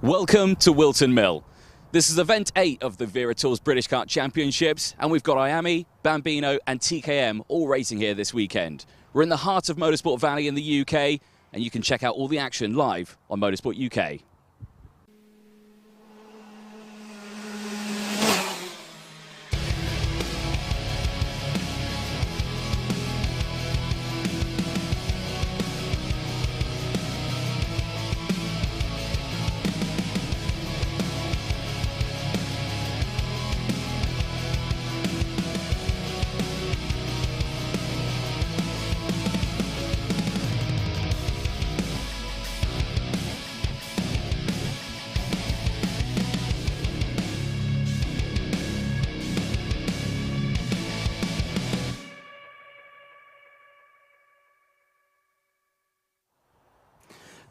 Welcome to Whilton Mill. This is event 8 of the Wera Tours British Kart Championships, and we've got IAME, Bambino and TKM all racing here this weekend. We're in the heart of Motorsport Valley in the UK, and you can check out all the action live on Motorsport UK.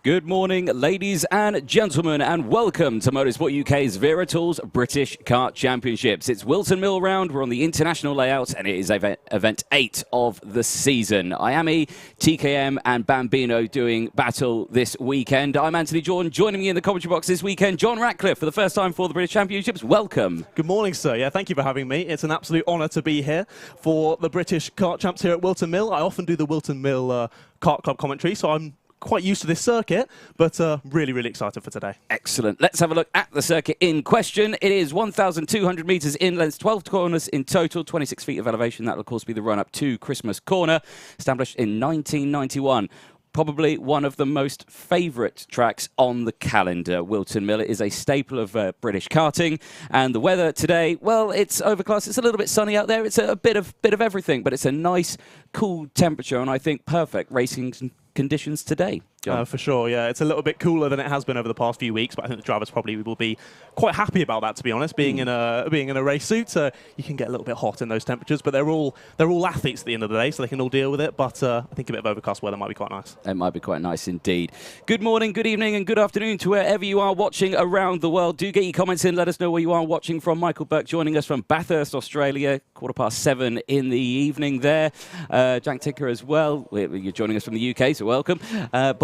Good morning, ladies and gentlemen, and welcome to Motorsport UK's Wera Tours British Kart Championships. It's Whilton Mill round. We're on the international layout, and it is event 8 of the season. IAME, TKM, and Bambino doing battle this weekend. I'm Anthony Jordan. Joining me in the commentary box this weekend, John Ratcliff, for the first time for the British Championships. Welcome. Good morning, sir. Yeah, thank you for having me. It's an absolute honour to be here for the British Kart Champs here at Whilton Mill. I often do the Whilton Mill Kart Club commentary, so I'm quite used to this circuit, but really excited for today. Excellent. Let's have a look at the circuit in question. It is 1,200 metres in length, 12 corners in total, 26 feet of elevation. That will, of course, be the run-up to Christmas Corner, established in 1991. Probably one of the most favourite tracks on the calendar. Whilton Mill is a staple of British karting, and the weather today, well, it's overcast. It's a little bit sunny out there. It's a bit of everything, but it's a nice, cool temperature, and I think perfect racing conditions today. For sure, yeah. It's a little bit cooler than it has been over the past few weeks, but I think the drivers probably will be quite happy about that, to be honest. Being in a race suit, you can get a little bit hot in those temperatures, but they're all athletes at the end of the day, so they can all deal with it. But I think a bit of overcast weather might be quite nice. It might be quite nice indeed. Good morning, good evening, and good afternoon to wherever you are watching around the world. Do get your comments in. Let us know where you are watching from. Michael Burke joining us from Bathurst, Australia, 7:15 in the evening there. Jack Tinker as well. You're joining us from the UK, so welcome.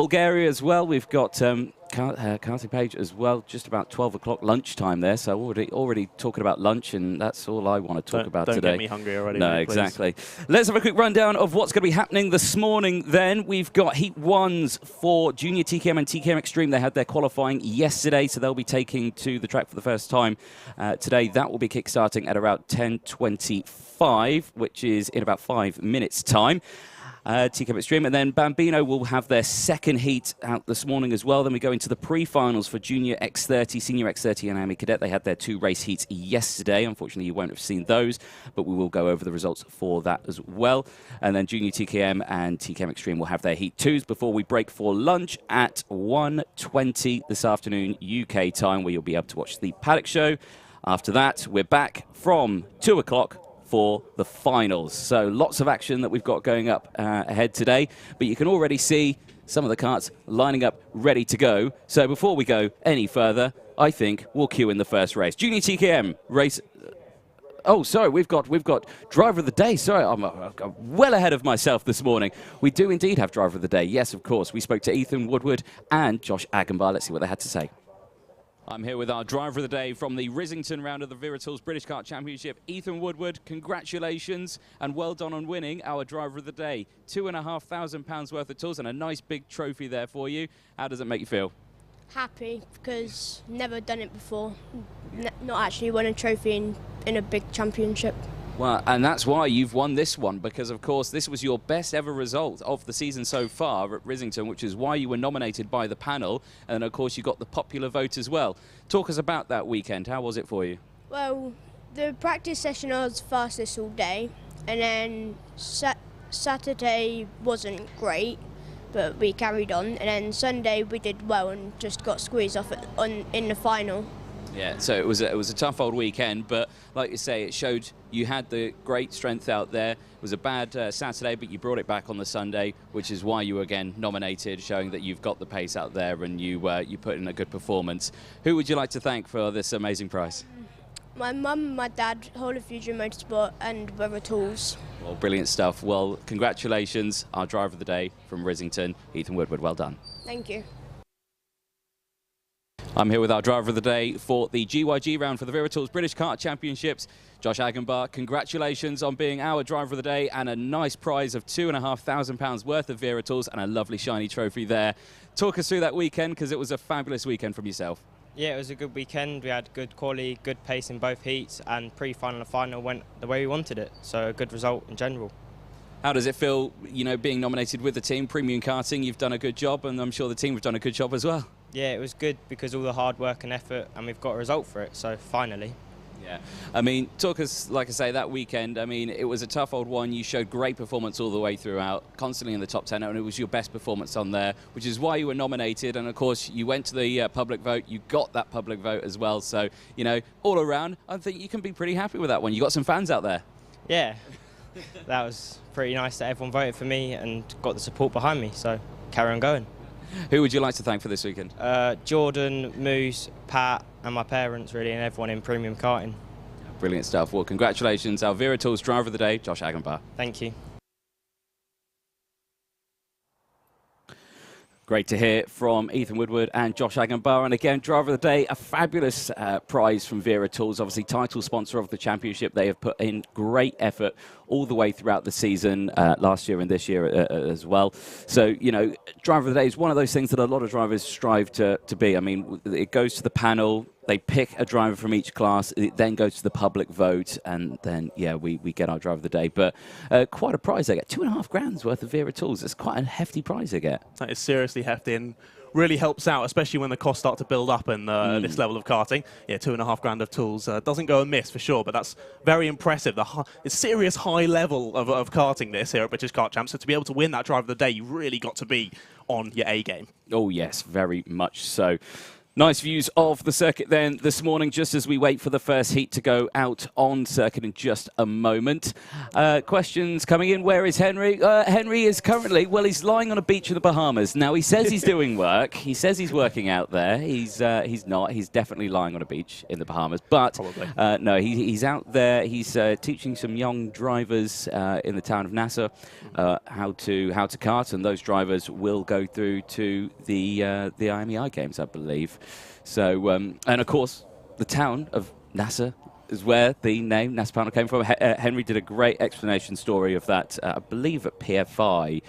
Bulgaria as well. We've got Karting Page as well, just about 12 o'clock lunchtime there, so already talking about lunch, and that's all I want to talk about today. Don't get me hungry already. No, mate, exactly. Let's have a quick rundown of what's going to be happening this morning then. We've got Heat 1s for Junior TKM and TKM Extreme. They had their qualifying yesterday, so they'll be taking to the track for the first time today. That will be kick-starting at around 10:25, which is in about 5 minutes' time. TKM Extreme, and then Bambino will have their second heat out this morning as well. Then we go into the pre-finals for Junior X30, Senior X30 and IAME Cadet. They had their 2 race heats yesterday. Unfortunately, you won't have seen those, but we will go over the results for that as well. And then Junior TKM and TKM Extreme will have their heat 2s before we break for lunch at 1:20 this afternoon UK time, where you'll be able to watch the Paddock show. After that, we're back from 2 o'clock for the finals. So lots of action that we've got going up ahead today, but you can already see some of the karts lining up ready to go. So before we go any further, I think we'll cue in the first race. Junior TKM race. Oh, sorry, we've got driver of the day. Sorry, I'm well ahead of myself this morning. We do indeed have driver of the day. Yes, of course. We spoke to Ethan Woodward and Josh Agenbar. Let's see what they had to say. I'm here with our driver of the day from the Rissington round of the Wera Tours British Kart Championship, Ethan Woodward. Congratulations and well done on winning our driver of the day. £2,500 worth of tools and a nice big trophy there for you. How does it make you feel? Happy, because never done it before. Not actually won a trophy in a big championship. Well, and that's why you've won this one, because, of course, this was your best ever result of the season so far at Rissington, which is why you were nominated by the panel. And, of course, you got the popular vote as well. Talk us about that weekend. How was it for you? Well, the practice session I was fastest all day. And then Saturday wasn't great, but we carried on. And then Sunday we did well and just got squeezed off in the final. Yeah, so it was a tough old weekend, but like you say, it showed you had the great strength out there. It was a bad Saturday, but you brought it back on the Sunday, which is why you were again nominated, showing that you've got the pace out there and you put in a good performance. Who would you like to thank for this amazing prize? My mum, my dad, Whole of Future Motorsport and Wera Tools. Well, brilliant stuff. Well, congratulations, our driver of the day from Rissington, Ethan Woodward. Well done. Thank you. I'm here with our driver of the day for the GYG round for the Wera Tools British Kart Championships, Josh Agenbar. Congratulations on being our driver of the day and a nice prize of £2,500 worth of Wera Tools and a lovely shiny trophy there. Talk us through that weekend, because it was a fabulous weekend from yourself. Yeah, it was a good weekend. We had good quality, good pace in both heats, and pre-final and final went the way we wanted it. So a good result in general. How does it feel, you know, being nominated with the team, Premium Karting? You've done a good job, and I'm sure the team have done a good job as well. Yeah, it was good because all the hard work and effort, and we've got a result for it, so finally. Yeah, I mean, talk us, like I say, that weekend, I mean, it was a tough old one. You showed great performance all the way throughout, constantly in the top 10, and it was your best performance on there, which is why you were nominated. And, of course, you went to the public vote. You got that public vote as well. So, you know, all around, I think you can be pretty happy with that one. You got some fans out there. Yeah, that was pretty nice that everyone voted for me and got the support behind me, so carry on going. Who would you like to thank for this weekend? Jordan, Moose, Pat, and my parents, really, and everyone in Premium Karting. Brilliant stuff. Well, congratulations, our Wera Tools driver of the day, Josh Agenbar. Thank you. Great to hear from Ethan Woodward and Josh Agenbar. And again, driver of the day, a fabulous prize from Wera Tools, obviously title sponsor of the championship. They have put in great effort all the way throughout the season, last year and this year as well. So, you know, driver of the day is one of those things that a lot of drivers strive to be. I mean, it goes to the panel. They pick a driver from each class, it then goes to the public vote, and then, yeah, we get our driver of the day. But quite a prize they get. £2,500 worth of Wera Tools. It's quite a hefty prize they get. That is seriously hefty and really helps out, especially when the costs start to build up in this level of karting. Yeah, £2,500 of tools doesn't go amiss for sure, but that's very impressive. It's serious high level of karting this here at British Kart Champs. So to be able to win that driver of the day, you really got to be on your A game. Oh, yes, very much so. Nice views of the circuit then this morning, just as we wait for the first heat to go out on circuit in just a moment. Questions coming in. Where is Henry? Henry is currently, well, he's lying on a beach in the Bahamas. Now, he says he's doing work. He says he's working out there. He's not. He's definitely lying on a beach in the Bahamas. But no, he's out there. He's teaching some young drivers in the town of Nassau how to kart, and those drivers will go through to the IAME Games, I believe. So, and of course, the town of Nassau is where the name Nassau Panel came from. Henry did a great explanation story of that, I believe, at PFI,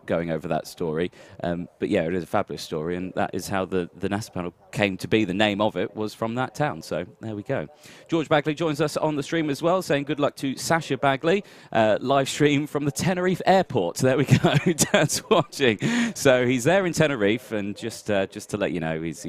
going over that story. But yeah, it is a fabulous story, and that is how the Nassau Panel came to be. The name of it was from that town. So there we go. George Bagley joins us on the stream as well, saying good luck to Sasha Bagley. Live stream from the Tenerife airport. There we go. Dad's watching. So he's there in Tenerife, and just to let you know, he's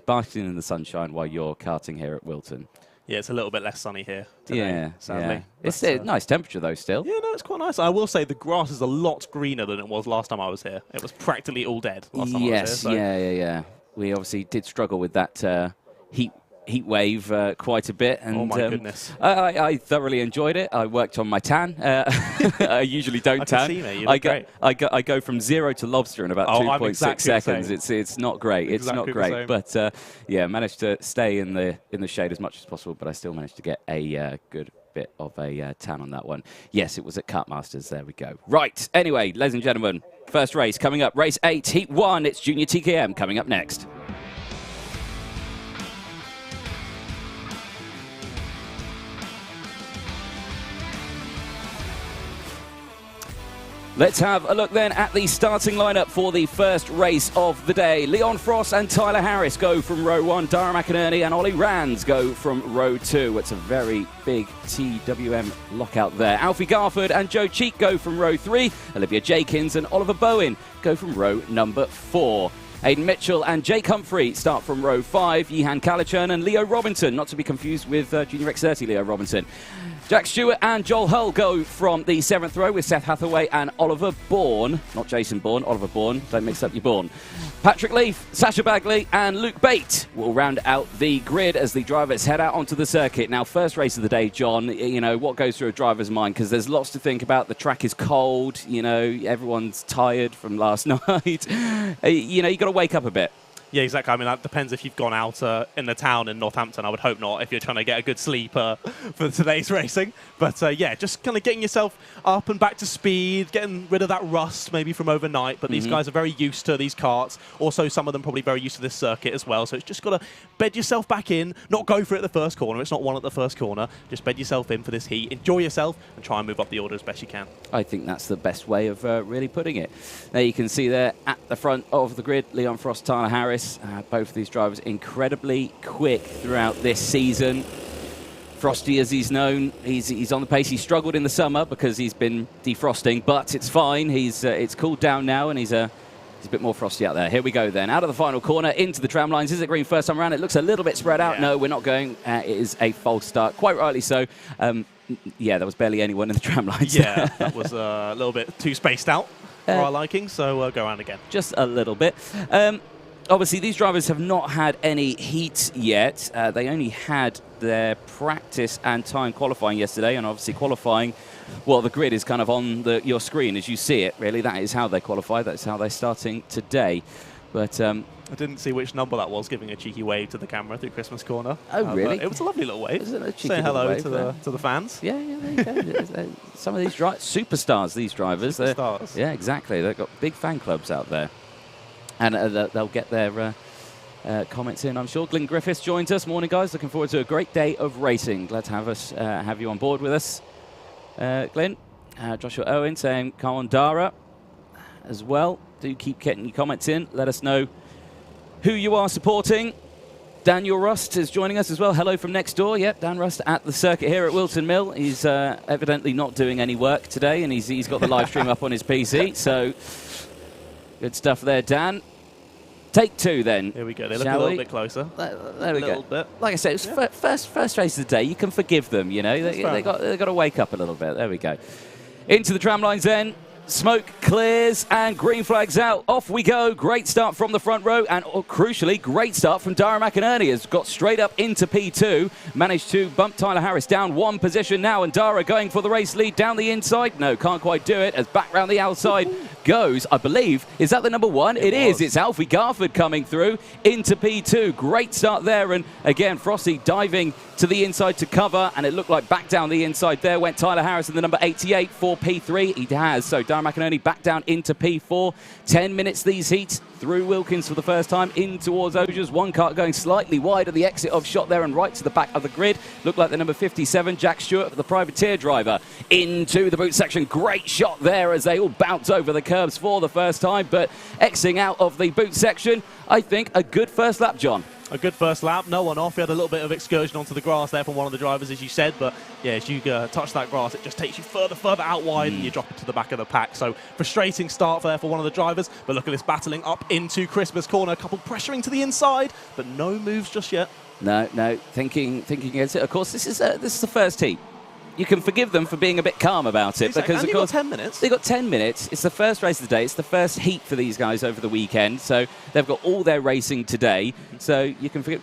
basking in the sunshine while you're karting here at Whilton. Yeah, it's a little bit less sunny here today, sadly. Yeah. It's a nice temperature, though, still. Yeah, no, it's quite nice. I will say the grass is a lot greener than it was last time I was here. It was practically all dead last time I was here. So. Yeah. We obviously did struggle with that heat wave quite a bit. And, oh, my goodness. I thoroughly enjoyed it. I worked on my tan. I usually don't tan. I can see, mate. You look great. I go from 0 to lobster in about 2.6 seconds. It's not great. It's not great. But yeah, managed to stay in the shade as much as possible, but I still managed to get a good bit of a tan on that one. Yes, it was at Kartmasters. There we go. Right. Anyway, ladies and gentlemen, first race coming up. Race 8, Heat 1. It's Junior TKM coming up next. Let's have a look then at the starting lineup for the first race of the day. Leon Frost and Tyler Harris go from row 1. Dara McInerney and Ollie Rands go from row 2. It's a very big TWM lockout there. Alfie Garford and Joe Cheek go from row 3. Olivia Jakins and Oliver Bowen go from row number 4. Aidan Mitchell and Jake Humphrey start from row 5. Yihan Kalichern and Leo Robinson, not to be confused with Junior X30 Leo Robinson. Jack Stewart and Joel Hull go from the 7th row with Seth Hathaway and Oliver Bourne. Not Jason Bourne, Oliver Bourne. Don't mix up your Bourne. Patrick Leaf, Sasha Bagley and Luke Bate will round out the grid as the drivers head out onto the circuit. Now, first race of the day, John, you know, what goes through a driver's mind? Because there's lots to think about. The track is cold. You know, everyone's tired from last night. You know, you got to wake up a bit. Yeah, exactly. I mean, that depends if you've gone out in the town in Northampton. I would hope not, if you're trying to get a good sleep for today's racing. But yeah, just kind of getting yourself up and back to speed, getting rid of that rust maybe from overnight. But these guys are very used to these karts. Also, some of them probably very used to this circuit as well. So it's just got to bed yourself back in, not go for it at the first corner. It's not one at the first corner. Just bed yourself in for this heat, enjoy yourself, and try and move up the order as best you can. I think that's the best way of really putting it. There you can see there at the front of the grid, Leon Frost, Tyler Harris. Both of these drivers incredibly quick throughout this season. Frosty, as he's known, he's on the pace. He struggled in the summer because he's been defrosting, but it's fine. It's cooled down now, and he's a bit more frosty out there. Here we go then. Out of the final corner, into the tram lines. Is it green first time around? It looks a little bit spread out. Yeah. No, we're not going. It is a false start. Quite rightly so. Yeah, there was barely anyone in the tram lines. Yeah, that was a little bit too spaced out for our liking, so go around again. Just a little bit. Obviously, these drivers have not had any heat yet. They only had their practice and time qualifying yesterday, and obviously qualifying, well, the grid is kind of on your screen as you see it, really. That is how they qualify. That's how they're starting today. But I didn't see which number that was, giving a cheeky wave to the camera through Christmas Corner. Oh, really? It was a lovely little wave. Isn't it a cheeky Say hello wave to the fans. Yeah, there you go. Some of these superstars, these drivers. Superstars. Yeah, exactly. They've got big fan clubs out there. And they'll get their comments in, I'm sure. Glenn Griffiths joins us. Morning, guys. Looking forward to a great day of racing. Glad to have you on board with us, Glenn. Joshua Owen saying, come on, Dara, as well. Do keep getting your comments in. Let us know who you are supporting. Daniel Rust is joining us as well. Hello from next door. Yep, Dan Rust at the circuit here at Whilton Mill. He's evidently not doing any work today, and he's got the live stream up on his PC. So good stuff there, Dan. Take two, then. Here we go. They look a little bit closer. There we go. Bit. Like I said, it's first race of the day. You can forgive them, you know. They got to wake up a little bit. There we go. Into the tram lines then. Smoke clears and green flags out. Off we go. Great start from the front row, and crucially, great start from Dara McInerney. Has got straight up into P2. Managed to bump Tyler Harris down one position now, and Dara going for the race lead down the inside. No, can't quite do it, as back round the outside goes, I believe. Is that the number one? It is. It's Alfie Garford coming through into P2. Great start there, and again, Frosty diving to the inside to cover, and it looked like back down the inside there went Tyler Harris in the number 88 for P3. He has. So Dara McInerney back down into P4. 10 minutes these heats through Wilkins for the first time in towards Ogers. One kart going slightly wide at the exit of shot there and right to the back of the grid. Looked like the number 57, Jack Stewart, the privateer driver, into the boot section. Great shot there as they all bounce over the curbs for the first time, but exiting out of the boot section, I think a good first lap, John. A good first lap, no one off. We had a little bit of excursion onto the grass there from one of the drivers, as you said, but yeah, as you touch that grass, it just takes you further out wide, and you drop it to the back of the pack. So frustrating start there for one of the drivers, but look at this battling up into Christmas Corner. A couple pressuring to the inside, but no moves just yet. No, thinking against it. Of course, this is the first heat. You can forgive them for being a bit calm about it. Exactly. Because, and of course, got 10 minutes. They've got 10 minutes. It's the first race of the day. It's the first heat for these guys over the weekend. So they've got all their racing today. So you can forget,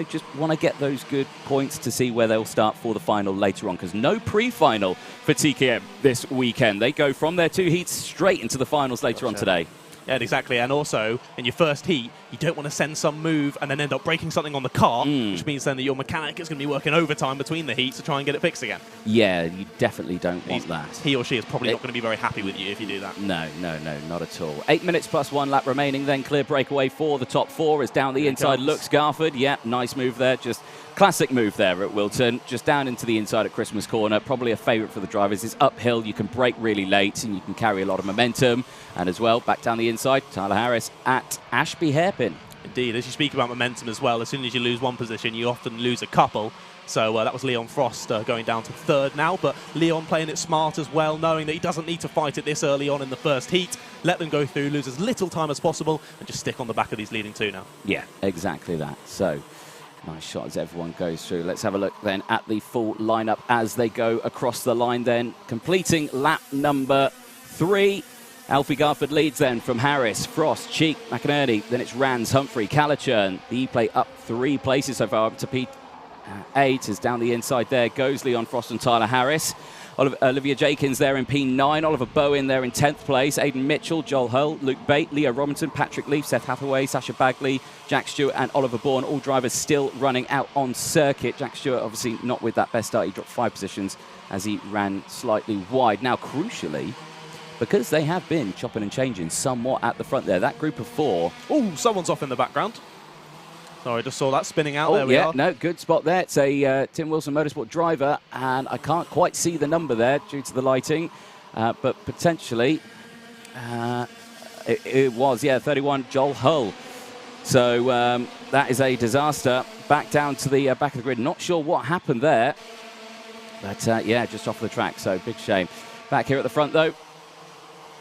just want to get those good points to see where they'll start for the final later on. Because no pre-final for TKM this weekend. They go from their two heats straight into the finals later on today. Yeah, exactly. And also, in your first heat, you don't want to send some move and then end up breaking something on the car, which means then that your mechanic is going to be working overtime between the heats to try and get it fixed again. Yeah, you definitely don't want that. He or she is probably not going to be very happy with you if you do that. No, not at all. 8 minutes plus 1 lap remaining, then clear breakaway for the top four. Is down the inside, looks Garford. Yeah, nice move there. Just classic move there at Whilton. Just down into the inside at Christmas Corner. Probably a favourite for the drivers. It's uphill. You can brake really late and you can carry a lot of momentum. And as well, back down the inside, Tyler Harris at Ashby Hairpin. Indeed, as you speak about momentum as well, as soon as you lose one position, you often lose a couple. So that was Leon Frost going down to third now, but Leon playing it smart as well, knowing that he doesn't need to fight it this early on in the first heat. Let them go through, lose as little time as possible, and just stick on the back of these leading two now. Yeah, exactly that. So nice shot as everyone goes through. Let's have a look then at the full lineup as they go across the line then. Completing lap number 3. Alfie Garford leads then from Harris, Frost, Cheek, McInerney. Then it's Rands, Humphrey, Calichurn. The E-play up 3 places so far, up to P8 is down the inside there. Goes Leon Frost and Tyler Harris. Olivia Jakins there in P9, Oliver Bowen there in 10th place, Aidan Mitchell, Joel Hull, Luke Bate, Leo Robinson, Patrick Leaf, Seth Hathaway, Sasha Bagley, Jack Stewart and Oliver Bourne, all drivers still running out on circuit. Jack Stewart obviously not with that best start, he dropped 5 positions as he ran slightly wide. Now crucially, because they have been chopping and changing somewhat at the front there, that group of 4... Oh, someone's off in the background. Sorry, I just saw that spinning out. There we are. No, good spot there. It's a Tim Wilson Motorsport driver, and I can't quite see the number there due to the lighting, but potentially it was, 31, Joel Hull. So that is a disaster. Back down to the back of the grid. Not sure what happened there, but just off the track, so big shame. Back here at the front, though.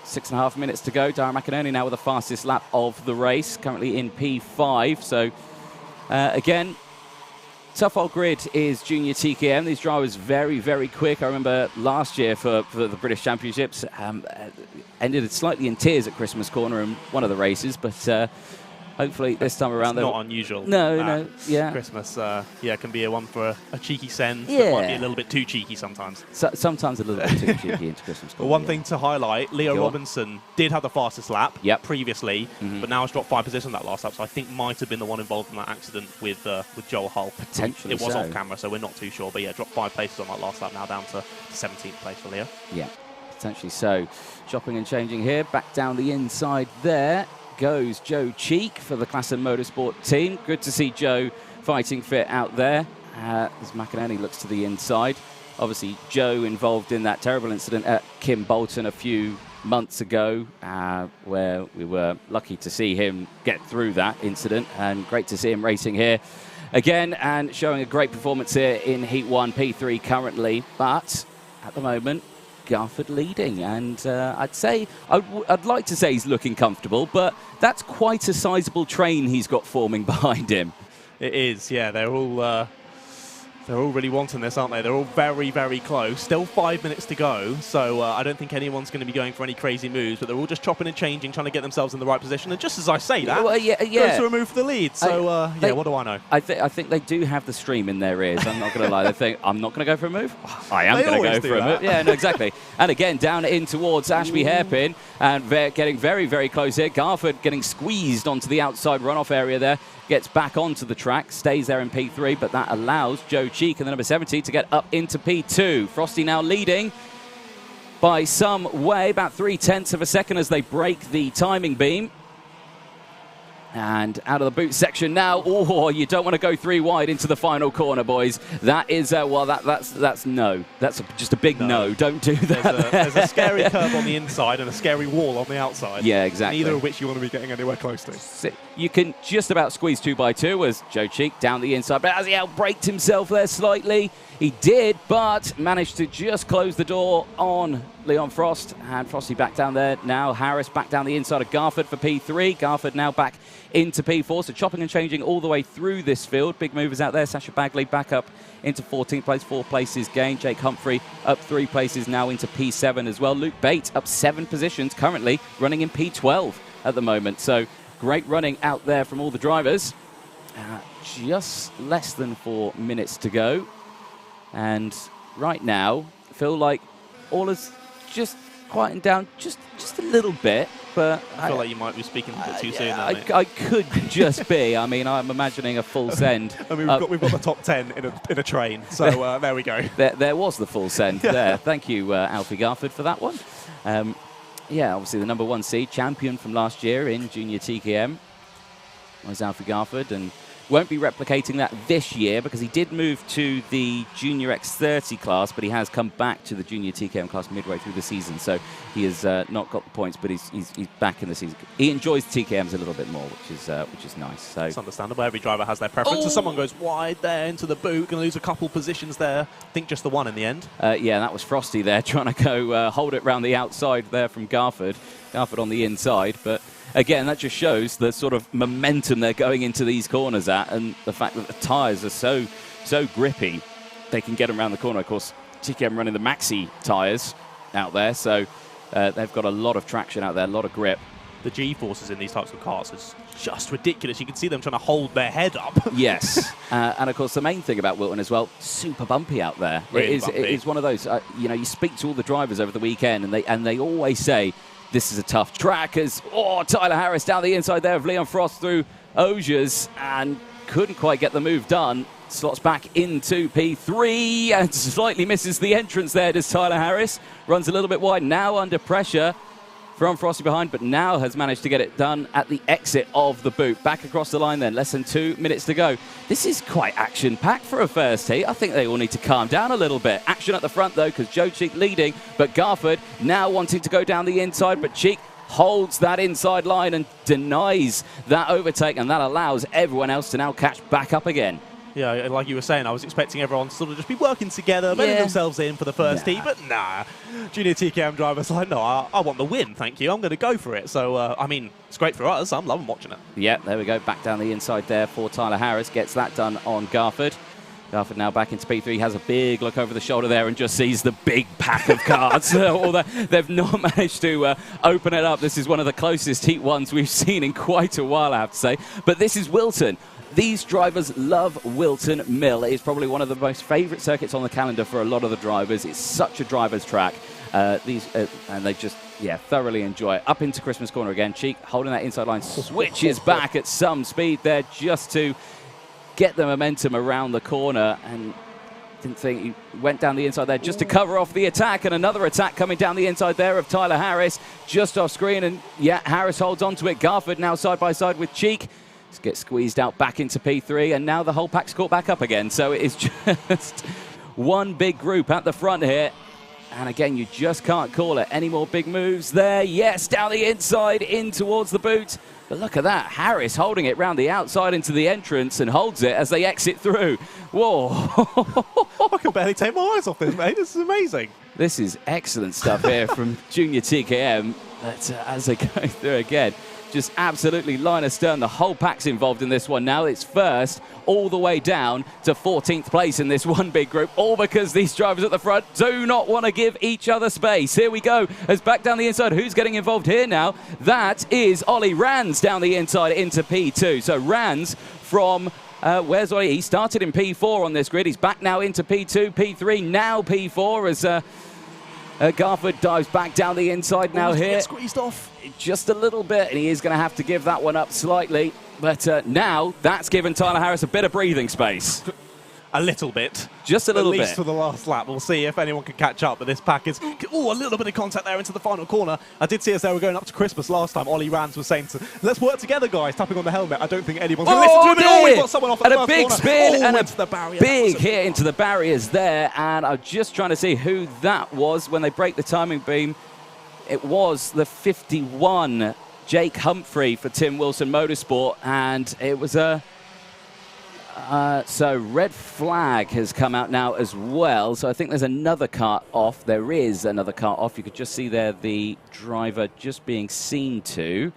6.5 minutes to go. Dara McInerney now with the fastest lap of the race, currently in P5, so... again, tough old grid is junior TKM. These drivers very, very quick. I remember last year for the British Championships, ended slightly in tears at Christmas Corner in one of the races, but hopefully this time around... It's not unusual. No, Christmas, can be a one for a cheeky send. Yeah. That might be a little bit too cheeky sometimes. Sometimes a little bit too cheeky into Christmas Corner. But one thing to highlight, Leo Robinson did have the fastest lap previously, but now has dropped 5 positions that last lap, so I think might have been the one involved in that accident with Joel Hull. Potentially It was so. off camera, so we're not too sure, but dropped 5 places on that last lap, now down to 17th place for Leo. Yeah, potentially so. Chopping and changing here, back down the inside there goes Joe Cheek for the Classen Motorsport team. Good to see Joe fighting fit out there as McInerney looks to the inside. Obviously, Joe involved in that terrible incident at Kim Bolton a few months ago, where we were lucky to see him get through that incident, and great to see him racing here again and showing a great performance here in Heat 1, P3 currently, but at the moment, Garford leading, and I'd like to say he's looking comfortable, but that's quite a sizable train he's got forming behind him. It is, yeah. They're all really wanting this, aren't they? They're all very, very close. Still 5 minutes to go, so I don't think anyone's going to be going for any crazy moves, but they're all just chopping and changing, trying to get themselves in the right position. And just as I say that, goes to remove the lead. So, what do I know? I think they do have the stream in their ears. I'm not going to lie. They think, I'm not going to go for a move. I am going to go for a move. Yeah, no, exactly. And again, down in towards Ashby Hairpin, and they're getting very, very close here. Garford getting squeezed onto the outside runoff area there. Gets back onto the track, stays there in P3, but that allows Joe Cheek and the number 70 to get up into P2. Frosty now leading by some way, about 0.3 of a second as they break the timing beam. And out of the boot section now. Oh, you don't want to go 3 wide into the final corner, boys. That is, that's no. That's just a big no. Don't do that. There's a scary curve on the inside and a scary wall on the outside. Yeah, exactly. Neither of which you want to be getting anywhere close to. You can just about squeeze 2x2 as Joe Cheek down the inside. But as he outbraked himself there slightly, he did, but managed to just close the door on Leon Frost. And Frosty back down there now. Harris back down the inside of Garford for P3. Garford now back into P4. So chopping and changing all the way through this field. Big movers out there. Sasha Bagley back up into 14th place, 4 places gained. Jake Humphrey up 3 places now into P7 as well. Luke Bates up 7 positions, currently running in P12 at the moment. So great running out there from all the drivers. Just less than 4 minutes to go. And right now, I feel like all is just quieting down just a little bit. But I feel like you might be speaking a bit too soon. I could just be. I mean, I'm imagining a full send. I mean, we've got the top 10 in a train. So there we go. There was the full send there. Thank you, Alfie Garford, for that one. Obviously the number 1 seed, champion from last year in junior TKM, was Alfie Garford, and won't be replicating that this year because he did move to the Junior X30 class, but he has come back to the Junior TKM class midway through the season. So he has not got the points, but he's back in the season. He enjoys TKMs a little bit more, which is nice. So it's understandable. Every driver has their preference. So someone goes wide there into the boot, going to lose a couple positions there. I think just the one in the end. That was Frosty there trying to go hold it round the outside there from Garford. Garford on the inside, but again, that just shows the sort of momentum they're going into these corners at, and the fact that the tyres are so grippy, they can get them around the corner. Of course, TKM running the Maxi tyres out there, so they've got a lot of traction out there, a lot of grip. the G-forces in these types of karts is just ridiculous. You can see them trying to hold their head up. Yes, and of course the main thing about Whilton as well, super bumpy out there. Really it is one of those. You know, you speak to all the drivers over the weekend, and they always say this is a tough track. As Tyler Harris down the inside there of Leon Frost through Osiers and couldn't quite get the move done. Slots back into P3 and slightly misses the entrance there. Does Tyler Harris runs a little bit wide now under pressure from Frosty behind, but now has managed to get it done at the exit of the boot. Back across the line then, less than 2 minutes to go. This is quite action-packed for a first heat. I think they all need to calm down a little bit. Action at the front though, because Joe Cheek leading, but Garford now wanting to go down the inside, but Cheek holds that inside line and denies that overtake, and that allows everyone else to now catch back up again. Yeah, like you were saying, I was expecting everyone to sort of just be working together, bedding themselves in for the first heat, but nah. Junior TKM drivers like, no, I want the win, thank you. I'm going to go for it. So, I mean, it's great for us. I'm loving watching it. Yeah, there we go. Back down the inside there for Tyler Harris. Gets that done on Garford. Garford now back into P3, has a big look over the shoulder there and just sees the big pack of cards. Although they've not managed to open it up. This is one of the closest heat ones we've seen in quite a while, I have to say. But this is Whilton. These drivers love Whilton Mill. It is probably one of the most favourite circuits on the calendar for a lot of the drivers. It's such a driver's track. And they just, thoroughly enjoy it. Up into Christmas corner again. Cheek holding that inside line, switches back at some speed there just to get the momentum around the corner, and didn't think he went down the inside there just to cover off the attack, and another attack coming down the inside there of Tyler Harris just off screen, and Harris holds on to it. Garford now side by side with Cheek. Gets squeezed out back into P3, and now the whole pack's caught back up again. So it is just one big group at the front here. And again, you just can't call it. Any more big moves there? Yes, down the inside, in towards the boot. But look at that. Harris holding it round the outside into the entrance and holds it as they exit through. Whoa. I can barely take my eyes off this, mate. This is amazing. This is excellent stuff here from Junior TKM. But as they go through again, just absolutely line astern. The whole pack's involved in this one now. It's first all the way down to 14th place in this one big group, all because these drivers at the front do not want to give each other space. Here we go, as back down the inside. Who's getting involved here now? That is Ollie Rands down the inside into P2. So Rands from where's Ollie? He started in P4 on this grid. He's back now into P2, P3, now P4 as Garford dives back down the inside now here. Get squeezed off. Just a little bit, and he is going to have to give that one up slightly. But now that's given Tyler Harris a bit of breathing space. A little bit. Just a little bit. At least for the last lap. We'll see if anyone can catch up, but this pack is... Oh, a little bit of contact there into the final corner. I did see as they were going up to Christmas last time, Ollie Rands was saying, let's work together, guys, tapping on the helmet. I don't think anyone's going to listen to him. Oh, we've got someone off at the first big corner. spin and a big hit into the barriers there. And I'm just trying to see who that was when they break the timing beam. It was the 51, Jake Humphrey for Tim Wilson Motorsport, and it was a... so red flag has come out now as well. So I think there's another car off. There is another car off. You could just see there the driver just being seen to.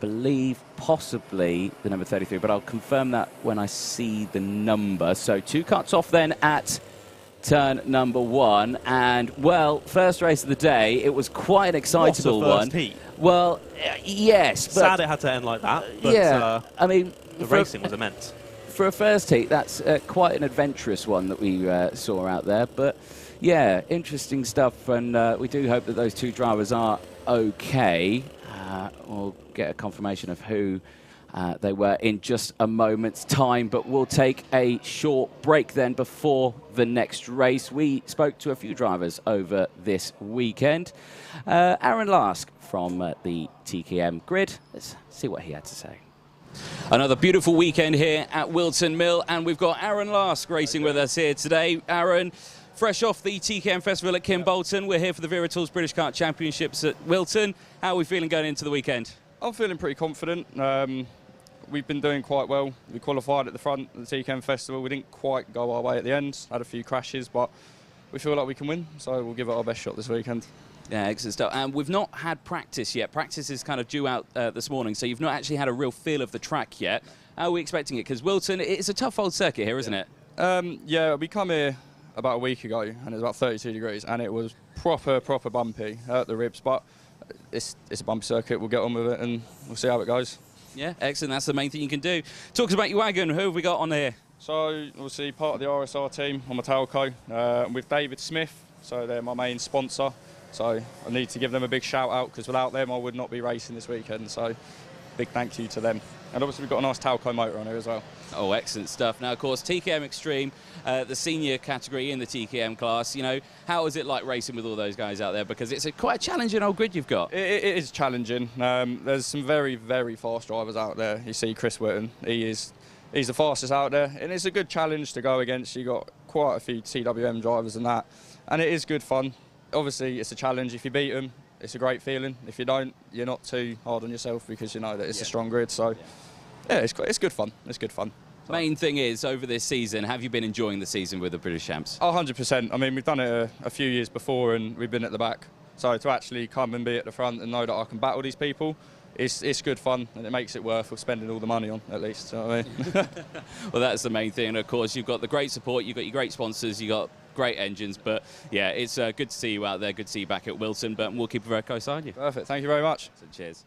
Believe possibly the number 33, but I'll confirm that when I see the number. So 2 carts off then at turn number 1, and well, first race of the day. It was quite an excitable one. Heat. Well, yes, but sad it had to end like that. But, I mean, the racing was immense. For a first heat, that's quite an adventurous one that we saw out there. But yeah, interesting stuff, and we do hope that those 2 drivers are okay. We'll get a confirmation of who they were in just a moment's time, but we'll take a short break then before the next race. We spoke to a few drivers over this weekend. Aaron Lask from the TKM grid. Let's see what he had to say. Another beautiful weekend here at Whilton Mill, and we've got Aaron Lask racing with us here today. Aaron, fresh off the TKM Festival at Kimbolton, we're here for the Vera Tools British Kart Championships at Whilton. How are we feeling going into the weekend? I'm feeling pretty confident. We've been doing quite well. We qualified at the front at the TKM Festival. We didn't quite go our way at the end. Had a few crashes, but we feel like we can win, so we'll give it our best shot this weekend. Yeah, excellent stuff. And we've not had practice yet. Practice is kind of due out this morning, so you've not actually had a real feel of the track yet. How are we expecting it? Because Whilton, it's a tough old circuit here, isn't it? Yeah, we come here about a week ago, and it was about 32 degrees, and it was proper bumpy at the ribs. But it's a bumpy circuit. We'll get on with it, and we'll see how it goes. Yeah, excellent. That's the main thing you can do. Talk us about your wagon. Who have we got on here? So obviously part of the RSR team on my tailco with David Smith. So they're my main sponsor. So I need to give them a big shout out, because without them I would not be racing this weekend. So big thank you to them. And obviously we've got a nice tailco motor on here as well. Oh, excellent stuff. Now, of course, TKM Extreme, the senior category in the TKM class. You know, how is it like racing with all those guys out there? Because it's quite a challenging old grid you've got. It is challenging. There's some very fast drivers out there. You see Chris Whilton, he's the fastest out there, and it's a good challenge to go against. You got quite a few TWM drivers and that, and it is good fun. Obviously, it's a challenge. If you beat them, it's a great feeling. If you don't, you're not too hard on yourself, because you know that it's a strong grid. So, yeah, it's good fun. It's good fun. So. Main thing is, over this season, have you been enjoying the season with the British Champs? 100%. I mean, we've done it a few years before, and we've been at the back. So to actually come and be at the front and know that I can battle these people, it's good fun, and it makes it worth spending all the money on, at least. You know what I mean? Well, that's the main thing. And of course, you've got the great support, you've got your great sponsors, you've got great engines. But yeah, it's good to see you out there, good to see you back at Whilton, but we'll keep a very close eye on you. Perfect. Thank you very much. So, cheers.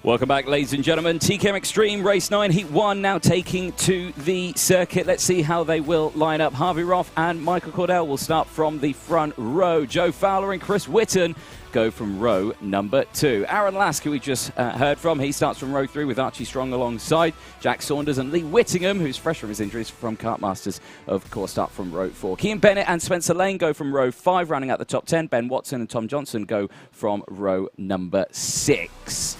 Welcome back, ladies and gentlemen. TKM Extreme Race 9, Heat 1 now taking to the circuit. Let's see how they will line up. Harvey Roth and Michael Cordell will start from the front row. Joe Fowler and Chris Whilton go from row number 2. Aaron Lask, who we just heard from, he starts from row 3 with Archie Strong alongside. Jack Saunders and Lee Whittingham, who's fresh from his injuries from Kart Masters, of course, start from row 4. Kean Bennett and Spencer Lane go from row 5, rounding out the top 10. Ben Watson and Tom Johnson go from row number 6.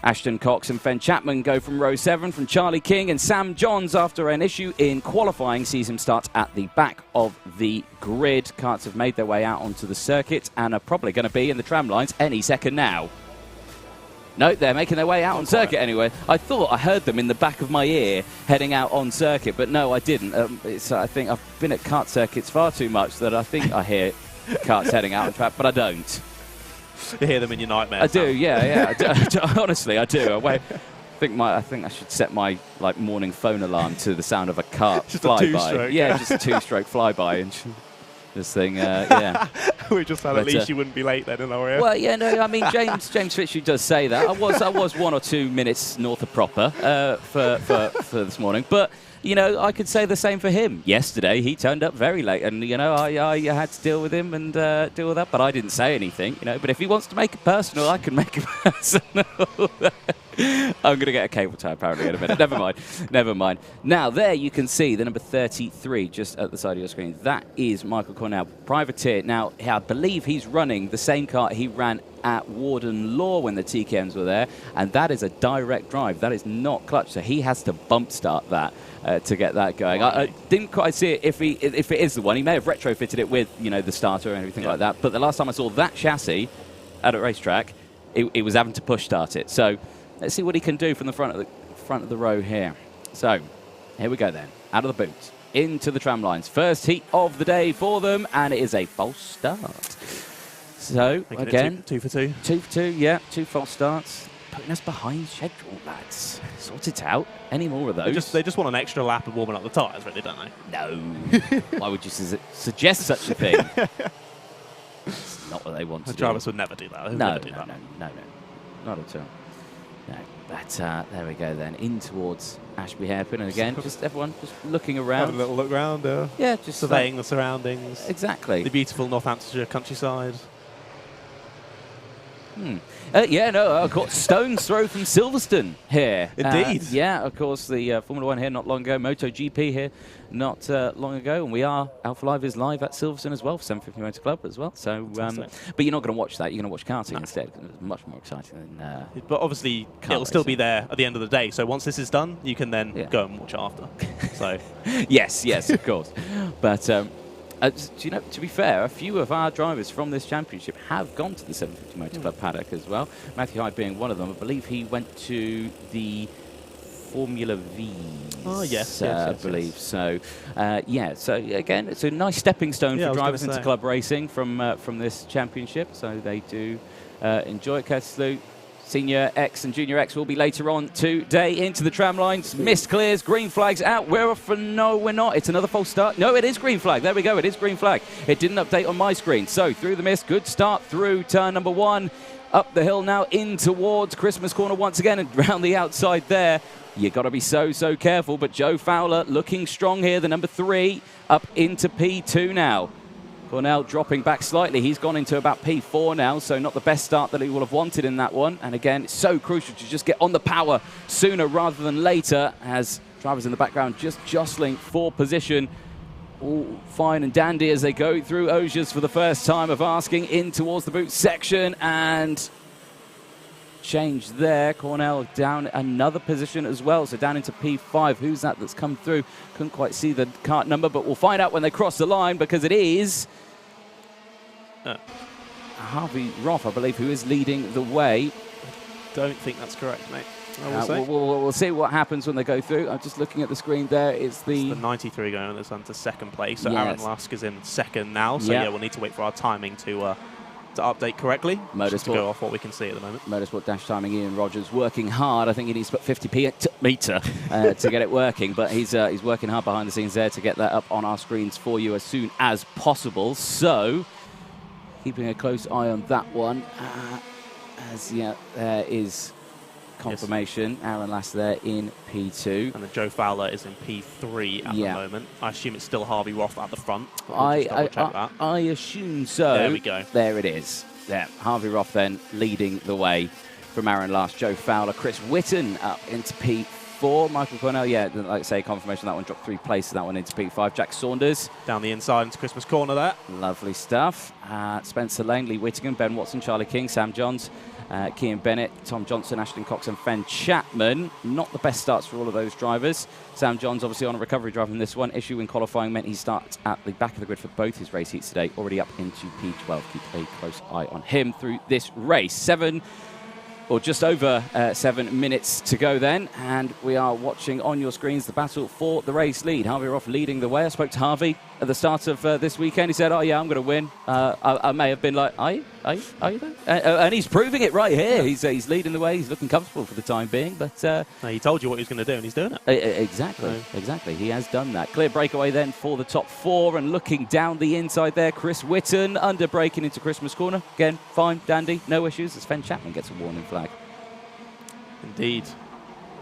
Ashton Cox and Fen Chapman go from row 7 from Charlie King, and Sam Johns, after an issue in qualifying, sees him start at the back of the grid. Karts have made their way out onto the circuit and are probably going to be in the tram lines any second now. No, they're making their way out on circuit anyway. I thought I heard them in the back of my ear heading out on circuit, but no, I didn't. I think I've been at kart circuits far too much that I think I hear karts heading out on track, but I don't. You hear them in your nightmares. I do, yeah. Honestly, I do. I think I should set my morning phone alarm to the sound of a cart just flyby. A two-stroke. Yeah, just a 2-stroke flyby, and this thing, yeah. We just had at least you wouldn't be late then, in our area. Well, yeah, no, I mean James Fitzgerald does say that. I was 1 or 2 minutes north of proper for this morning, but. You know, I could say the same for him. Yesterday, he turned up very late, and, you know, I had to deal with him and deal with that, but I didn't say anything, you know. But if he wants to make it personal, I can make it personal. I'm going to get a cable tie, apparently, in a minute. Never mind. Now, there you can see the number 33 just at the side of your screen. That is Michael Cornell, privateer. Now, I believe he's running the same kart he ran at Warden Law when the TKMs were there, and that is a direct drive. That is not clutch, so he has to bump start that to get that going. I didn't quite see it if it is the one. He may have retrofitted it with, you know, the starter and everything like that, but the last time I saw that chassis at a racetrack, it was having to push start it. So let's see what he can do from the front of the row here. So here we go then, out of the boot, into the tram lines. First heat of the day for them, and it is a false start. So, again, 2 for 2. 2 for 2, yeah, 2 false starts. Putting us behind schedule, lads. Sort it out. Any more of those? They just want an extra lap of warming up the tyres, really, don't they? No. Why would you suggest such a thing? It's not what they want to do. The drivers would never do that. No, not at all. No, but there we go then, in towards Ashby Hairpin, and again, just everyone just looking around. Have a little look around. Yeah, just surveying the surroundings. Exactly. The beautiful Northamptonshire countryside. Yeah, no, of course, stone's throw from Silverstone here. Indeed. Yeah, of course, the Formula 1 here not long ago, MotoGP here not long ago, and we are, Alpha Live is live at Silverstone as well for 750 Motor Club as well. So, but you're not going to watch that, you're going to watch karting instead, because it's much more exciting than But obviously, it'll still be there at the end of the day, so once this is done, you can then go and watch after. So, yes, of course. But you know, to be fair, a few of our drivers from this championship have gone to the 750 Motor Club paddock as well. Matthew Hyde being one of them. I believe he went to the Formula V. Oh, yes. I believe. So, yeah. So, again, it's a nice stepping stone for drivers into club racing from this championship. So they do enjoy it. Curtis Lou, Senior X and Junior X will be later on today into the tram lines. Mist clears, green flags out. We're off for no, we're not. It's another false start. No, it is green flag. There we go. It is green flag. It didn't update on my screen. So through the mist, good start through turn number 1. Up the hill now in towards Christmas Corner once again, and round the outside there. You've got to be so careful. But Joe Fowler looking strong here, the number 3, up into P2 now. Cornell dropping back slightly. He's gone into about P4 now, so not the best start that he will have wanted in that one. And again, it's so crucial to just get on the power sooner rather than later, as drivers in the background just jostling for position. All fine and dandy as they go through Osiers for the first time of asking in towards the boot section, and change there. Cornell down another position as well, so down into P5. Who's that that's come through? Couldn't quite see the kart number, but we'll find out when they cross the line, because it is Harvey Roth, I believe, who is leading the way. Don't think that's correct, mate. We'll see what happens when they go through. I'm just looking at the screen there. It's the 93 going on this one to second place. So Aaron Lusk is in second now. So yeah, we'll need to wait for our timing to update correctly. Just to go off what we can see at the moment. Motorsport dash timing. Ian Rogers working hard. I think he needs to put 50p meter to get it working, but he's working hard behind the scenes there to get that up on our screens for you as soon as possible. So keeping a close eye on that one, as there is confirmation. Yes. Aaron Lass there in P2. And then Joe Fowler is in P3 at the moment. I assume it's still Harvey Roth at the front. I assume so. There we go. There it is. Yeah, Harvey Roth then leading the way from Aaron Lass. Joe Fowler, Chris Whitton up into P4. Michael Cornell, like I say, confirmation that one dropped 3 places. That one into P5. Jack Saunders. Down the inside into Christmas corner there. Lovely stuff. Spencer Lane, Lee Whittingham, Ben Watson, Charlie King, Sam Johns, Cian Bennett, Tom Johnson, Ashton Cox and Fen Chapman. Not the best starts for all of those drivers. Sam Johns obviously on a recovery drive in this one. Issue in qualifying meant he starts at the back of the grid for both his race heats today. Already up into P12. Keep a close eye on him through this race. Just over 7 minutes to go then, and we are watching on your screens the battle for the race lead. Harvey Roth leading the way. I spoke to Harvey at the start of this weekend. He said, "Oh yeah, I'm going to win." I may have been like, "Are you there?" And he's proving it right here. He's leading the way. He's looking comfortable for the time being. But no, he told you what he was going to do, and he's doing it. Exactly. He has done that. Clear breakaway then for the top 4, and looking down the inside there, Chris Whitton under braking into Christmas corner. Again, fine, dandy, no issues. As Fen Chapman gets a warning flag. Indeed.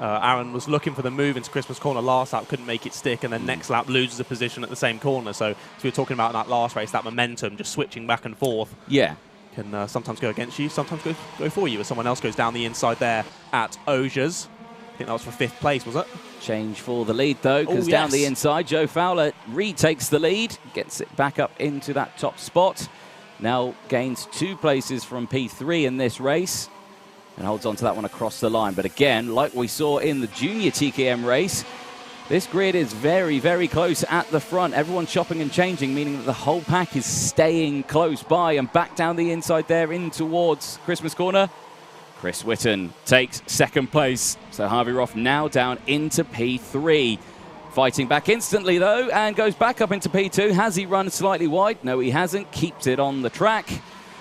Aaron was looking for the move into Christmas corner last lap, couldn't make it stick, and then next lap loses a position at the same corner. So as we were talking about in that last race, that momentum, just switching back and forth, can sometimes go against you, sometimes go for you, as someone else goes down the inside there at Osiers. I think that was for 5th place, was it? Change for the lead, though, because down the inside, Joe Fowler retakes the lead, gets it back up into that top spot. Now gains 2 places from P3 in this race, and holds on to that one across the line. But again, like we saw in the junior TKM race, this grid is very, very close at the front. Everyone's chopping and changing, meaning that the whole pack is staying close by. And back down the inside there in towards Christmas corner, Chris Whitton takes 2nd place. So Harvey Roth now down into P3. Fighting back instantly, though, and goes back up into P2. Has he run slightly wide? No, he hasn't. Keeps it on the track,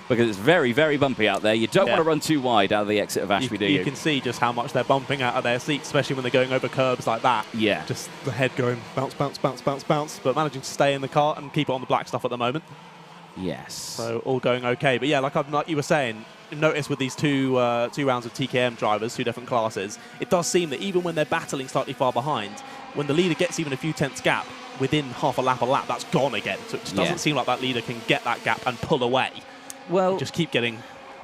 because it's very, very bumpy out there. You don't want to run too wide out of the exit of Ashby, do you? You can see just how much they're bumping out of their seats, especially when they're going over curbs like that. Yeah. Just the head going bounce, bounce, bounce, bounce, bounce, but managing to stay in the car and keep it on the black stuff at the moment. Yes. So all going okay. But yeah, like you were saying, notice with these two rounds of TKM drivers, 2 different classes, it does seem that even when they're battling slightly far behind, when the leader gets even a few tenths gap, within half a lap, that's gone again. So it just doesn't seem like that leader can get that gap and pull away. Well, just keep getting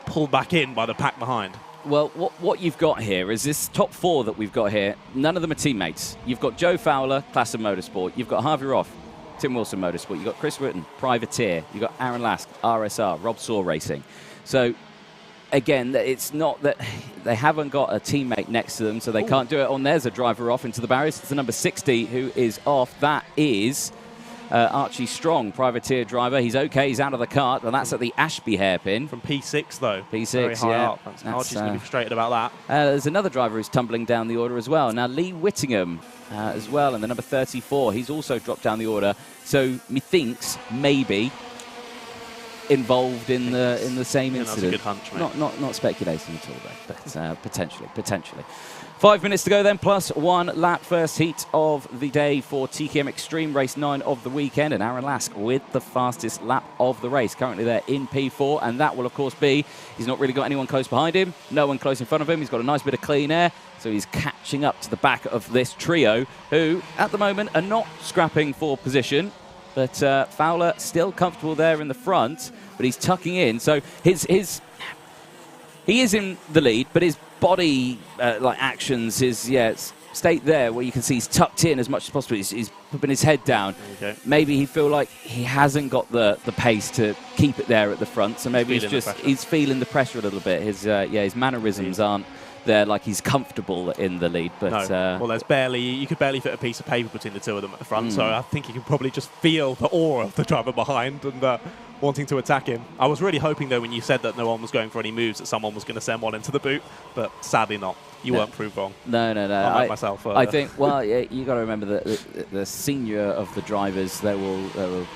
pulled back in by the pack behind. Well, what you've got here is this top 4 that we've got here. None of them are teammates. You've got Joe Fowler, Class of Motorsport. You've got Harvey Roth, Tim Wilson Motorsport. You've got Chris Whitton, Privateer. You've got Aaron Lask, RSR, Rob Saw Racing. So, again, it's not that they haven't got a teammate next to them, so they can't do it. There's a driver off into the barriers. It's the number 60 who is off. That is Archie Strong, Privateer driver. He's okay. He's out of the kart, and that's at the Ashby hairpin. From P6, though. P6, very high up. Archie's going to be frustrated about that. There's another driver who's tumbling down the order as well. Now, Lee Whittingham as well, and the number 34. He's also dropped down the order. So, methinks, maybe, involved in the same incident. That's a good hunch, mate. Not speculating at all, though, but potentially. 5 minutes to go then, plus 1 lap. First heat of the day for TKM Extreme, race 9 of the weekend, and Aaron Lask with the fastest lap of the race. Currently there in P4, and that will, of course, be, he's not really got anyone close behind him, no one close in front of him. He's got a nice bit of clean air, so he's catching up to the back of this trio, who, at the moment, are not scrapping for position. But Fowler still comfortable there in the front, but he's tucking in. So he is in the lead, but his body actions, state there where you can see he's tucked in as much as possible. He's putting his head down. Okay. Maybe he feel like he hasn't got the pace to keep it there at the front. So maybe he's feeling the pressure a little bit. His mannerisms aren't there like he's comfortable in the lead. But well, you could barely fit a piece of paper between the 2 of them at the front. So I think you can probably just feel the aura of the driver behind and wanting to attack him. I was really hoping, though, when you said that no one was going for any moves, that someone was going to send one into the boot, but sadly not. You weren't proved wrong. No. Unlike myself. I think, you got to remember that the senior of the drivers, they will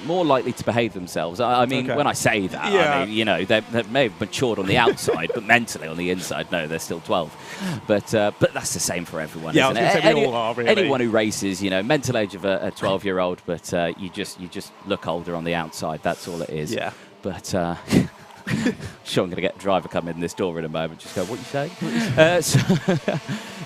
more likely to behave themselves. I mean, when I say that, I mean, they may have matured on the outside, but mentally on the inside, no, they're still 12. But that's the same for everyone, isn't it? We all are, really. Anyone who races, mental age of a 12-year-old, but you just look older on the outside. That's all it is. Yeah. But Sure, I'm going to get a driver come in this door in a moment. Just go, what you say?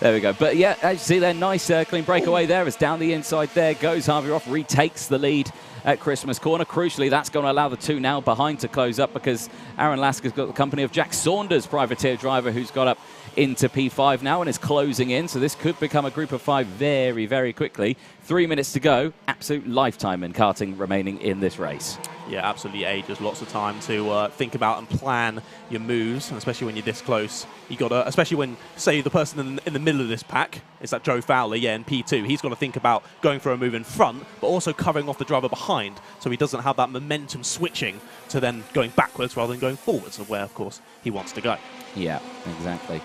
There we go. But yeah, as you see there, nice clean breakaway there. As down the inside there goes Harvey Roth, retakes the lead at Christmas Corner. Crucially, that's going to allow the two now behind to close up, because Aaron Lasker's got the company of Jack Saunders, privateer driver, who's got up into P5 now and is closing in. So this could become a group of 5 very, very quickly. 3 minutes to go. Absolute lifetime in karting remaining in this race. Yeah, absolutely ages. Lots of time to think about and plan your moves, and especially when you're this close. You got to, especially when, say, the person in the middle of this pack is that Joe Fowler, in P2. He's got to think about going for a move in front, but also covering off the driver behind, so he doesn't have that momentum switching to then going backwards rather than going forwards, of where, of course, he wants to go. Yeah, exactly.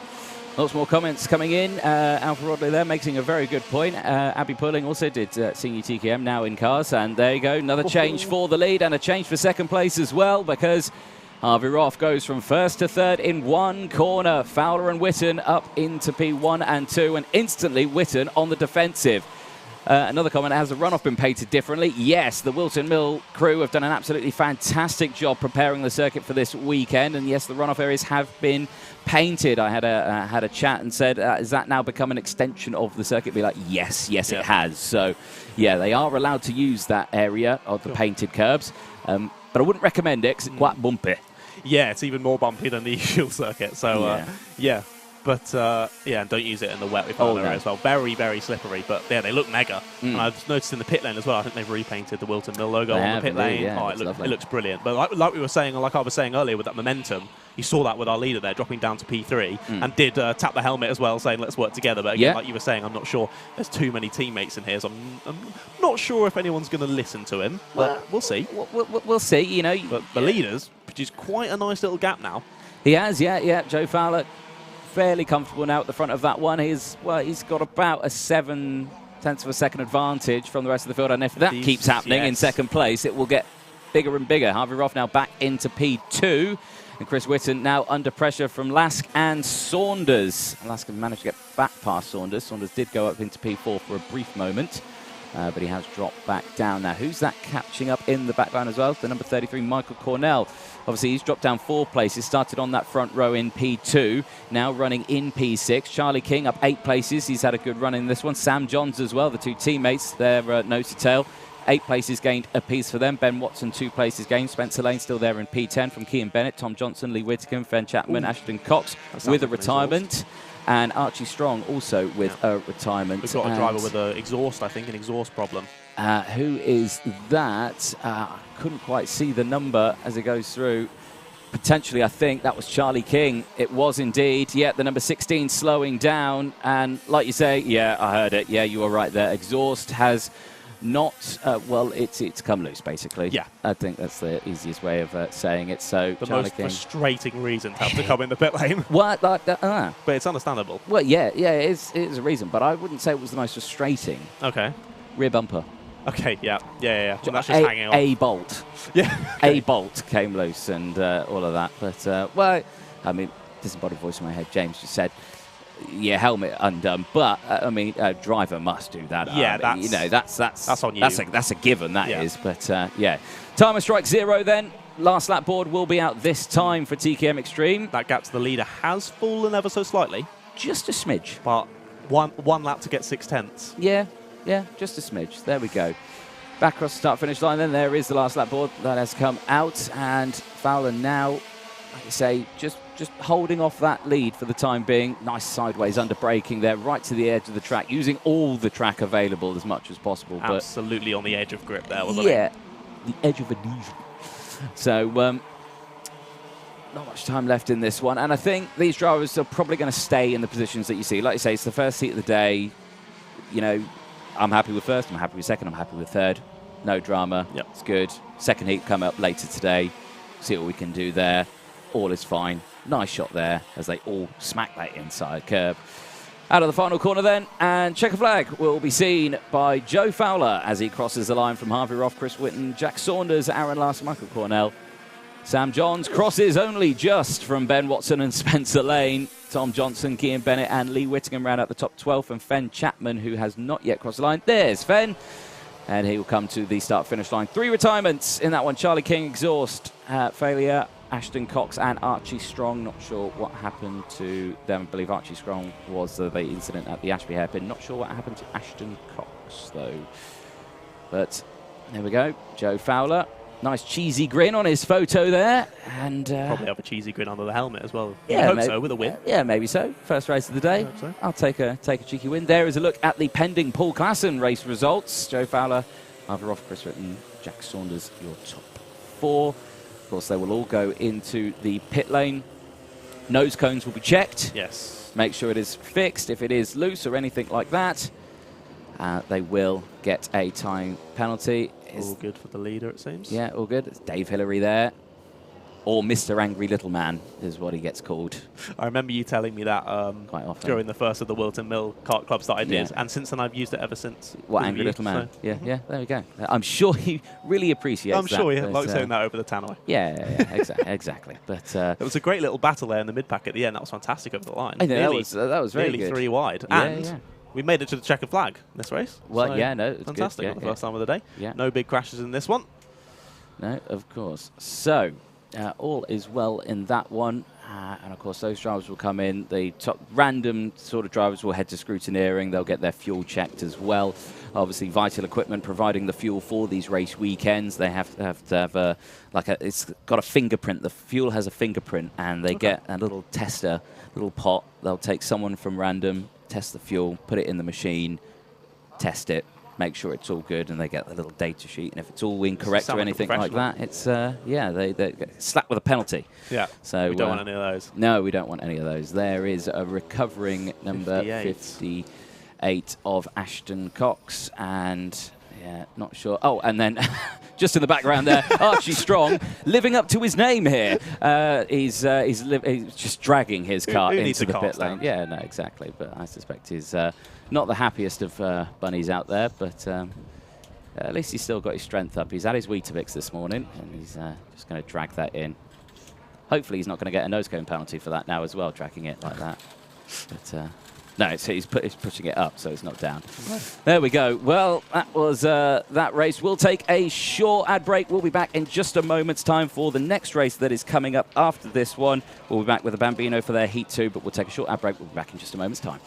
Lots more comments coming in. Alpha Rodley there making a very good point. Abby Pulling also did senior TKM, now in cars. And there you go, another change for the lead and a change for second place as well, because Harvey Roth goes from first to third in one corner. Fowler and Whilton up into P1 and 2, and instantly Whilton on the defensive. Another comment, has the runoff been painted differently? Yes, the Wilton Mill crew have done an absolutely fantastic job preparing the circuit for this weekend, and yes, the runoff areas have been painted. I had a chat and said, is that now become an extension of the circuit? Be like, yes, it has. So, yeah, they are allowed to use that area of the painted curbs, but I wouldn't recommend it because it's quite bumpy. Yeah, it's even more bumpy than the usual circuit. So, yeah. But, yeah, and don't use it in the wet with area as well. Very, very slippery. But, yeah, they look mega. And I've noticed in the pit lane as well, I think they've repainted the Wilton Mill logo on the pit lane. Yeah, it looks brilliant. But like we were saying, like I was saying earlier with that momentum, you saw that with our leader there, dropping down to P3, and did tap the helmet as well, saying, let's work together. But, again, like you were saying, I'm not sure. There's too many teammates in here, so I'm not sure if anyone's going to listen to him. But we'll see. We'll see, you know. But the leaders produced quite a nice little gap now. He has, yeah. Joe Fowler, fairly comfortable now at the front of that one. He's got about a 0.7 of a second advantage from the rest of the field, and if that keeps happening in second place, it will get bigger and bigger. Harvey Roth now back into P2, and Chris Whilton now under pressure from Lask and Saunders. Lask managed to get back past Saunders. Saunders did go up into P4 for a brief moment, but he has dropped back down. Now, who's that catching up in the background as well? The number 33, Michael Cornell. Obviously, he's dropped down 4 places, started on that front row in P2, now running in P6. Charlie King up 8 places. He's had a good run in this one. Sam Johns as well, the 2 teammates, they're nose to tail. 8 places gained apiece for them. Ben Watson, 2 places gained. Spencer Lane still there in P10 from Kean Bennett, Tom Johnson, Lee Whittaker, Fen Chapman, Ashton Cox with a retirement. And Archie Strong also with a retirement. We've got a driver with an exhaust, I think, an exhaust problem. Who is that? Couldn't quite see the number as it goes through. Potentially, I think that was Charlie King. It was indeed. Yeah, the number 16 slowing down. And like you say, yeah, I heard it. Yeah, you were right there. Exhaust has not, well, it's come loose, basically. Yeah. I think that's the easiest way of saying it. So the Charlie most King, frustrating reason to have to come in the pit lane. What? But it's understandable. Well, yeah, it is a reason, but I wouldn't say it was the most frustrating. Okay. Rear bumper. Okay, yeah. Well, that's just hanging off. A bolt. Yeah. Okay. A bolt came loose and all of that. But, well, I mean, disembodied voice in my head. James just said, yeah, helmet undone. But, I mean, a driver must do that. Yeah, that's on you. That's a given, that is. But, yeah. Timer strike 0 then. Last lap board will be out this time for TKM Extreme. That gap to the leader has fallen ever so slightly. Just a smidge. But one lap to get 6/10. Yeah, just a smidge. There we go. Back across the start-finish line, then there is the last lap board that has come out, and Fowler now, like I say, just holding off that lead for the time being. Nice sideways under braking there, right to the edge of the track, using all the track available as much as possible. Absolutely on the edge of grip there, wasn't it? Yeah, the edge of a diesel. So, not much time left in this one, and I think these drivers are probably going to stay in the positions that you see. Like you say, it's the first heat of the day. You know, I'm happy with first, I'm happy with second, I'm happy with third. No drama. Yep. It's good. Second heat come up later today. See what we can do there. All is fine. Nice shot there as they all smack that inside curb. Out of the final corner then, and checker flag will be seen by Joe Fowler as he crosses the line from Harvey Roth, Chris Whilton, Jack Saunders, Aaron Larson, Michael Cornell. Sam Johns crosses only just from Ben Watson and Spencer Lane. Tom Johnson, Kean Bennett and Lee Whittaker round out the top 12, and Fen Chapman, who has not yet crossed the line. There's Fen, and he will come to the start-finish line. 3 retirements in that one. Charlie King, exhaust failure. Ashton Cox and Archie Strong. Not sure what happened to them. I believe Archie Strong was the incident at the Ashby hairpin. Not sure what happened to Ashton Cox, though. But there we go. Joe Fowler. Nice cheesy grin on his photo there. And probably have a cheesy grin under the helmet as well. Yeah, I hope maybe, so, with a win. Yeah, maybe so. First race of the day. So. I'll take a cheeky win. There is a look at the pending Paul Klassen race results. Joe Fowler, Ivor Roth, Chris Ritton, Jack Saunders, your top 4. Of course, they will all go into the pit lane. Nose cones will be checked. Yes. Make sure it is fixed. If it is loose or anything like that, they will get a time penalty. All good for the leader, it seems. Yeah, all good. It's Dave Hillary there. Or Mr. Angry Little Man is what he gets called. I remember you telling me that quite often during the first of the Whilton Mill kart clubs that I did, Yeah. and since then I've used it ever since. What, with Angry you, Little Man? so- Yeah, yeah, there we go. I'm sure he really appreciates I'm that. sure he but, likes saying that over the tannoy. Yeah, exactly. But It was a great little battle there in the mid-pack at the end. That was fantastic over the line. I know, Nearly- that was very nearly good. 3 wide. Yeah, and yeah. we made it to the checkered flag this race. Well, so yeah, no, it was good. fantastic Yeah, for the yeah. first time of the day. Yeah. No big crashes in this one. No, of course. So, all is well in that one. And, of course, those drivers will come in. The top random sort of drivers will head to scrutineering. They'll get their fuel checked as well. Obviously, Vital Equipment providing the fuel for these race weekends. They have to have it's got a fingerprint. The fuel has a fingerprint, and they get a little tester, little pot. They'll take someone from random, test the fuel, put it in the machine, test it, make sure it's all good, and they get the little data sheet. And if it's all incorrect Sound or like a anything like that, it's they get slapped with a penalty. Yeah. So We don't want any of those. No, we don't want any of those. There is a recovering number 58 of Ashton Cox, and yeah, not sure. Oh, and then just in the background there, Archie Strong, living up to his name here. He's just dragging his car who needs into a the car pit lane. stand? Yeah, no, exactly. But I suspect he's not the happiest of bunnies out there, but at least he's still got his strength up. He's had his Weetabix this morning, and he's just going to drag that in. Hopefully he's not going to get a nose cone penalty for that now as well, dragging it like that. But no, he's pushing it up, so it's not down. There we go. Well, that was that race. We'll take a short ad break. We'll be back in just a moment's time for the next race that is coming up after this one. We'll be back with the Bambino for their Heat 2, but we'll take a short ad break. We'll be back in just a moment's time.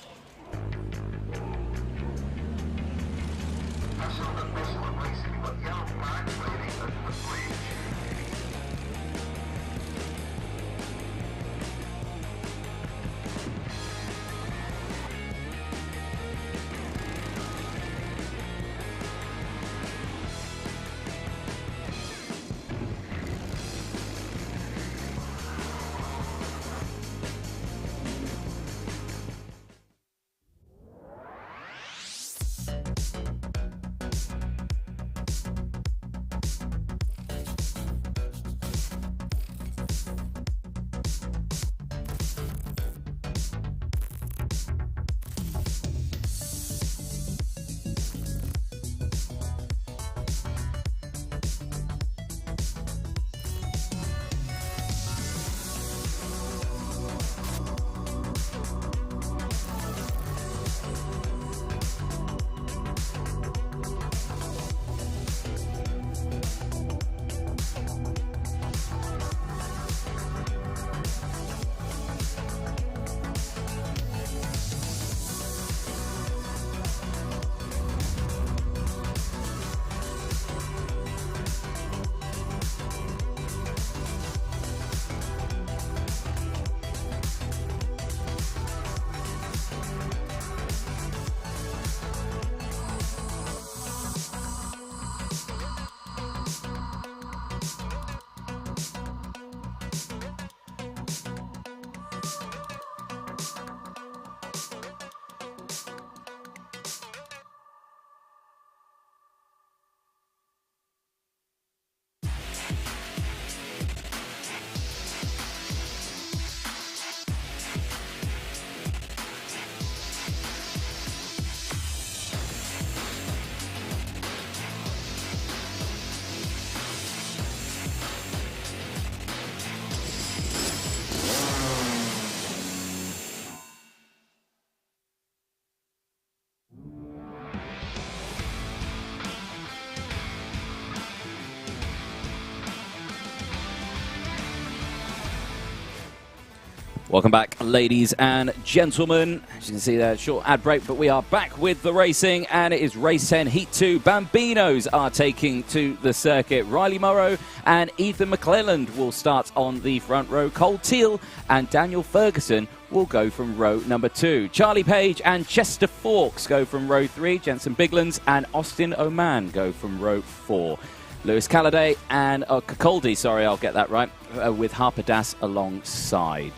Welcome back, ladies and gentlemen. As you can see there, short ad break, but we are back with the racing, and it is race 10, heat 2. Bambinos are taking to the circuit. Riley Morrow and Ethan McClelland will start on the front row. Cole Teal and Daniel Ferguson will go from row number 2. Charlie Page and Chester Fawkes go from row 3. Jensen Biglands and Austin Oman go from row 4. Lewis Calladay and Kakoldi, sorry, I'll get that right, with Harper Das alongside.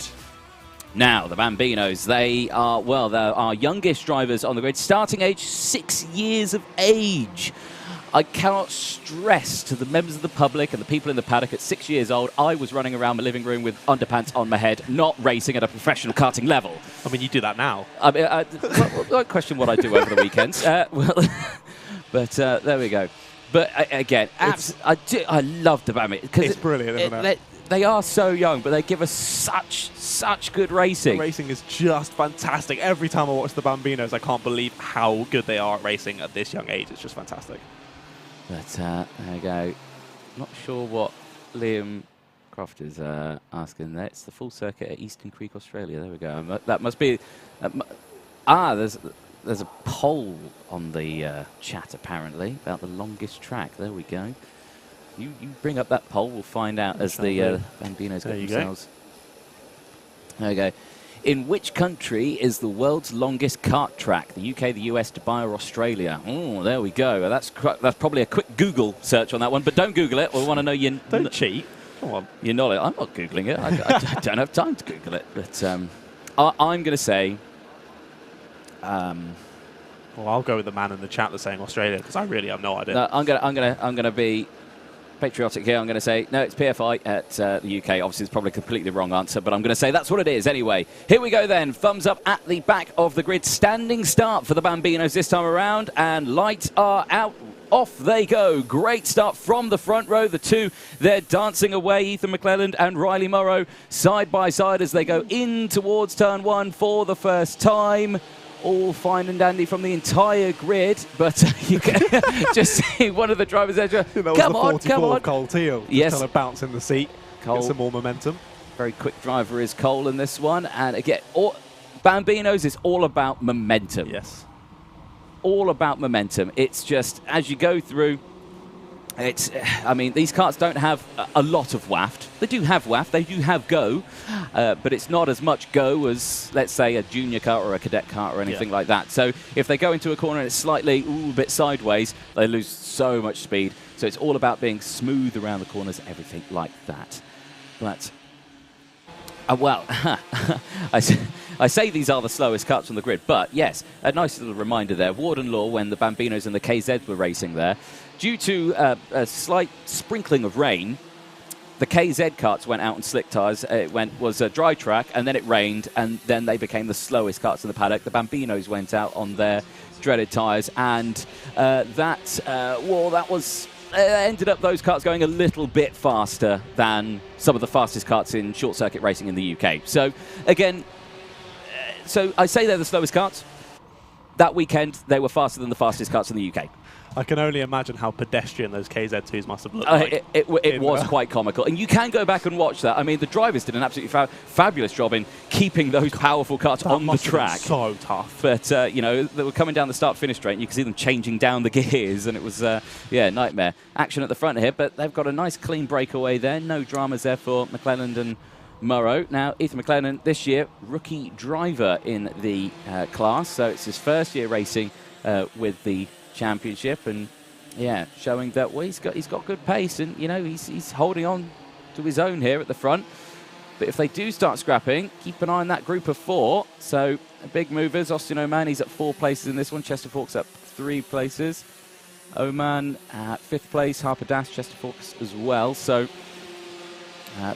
Now, the Bambinos, they are, well, they're our youngest drivers on the grid, starting age 6 years of age. I cannot stress to the members of the public and the people in the paddock, at 6 years old, I was running around my living room with underpants on my head, not racing at a professional karting level. I mean, you do that now. I mean, don't question what I do over the weekends. But there we go. But again, I love the Bambinos. It's brilliant, isn't it? They are so young, but they give us such good racing. The racing is just fantastic. Every time I watch the Bambinos, I can't believe how good they are at racing at this young age. It's just fantastic. But there we go. Not sure what Liam Croft is asking there. It's the full circuit at Eastern Creek, Australia. There we go. That must be... There's a poll on the chat, apparently, about the longest track. There we go. You bring up that poll, we'll find out as the Bambinos get themselves. There we go. In which country is the world's longest kart track? The UK, the US, Dubai, or Australia? Oh, there we go. That's probably a quick Google search on that one, but don't Google it. We want to know you. Don't cheat. Come on. Your knowledge. I'm not Googling it. I don't have time to Google it. But I'm going to say. Well, I'll go with the man in the chat that's saying Australia, because I really have no idea. No, I'm gonna be patriotic here. I'm going to say, no, it's PFI at the UK. Obviously, it's probably a completely wrong answer, but I'm going to say that's what it is anyway. Here we go then. Thumbs up at the back of the grid. Standing start for the Bambinos this time around, and lights are out. Off they go. Great start from the front row. The two, they're dancing away. Ethan McClelland and Riley Morrow side by side as they go in towards turn 1 for the first time. All fine and dandy from the entire grid, but you can just see one of the drivers there. Come on. Cole Teal. Yes. Kind of bounce in the seat, Cole, get some more momentum. Very quick driver is Cole in this one. And again, Bambinos is all about momentum. Yes. All about momentum. It's just, as you go through, I mean, these karts don't have a lot of waft. They do have waft, they do have go, but it's not as much go as, let's say, a junior kart or a cadet kart or anything like that. So if they go into a corner and it's slightly a bit sideways, they lose so much speed. So it's all about being smooth around the corners, everything like that. But, well, I say these are the slowest karts on the grid, but yes, a nice little reminder there. Warden Law, when the Bambinos and the KZ were racing there, due to a slight sprinkling of rain, the KZ karts went out on slick tyres. It was a dry track, and then it rained, and then they became the slowest karts in the paddock. The Bambinos went out on their dreaded tyres, and that was... ended up those karts going a little bit faster than some of the fastest karts in short circuit racing in the UK. So, again, so I say they're the slowest karts. That weekend, they were faster than the fastest karts in the UK. I can only imagine how pedestrian those KZ2s must have looked like. It was quite comical. And you can go back and watch that. I mean, the drivers did an absolutely fabulous job in keeping those powerful karts on the track. So tough. But, you know, they were coming down the start-finish straight, and you could see them changing down the gears, and it was, nightmare. Action at the front here, but they've got a nice clean breakaway there. No dramas there for McClelland and Morrow. Now, Ethan McClelland this year, rookie driver in the class, so it's his first year racing with the championship, and yeah, showing that he's got good pace, and you know he's holding on to his own here at the front. But if they do start scrapping, keep an eye on that group of 4. So big movers. Austin Oman, he's at 4 places in this one. Chester Fawkes up 3 places. Oman at 5th place. Harper Das, Chester Fawkes as well. So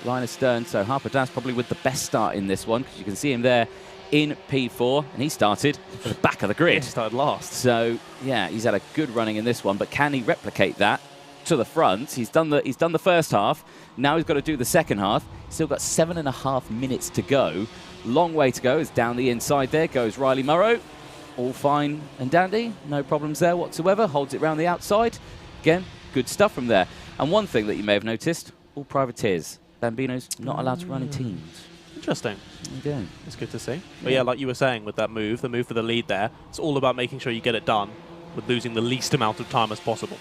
Linus Stern. So Harper Das probably with the best start in this one, because you can see him there in P4, and he started at the back of the grid. He started last. So yeah, he's had a good running in this one, but can he replicate that to the front? He's done the first half. Now he's got to do the second half. He's still got 7.5 minutes to go. Long way to go. It's down the inside there goes Riley Morrow. All fine and dandy. No problems there whatsoever. Holds it round the outside. Again, good stuff from there. And one thing that you may have noticed, all privateers. Bambinos not allowed to run in teams. Interesting. There you go. It's good to see. But yeah, like you were saying with that move, the move for the lead there, it's all about making sure you get it done with losing the least amount of time as possible.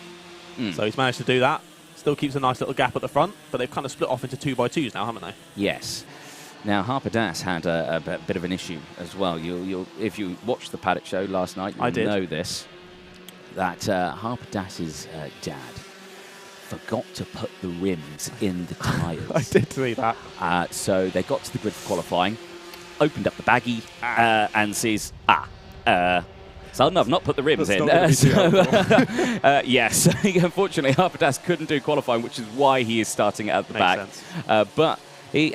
So he's managed to do that. Still keeps a nice little gap at the front, but they've kind of split off into 2x2s now, haven't they? Yes. Now, Harper Das had a bit of an issue as well. If you watched the Paddock show last night, you'll know this, that Harper Das's dad forgot to put the rims in the tyres. I did see that. So they got to the grid for qualifying, opened up the baggie, and sees, so no, I've not put the rims in. Yes, unfortunately, Harper Das couldn't do qualifying, which is why he is starting at the back. But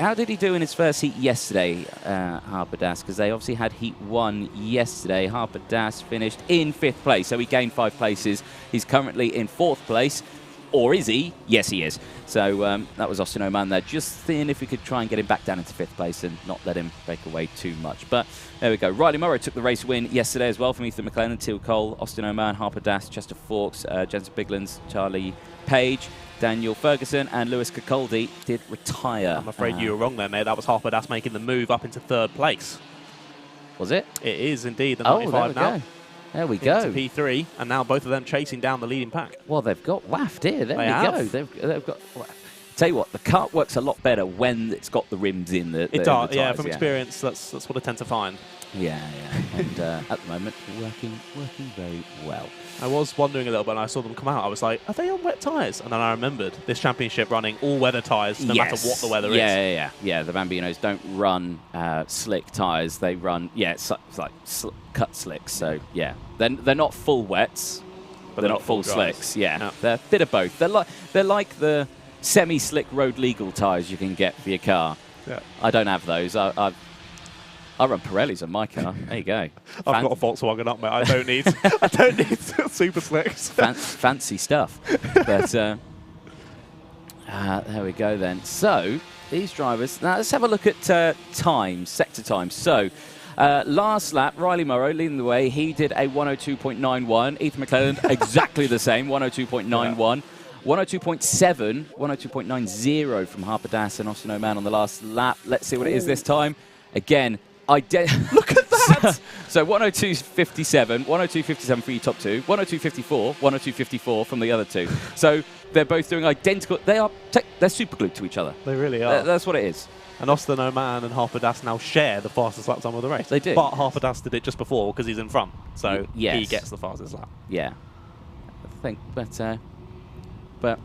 how did he do in his first heat yesterday, Harper Das? Because they obviously had heat 1 yesterday. Harper Das finished in 5th place, so he gained 5 places. He's currently in 4th place. Or is he? Yes, he is. So that was Austin Oman there. Just seeing if we could try and get him back down into 5th place and not let him break away too much. But there we go. Riley Morrow took the race win yesterday as well from Ethan McLennan, Teal Cole, Austin Oman, Harper Das, Chester Fawkes, Jensen Biglands, Charlie Page, Daniel Ferguson, and Lewis Cacoldi did retire. I'm afraid you were wrong there, mate. That was Harper Das making the move up into 3rd place. Was it? It is indeed the 95 now. Go. There we go. Into P3, and now both of them chasing down the leading pack. Well, they've got waft here. There we go. They've got. Tell you what, the kart works a lot better when it's got the rims in the. It does, yeah. From experience, that's what I tend to find. Yeah. And at the moment, working very well. I was wondering a little bit, and I saw them come out. I was like, are they on wet tyres? And then I remembered this championship running all weather tyres, no matter what the weather is. Yeah. The Bambinos don't run slick tyres. They run, it's like cut slicks. So yeah, they're not full wets, but they're not full slicks. Yeah, they're a bit of both. They're like the semi-slick road legal tyres you can get for your car. Yeah. I don't have those. I run Pirellis on my car. There you go. I've got a Volkswagen up, mate. I don't need super slicks. Fancy stuff. But there we go then. So these drivers. Now let's have a look at times, sector times. So last lap, Riley Morrow leading the way. He did a 102.91. Ethan McLelland exactly the same, 102.91. 102.7, 102.90 from Harper Das and Austin Oman on the last lap. Let's see what it is this time. Again, look at that! So 102.57, 102.57 for your top two, 102.54, 102.54 from the other two. So they're both doing identical. They're super glued to each other. They really are. That's what it is. And Austin Oman and Harper Das now share the fastest lap time of the race. They do. But Harper Das did it just before because he's in front. So yes. He gets the fastest lap. Yeah. I think, but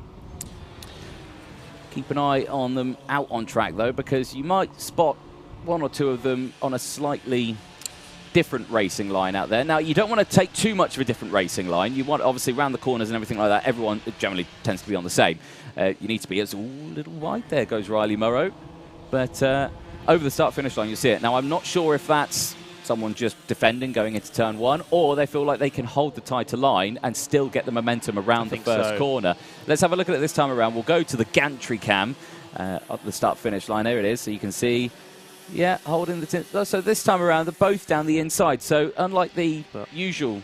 keep an eye on them out on track, though, because you might spot one or two of them on a slightly different racing line out there. Now, you don't want to take too much of a different racing line. You want, obviously, around the corners and everything like that, everyone generally tends to be on the same. You need to be. It's a little wide. There goes Riley Morrow. But over the start-finish line, you see it. Now, I'm not sure if that's someone just defending going into turn 1, or they feel like they can hold the tighter line and still get the momentum around the first corner. Let's have a look at it this time around. We'll go to the gantry cam at the start-finish line. There it is. So you can see, holding the... So this time around, they're both down the inside. So unlike the usual...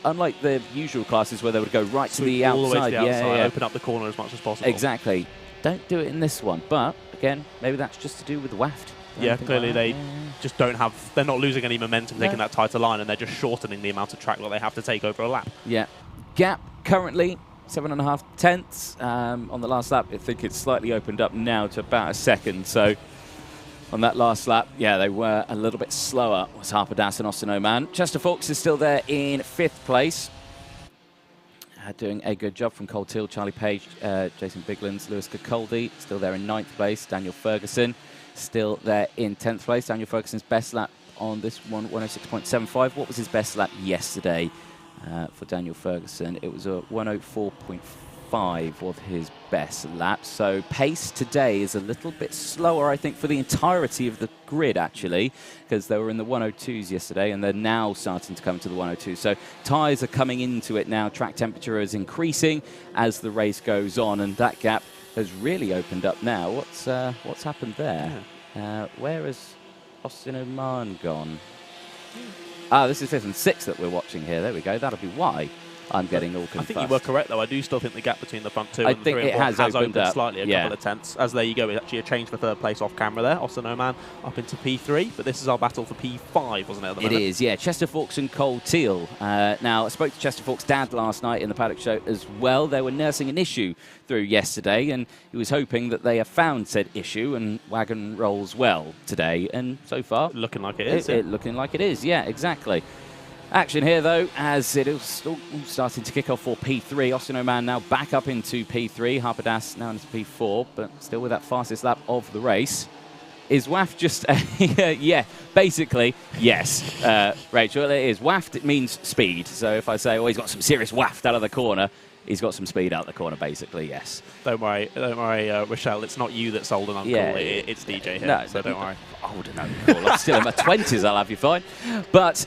unlike the usual classes where they would go right to the outside. All the way to the outside, open up the corner as much as possible. Exactly. Don't do it in this one. But, again, maybe that's just to do with the waft. Yeah, clearly they just don't have... They're not losing any momentum taking that tighter line, and they're just shortening the amount of track that they have to take over a lap. Yeah. Gap currently 7.5 tenths. On the last lap, I think it's slightly opened up now to about a second. So on that last lap, they were a little bit slower. Was Harper Das and Austin Oman. Chester Fawkes is still there in 5th place. Doing a good job from Cole Teal, Charlie Page, Jason Biglands, Lewis Cacoldi, still there in 9th place. Daniel Ferguson still there in 10th place. Daniel Ferguson's best lap on this one, 106.75. What was his best lap yesterday for Daniel Ferguson? It was a 104.5 was his best lap. So pace today is a little bit slower, I think, for the entirety of the grid, actually, because they were in the 102s yesterday, and they're now starting to come to the 102s. So tyres are coming into it now. Track temperature is increasing as the race goes on, and that gap has really opened up now. What's happened there? Where has Austin Oman gone? This is 5th and 6th that we're watching here. There we go. That'll be why. I'm getting all confused. I think you were correct, though. I do still think the gap between the front two I and the think 3 it and 4 has has opened opened up. slightly a couple of tenths. As there you go, it's actually a change for third place off camera there. Austin Oman up into P3, but this is our battle for P5, wasn't it, at the moment? It is, yeah. Chester Fawkes and Cole Teal. Now, I spoke to Chester Fawkes' dad last night in the Paddock show as well. They were nursing an issue through yesterday, and he was hoping that they have found said issue and wagon rolls well today. And so far, Looking like it is. looking like it is, yeah, exactly. Action here, though, as it is still starting to kick off for P3. Austin Oman now back up into P3. Harper Das now into P4, but still with that fastest lap of the race. Is waft just yeah, basically, yes, Rachel, it is. Waft, it means speed. So if I say, oh, he's got some serious waft out of the corner, he's got some speed out the corner, basically, yes. Don't worry, Rochelle, it's not you that's old and uncool, Yeah, it's DJ here, no, so don't worry. Old and uncool. I'm still in my 20s, I'll have you fine. But...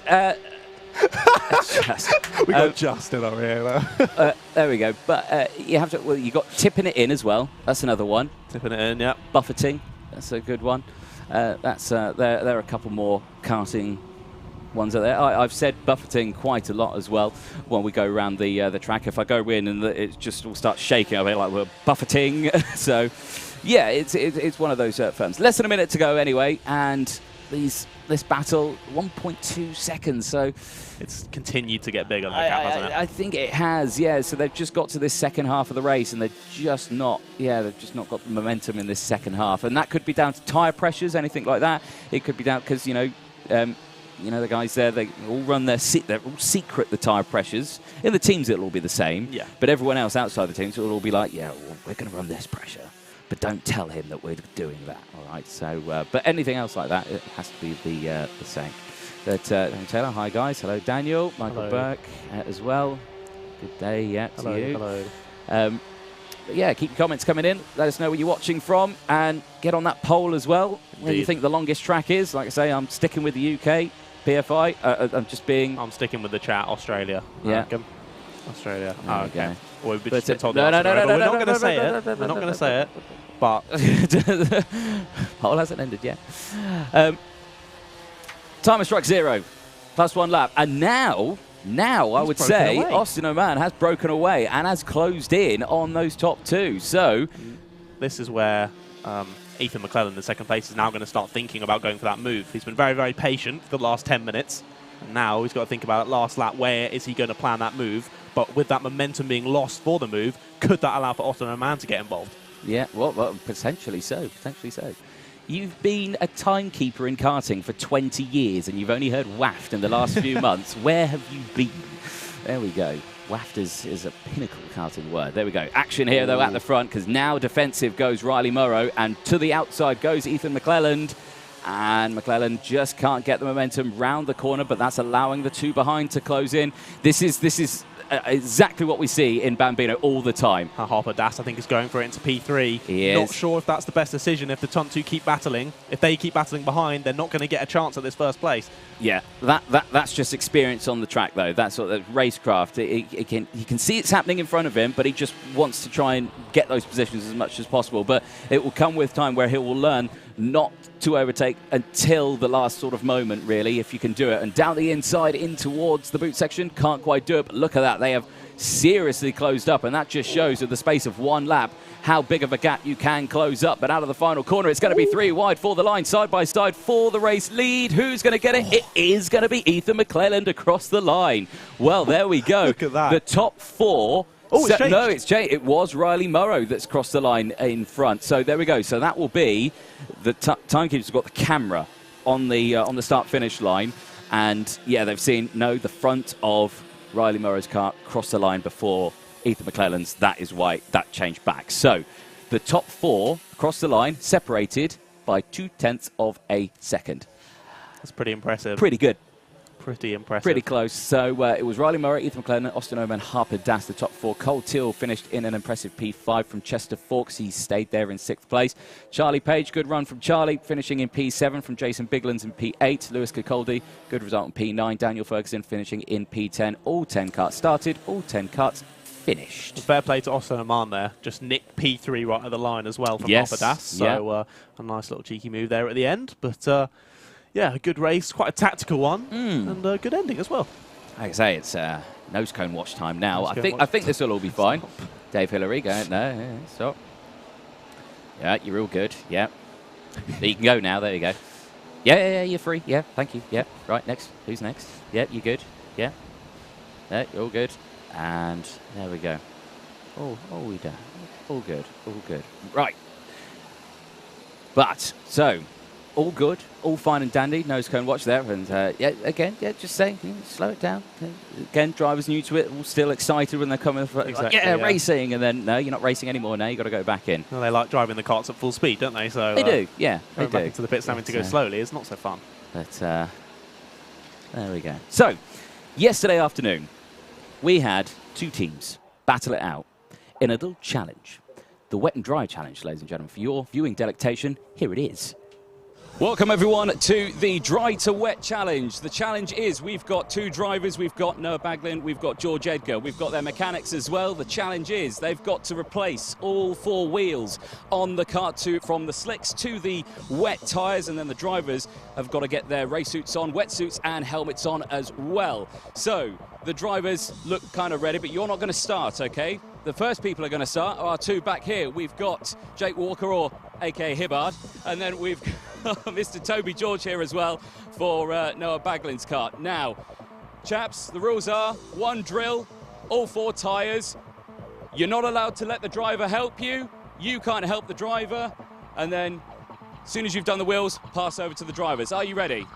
we got Justin over here. there we go. But you have to. Well, you got tipping it in as well. That's another one. Tipping it in, yeah. Buffeting. That's a good one. That's there are a couple more karting ones out there. I've said buffeting quite a lot as well when we go around the track. If I go in and it just will start shaking, I'll be like, we're buffeting. So, yeah, it's one of those firms. Less than a minute to go anyway, and this battle, 1.2 seconds. So it's continued to get bigger, the gap, hasn't it? I think it has, yeah. So they've just got to this second half of the race, and they've just not got the momentum in this second half. And that could be down to tyre pressures, anything like that. It could be down because the guys there, they all run they're all secret, the tyre pressures. In the teams, it'll all be the same. Yeah. But everyone else outside the teams will all be like, yeah, well, we're going to run this pressure. But don't tell him that we're doing that, all right? So, but anything else like that, it has to be the same. But Taylor, hi guys, hello Daniel, Michael Hello. Burke as well. Good day, yeah, Hello, to you. hello. But yeah, keep your comments coming in. Let us know where you're watching from, and get on that poll as well. Where you Indeed. think the longest track is? Like I say, I'm sticking with the UK PFI. I'm just being. I'm sticking with the chat, Australia. I Yeah. reckon. Australia. There Oh, we okay. go. Well, we've But, just been told no, the no, answer, no, but no, we're no, not no, going to no, say no, it. no, We're no, not no, going no, to say it. But poll hasn't ended yet. Timer struck 0, +1 lap, and now I would broken say away. Austin Oman has broken away and has closed in on those top two. So this is where Ethan McClellan in second place is now going to start thinking about going for that move. He's been very, very patient for the last 10 minutes. And now he's got to think about it last lap, where is he going to plan that move? But with that momentum being lost for the move, could that allow for Austin Oman to get involved? yeah, well, potentially so. Potentially so. You've been a timekeeper in karting for 20 years, and you've only heard waft in the last few months. Where have you been? There we go. Waft is a pinnacle karting word. There we go. Action here, though, at the front, because now defensive goes Riley Morrow, and to the outside goes Ethan McClelland. And McClellan just can't get the momentum round the corner, but that's allowing the two behind to close in. This is exactly what we see in Bambino all the time. Harper Das, I think, is going for it into P3. He Not is. sure if that's the best decision. If the top two keep battling, if they keep battling behind, they're not going to get a chance at this first place. Yeah, that's just experience on the track, though. That's sort of racecraft. He can see it's happening in front of him, but he just wants to try and get those positions as much as possible. But it will come with time where he will learn not to overtake until the last sort of moment, really, if you can do it. And down the inside in towards the boot section, can't quite do it, but look at that. They have seriously closed up, and that just shows in the space of one lap how big of a gap you can close up. But out of the final corner, it's going to be 3 wide for the line, side by side for the race lead. Who's going to get it? It is going to be Ethan McClelland across the line. Well, there we go. Look at that. The top 4. Oh, it's changed. No, it's changed. It was Riley Morrow that's crossed the line in front. So there we go. So that will be the timekeepers have got the camera on the start-finish line, and yeah, they've seen the front of Riley Morrow's car cross the line before Ethan McClelland's. That is why that changed back. So the top 4 crossed the line, separated by 0.2 of a second. That's pretty impressive. Pretty good. Pretty impressive. Pretty close. So it was Riley Morrow, Ethan McClelland, Austin Oman, Harper Das, the top 4. Cole Teal finished in an impressive P5 from Chester Fawkes. He stayed there in 6th place. Charlie Page, good run from Charlie, finishing in P7 from Jason Biglands in P8. Lewis Cacoldi, good result in P9. Daniel Ferguson finishing in P10. All 10 karts started, all 10 karts finished. Fair play to Austin Oman there. Just nicked P3 right at the line as well from Yes, Harper Das. So a nice little cheeky move there at the end. But yeah, a good race, quite a tactical one, and a good ending as well. Like I say, it's nose cone watch time now. Nose I cone think watch. this will all be fine. Dave Hillary, go ahead. No, yeah, stop. Yeah, you're all good. Yeah. You can go now. There you go. Yeah, you're free. Yeah, thank you. Yeah, right, next. Who's next? Yeah, you good? Yeah. Yeah, you're all good. And there we go. Oh, we done. All good. Right. But, so, all good, all fine and dandy, nose cone watch there, and just saying, slow it down. Again, drivers new to it, all still excited when they're coming, racing, and then, no, you're not racing anymore now, you've got to go back in. Well, they like driving the karts at full speed, don't they? So they do, yeah, they going back do. into the pits having to go slowly is not so fun. But, there we go. So, yesterday afternoon, we had 2 teams battle it out in a little challenge. The Wet and Dry Challenge, ladies and gentlemen. For your viewing delectation, here it is. Welcome everyone to the Dry to Wet Challenge. The challenge is we've got 2 drivers. We've got Noah Baglin, we've got George Edgar. We've got their mechanics as well. The challenge is they've got to replace all 4 wheels on the kart from the slicks to the wet tyres, and then the drivers have got to get their race suits on, wetsuits and helmets on as well. So the drivers look kind of ready, but you're not going to start, okay? The first people are going to start are 2 back here. We've got Jake Walker, or aka Hibbard, and then we've got Mr. Toby George here as well for Noah Baglin's kart. Now, chaps, the rules are 1 drill, all 4 tyres. You're not allowed to let the driver help you. You can't help the driver. And then, as soon as you've done the wheels, pass over to the drivers. Are you ready?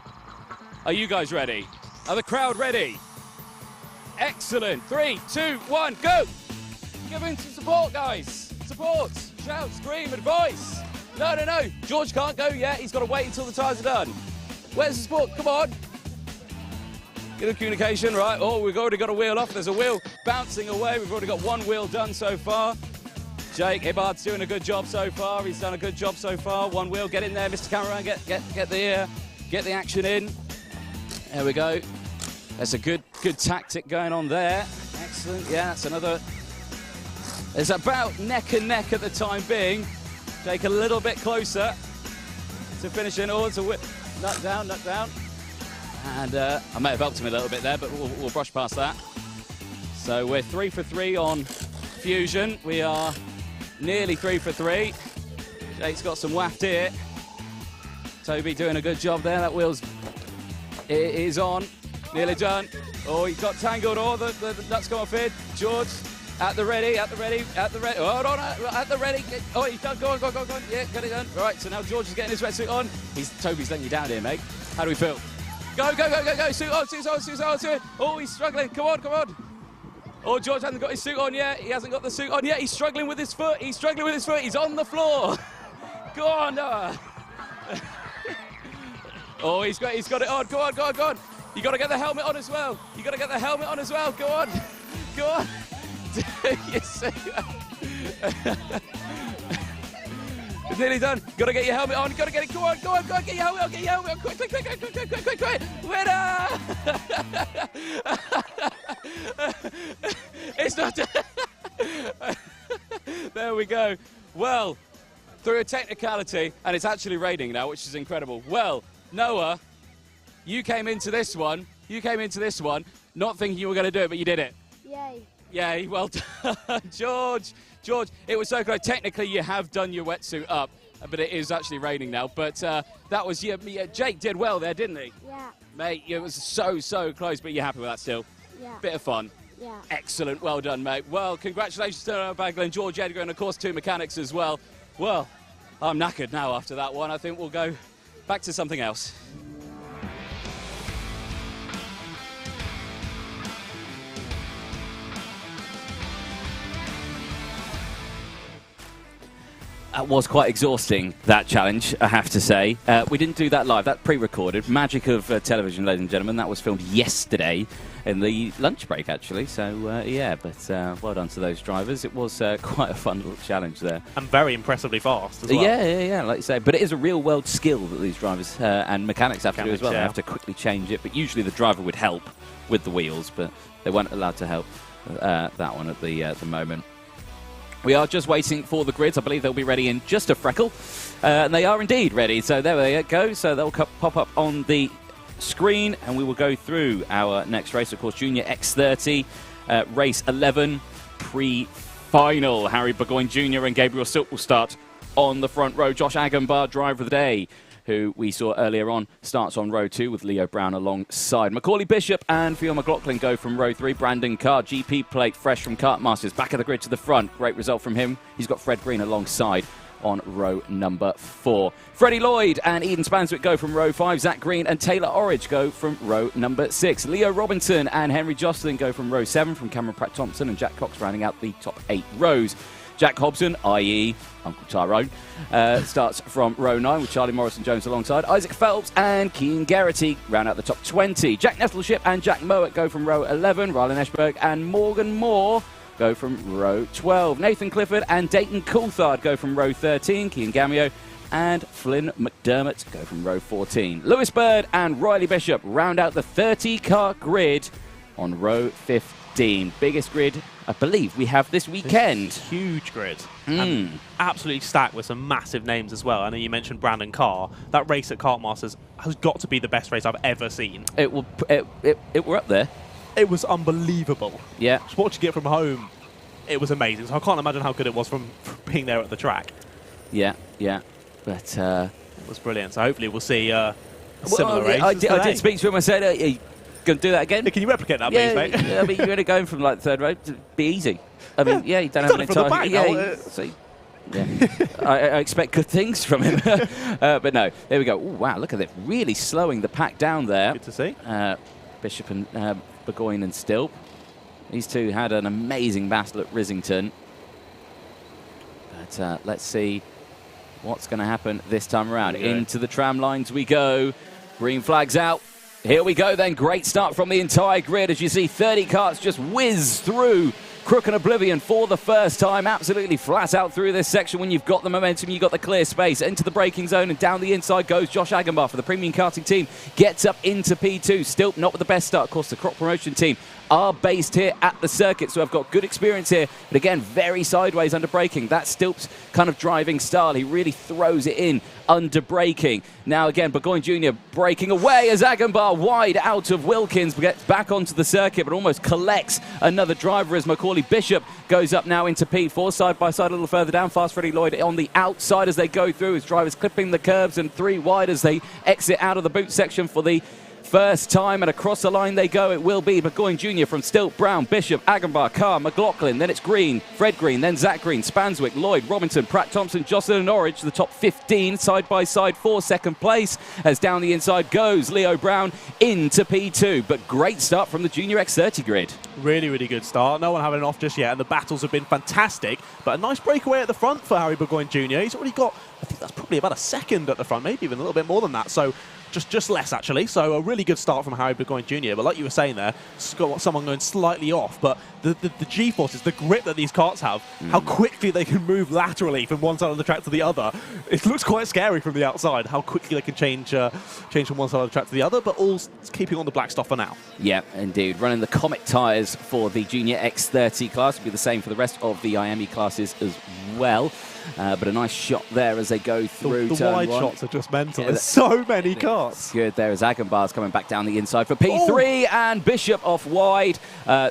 Are you guys ready? Are the crowd ready? Excellent. 3, 2, 1, go! Give him some support, guys. Support. Shout, scream, advice. No. George can't go yet. He's got to wait until the tyres are done. Where's the support? Come on. Get the communication, right? Oh, we've already got a wheel off. There's a wheel bouncing away. We've already got 1 wheel done so far. Jake Hibbard's doing a good job so far. He's done a good job so far. 1 wheel. Get in there, Mr. Cameraman. Get the action in. There we go. That's a good tactic going on there. Excellent. Yeah, that's another. It's about neck and neck at the time being. Jake a little bit closer to finishing. Oh, it's a whip. Nut down. And I may have helped him a little bit there, but we'll brush past that. So we're 3 for 3 on Fusion. We are nearly 3 for 3. Jake's got some waft here. Toby doing a good job there. That wheel's is on. Nearly done. Oh, he got tangled. Oh, the nuts come off here. George. At the ready. Hold on, at the ready. Oh, he's done. Go on. Yeah, get it done. Right, so now George is getting his wetsuit on. Toby's letting you down here, mate. How do we feel? Go. Suit on. Oh, he's struggling. Come on. Oh, George hasn't got his suit on yet. He hasn't got the suit on yet. He's struggling with his foot. He's on the floor. Go on, Noah. Oh, he's got it on. Go on. You got to get the helmet on as well. Go on. Yes. It's nearly done. Got to get your helmet on. Got to get it. Go on. Get your helmet on. Quick. Winner! It's not done. There we go. Well, through a technicality, and it's actually raining now, which is incredible. Well, Noah, you came into this one not thinking you were going to do it, but you did it. Yay, well done. George, it was so close. Technically, you have done your wetsuit up, but it is actually raining now. But that was, Jake did well there, didn't he? Yeah. Mate, it was so close, but you're happy with that still? Yeah. Bit of fun. Yeah. Excellent, well done, mate. Well, congratulations to Baglin, George Edgar, and of course 2 mechanics as well. Well, I'm knackered now after that one. I think we'll go back to something else. That was quite exhausting, that challenge, I have to say. We didn't do that live, that pre-recorded. Magic of television, ladies and gentlemen. That was filmed yesterday in the lunch break, actually. So, yeah, but well done to those drivers. It was quite a fun little challenge there. And very impressively fast as well. Yeah, like you say. But it is a real-world skill that these drivers and mechanics have to do as well. Yeah. They have to quickly change it. But usually the driver would help with the wheels, but they weren't allowed to help that one at the moment. We are just waiting for the grids. I believe they'll be ready in just a freckle. And they are indeed ready. So there they go. So they'll pop up on the screen, and we will go through our next race. Of course, Junior X30, race 11, pre-final. Harry Burgoyne Jr. and Gabriel Silk will start on the front row. Josh Agambar, driver of the day, who we saw earlier on, starts on row 2 with Leo Brown alongside. Macaulay Bishop and Fionn McLaughlin go from row 3. Brandon Carr, GP plate, fresh from Kart Masters, back of the grid to the front. Great result from him. He's got Fred Green alongside on row number 4. Freddie Lloyd and Eden Spanswick go from row 5. Zach Green and Taylor Orridge go from row number 6. Leo Robinson and Henry Jocelyn go from row 7, from Cameron Pratt-Thompson and Jack Cox rounding out the top 8 rows. Jack Hobson, i.e. Uncle Tyrone, starts from row 9 with Charlie Morrison-Jones alongside. Isaac Phelps and Keane Garrity round out the top 20. Jack Nettleship and Jack Mowat go from row 11. Rylan Eschberg and Morgan Moore go from row 12. Nathan Clifford and Dayton Coulthard go from row 13. Keane Gamio and Flynn McDermott go from row 14. Lewis Bird and Riley Bishop round out the 30-car grid on row 15. Biggest grid, I believe, we have this weekend. Huge grid. And absolutely stacked with some massive names as well. I know you mentioned Brandon Carr. That race at Kart Masters has got to be the best race I've ever seen. It were up there. It was unbelievable. Yeah. Just watching it from home, it was amazing. So I can't imagine how good it was from being there at the track. Yeah, yeah. But it was brilliant. So hopefully we'll see a similar race. I did speak to him. I said, "Are you going to do that again?" Can you replicate that, please, mate? Yeah, I mean, you're only going from like the third row. To be easy. I mean, you don't have an entire. I expect good things from him. But no, there we go. Ooh, wow, look at it. Really slowing the pack down there. Good to see. Bishop and Burgoyne and Stilp. These two had an amazing battle at Risington. But let's see what's going to happen this time around. Into the tram lines we go. Green flags out. Here we go then. Great start from the entire grid. As you see, 30 karts just whiz through Crook and Oblivion for the first time. Absolutely flat out through this section. When you've got the momentum, you've got the clear space. Into the braking zone and down the inside goes Josh Agambar for the premium karting team. Gets up into P2. Still not with the best start. Of course, the crop promotion team are based here at the circuit, so I've got good experience here. But again, very sideways under braking. That's Stilp's kind of driving style. He really throws it in under braking. Now again, Burgoyne Jr. breaking away as Agambar wide out of Wilkins, gets back onto the circuit, but almost collects another driver as Macaulay Bishop goes up now into P4, side by side a little further down. Fast Freddie Lloyd on the outside as they go through. His drivers clipping the curbs and 3 wide as they exit out of the boot section for the first time, and across the line they go. It will be Burgoyne Jr. from Stilt, Brown, Bishop, Agambar, Carr, McLaughlin, then it's Green, Fred Green, then Zach Green, Spanswick, Lloyd, Robinson, Pratt Thompson, Jocelyn and Norwich, the top 15 side by side for second place, as down the inside goes Leo Brown into P2. But great start from the Junior X30 grid. Really, really good start. No one having it off just yet, and the battles have been fantastic. But a nice breakaway at the front for Harry Burgoyne Jr. He's already got, I think that's probably about a second at the front, maybe even a little bit more than that. So just less, actually. So a really good start from Harry Burgoyne Jr. But like you were saying there, it's got someone going slightly off. But the G-forces, the grip that these karts have, how quickly they can move laterally from one side of the track to the other. It looks quite scary from the outside, how quickly they can change from one side of the track to the other, but all keeping on the black stuff for now. Yeah, indeed. Running the Comet tyres for the Junior X30 class. Will be the same for the rest of the IAME classes as well. But a nice shot there as they go through the turn wide 1. shots are just mental. There's so many karts. Good there as Agambar's coming back down the inside for P3, and Bishop off wide.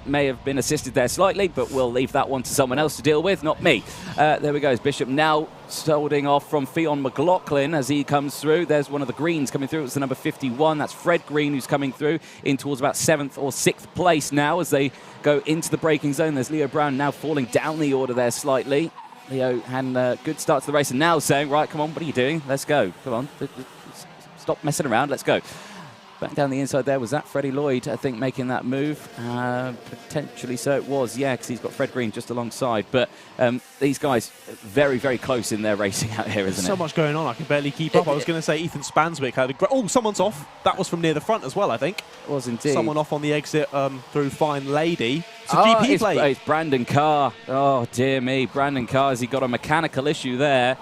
May have been assisted there slightly, but we'll leave that one to someone else to deal with, not me. There we go. Bishop now holding off from Fionn McLaughlin as he comes through. There's one of the greens coming through. It's the number 51. That's Fred Green who's coming through in towards about 7th or 6th place now as they go into the braking zone. There's Leo Brown now falling down the order there slightly. Leo had a good start to the race and now saying, right, come on, what are you doing? Let's go. Come on. Stop messing around. Let's go. Back down the inside there, was that Freddie Lloyd, I think, making that move? Potentially so it was, yeah, because he's got Fred Green just alongside. But these guys, very, very close in their racing out here, isn't it? So much going on, I can barely keep up. I was going to say Ethan Spanswick had a great... Oh, someone's off. That was from near the front as well, I think. It was indeed. Someone off on the exit through Fine Lady. It's a GP plate. It's Brandon Carr. Oh, dear me. Brandon Carr, has he got a mechanical issue there?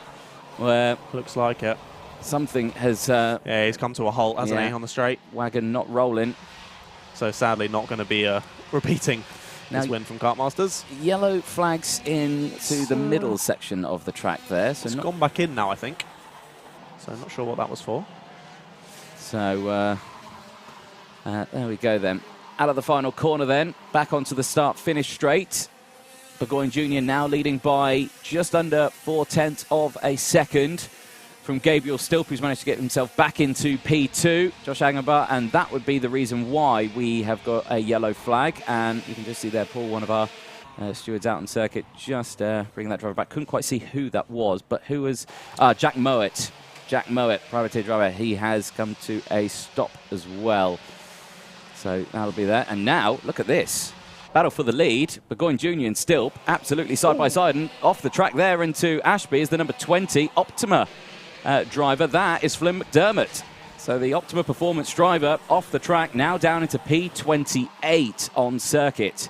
Where looks like it. Something has... yeah, he's come to a halt, hasn't he, on the straight. Wagon not rolling. So sadly not going to be repeating his win from Kart Masters. Yellow flags into the middle section of the track there. So it's gone back in now, I think. So I'm not sure what that was for. So There we go then. Out of the final corner then, back onto the start-finish straight. Burgoyne Jr. now leading by just under 0.4 of a second from Gabriel Stilp, who's managed to get himself back into P2. Josh Agenbar, and that would be the reason why we have got a yellow flag. And you can just see there, Paul, one of our stewards out on circuit, just bringing that driver back. Couldn't quite see who that was, but who was... Jack Mowat. Jack Mowat, privateer driver, he has come to a stop as well. So that'll be there. And now, look at this. Battle for the lead. Burgoyne Jr. and Stilp absolutely side by side. And off the track there into Ashby is the number 20 Optima driver. That is Flynn McDermott. So the Optima Performance driver off the track, now down into P28 on circuit.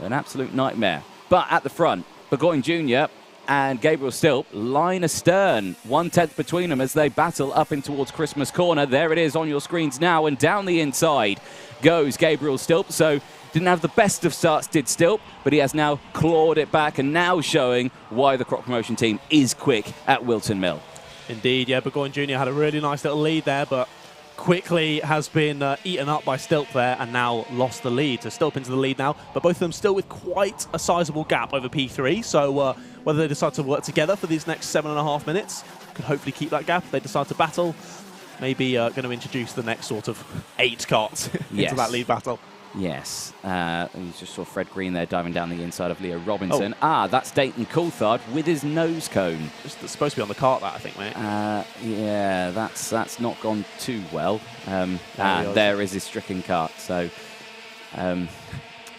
An absolute nightmare. But at the front, Burgoyne Jr. and Gabriel Stilp line astern. 1/10 between them as they battle up in towards Christmas Corner. There it is on your screens now, and down the inside goes Gabriel Stilp. So didn't have the best of starts, did Stilp, but he has now clawed it back and now showing why the crop promotion team is quick at Whilton Mill. Indeed, yeah, Burgoyne Jr. had a really nice little lead there, but quickly has been eaten up by Stilp there and now lost the lead. So Stilp into the lead now, but both of them still with quite a sizable gap over P3. So whether they decide to work together for these next 7.5 minutes, could hopefully keep that gap. If they decide to battle, maybe going to introduce the next sort of 8 karts into that lead battle. Yes, you just saw Fred Green there diving down the inside of Leo Robinson. That's Dayton Coulthard with his nose cone. It's supposed to be on the kart, that, I think, mate. Yeah, that's not gone too well. There is his stricken kart, so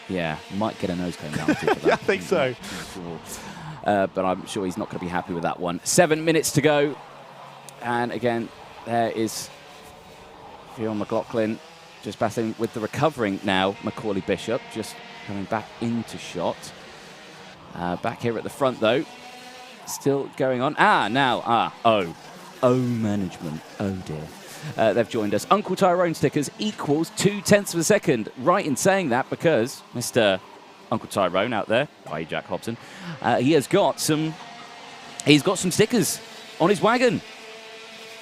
yeah, might get a nose cone penalty for that. Yeah, I think so. But I'm sure he's not going to be happy with that one. 7 minutes to go, and again, there is Fionn McLaughlin. Just battling with the recovering now, Macaulay Bishop, just coming back into shot. Back here at the front, though, still going on. management. Oh, dear. They've joined us. Uncle Tyrone stickers equals 0.2 of a second. Right in saying that, because Mr. Uncle Tyrone out there, i.e. Jack Hobson, he's got some stickers on his wagon.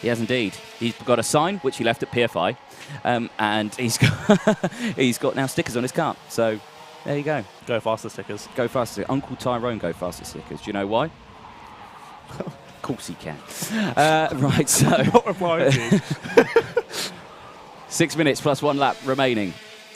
He has indeed. He's got a sign, which he left at PFI. And he's got now stickers on his car. So there you go. Go faster stickers. Go faster. Uncle Tyrone go faster stickers. Do you know why? Of course he can. Right, so Not replying to you. 6 minutes plus 1 lap remaining.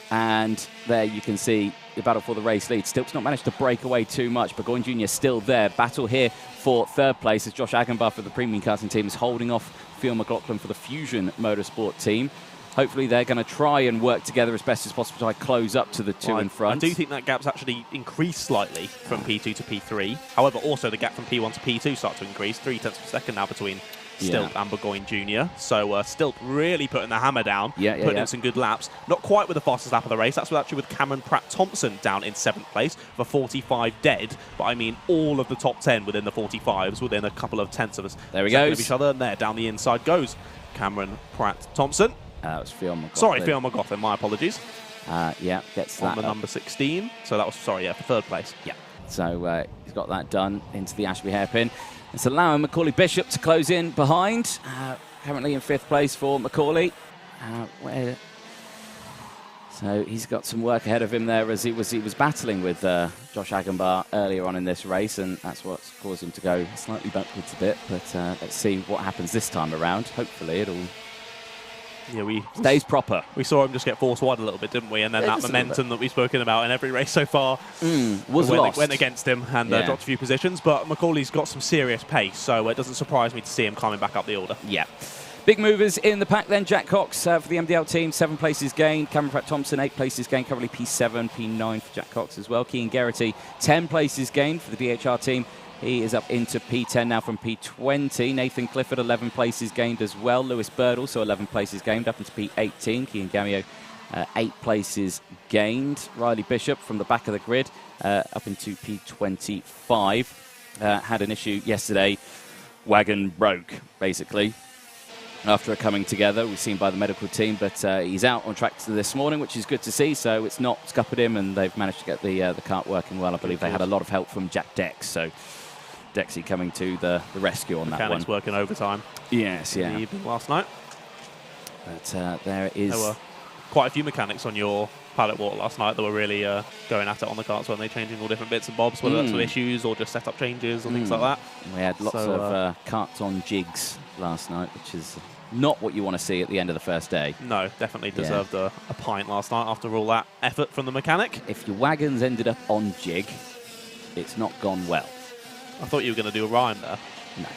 And there you can see the battle for the race lead. Stilp's not managed to break away too much. Burgoyne Jr. still there. Battle here for third place as Josh Agenbar for the premium karting team is holding off Fionn McLaughlin for the Fusion Motorsport team. Hopefully they're going to try and work together as best as possible to try close up to the two in front. I do think that gap's actually increased slightly from P2 to P3. However, also the gap from P1 to P2 starts to increase. 0.3 of a second now between Stilp and Burgoyne Jr. So Stilp really putting the hammer down, putting in some good laps. Not quite with the fastest lap of the race. That's actually with Cameron Pratt-Thompson down in 7th place for 45 dead. But I mean all of the top 10 within the 45s, within a couple of tenths of us. There we go. Of each other, and there down the inside goes Cameron Pratt-Thompson. That was Fionn McLaughlin. Sorry, Fionn McLaughlin, my apologies. Gets that on the number 16. So that was, for third place. Yeah. So he's got that done into the Ashby hairpin. It's allowing Macaulay Bishop to close in behind. Currently in 5th place for Macaulay. So he's got some work ahead of him there as he was battling with Josh Agenbar earlier on in this race, and that's what's caused him to go slightly backwards a bit. But let's see what happens this time around. Hopefully it'll stays proper. We saw him just get forced wide a little bit, didn't we? And then that momentum that we've spoken about in every race so far went against him and dropped a few positions. But Macaulay's got some serious pace, so it doesn't surprise me to see him climbing back up the order. Yeah. Big movers in the pack then. Jack Cox for the MDL team, 7 places gained. Cameron Pratt-Thompson, 8 places gained. Currently P7, P9 for Jack Cox as well. Cian Geraghty, 10 places gained for the DHR team. He is up into P10 now from P20. Nathan Clifford, 11 places gained as well. Lewis Bird also 11 places gained up into P18. Cian Gamio, 8 places gained. Riley Bishop from the back of the grid up into P25. Had an issue yesterday. Wagon broke, basically, after coming together. We've seen by the medical team, but he's out on track this morning, which is good to see. So it's not scuppered him, and they've managed to get the kart working well. I believe they had a lot of help from Jack Dex. So Dexy coming to the rescue on that one. Working overtime. Yes, yeah. In the evening last night. But there it is. quite a few mechanics on your Paddock walk last night that were really going at it on the karts, weren't they? Changing all different bits and bobs, whether that's with issues or just setup changes or things like that. We had lots of karts on jigs last night, which is not what you want to see at the end of the first day. No, definitely deserved a pint last night after all that effort from the mechanic. If your wagons ended up on jig, it's not gone well. I thought you were going to do a rhyme there. No.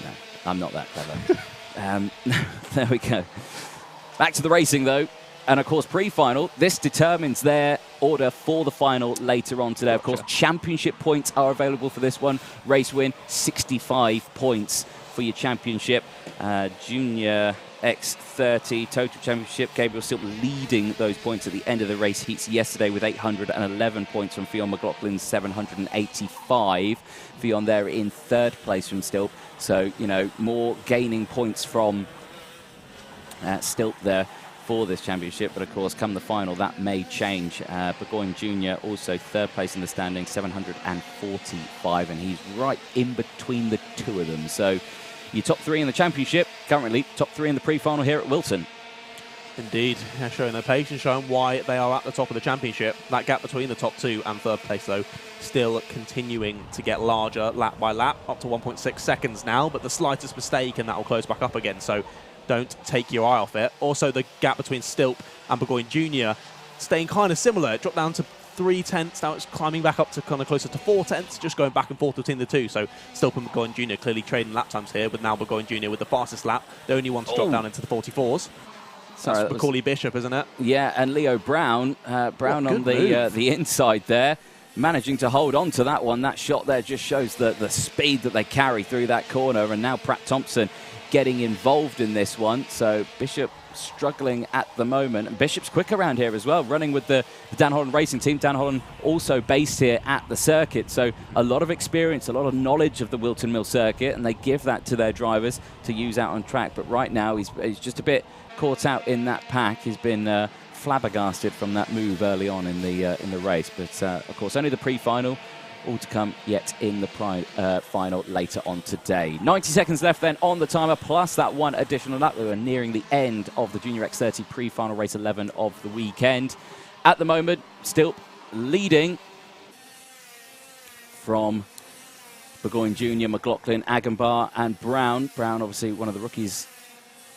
No, I'm not that clever. There we go. Back to the racing, though. And, of course, pre-final, this determines their order for the final later on today. Of course, championship points are available for this one. Race win, 65 points for your championship. Junior X30 total championship. Gabriel Silk leading those points at the end of the race heats yesterday with 811 points from Fionn McLaughlin's 785. Fionn there in third place from Stilp. So, you know, more gaining points from Stilp there for this championship, but of course come the final that may change. Burgoyne Jr. also third place in the standing, 745, and he's right in between the two of them. So your top three in the championship, currently top three in the pre-final here at Whilton. Indeed, showing their pace and showing why they are at the top of the championship. That gap between the top two and third place, though, still continuing to get larger lap by lap, up to 1.6 seconds now, but the slightest mistake and that will close back up again. So don't take your eye off it. Also, the gap between Stilp and Burgoyne Jr. staying kind of similar. It dropped down to 3/10. Now it's climbing back up to kind of closer to 4/10, just going back and forth between the two. So Stilp and Burgoyne Jr. clearly trading lap times here, with now Burgoyne Jr. with the fastest lap. The only one to drop down into the 44s. Sorry, that's Macaulay Bishop, isn't it? Yeah, and Leo Brown. Brown on the inside there, managing to hold on to that one. That shot there just shows the speed that they carry through that corner. And now Pratt Thompson getting involved in this one. So Bishop struggling at the moment. And Bishop's quick around here as well, running with the Dan Holland Racing Team. Dan Holland also based here at the circuit. So a lot of experience, a lot of knowledge of the Whilton Mill circuit, and they give that to their drivers to use out on track. But right now he's just a bit caught out in that pack. He's been flabbergasted from that move early on in the race. But of course, only the pre-final. All to come yet in the final later on today. 90 seconds left then on the timer, plus that one additional lap. We were nearing the end of the Junior X30 pre-final race 11 of the weekend. At the moment, Stilp leading from Burgoyne Jr., McLaughlin, Agambar and Brown. Brown, obviously one of the rookies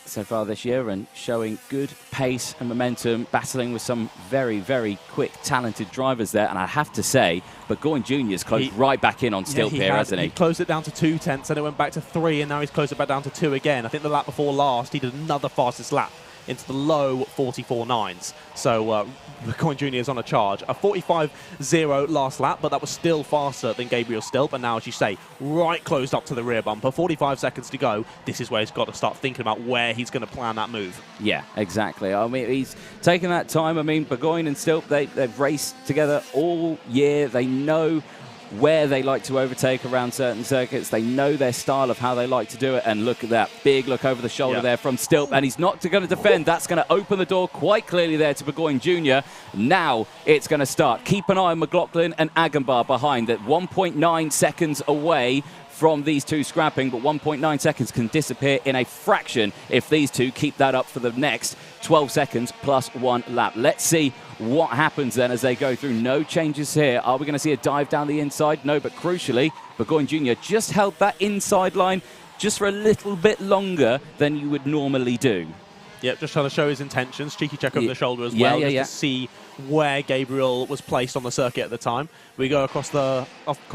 so far this year, and showing good pace and momentum, battling with some very, very quick, talented drivers there. And I have to say, Burgoyne Jr.'s closed right back in on Stilp here, hasn't he? He closed it down to 2/10, and it went back to 3, and now he's closed it back down to 2 again. I think the lap before last, he did another fastest lap into the low 44.9s. So Burgoyne Jr. is on a charge. A 45.0 last lap, but that was still faster than Gabriel Stilp. And now, as you say, right closed up to the rear bumper. 45 seconds to go. This is where he's got to start thinking about where he's going to plan that move. Yeah, exactly. I mean, he's taken that time. I mean, Burgoyne and Stilp, they've raced together all year. They know where they like to overtake around certain circuits. They know their style of how they like to do it. And look at that big look over the shoulder there from Stilp. And he's not going to defend. That's going to open the door quite clearly there to Burgoyne Jr. Now it's going to start. Keep an eye on McLaughlin and Agambar behind at 1.9 seconds away from these two scrapping, but 1.9 seconds can disappear in a fraction if these two keep that up for the next 12 seconds plus one lap. Let's see what happens then as they go through. No changes here. Are we going to see a dive down the inside? No, but crucially, Burgoyne Jr. just held that inside line just for a little bit longer than you would normally do. Yep, just trying to show his intentions. Cheeky check over the shoulder as well, just to see where Gabriel was placed on the circuit at the time. We go across the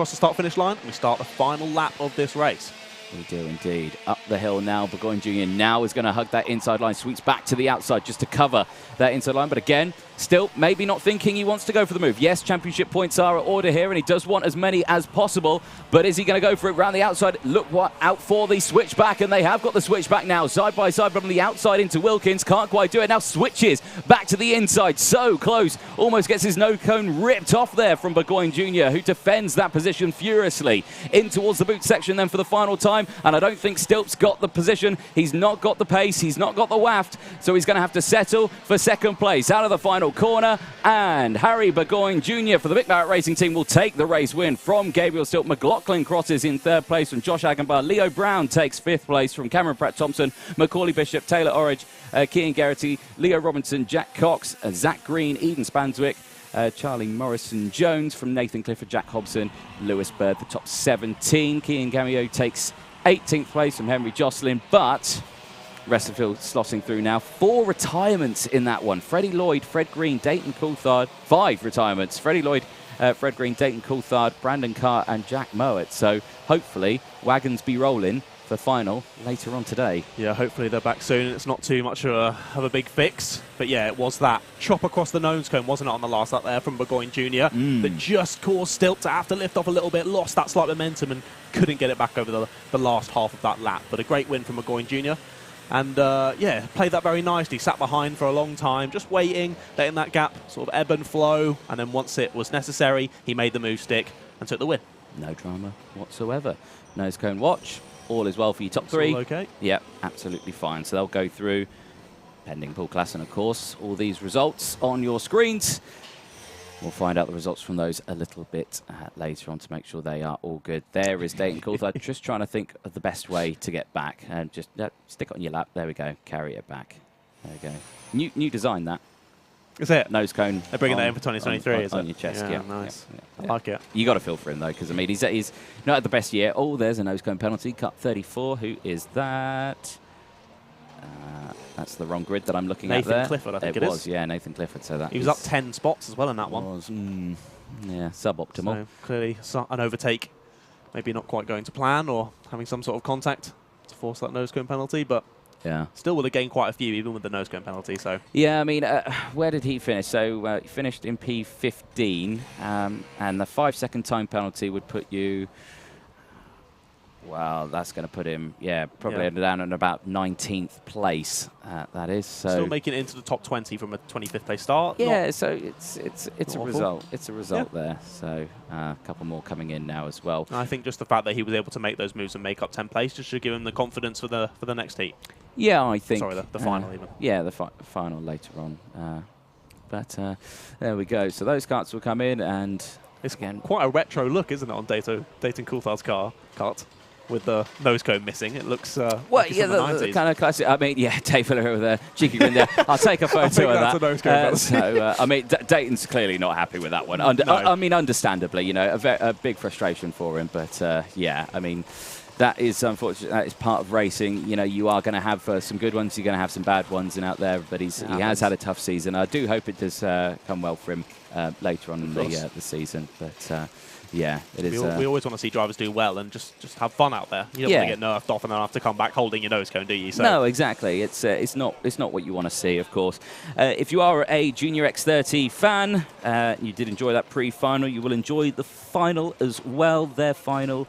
start-finish line, and we start the final lap of this race. We do indeed. Up the hill now, Burgoyne Jr. now is going to hug that inside line, sweeps back to the outside just to cover that inside line. But again, still maybe not thinking he wants to go for the move. Yes, championship points are at order here, and he does want as many as possible. But is he going to go for it round the outside? Look what out for the switchback, and they have got the switchback now. Side by side from the outside into Wilkins. Can't quite do it. Now switches back to the inside. So close. Almost gets his no cone ripped off there from Burgoyne Jr., who defends that position furiously. In towards the boot section then for the final time. time, and I don't think Stilp's got the position. He's not got the pace. He's not got the waft, so he's going to have to settle for second place. Out of the final corner, and Harry Burgoyne Jr. for the Vic Barrett Racing Team will take the race win from Gabriel Stilp. McLaughlin crosses in third place from Josh Agenbar. Leo Brown takes fifth place from Cameron Pratt-Thompson. Macaulay Bishop, Taylor Orridge, Kean Garrity, Leo Robinson, Jack Cox, Zach Green, Eden Spanswick, Charlie Morrison-Jones from Nathan Clifford, Jack Hobson, Lewis Bird, the top 17. Kean Gamio takes 18th place from Henry Jocelyn, but Resterfield slotting through now. 4 retirements in that one. Freddie Lloyd, Fred Green, Dayton Coulthard. 5 retirements. Freddie Lloyd, Fred Green, Dayton Coulthard, Brandon Carr and Jack Mowat. So hopefully wagons be rolling for final later on today. Yeah, hopefully they're back soon. It's not too much of a big fix. But yeah, it was that chop across the nose cone, wasn't it, on the last lap there from Burgoyne Jr. That just caused Stilp to have to lift off a little bit, lost that slight momentum and couldn't get it back over the last half of that lap. But a great win from Burgoyne Jr. And yeah, played that very nicely. Sat behind for a long time, just waiting, letting that gap sort of ebb and flow. And then once it was necessary, he made the move stick and took the win. No drama whatsoever. Nose cone watch. All is well for your top 3. All okay? Yep, absolutely fine. So they'll go through, pending Paul Klassen, of course, all these results on your screens. We'll find out the results from those a little bit later on to make sure they are all good. There is Dayton Coulthard, just trying to think of the best way to get back. And just stick it on your lap. There we go. Carry it back. There we go. New design, that. Is it? Nose cone. They're bringing that in for 2023, is it? On your chest, yeah. Nice. Yeah. I like it. You got to feel for him, though, because, I mean, he's not had the best year. Oh, there's a nose cone penalty. Cut 34. Who is that? That's the wrong grid that I'm looking at there. Nathan Clifford, I think it is. It was, yeah, Nathan Clifford. So that he was up 10 spots as well in that one. Yeah, suboptimal. So clearly an overtake, maybe not quite going to plan or having some sort of contact to force that nose cone penalty, but yeah, still would have gained quite a few even with the nose cone penalty. So yeah, I mean, where did he finish? So he finished in P15, and the 5-second time penalty would put you. Well, that's going to put him, probably down in about 19th place. That is so. Still making it into the top 20 from a 25th place start. Yeah, so it's a awful. result. It's a result there. So a couple more coming in now as well. I think just the fact that he was able to make those moves and make up 10th place just should give him the confidence for the next heat. Yeah, I think. Sorry, the final even. Yeah, the final later on. But there we go. So those carts will come in, and it's again quite a retro look, isn't it, on Dayton Coulthard's cart? With the nose cone missing, it looks well, like yeah, the the kind of classic. I mean, yeah, Dave Miller with a cheeky grin there. I'll take a photo of that. So, I mean, Dayton's clearly not happy with that one. I mean, understandably, you know, a big frustration for him. But yeah, I mean, that is unfortunate. That is part of racing. You know, you are going to have some good ones. You're going to have some bad ones in out there. But he has had a tough season. I do hope it does come well for him later on in the season. But yeah, it is. We always want to see drivers do well and just have fun out there. You don't want to get nerfed off and then have to come back holding your nose cone, do you? So no, exactly. It's not what you want to see, of course. If you are a Junior X30 fan, you did enjoy that pre-final, you will enjoy the final as well. Their final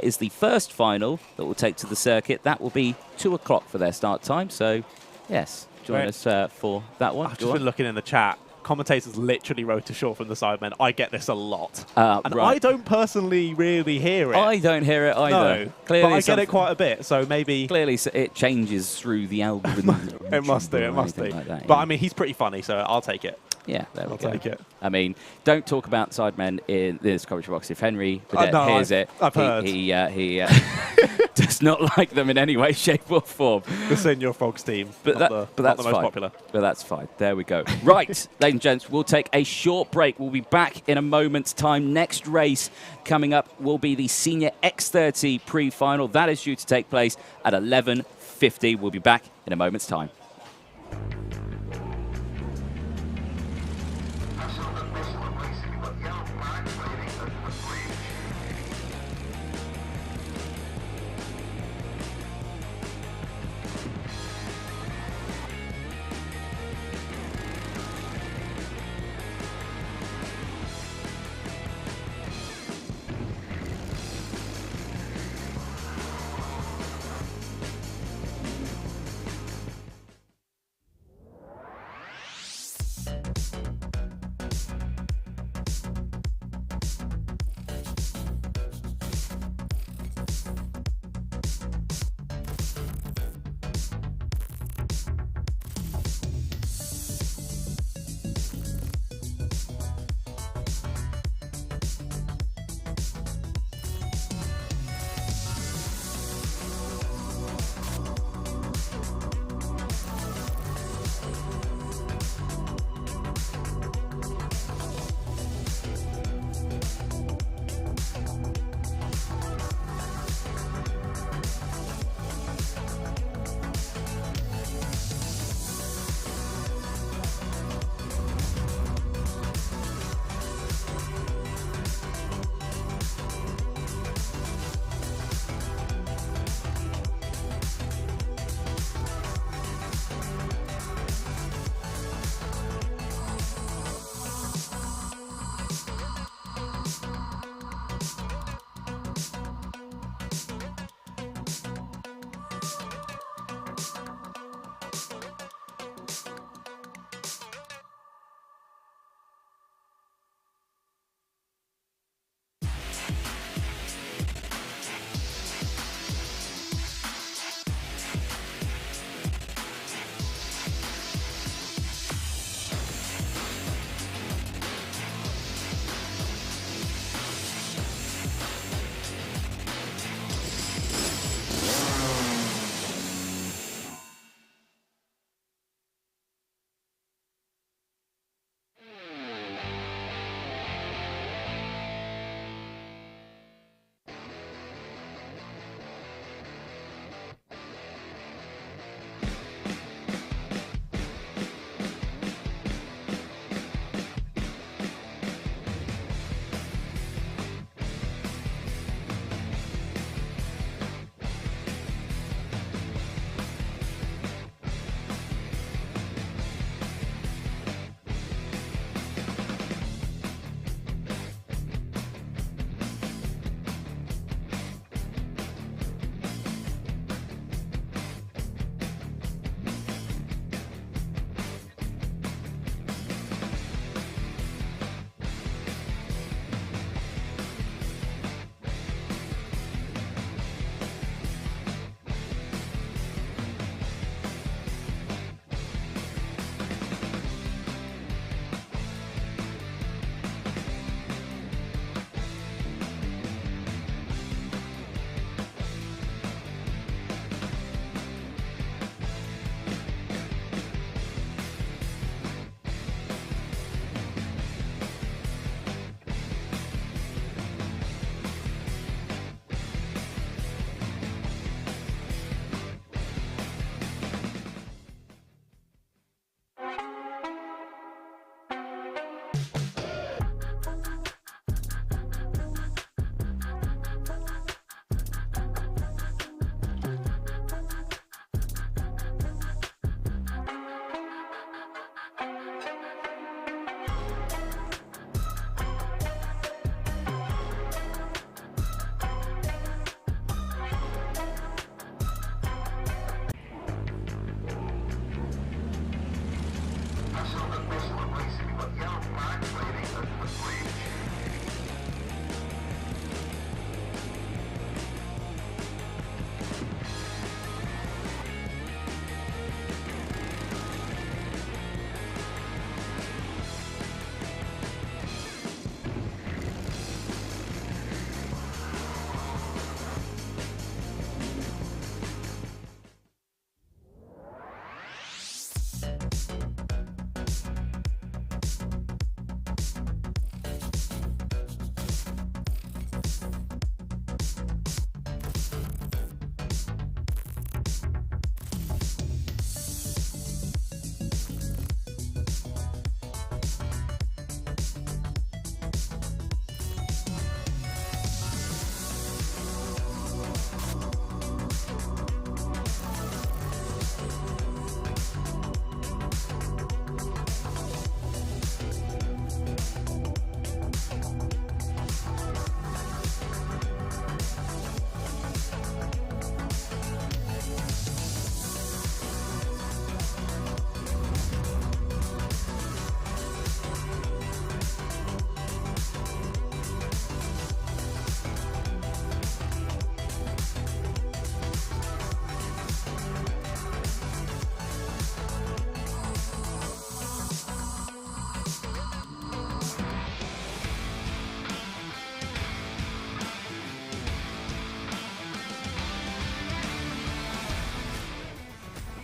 is the first final that will take to the circuit. That will be 2 o'clock for their start time. So, yes, join us for that one. I've just been looking in the chat. Commentators literally wrote to Shaw from the Sidemen. I get this a lot. And I don't personally really hear it. I don't hear it either. No, clearly but I get it quite a bit, so maybe... Clearly it changes through the algorithm. It must do, it must do. Like that, but I mean, he's pretty funny, so I'll take it. Yeah, there we go. I'll take it. I mean, don't talk about Sidemen in this commentary box. If Henry hears it, I've heard. He does not like them in any way, shape or form. The Senior Frogs team, but that's the most fine. Popular. But that's fine. There we go. Right, ladies and gents, we'll take a short break. We'll be back in a moment's time. Next race coming up will be the Senior X30 pre-final. That is due to take place at 11:50. We'll be back in a moment's time.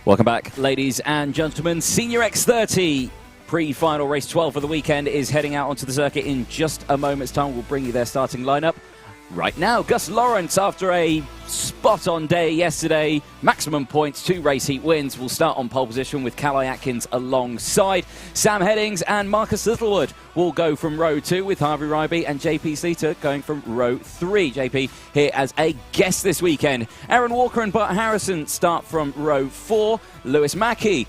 Welcome back, ladies and gentlemen. Senior X30 pre-final race 12 for the weekend is heading out onto the circuit in just a moment's time. We'll bring you their starting lineup right now. Gus Lawrence, after a spot-on day yesterday, maximum points, 2 race heat wins, will start on pole position with Calais Atkins alongside. Sam Headings and Marcus Littlewood will go from row 2 with Harvey Ryby and JP Sleater going from row 3. JP here as a guest this weekend. Aaron Walker and Bart Harrison start from row 4. Lewis Mackey's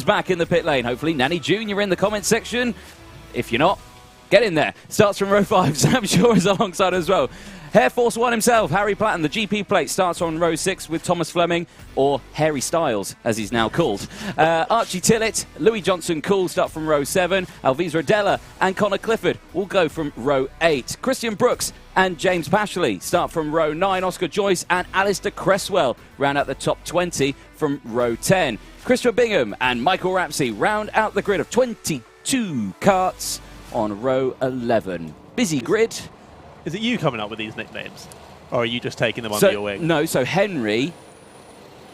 back in the pit lane. Hopefully Nanny Jr. in the comments section. If you're not, get in there. Starts from row 5. Sam Shaw is alongside as well. Air Force One himself, Harry Platten, the GP plate, starts on row 6 with Thomas Fleming, or Harry Styles, as he's now called. Archie Tillett, Louis Johnson-Cool start from row 7. Alviz Rodella and Connor Clifford will go from row 8. Christian Brooks and James Pashley start from row 9. Oscar Joyce and Alistair Cresswell round out the top 20 from row 10. Christopher Bingham and Michael Rapsey round out the grid of 22 karts on row 11. Busy grid. Is it you coming up with these nicknames? Or are you just taking them under your wing? No, so Henry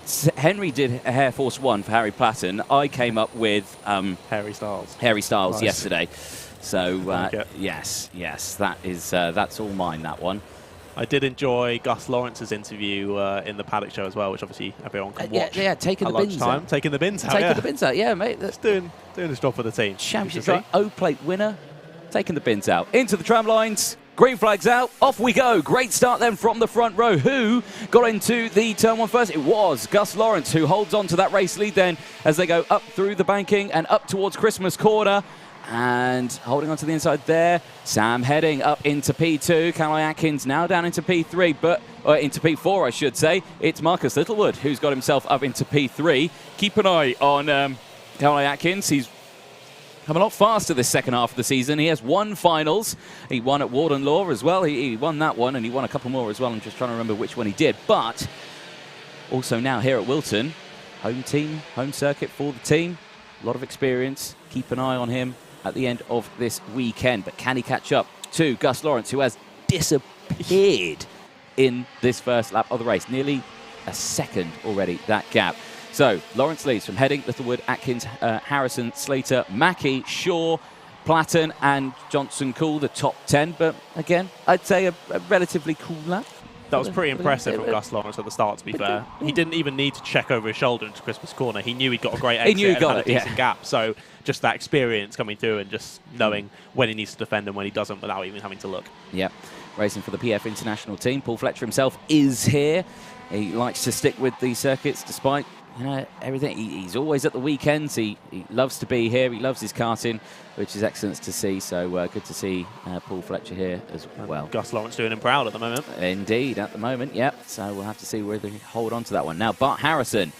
did a Air Force One for Harry Platten. I came up with Harry Styles. Harry Styles Nice. Yesterday. So Okay. yes, that's all mine, that one. I did enjoy Gus Lawrence's interview in the Paddock show as well, which obviously everyone can watch. Yeah, taking at the bins lunchtime. out. Taking the bins out. Taking the bins out, yeah, mate. Just doing his job for the team. Championship Good to drive, O-plate winner, taking the bins out. Into the tram lines. Green flags out, off we go. Great start then from the front row. Who got into the turn 1 first? It was Gus Lawrence, who holds on to that race lead then as they go up through the banking and up towards Christmas Corner. And holding on to the inside there, Sam Heading up into P2. Calais Atkins now down into P3, into P4, I should say. It's Marcus Littlewood who's got himself up into P3. Keep an eye on Calais Atkins. He's come a lot faster this second half of the season. He has won finals. He won at Warden Law as well. He won that one, and he won a couple more as well. I'm just trying to remember which one he did. But also now here at Whilton, home team, home circuit for the team. A lot of experience. Keep an eye on him at the end of this weekend. But can he catch up to Gus Lawrence, who has disappeared in this first lap of the race? Nearly a second already, that gap. So, Lawrence leads from Heading, Littlewood, Atkins, Harrison, Slater, Mackey, Shaw, Platten and Johnson-Cool, the top 10. But again, I'd say a relatively cool lap. That was pretty impressive from Gus Lawrence at the start, to be fair. He didn't even need to check over his shoulder into Christmas Corner. He knew he'd got a great exit and had a decent gap. So just that experience coming through and just knowing when he needs to defend and when he doesn't without even having to look. Yep. Racing for the PF International team. Paul Fletcher himself is here. He likes to stick with the circuits despite everything. He's always at the weekends. He loves to be here. He loves his karting, which is excellent to see. So good to see Paul Fletcher here as well. Gus Lawrence doing him proud at the moment. Indeed, at the moment, yep. So we'll have to see whether he hold on to that one. Now, Bart Harrison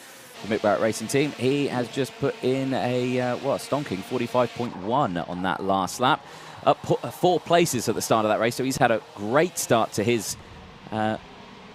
the Mick Barrett Racing team. He has just put in a stonking 45.1 on that last lap. Up 4 places at the start of that race, so he's had a great start to his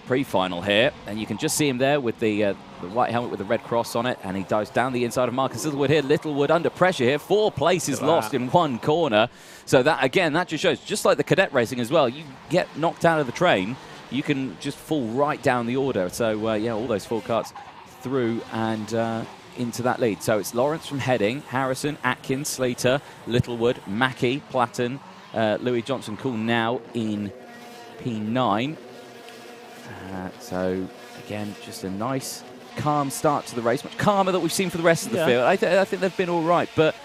pre-final here, and you can just see him there with the white helmet with the red cross on it, and he dives down the inside of Marcus Littlewood here. Littlewood under pressure here, 4 places lost in 1 corner. So that, again, that just shows, just like the cadet racing as well, you get knocked out of the train, you can just fall right down the order. So, yeah, all those 4 karts through and into that lead. So it's Lawrence from Heading, Harrison, Atkins, Slater, Littlewood, Mackey, Platten, Louis Johnson Cool now in P9. So, again, just a nice, calm start to the race, much calmer than we've seen for the rest of the field. I think they've been all right, but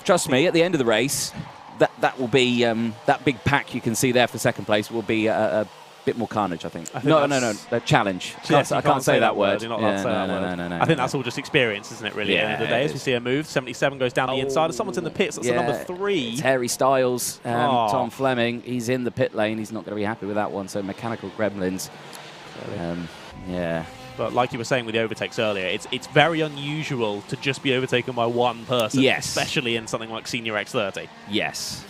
trust me, at the end of the race, that will be, that big pack you can see there for second place will be a bit more carnage, I think. No, a challenge. Yes, I can't say that word. You're not allowed to say that word. I think that's all just experience, isn't it, really, at the end of the day? As we see a move, 77 goes down the inside. Someone's in the pits. That's the number 3. It's Harry Styles, Tom Fleming. He's in the pit lane. He's not going to be happy with that one. So Mechanical Gremlins. Yeah. But like you were saying with the overtakes earlier, it's very unusual to just be overtaken by one person. Yes. Especially in something like Senior X30. Yes.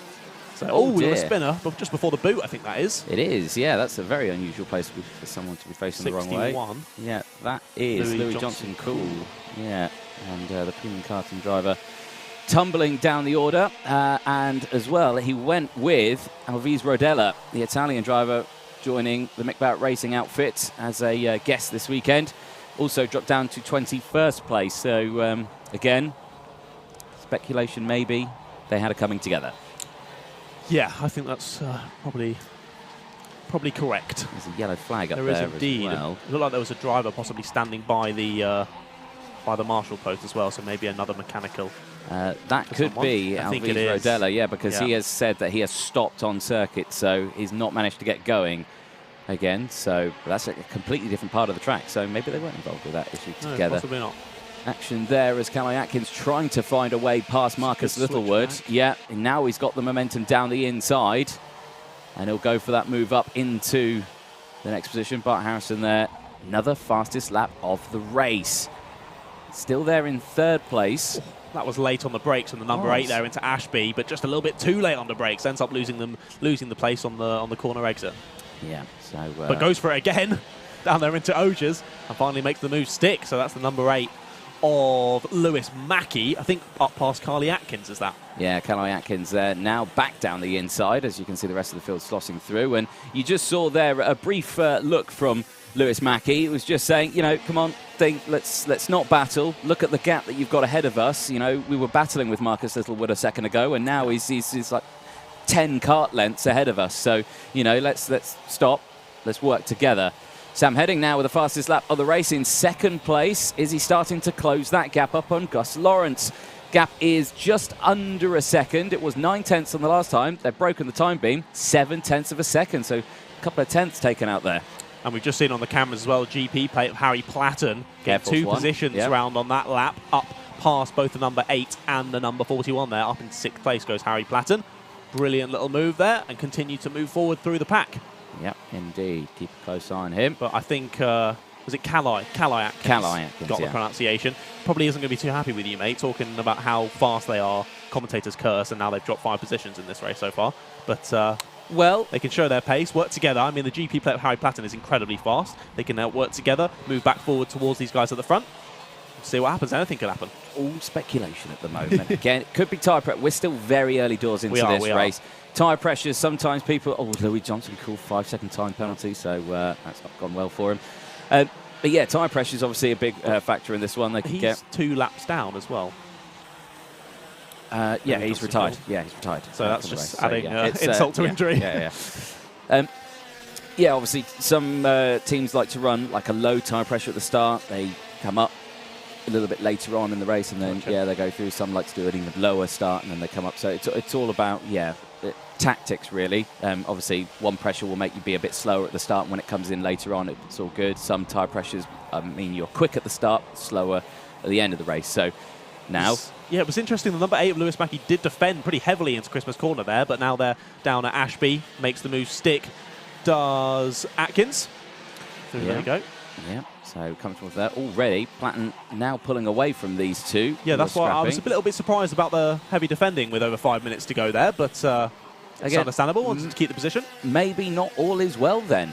So, a spinner, but just before the boot, I think that is. It is, yeah. That's a very unusual place for someone to be facing the wrong way. Yeah, that is Louis Johnson Cool. Yeah, and the premium karting driver tumbling down the order. And as well, he went with Alvise Rodella, the Italian driver, joining the Mick Barrett Racing outfit as a guest this weekend. Also dropped down to 21st place. So, again, speculation maybe they had a coming together. Yeah, I think that's probably correct. There's a yellow flag up there. There is indeed. As well. It looked like there was a driver possibly standing by the marshal post as well, so maybe another mechanical. That could be Alvise Rodella, yeah, because he has said that he has stopped on circuit, so he's not managed to get going again. So that's a completely different part of the track. So maybe they weren't involved with that issue together. Possibly not. Action there as Calais Atkins trying to find a way past Marcus Littlewood. Yeah, and now he's got the momentum down the inside. And he'll go for that move up into the next position. Bart Harrison there, another fastest lap of the race. Still there in 3rd place. That was late on the brakes, and the number 8 there into Ashby, but just a little bit too late on the brakes. Ends up losing the place on the corner exit. Yeah, so... but goes for it again, down there into Ogers, and finally makes the move stick. So that's the number 8. Of Lewis Mackey, I think up past Carly Atkins, is that? Yeah, Carly Atkins there, now back down the inside, as you can see the rest of the field slossing through. And you just saw there a brief look from Lewis Mackey. It was just saying, you know, come on, let's not battle. Look at the gap that you've got ahead of us. You know, we were battling with Marcus Littlewood a second ago, and now he's like 10 kart lengths ahead of us. So, you know, let's stop, let's work together. Sam Heading now with the fastest lap of the race in 2nd place. Is he starting to close that gap up on Gus Lawrence? Gap is just under a second. It was 9/10 on the last time. They've broken the time beam, 7/10 of a second. So a couple of tenths taken out there. And we've just seen on the cameras as well, GP plate of Harry Platten get 2 positions round on that lap, up past both the number 8 and the number 41 there. Up in 6th place goes Harry Platten. Brilliant little move there, and continue to move forward through the pack. Yep, indeed. Keep a close eye on him. But I think, was it Calais Atkins? Calais Atkins, got the pronunciation. Probably isn't going to be too happy with you, mate, talking about how fast they are. Commentators curse, and now they've dropped 5 positions in this race so far. But, well, they can show their pace, work together. I mean, the GP plate of Harry Platten is incredibly fast. They can work together, move back forward towards these guys at the front. See what happens. Anything could happen. All speculation at the moment. Again, it could be tyre pressure. We're still very early doors into this race. Tyre pressures, sometimes people... Oh, Louis Johnson called 5-second time penalty, so that's not gone well for him. But yeah, tyre pressure is obviously a big factor in this one. They could He's 2 laps down as well. Yeah, he's retired. Yeah, he's retired. So that's just adding insult to injury. Yeah, obviously some teams like to run like a low tyre pressure at the start. They come up a little bit later on in the race, and then they go through. Some like to do an even lower start, and then they come up. So it's all about tactics really. Obviously, one pressure will make you be a bit slower at the start, and when it comes in later on, it's all good. Some tyre pressures mean you're quick at the start, slower at the end of the race. So now, yeah, it was interesting. The number 8 of Lewis Mackey did defend pretty heavily into Christmas Corner there, but now they're down at Ashby. Makes the move stick. Does Atkins? So there you go. Yeah. So comfortable there already. Platten now pulling away from these two. Yeah, that's why I was a little bit surprised about the heavy defending with over 5 minutes to go there, but it's understandable. Wanted to keep the position. Maybe not all is well then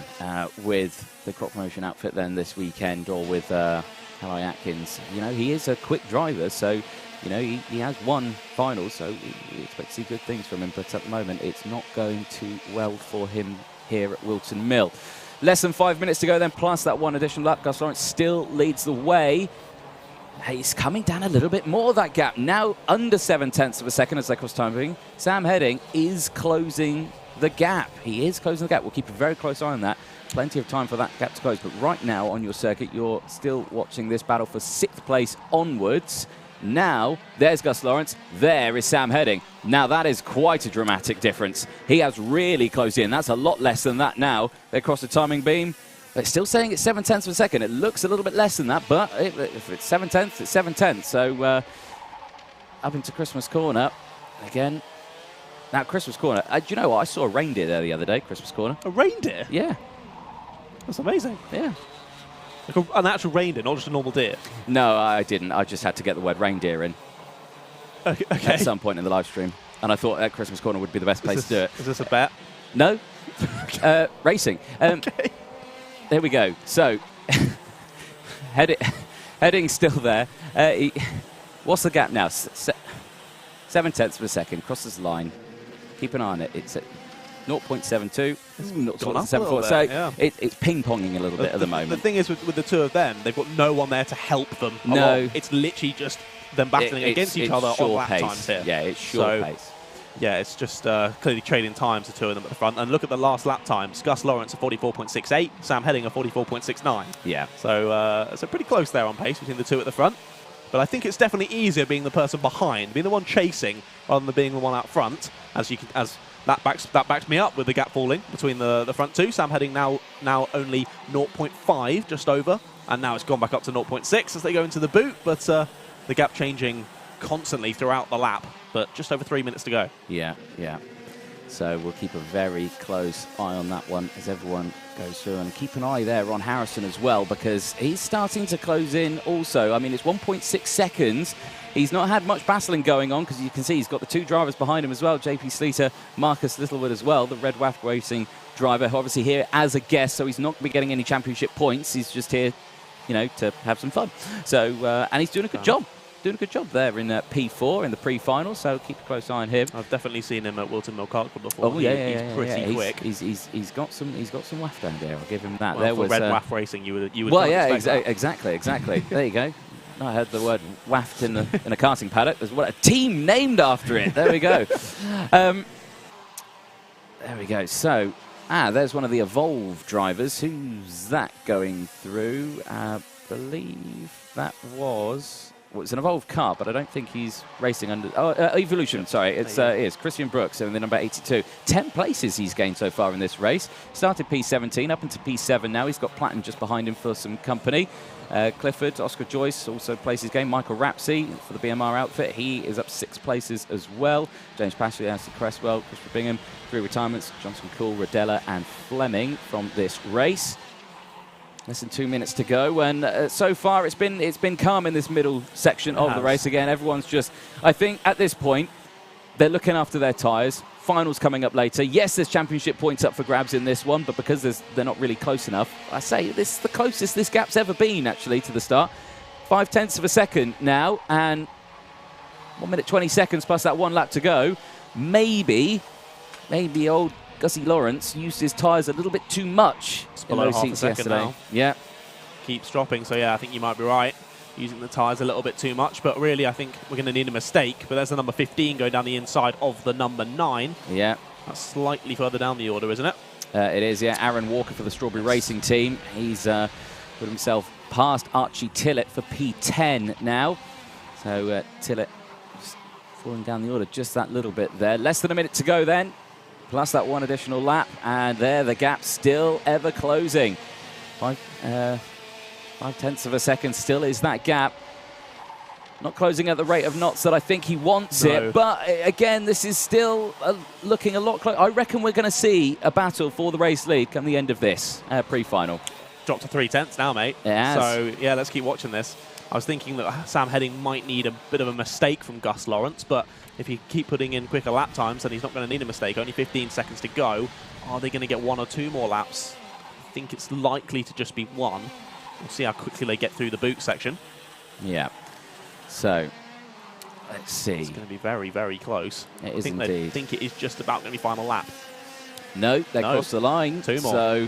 with the crop promotion outfit then this weekend, or with Harry Atkins. You know, he is a quick driver, so you know he has won finals, so we expect to see good things from him. But at the moment, it's not going too well for him here at Whilton Mill. Less than 5 minutes to go then, plus that one additional lap. Gus Lawrence still leads the way. He's coming down a little bit more, that gap. Now under 0.7 of a second as they cross timing. Sam Heading is closing the gap. He is closing the gap. We'll keep a very close eye on that. Plenty of time for that gap to close. But right now on your circuit, you're still watching this battle for 6th place onwards. Now, there's Gus Lawrence. There is Sam Heading. Now, that is quite a dramatic difference. He has really closed in. That's a lot less than that now. They cross the timing beam. They're still saying it's 0.7 of a second. It looks a little bit less than that, but if it's 0.7, it's 0.7. So, up into Christmas Corner. Again, now Christmas Corner. Do you know what? I saw a reindeer there the other day, Christmas Corner. A reindeer? Yeah. That's amazing. Yeah. Like an actual reindeer, not just a normal deer? No, I didn't. I just had to get the word reindeer in Okay. at some point in the live stream. And I thought that Christmas Corner would be the best place to do it. Is this a bet? No. Racing. Okay. There we go. So, Heading's still there. What's the gap now? 0.7 of a second. Crosses the line. Keep an eye on it. It's at 0.72. 0.74. So yeah. it's ping-ponging a little bit at the moment. The thing is with the two of them, they've got no one there to help them. No. It's literally just them battling against each other on lap times here. Yeah, it's short pace. Yeah, it's just clearly trading times, the two of them at the front. And look at the last lap times. Gus Lawrence at 44.68, Sam Heading at 44.69. Yeah. So pretty close there on pace between the two at the front. But I think it's definitely easier being the person behind, being the one chasing, rather than being the one out front. As that backs me up with the gap falling between the front two. Sam Heading now only 0.5, just over, and now it's gone back up to 0.6 as they go into the boot. But the gap changing constantly throughout the lap. But just over 3 minutes to go. Yeah, yeah. So we'll keep a very close eye on that one as everyone goes through. And keep an eye there on Harrison as well, because he's starting to close in also. I mean, it's 1.6 seconds. He's not had much battling going on, because you can see he's got the two drivers behind him as well, JP Sleater, Marcus Littlewood as well, the Red Waft Racing driver, who obviously here as a guest, so he's not going to be getting any championship points. He's just here, you know, to have some fun. So, and he's doing a good job. Doing a good job there in P4 in the pre-final, so keep a close eye on him. I've definitely seen him at Whilton Mill Kart Club before. Oh yeah, he's pretty quick. He's got some waft down there. I'll give him that. Well, there for was Red Waft Racing, you would. Well, yeah, exactly. There you go. I heard the word waft in a karting paddock. There's a team named after it. There we go. There we go. So, there's one of the Evolve drivers. Who's that going through? I believe that was. Well, it's an Evolve car, but I don't think he's racing under... Evolution, sorry. It's Christian Brooks in the number 82. 10 places he's gained so far in this race. Started P17, up into P7 now. He's got Platten just behind him for some company. Clifford, Oscar Joyce also places game. Michael Rapsey for the BMR outfit. He is up 6 places as well. James Pashley, Aston Cresswell, Christopher Bingham. 3 retirements, Johnson Cool, Rodella and Fleming from this race. Less than 2 minutes to go, and so far it's been calm in this middle section of the race. Again, everyone's just, I think at this point, they're looking after their tyres. Finals coming up later. Yes, there's championship points up for grabs in this one, but because they're not really close enough, I say this is the closest this gap's ever been, actually, to the start. 0.5 of a second now, and 1 minute 20 seconds plus that 1 lap to go. Maybe old Gussie Lawrence used his tyres a little bit too much in those seats yesterday. Now. Yeah. Keeps dropping, so yeah, I think you might be right. Using the tyres a little bit too much, but really I think we're going to need a mistake. But there's the number 15 going down the inside of the number 9. Yeah. That's slightly further down the order, isn't it? It is, yeah. Aaron Walker for the Strawberry Racing team. He's put himself past Archie Tillett for P10 now. So Tillett just falling down the order just that little bit there. Less than a minute to go then. Plus that 1 additional lap, and there the gap still ever closing. 0.5 of a second still is that gap. Not closing at the rate of knots that I think he wants it, but again, this is still looking a lot closer. I reckon we're going to see a battle for the race lead come the end of this pre-final. dropped to 3/10 now, mate. It has. So, yeah, let's keep watching this. I was thinking that Sam Heading might need a bit of a mistake from Gus Lawrence, but if you keep putting in quicker lap times, then he's not going to need a mistake. Only 15 seconds to go. Are they going to get 1 or 2 more laps? I think it's likely to just be 1. We'll see how quickly they get through the boot section. Yeah. So, let's see. It's going to be very, very close. It is indeed. I think it is just about going to be final lap. No, they crossed the line. 2 more. So,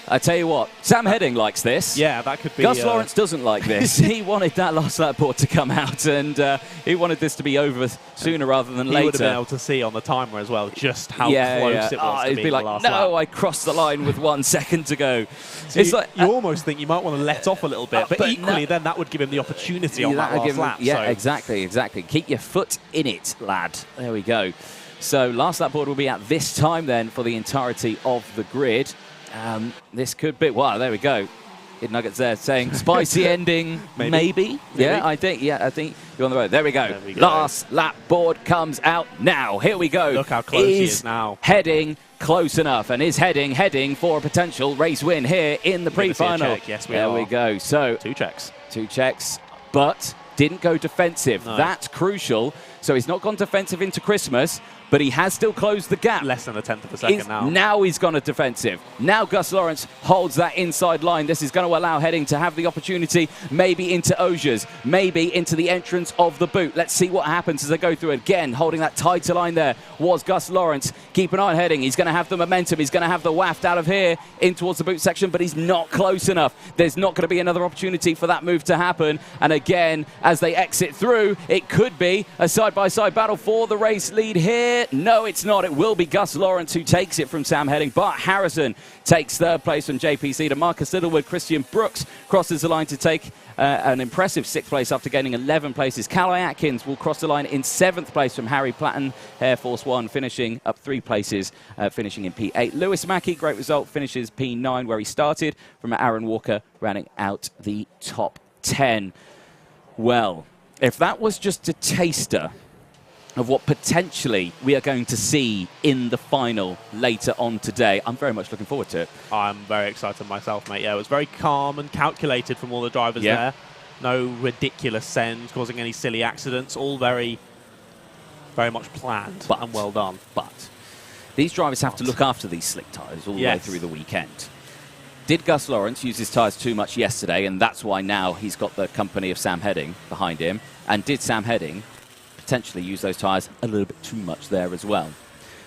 I tell you what, Sam Heading likes this. Yeah, that could be... Gus Lawrence doesn't like this. He wanted that last lap board to come out, and he wanted this to be over sooner rather than later. He would have been able to see on the timer as well just how close it was to he'd be be like, the last no, lap. I crossed the line with 1 second to go. So it's you almost think you might want to let off a little bit, but equally then that would give him the opportunity on that last lap. Yeah, so. exactly. Keep your foot in it, lad. There we go. So last lap board will be at this time then for the entirety of the grid. This could be, wow, there we go. Hidden Nuggets there saying spicy ending, maybe. Yeah, I think you're on the road. There we go. Last lap board comes out now. Here we go. Look how close he is now. Heading close enough, and is heading for a potential race win here in the pre-final. Yes, we there are. we go. So 2 checks. 2 checks, but didn't go defensive. No. That's crucial. So he's not gone defensive into Christmas, but he has still closed the gap. Less than 1/10 of a second now. Now he's gone to defensive. Now Gus Lawrence holds that inside line. This is going to allow Heading to have the opportunity, maybe into Osiers, maybe into the entrance of the boot. Let's see what happens as they go through. Again, holding that tighter line there was Gus Lawrence. Keep an eye on Heading. He's going to have the momentum. He's going to have the waft out of here in towards the boot section, but he's not close enough. There's not going to be another opportunity for that move to happen. And again, as they exit through, it could be a side-by-side battle for the race lead here. No, it's not. It will be Gus Lawrence who takes it from Sam Heading. Bart Harrison takes 3rd place from JPC to Marcus Littlewood. Christian Brooks crosses the line to take an impressive 6th place after gaining 11 places. Callum Atkins will cross the line in 7th place from Harry Platten. Air Force One finishing up 3 places, finishing in P8. Lewis Mackey, great result, finishes P9 where he started, from Aaron Walker rounding out the top 10. Well, if that was just a taster of what potentially we are going to see in the final later on today, I'm very much looking forward to it. I'm very excited myself, mate. Yeah, it was very calm and calculated from all the drivers there. No ridiculous sends causing any silly accidents. All very, very much planned and well done. But these drivers have to look after these slick tyres all the way through the weekend. Did Gus Lawrence use his tyres too much yesterday, and that's why now he's got the company of Sam Heading behind him? And did Sam Heading potentially use those tyres a little bit too much there as well?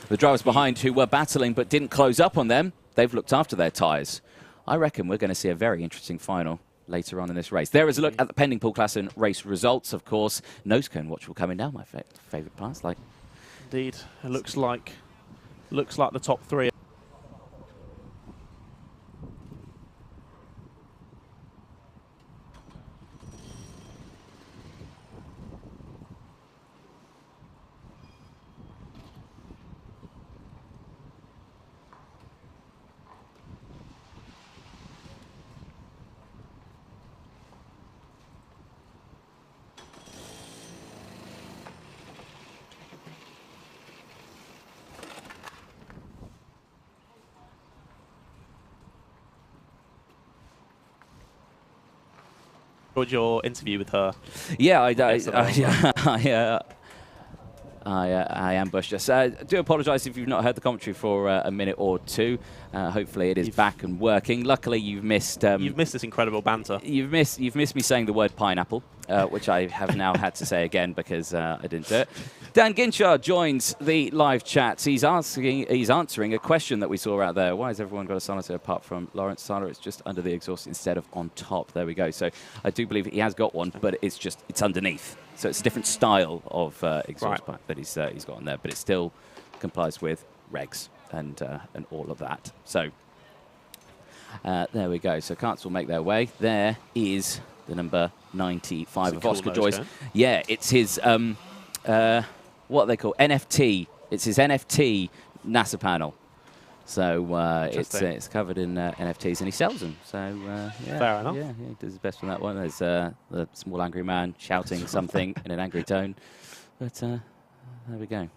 The drivers behind who were battling but didn't close up on them, they've looked after their tyres. I reckon we're going to see a very interesting final later on in this race. There is a look at the pending pool class and race results, of course. Nose cone watch will coming down, my favourite parts. Indeed. It looks like the top 3. Your interview with her. Yeah, I ambushed us. I do apologise if you've not heard the commentary for a minute or 2. Hopefully it is back and working. Luckily you've missed this incredible banter. You've missed me saying the word pineapple, which I have now had to say again because I didn't do it. Dan Ginchard joins the live chat. He's answering a question that we saw out there. Why has everyone got a silencer apart from Lawrence Sala? It's just under the exhaust instead of on top. There we go. So I do believe he has got one, but it's underneath. So it's a different style of exhaust pipe that he's got on there, but it still complies with regs and all of that. So there we go. So karts will make their way. There is the number 95 of Oscar Joyce. Yeah, it's his what they call NFT. It's his NFT NASA panel. So it's covered in NFTs, and he sells them. So yeah, fair enough. Yeah, he does his best on that one. There's the small angry man shouting something in an angry tone. But there we go.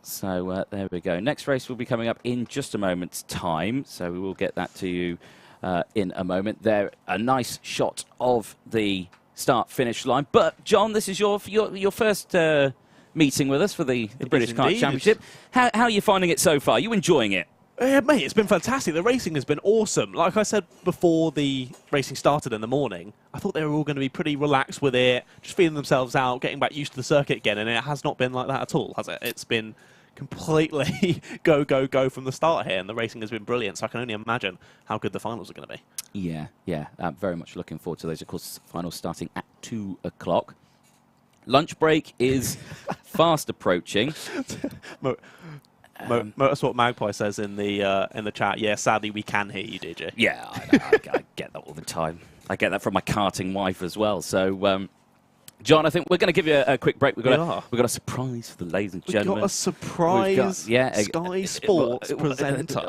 So there we go. Next race will be coming up in just a moment's time, so we will get that to you in a moment. There, a nice shot of the start-finish line. But, John, this is your first meeting with us for the British Kart Championship. How are you finding it so far? Are you enjoying it? Mate, it's been fantastic. The racing has been awesome. Like I said before the racing started in the morning, I thought they were all going to be pretty relaxed with it, just feeling themselves out, getting back used to the circuit again, and it has not been like that at all, has it? It's been completely go, go, go from the start here, and the racing has been brilliant, so I can only imagine how good the finals are going to be. Yeah. I'm very much looking forward to those. Of course, finals starting at 2 o'clock. Lunch break is fast approaching. Motorsport Magpie says in the chat, yeah, sadly we can hear you, DJ. Yeah, I get that all the time. I get that from my karting wife as well. So, John, I think we're going to give you a quick break. We've got a surprise for the ladies and gentlemen. We've got a surprise Sky Sports presenter.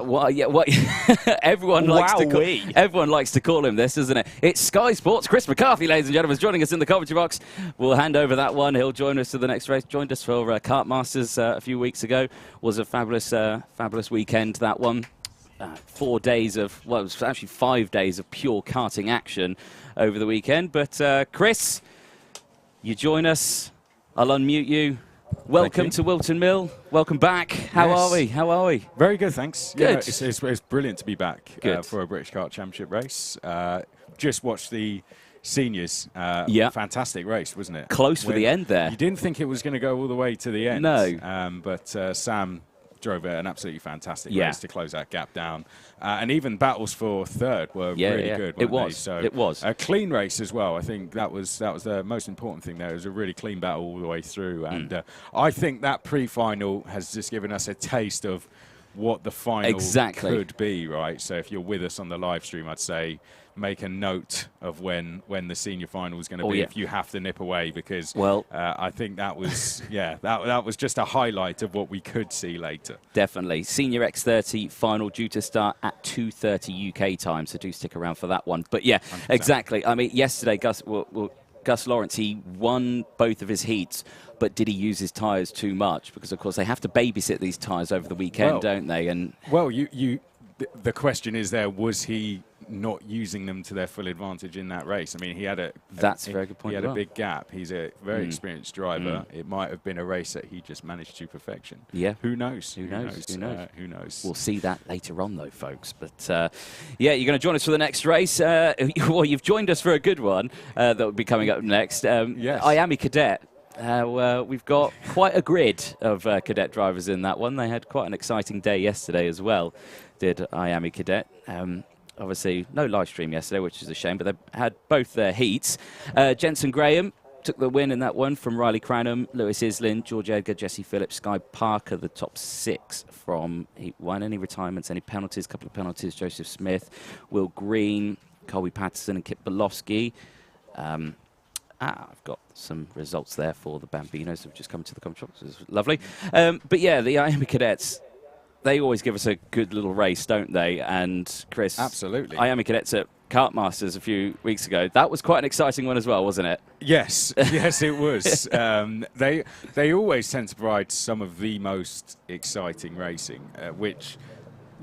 Everyone likes to call him this, isn't it? It's Sky Sports. Chris McCarthy, ladies and gentlemen, is joining us in the commentary box. We'll hand over that one. He'll join us to the next race. Joined us for Kart Masters a few weeks ago. Was a fabulous weekend, that one. 4 days of, well, it was actually 5 days of pure karting action over the weekend. But Chris, you join us. I'll unmute you. Welcome to Whilton Mill. Welcome back. How are we? Very good, thanks. Good. Yeah, it's brilliant to be back for a British Kart Championship race. Just watched the seniors. Fantastic race, wasn't it? Close for the end there. You didn't think it was going to go all the way to the end. No. But Sam drove an absolutely fantastic race to close that gap down. And even battles for third were really good, weren't they? So it was. A clean race as well. I think that was the most important thing there. It was a really clean battle all the way through. And I think that pre-final has just given us a taste of what the final could be, right? So if you're with us on the live stream, I'd say make a note of when the senior final is going to be if you have to nip away, because I think that was that was just a highlight of what we could see later. Definitely. Senior X30 final due to start at 2:30 UK time, so do stick around for that one. But yeah, 100%. Exactly. I mean, yesterday Gus Lawrence, he won both of his heats, but did he use his tyres too much? Because of course they have to babysit these tyres over the weekend, don't they? And the question is there, was he not using them to their full advantage in that race? I mean, he had a very good point. He had a big gap. He's a very experienced driver. It might have been a race that he just managed to perfection. Yeah. Who knows? Who knows? Who knows? We'll see that later on, though, folks. But yeah, you're going to join us for the next race. Well, you've joined us for a good one that will be coming up next. Yes. IAME Cadet. We've got quite a grid of cadet drivers in that one. They had quite an exciting day yesterday as well, did IAME Cadet. Obviously, no live stream yesterday, which is a shame, but they had both their heats. Jensen Graham took the win in that one from Riley Cranham, Lewis Islin, George Edgar, Jesse Phillips, Sky Parker, the top 6 from Heat 1. Any retirements, any penalties, a couple of penalties, Joseph Smith, Will Green, Colby Patterson and Kip Belowski. I've got some results there for the Bambinos who've just come to the commentary box. It's lovely. But yeah, the IAME Cadets, they always give us a good little race, don't they? And Chris, absolutely. IAME Cadets at Kart Masters a few weeks ago. That was quite an exciting one as well, wasn't it? Yes, yes, it was. They always tend to provide some of the most exciting racing, which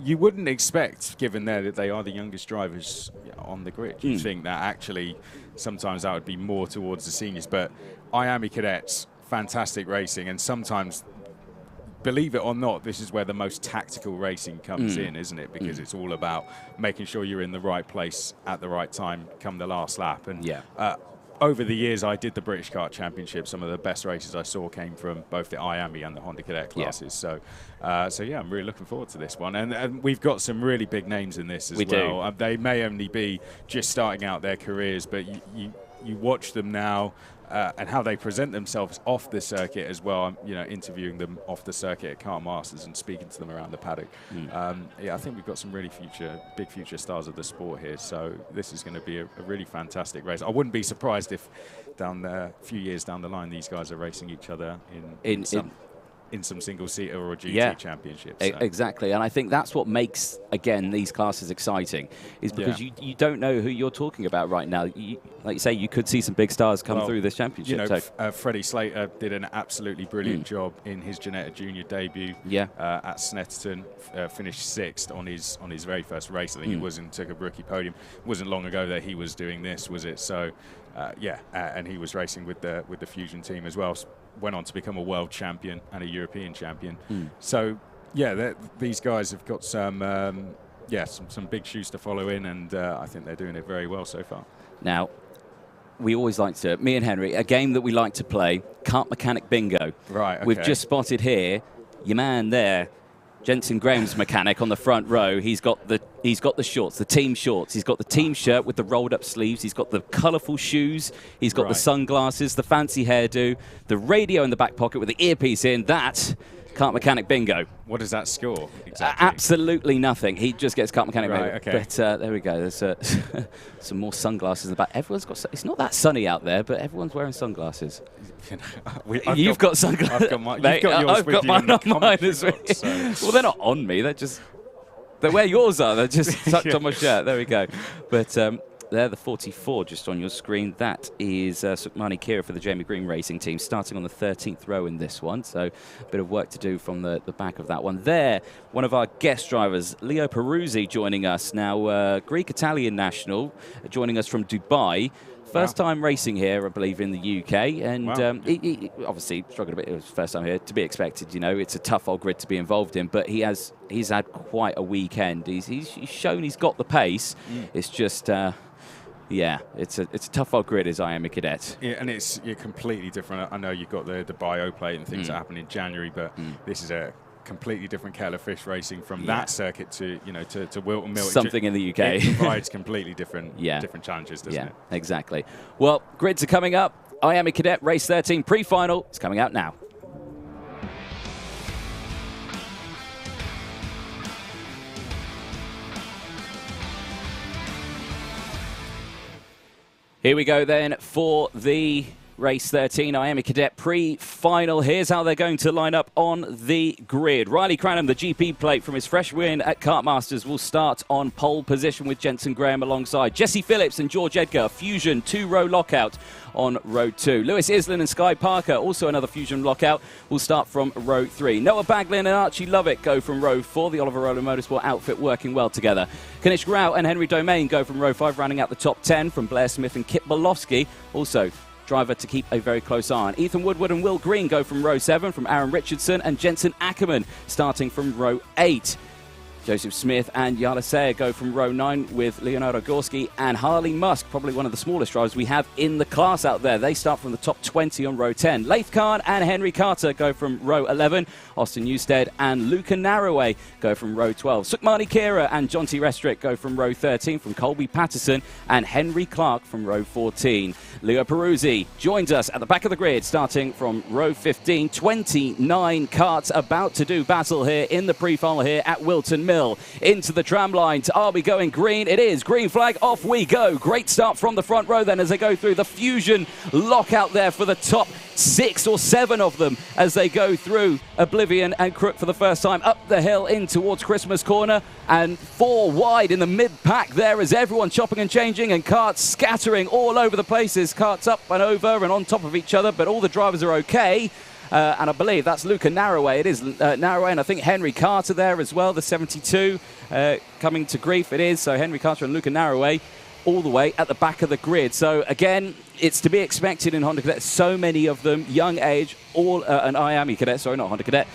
you wouldn't expect, given that they are the youngest drivers on the grid. You'd think that actually sometimes that would be more towards the seniors, but IAME Cadets, fantastic racing, and sometimes, believe it or not, this is where the most tactical racing comes in, isn't it? Because it's all about making sure you're in the right place at the right time come the last lap. And over the years, I did the British Kart Championship. Some of the best races I saw came from both the IAME and the Honda Cadet classes. So yeah, I'm really looking forward to this one. And we've got some really big names in this as well. They may only be just starting out their careers, but you watch them now and how they present themselves off the circuit as well. I'm interviewing them off the circuit at Kart Masters and speaking to them around the paddock. Yeah, I think we've got some really big future stars of the sport here. So this is going to be a really fantastic race. I wouldn't be surprised if a few years down the line these guys are racing each other in some. in some single-seater or GT Yeah. championships. So. Exactly, and I think that's what makes, again, these classes exciting, is because you don't know who you're talking about right now. Like you say, you could see some big stars come through this championship. You know, Freddie Slater did an absolutely brilliant job in his Ginetta Junior debut at Snetterton, finished 6th on his very first race. I think it took a rookie podium. It wasn't long ago that he was doing this, was it? So, and he was racing with the Fusion team as well. Went on to become a world champion and a European champion. So, these guys have got some big shoes to follow in, and I think they're doing it very well so far. Now, we always like to, me and Henry, a game that we like to play, Kart Mechanic Bingo. Right, okay. We've just spotted here, your man there, Jensen Graham's mechanic on the front row. He's got the shorts, the team shorts. He's got the team shirt with the rolled up sleeves. He's got the colourful shoes. He's got the sunglasses, the fancy hairdo, the radio in the back pocket with the earpiece in. That Kart Mechanic Bingo. What does that score exactly? Absolutely nothing. He just gets Kart Mechanic Bingo. Okay. But there we go. There's some more sunglasses in the back. Everyone's got. It's not that sunny out there, but everyone's wearing sunglasses. You've got sunglasses. I've got mine. You've got yours I've with got you mine on mine as well. So. Well, they're not on me. They're where yours are. They're just tucked on my shirt. There we go. But they're the 44 just on your screen. That is Sukmani Kira for the Jamie Green Racing team, starting on the 13th row in this one. So a bit of work to do from the back of that one. There, one of our guest drivers, Leo Peruzzi, joining us now. Greek-Italian national, joining us from Dubai. First time racing here, I believe, in the UK, and he obviously struggled a bit. It was his first time here, to be expected. You know, it's a tough old grid to be involved in, but he's had quite a weekend. He's shown he's got the pace. It's just, it's a tough old grid as IAME Cadet. Yeah, and you're completely different. I know you've got the bioplate and things that happen in January, but this is a completely different kettle of fish racing from that circuit to Whilton Mill. Something in the UK. It provides completely different challenges, doesn't it? Exactly. Well, grids are coming up. IAME Cadet Race 13 pre-final is coming out now. Here we go then for the Race 13, IAME Cadet pre-final. Here's how they're going to line up on the grid. Riley Cranham, the GP plate from his fresh win at Kart Masters, will start on pole position with Jensen Graham alongside. Jesse Phillips and George Edgar, Fusion 2-row lockout on row 2. Lewis Island and Sky Parker, also another Fusion lockout, will start from row 3. Noah Baglin and Archie Lovett go from row 4. The Oliver Rowland Motorsport outfit working well together. Kanish Grau and Henry Domain go from row 5, rounding out the top 10 from Blair Smith and Kit Bolofsky. Also driver to keep a very close eye on. Ethan Woodward and Will Green go from row 7 from Aaron Richardson, and Jensen Ackerman starting from row 8. Joseph Smith and Yala Sayer go from row 9 with Leonardo Gorski and Harley Musk, probably one of the smallest drivers we have in the class out there. They start from the top 20 on row 10. Laith Khan and Henry Carter go from row 11. Austin Newstead and Luca Narroway go from row 12. Sukmani Kira and Jonty Restrick go from row 13 from Colby Patterson and Henry Clark from row 14. Leo Peruzzi joins us at the back of the grid starting from row 15. 29 karts about to do battle here in the pre-final here at Whilton Mill. Into the tram lines. Are we going green? It is. Green flag. Off we go. Great start from the front row then as they go through the Fusion lockout there for the top 6 or 7 of them as they go through Oblivion and Crook for the first time up the hill in towards Christmas Corner, and 4 wide in the mid-pack there as everyone chopping and changing and karts scattering all over the places. Karts up and over and on top of each other, but all the drivers are okay. And I believe that's Luca Narroway. It is Narroway, and I think Henry Carter there as well, the 72, coming to grief. It is. So Henry Carter and Luca Narroway all the way at the back of the grid. So again, it's to be expected in Honda Cadet. So many of them, young age, all an IAME Cadet, sorry, not Honda Cadet,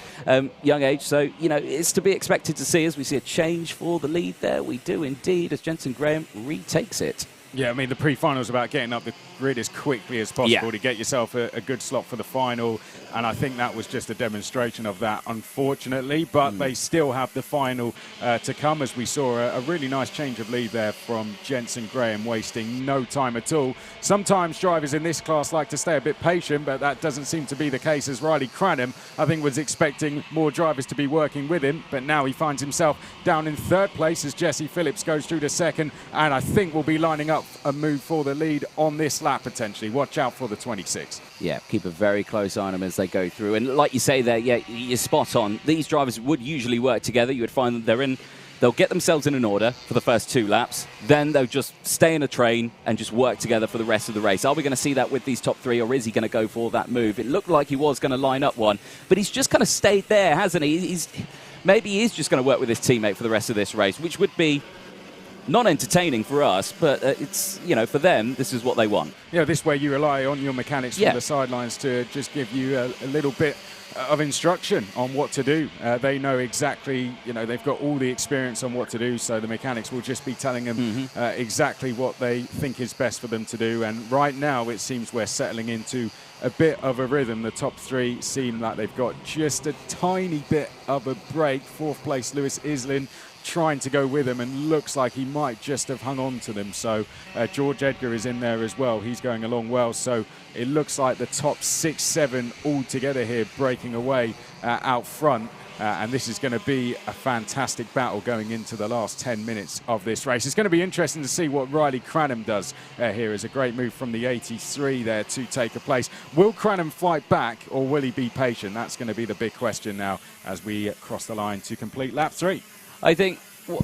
young age. So, you know, it's to be expected to see as we see a change for the lead there. We do indeed, as Jensen Graham retakes it. Yeah, I mean, the pre-final is about getting up the grid as quickly as possible to get yourself a good slot for the final, and I think that was just a demonstration of that, unfortunately, but they still have the final to come, as we saw a really nice change of lead there from Jensen Graham, wasting no time at all. Sometimes drivers in this class like to stay a bit patient, but that doesn't seem to be the case, as Riley Cranham, I think, was expecting more drivers to be working with him, but now he finds himself down in 3rd place as Jesse Phillips goes through to 2nd, and I think will be lining up out a move for the lead on this lap potentially. Watch out for the 26. Yeah, keep a very close eye on them as they go through. And like you say there, yeah, you're spot on. These drivers would usually work together. You would find that they'll get themselves in an order for the first 2 laps. Then they'll just stay in a train and just work together for the rest of the race. Are we going to see that with these top 3, or is he going to go for that move? It looked like he was going to line up one, but he's just kind of stayed there, hasn't he? Maybe he is just going to work with his teammate for the rest of this race, which would be not entertaining for us, but it's, you know, for them, this is what they want. Yeah, this way you rely on your mechanics from the sidelines to just give you a little bit of instruction on what to do. They know exactly, you know, they've got all the experience on what to do, so the mechanics will just be telling them exactly what they think is best for them to do. And right now it seems we're settling into a bit of a rhythm. The top 3 seem like they've got just a tiny bit of a break. 4th place Lewis Islin trying to go with him, and looks like he might just have hung on to them. So George Edgar is in there as well. He's going along well. So it looks like the top 6, 7 all together here breaking away out front. And this is going to be a fantastic battle going into the last 10 minutes of this race. It's going to be interesting to see what Riley Cranham does here. Is a great move from the 83 there to take a place. Will Cranham fight back, or will he be patient? That's going to be the big question now as we cross the line to complete lap 3. I think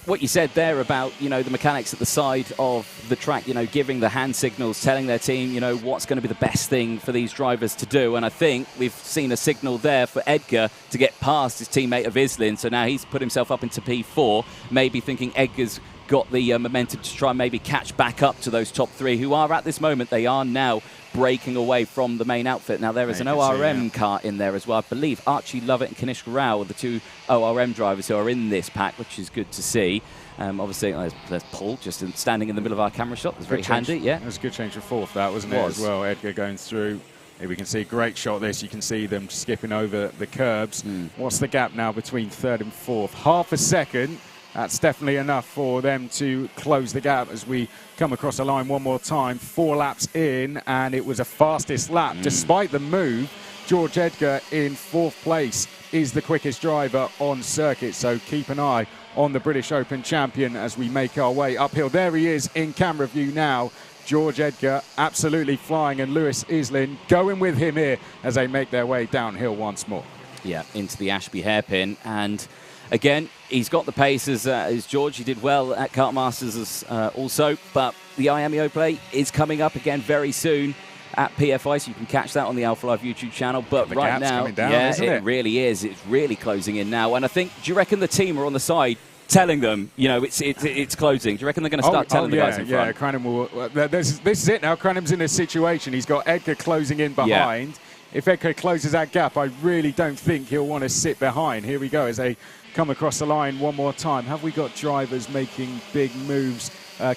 what you said there about, you know, the mechanics at the side of the track, you know, giving the hand signals, telling their team, you know, what's going to be the best thing for these drivers to do. And I think we've seen a signal there for Edgar to get past his teammate of Islin. So now he's put himself up into P4, maybe thinking Edgar's got the momentum to try and maybe catch back up to those top 3 who are at this moment. They are now breaking away from the main outfit. Now there is an ORM car in there as well. I believe Archie Lovett and Kanishka Rao are the 2 ORM drivers who are in this pack, which is good to see. Obviously, there's Paul just standing in the middle of our camera shot. That's very handy, yeah. It was a good change for 4th, that, wasn't it, as well? Edgar going through. Here we can see a great shot this. You can see them skipping over the curbs. What's the gap now between 3rd and 4th? Half a second. That's definitely enough for them to close the gap as we come across the line one more time. 4 laps in, and it was a fastest lap. Despite the move, George Edgar in 4th place is the quickest driver on circuit. So keep an eye on the British Open champion as we make our way uphill. There he is in camera view now. George Edgar absolutely flying, and Lewis Islin going with him here as they make their way downhill once more. Yeah, into the Ashby hairpin. And again, he's got the pace as George. He did well at Kart Masters also, but the IAME play is coming up again very soon at PFI, so you can catch that on the Alpha Live YouTube channel. But right now, it really is. It's really closing in now. And I think, do you reckon the team are on the side telling them, you know, it's closing? Do you reckon they're going to start telling the guys in front? Yeah, Cranham will. This is it now. Cranham's in a situation. He's got Edgar closing in behind. Yeah. If Edgar closes that gap, I really don't think he'll want to sit behind. Here we go as they come across the line one more time. Have we got drivers making big moves?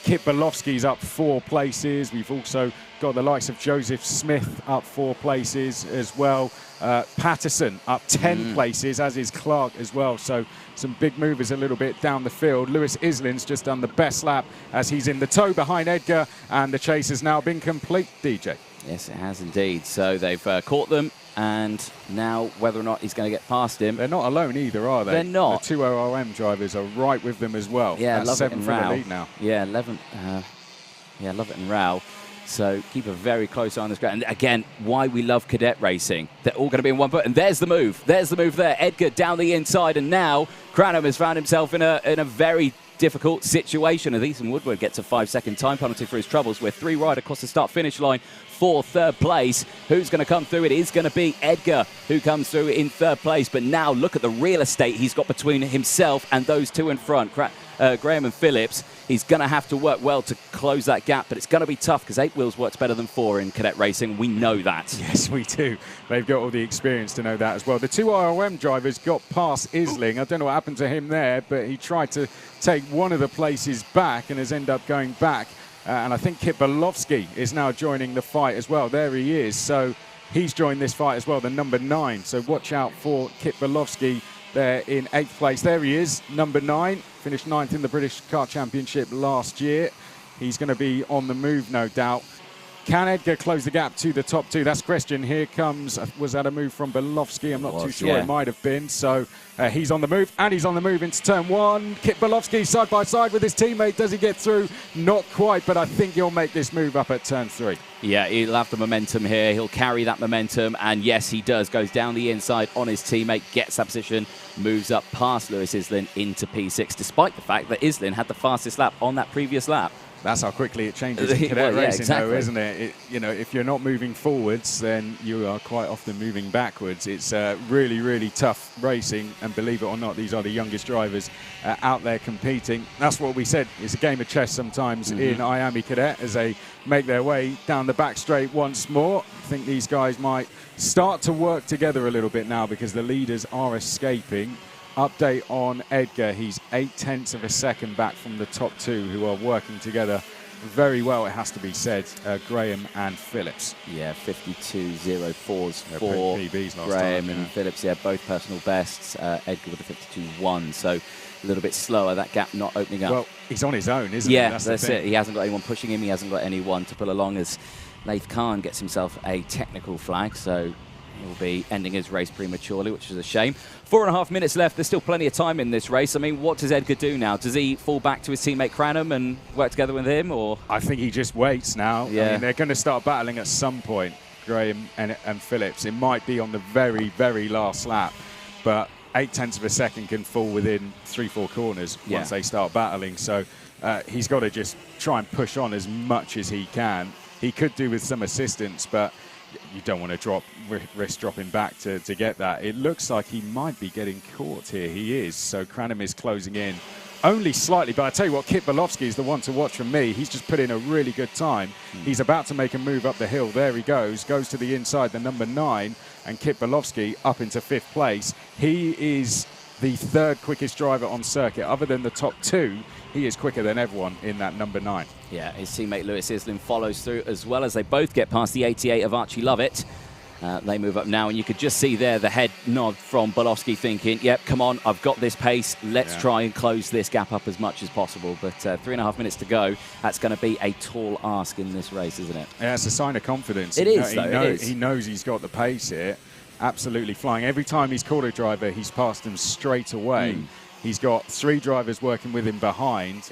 Kit Bolofsky's up 4 places. We've also got the likes of Joseph Smith up 4 places as well. Patterson up 10 places, as is Clark as well. So some big movers a little bit down the field. Lewis Islin's just done the best lap as he's in the tow behind Edgar, and the chase has now been complete, DJ. Yes, it has indeed. So they've caught them, and now whether or not he's going to get past him. They're not alone either, are they? They're not. The 2 ORM drivers are right with them as well. Yeah, That's Lovett and Rao. For the lead now. Yeah, Lovett and Rao. So keep a very close eye on this ground. And again, why we love cadet racing. They're all going to be in one foot. And there's the move. There's the move there. Edgar down the inside. And now Cranham has found himself in a very difficult situation as Ethan Woodward gets a 5-second time penalty for his troubles. We're 3 right across the start-finish line for 3rd place. Who's going to come through? It is going to be Edgar who comes through in 3rd place. But now look at the real estate he's got between himself and those 2 in front. Graham and Phillips. He's going to have to work well to close that gap, but it's going to be tough because 8 wheels works better than 4 in cadet racing. We know that. Yes, we do. They've got all the experience to know that as well. The 2 ROM drivers got past Isling. I don't know what happened to him there, but he tried to take one of the places back and has ended up going back. And I think Kit Bolofsky is now joining the fight as well. There he is. So he's joined this fight as well, the number 9. So watch out for Kit Bolofsky there in 8th place. There he is, number 9. Finished 9th in the British Kart Championship last year. He's going to be on the move, no doubt. Can Edgar close the gap to the top two? That's the question. Here comes, was that a move from Belovsky? I'm not too sure. Yeah. It might have been. So he's on the move, and he's on the move into turn one. Kit Belovsky side by side with his teammate. Does he get through? Not quite, but I think he'll make this move up at turn 3. Yeah, he'll have the momentum here. He'll carry that momentum, and yes, he does. Goes down the inside on his teammate, gets that position, moves up past Lewis Islin into P6, despite the fact that Islin had the fastest lap on that previous lap. That's how quickly it changes in cadet Well, yeah, racing, exactly. though, isn't it? You know, if you're not moving forwards, then you are quite often moving backwards. It's really, really tough racing, and believe it or not, these are the youngest drivers out there competing. That's what we said. It's a game of chess sometimes in IAME Cadet as they make their way down the back straight once more. I think these guys might start to work together a little bit now because the leaders are escaping. Update on Edgar, he's 0.8 of a second back from the top two who are working together very well, it has to be said, Graham and Phillips. Yeah, 52.04s They're for PBs last Graham time, and Phillips. Yeah, both personal bests. Edgar with a 52.1, so a little bit slower, that gap not opening up. Well, he's on his own, isn't he? Yeah, that's it. He hasn't got anyone pushing him. He hasn't got anyone to pull along as Laith Khan gets himself a technical flag, so he'll be ending his race prematurely, which is a shame. 4.5 minutes left. There's still plenty of time in this race. I mean, what does Edgar do now? Does he fall back to his teammate Cranham and work together with him, or? I think he just waits now. Yeah. I mean, they're going to start battling at some point, Graham and Phillips. It might be on the very, very last lap, but 0.8 of a second can fall within 3-4 corners once they start battling. So he's got to just try and push on as much as he can. He could do with some assistance, but you don't want to risk dropping back to get that. It looks like he might be getting caught here. He is. So Cranham is closing in only slightly. But I tell you what, Kit Belovsky is the one to watch from me. He's just put in a really good time. He's about to make a move up the hill. There he goes to the inside, the number 9, and Kit Belovsky up into 5th place. He is the 3rd quickest driver on circuit. Other than the top 2, he is quicker than everyone in that number 9. Yeah, his teammate Lewis Islin follows through as well as they both get past the 88 of Archie Lovett. They move up now, and you could just see there the head nod from Belovsky thinking, yep, come on, I've got this pace. Let's try and close this gap up as much as possible. But 3.5 minutes to go. That's going to be a tall ask in this race, isn't it? Yeah, it's a sign of confidence. It is, though. It is. He knows he's got the pace here. Absolutely flying. Every time he's caught a driver, he's passed them straight away. He's got 3 drivers working with him behind.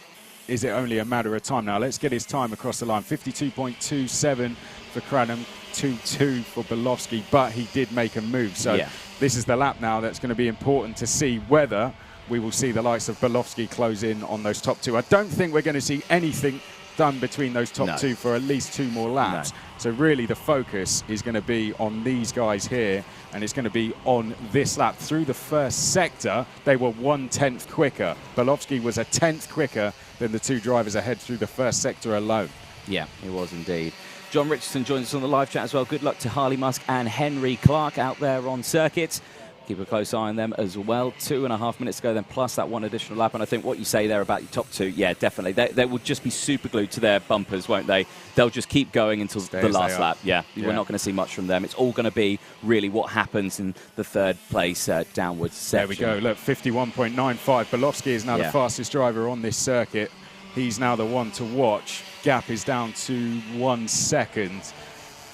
Is it only a matter of time? Now, let's get his time across the line. 52.27 for Cranham, 2.2 for Belovsky, but he did make a move. So this is the lap now that's going to be important to see whether we will see the likes of Belovsky close in on those top 2. I don't think we're going to see anything done between those top 2 for at least 2 more laps. So really the focus is going to be on these guys here, and it's going to be on this lap. Through the first sector, they were 1/10 quicker. Belovsky was 1/10 quicker than the 2 drivers ahead through the first sector alone. Yeah, it was indeed. John Richardson joins us on the live chat as well. Good luck to Harley Musk and Henry Clark out there on circuit. Keep a close eye on them as well. 2.5 minutes to go then, plus that 1 additional lap. And I think what you say there about your top 2, yeah, definitely. They will just be super glued to their bumpers, won't they? They'll just keep going until the last lap. Yeah, we're not going to see much from them. It's all going to be really what happens in the 3rd place downwards section. There we go. Look, 51.95. Belovsky is now the fastest driver on this circuit. He's now the one to watch. Gap is down to 1 second.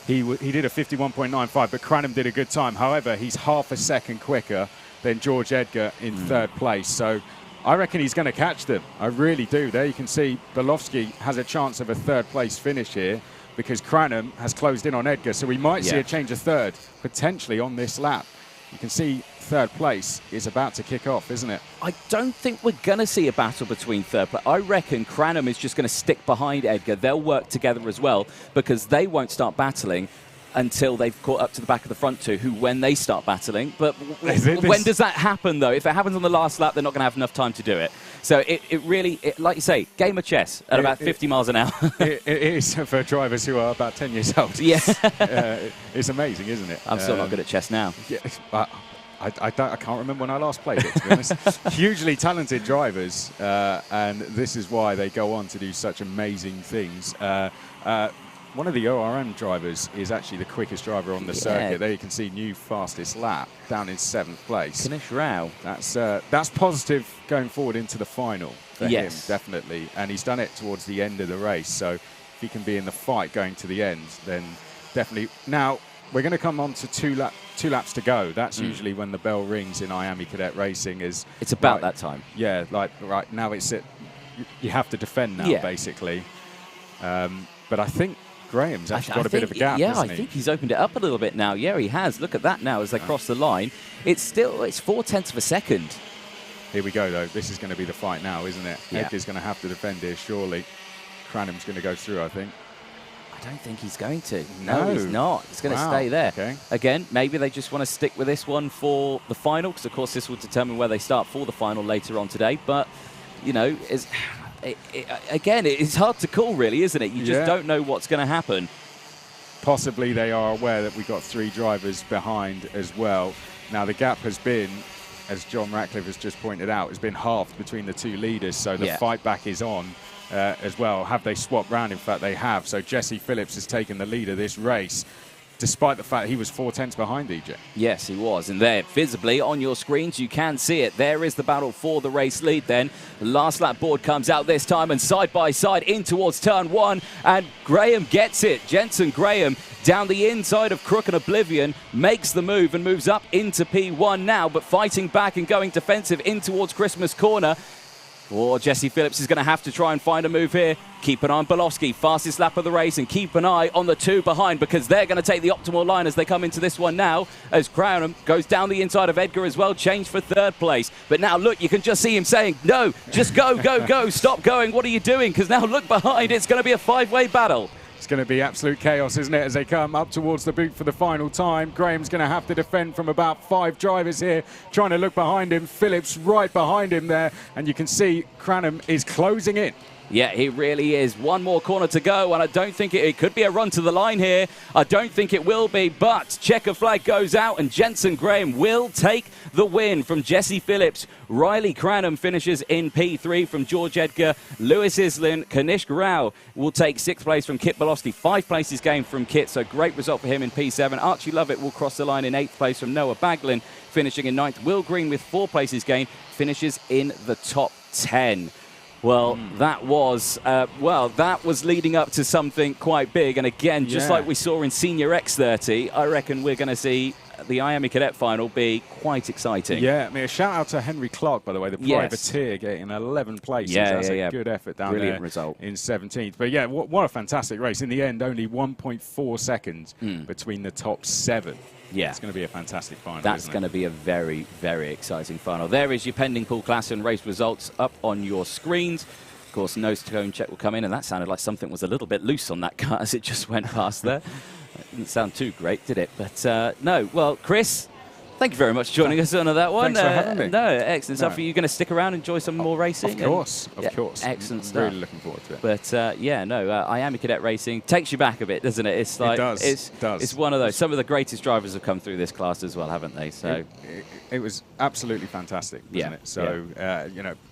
He did a 51.95, but Cranham did a good time. However, he's half a second quicker than George Edgar in 3rd place. So I reckon he's going to catch them. I really do. There you can see Belovsky has a chance of a 3rd place finish here because Cranham has closed in on Edgar. So we might see a change of 3rd potentially on this lap. You can see 3rd place is about to kick off, isn't it? I don't think we're going to see a battle between 3rd place. I reckon Cranham is just going to stick behind Edgar. They'll work together as well because they won't start battling until they've caught up to the back of the front 2, who when they start battling. But when does that happen, though? If it happens on the last lap, they're not going to have enough time to do it. So it really, like you say, game of chess at about 50 miles an hour. It is for drivers who are about 10 years old. Yeah. It's amazing, isn't it? I'm still not good at chess now. Yeah, I can't remember when I last played it, to be honest. Hugely talented drivers, and this is why they go on to do such amazing things. One of the ORM drivers is actually the quickest driver on the circuit. There you can see new fastest lap down in 7th place. Kanish Rao. That's positive going forward into the final for him, Yes. definitely. And he's done it towards the end of the race. So he can be in the fight going to the end, then definitely. Now, we're going to come on to two laps to go. That's usually when the bell rings in IAME Cadet Racing. It's about that time. Yeah, like right now you have to defend now, basically. But I think Graham's actually got a bit of a gap, hasn't he? I think he's opened it up a little bit now. Yeah, he has. Look at that now as they cross the line. It's 4/10 of a second. Here we go, though. This is going to be the fight now, isn't it? Yeah. Edgar's going to have to defend here, surely. Cranham's going to go through, I think. I don't think he's going to. No, he's not. He's going to Wow. stay there. Okay. Again, maybe they just want to stick with this one for the final, because, of course, this will determine where they start for the final later on today. But, you know, again, it's hard to call, really, isn't it? You just don't know what's going to happen. Possibly they are aware that we've got 3 drivers behind as well. Now, the gap has been, as John Ratcliff has just pointed out, has been halved between the 2 leaders, so the fight back is on as well. Have they swapped round? In fact, they have. So Jesse Phillips has taken the lead of this race, despite the fact he was 4/10 behind EJ. Yes, he was. And there, visibly on your screens, you can see it. There is the battle for the race lead then. The last lap board comes out this time, and side by side in towards turn 1. And Graham gets it. Jensen Graham down the inside of Crook and Oblivion makes the move and moves up into P1 now, but fighting back and going defensive in towards Christmas Corner. Or Jesse Phillips is going to have to try and find a move here. Keep an eye on Bolowski, fastest lap of the race, and keep an eye on the 2 behind, because they're going to take the optimal line as they come into this one now, as Crownham goes down the inside of Edgar as well, changed for 3rd place. But now, look, you can just see him saying, no, just go, go, go, stop going, what are you doing? Because now look behind, it's going to be a 5-way battle. It's going to be absolute chaos, isn't it, as they come up towards the boot for the final time. Graham's going to have to defend from about 5 drivers here, trying to look behind him. Phillips right behind him there, and you can see Cranham is closing in. Yeah, he really is. One more corner to go, and I don't think it could be a run to the line here. I don't think it will be, but checker flag goes out, and Jensen Graham will take the win from Jesse Phillips. Riley Cranham finishes in P3 from George Edgar. Lewis Islin, Kanishk Rao will take 6th place from Kit Bolowski. 5 places gained from Kit, so great result for him in P7. Archie Lovett will cross the line in 8th place from Noah Baglin, finishing in 9th. Will Green, with 4 places gained, finishes in the top 10. Well, that was leading up to something quite big. And again, just like we saw in Senior X30, I reckon we're going to see the IAME Cadet final be quite exciting. Yeah, I mean, a shout out to Henry Clark, by the way, the privateer, getting 11 places. That's a good effort down Brilliant there result. in 17th. But yeah, what a fantastic race. In the end, only 1.4 seconds between the top 7. Yeah. It's going to be a fantastic final. That's going to be a very, very exciting final. There is your pending pool class and race results up on your screens. Of course, nose cone check will come in, and that sounded like something was a little bit loose on that car as it just went past there. It didn't sound too great, did it? But no. Well, Chris, thank you very much for joining us on that one. Thanks for having me. No, excellent stuff. Are you going to stick around and enjoy some more racing? Of course. Excellent stuff. Really looking forward to it. But IAME Cadet Racing takes you back a bit, doesn't it? It's like, it does. It's one of those. Some of the greatest drivers have come through this class as well, haven't they? So it was absolutely fantastic, wasn't it? So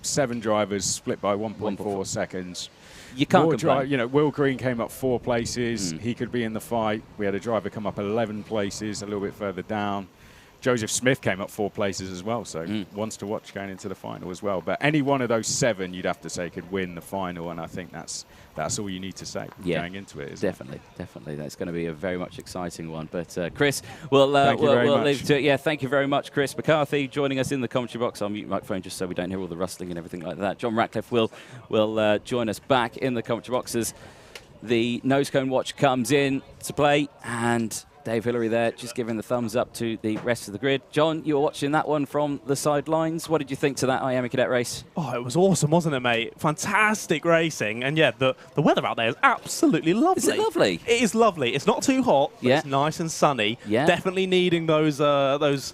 7 drivers split by 1.4 seconds. You can't complain. Will Green came up 4 places. He could be in the fight. We had a driver come up 11 places, a little bit further down. Joseph Smith came up 4 places as well, so ones to watch going into the final as well. But any one of those 7, you'd have to say, could win the final, and I think that's all you need to say going into it. Definitely. That's going to be a very much exciting one. But Chris, we'll leave to it. Yeah, thank you very much, Chris McCarthy, joining us in the commentary box. I'll mute my microphone just so we don't hear all the rustling and everything like that. John Ratcliffe will join us back in the commentary box as the nose cone watch comes in to play, and Dave Hillary there just giving the thumbs up to the rest of the grid. John, you were watching that one from the sidelines. What did you think to that IAME Cadet race? Oh, it was awesome, wasn't it, mate? Fantastic racing. And yeah, the weather out there is absolutely lovely. Is it lovely? It is lovely. It's not too hot, but it's nice and sunny. Yeah. Definitely needing those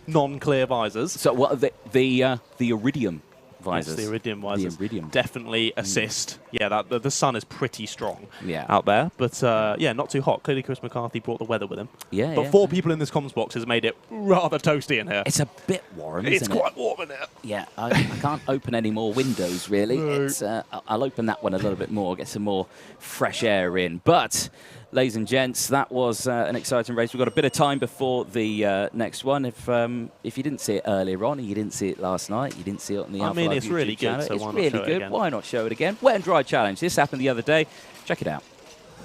non-clear visors. So what the iridium visors? Yes, the iridium visors. The iridium. Definitely assist. Yeah, the sun is pretty strong out there. But not too hot. Clearly Chris McCarthy brought the weather with him. Yeah, but 4 people in this comms box has made it rather toasty in here. It's a bit warm, isn't it? It's quite warm in here. Yeah, I can't open any more windows, really. No. I'll open that one a little bit more, get some more fresh air in. But ladies and gents, that was an exciting race. We've got a bit of time before the next one. If you didn't see it earlier on, or you didn't see it last night, you didn't see it on the Alpha Live it's really channel, good, so it's why not really show it good. again? Why not show it again? Wet and Dry Challenge. This happened the other day. Check it out.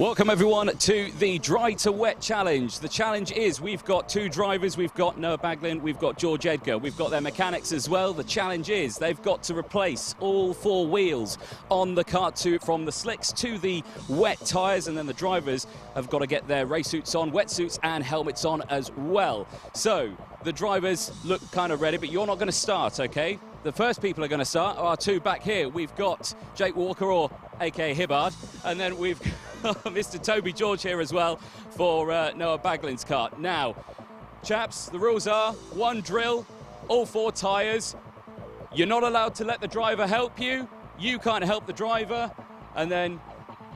Welcome everyone to the Dry to Wet Challenge. The challenge is we've got 2 drivers, we've got Noah Baglin, we've got George Edgar, we've got their mechanics as well. The challenge is they've got to replace all 4 wheels on the kart from the slicks to the wet tyres, and then the drivers have got to get their race suits on, wetsuits and helmets on as well. So the drivers look kind of ready, but you're not going to start, okay? The first people are going to start are 2 back here. We've got Jake Walker, or aka Hibbard, and then we've got Mr. Toby George here as well for Noah Baglin's kart. Now, chaps, the rules are 1 drill, all 4 tyres. You're not allowed to let the driver help you. You can't help the driver. And then,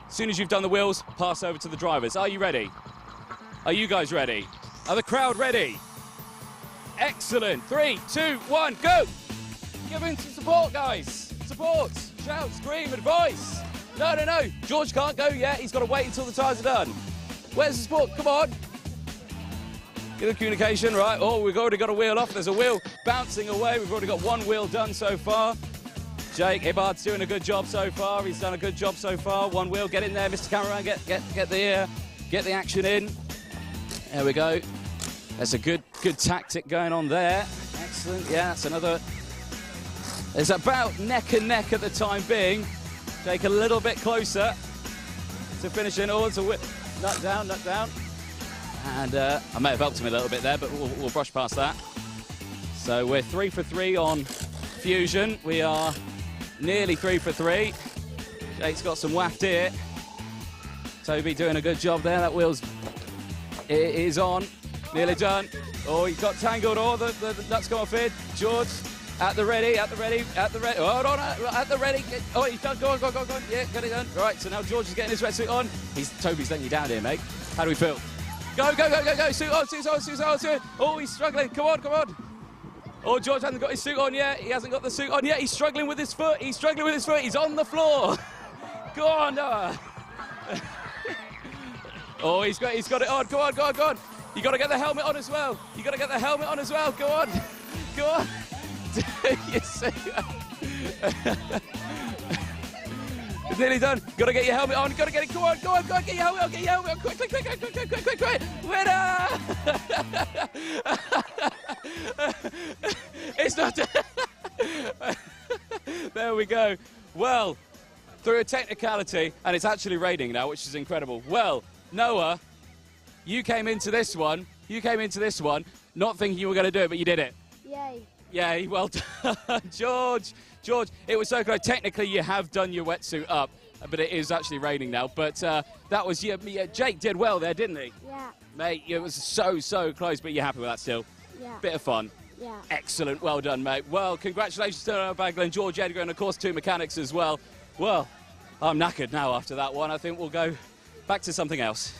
as soon as you've done the wheels, pass over to the drivers. Are you ready? Are you guys ready? Are the crowd ready? Excellent. 3, 2, 1, go! Give him some support, guys. Support. Shout, scream, advice. No. George can't go yet. He's got to wait until the tyres are done. Where's the support? Come on. Get the communication, right. Oh, we've already got a wheel off. There's a wheel bouncing away. We've already got 1 wheel done so far. Jake Hibbard's doing a good job so far. He's done a good job so far. 1 wheel. Get in there, Mr. Cameraman. Get the action in. There we go. That's a good tactic going on there. Excellent. Yeah, that's another. It's about neck and neck at the time being. Jake a little bit closer to finishing. Oh, it's a nut down. And I may have helped him a little bit there, but we'll brush past that. So we're 3 for 3 on Fusion. We are nearly 3 for 3. Jake's got some waft here. Toby doing a good job there. That wheel's it is on. Nearly done. Oh, he got tangled. Oh, the nuts come off here. George. At the ready. Hold on, at the ready. Oh, he's done. Go on. Yeah, got it done. Right, so now George is getting his wetsuit on. Toby's letting you down here, mate. How do we feel? Go. Suit on. Oh, he's struggling. Come on. Oh, George hasn't got his suit on yet. He hasn't got the suit on yet. He's struggling with his foot. He's on the floor. Go on, Noah. Oh, he's got it on. Go on. You got to get the helmet on as well. Go on. You see? It's nearly done. Got to get your helmet on. Got to get it. Go on. Get your helmet on. Quick. Winner! It's not done. There we go. Well, through a technicality, and it's actually raining now, which is incredible. Well, Noah, you came into this one not thinking you were going to do it, but you did it. Yay, well done. George, it was so close. Technically, you have done your wetsuit up, but it is actually raining now. But that was, Jake did well there, didn't he? Yeah. Mate, it was so close, but you're happy with that still? Yeah. Bit of fun. Yeah. Excellent, well done, mate. Well, congratulations to Noah Baglin, George Edgar, and of course 2 mechanics as well. Well, I'm knackered now after that one. I think we'll go back to something else.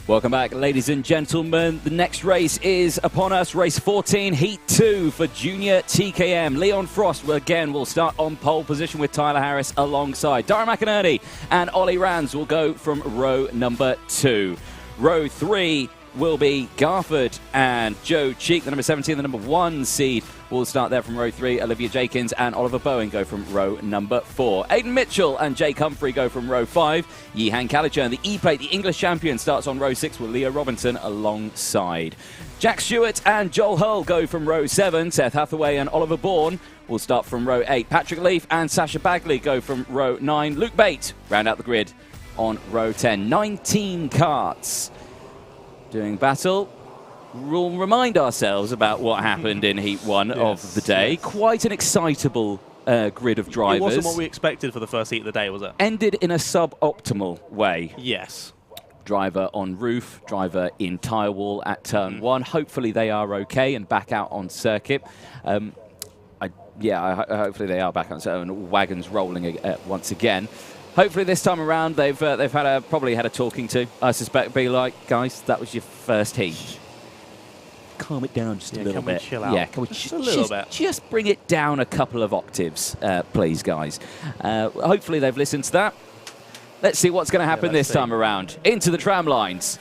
Welcome back, ladies and gentlemen. The next race is upon us. Race 14, Heat 2 for Junior TKM. Leon Frost, again, will start on pole position with Tyler Harris alongside. Dara McInerney and Ollie Rands will go from row number 2. Row 3 will be Garford and Joe Cheek, the number 17, the number 1 seed, will start there from row 3. Olivia Jakins and Oliver Bowen go from row number 4. Aidan Mitchell and Jake Humphrey go from row 5. Yihan Kalichern, the E-Plate, the English champion, starts on row 6 with Leah Robinson alongside. Jack Stewart and Joel Hull go from row 7. Seth Hathaway and Oliver Bourne will start from row 8. Patrick Leaf and Sasha Bagley go from row 9. Luke Bate round out the grid on row 10. 19 karts doing battle. We'll remind ourselves about what happened in Heat 1 of the day. Quite an excitable grid of drivers. It wasn't what we expected for the first heat of the day, was it? Ended in a suboptimal way. Yes. Driver on roof, driver in tyre wall at turn 1. Hopefully they are okay and back out on circuit. Hopefully they are back on circuit and wagons rolling once again. Hopefully this time around they've probably had a talking to. I suspect be like, guys, that was your first heat. Calm it down just a little bit. Chill out? Yeah, can we just a little bit? Just bring it down a couple of octaves, please, guys. Hopefully they've listened to that. Let's see what's going to happen this time around. Into the tram lines.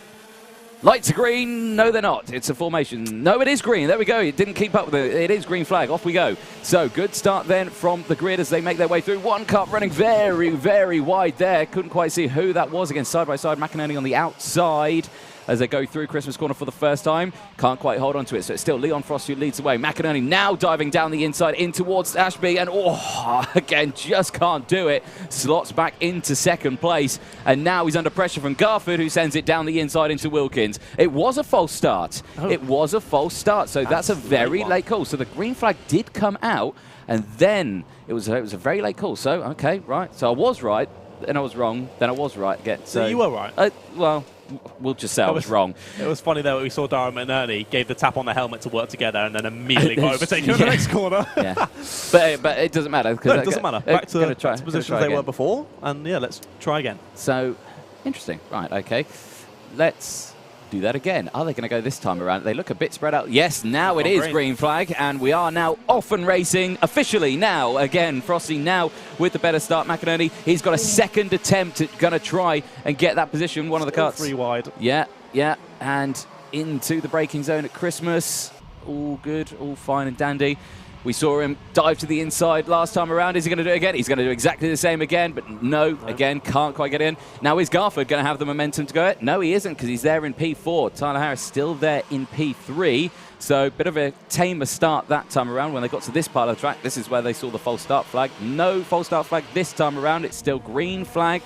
Lights are green. No, they're not. It's a formation. No, it is green. There we go. It didn't keep up with it. It is green flag. Off we go. So good start then from the grid as they make their way through. One car running very, very wide there. Couldn't quite see who that was. Again, side by side. McInerney on the outside as they go through Christmas corner for the first time. Can't quite hold on to it. So it's still Leon Frost who leads the way. McInerney now diving down the inside in towards Ashby. And again, just can't do it. Slots back into second place. And now he's under pressure from Garford, who sends it down the inside into Wilkins. It was a false start. It was a false start. So that's a very late call. So the green flag did come out. And then it was a very late call. So, okay, right. So I was right. Then I was wrong. Then I was right again. So you were right. Well, we'll just say I was wrong. It was funny though, we saw Dara McInerney gave the tap on the helmet to work together and then immediately got overtaken in the next corner. Yeah. But it doesn't matter. No, it doesn't matter. Back to the positions they were before, and yeah, let's try again. So, interesting. Right, okay. Let's do that again. Are they going to go this time around? They look a bit spread out. Yes, now it is green flag, and we are now off and racing officially now. Again, Frosty now with the better start. McInerney, he's got a second attempt at going to try and get that position. One of the cuts. 3 wide. Yeah, and into the braking zone at Christmas. All good, all fine and dandy. We saw him dive to the inside last time around. Is he going to do it again? He's going to do exactly the same again, but no, again, can't quite get in. Now, is Garford going to have the momentum to go it? No, he isn't, because he's there in P4. Tyler Harris still there in P3. So, bit of a tamer start that time around. When they got to this part of the track, this is where they saw the false start flag. No false start flag this time around. It's still green flag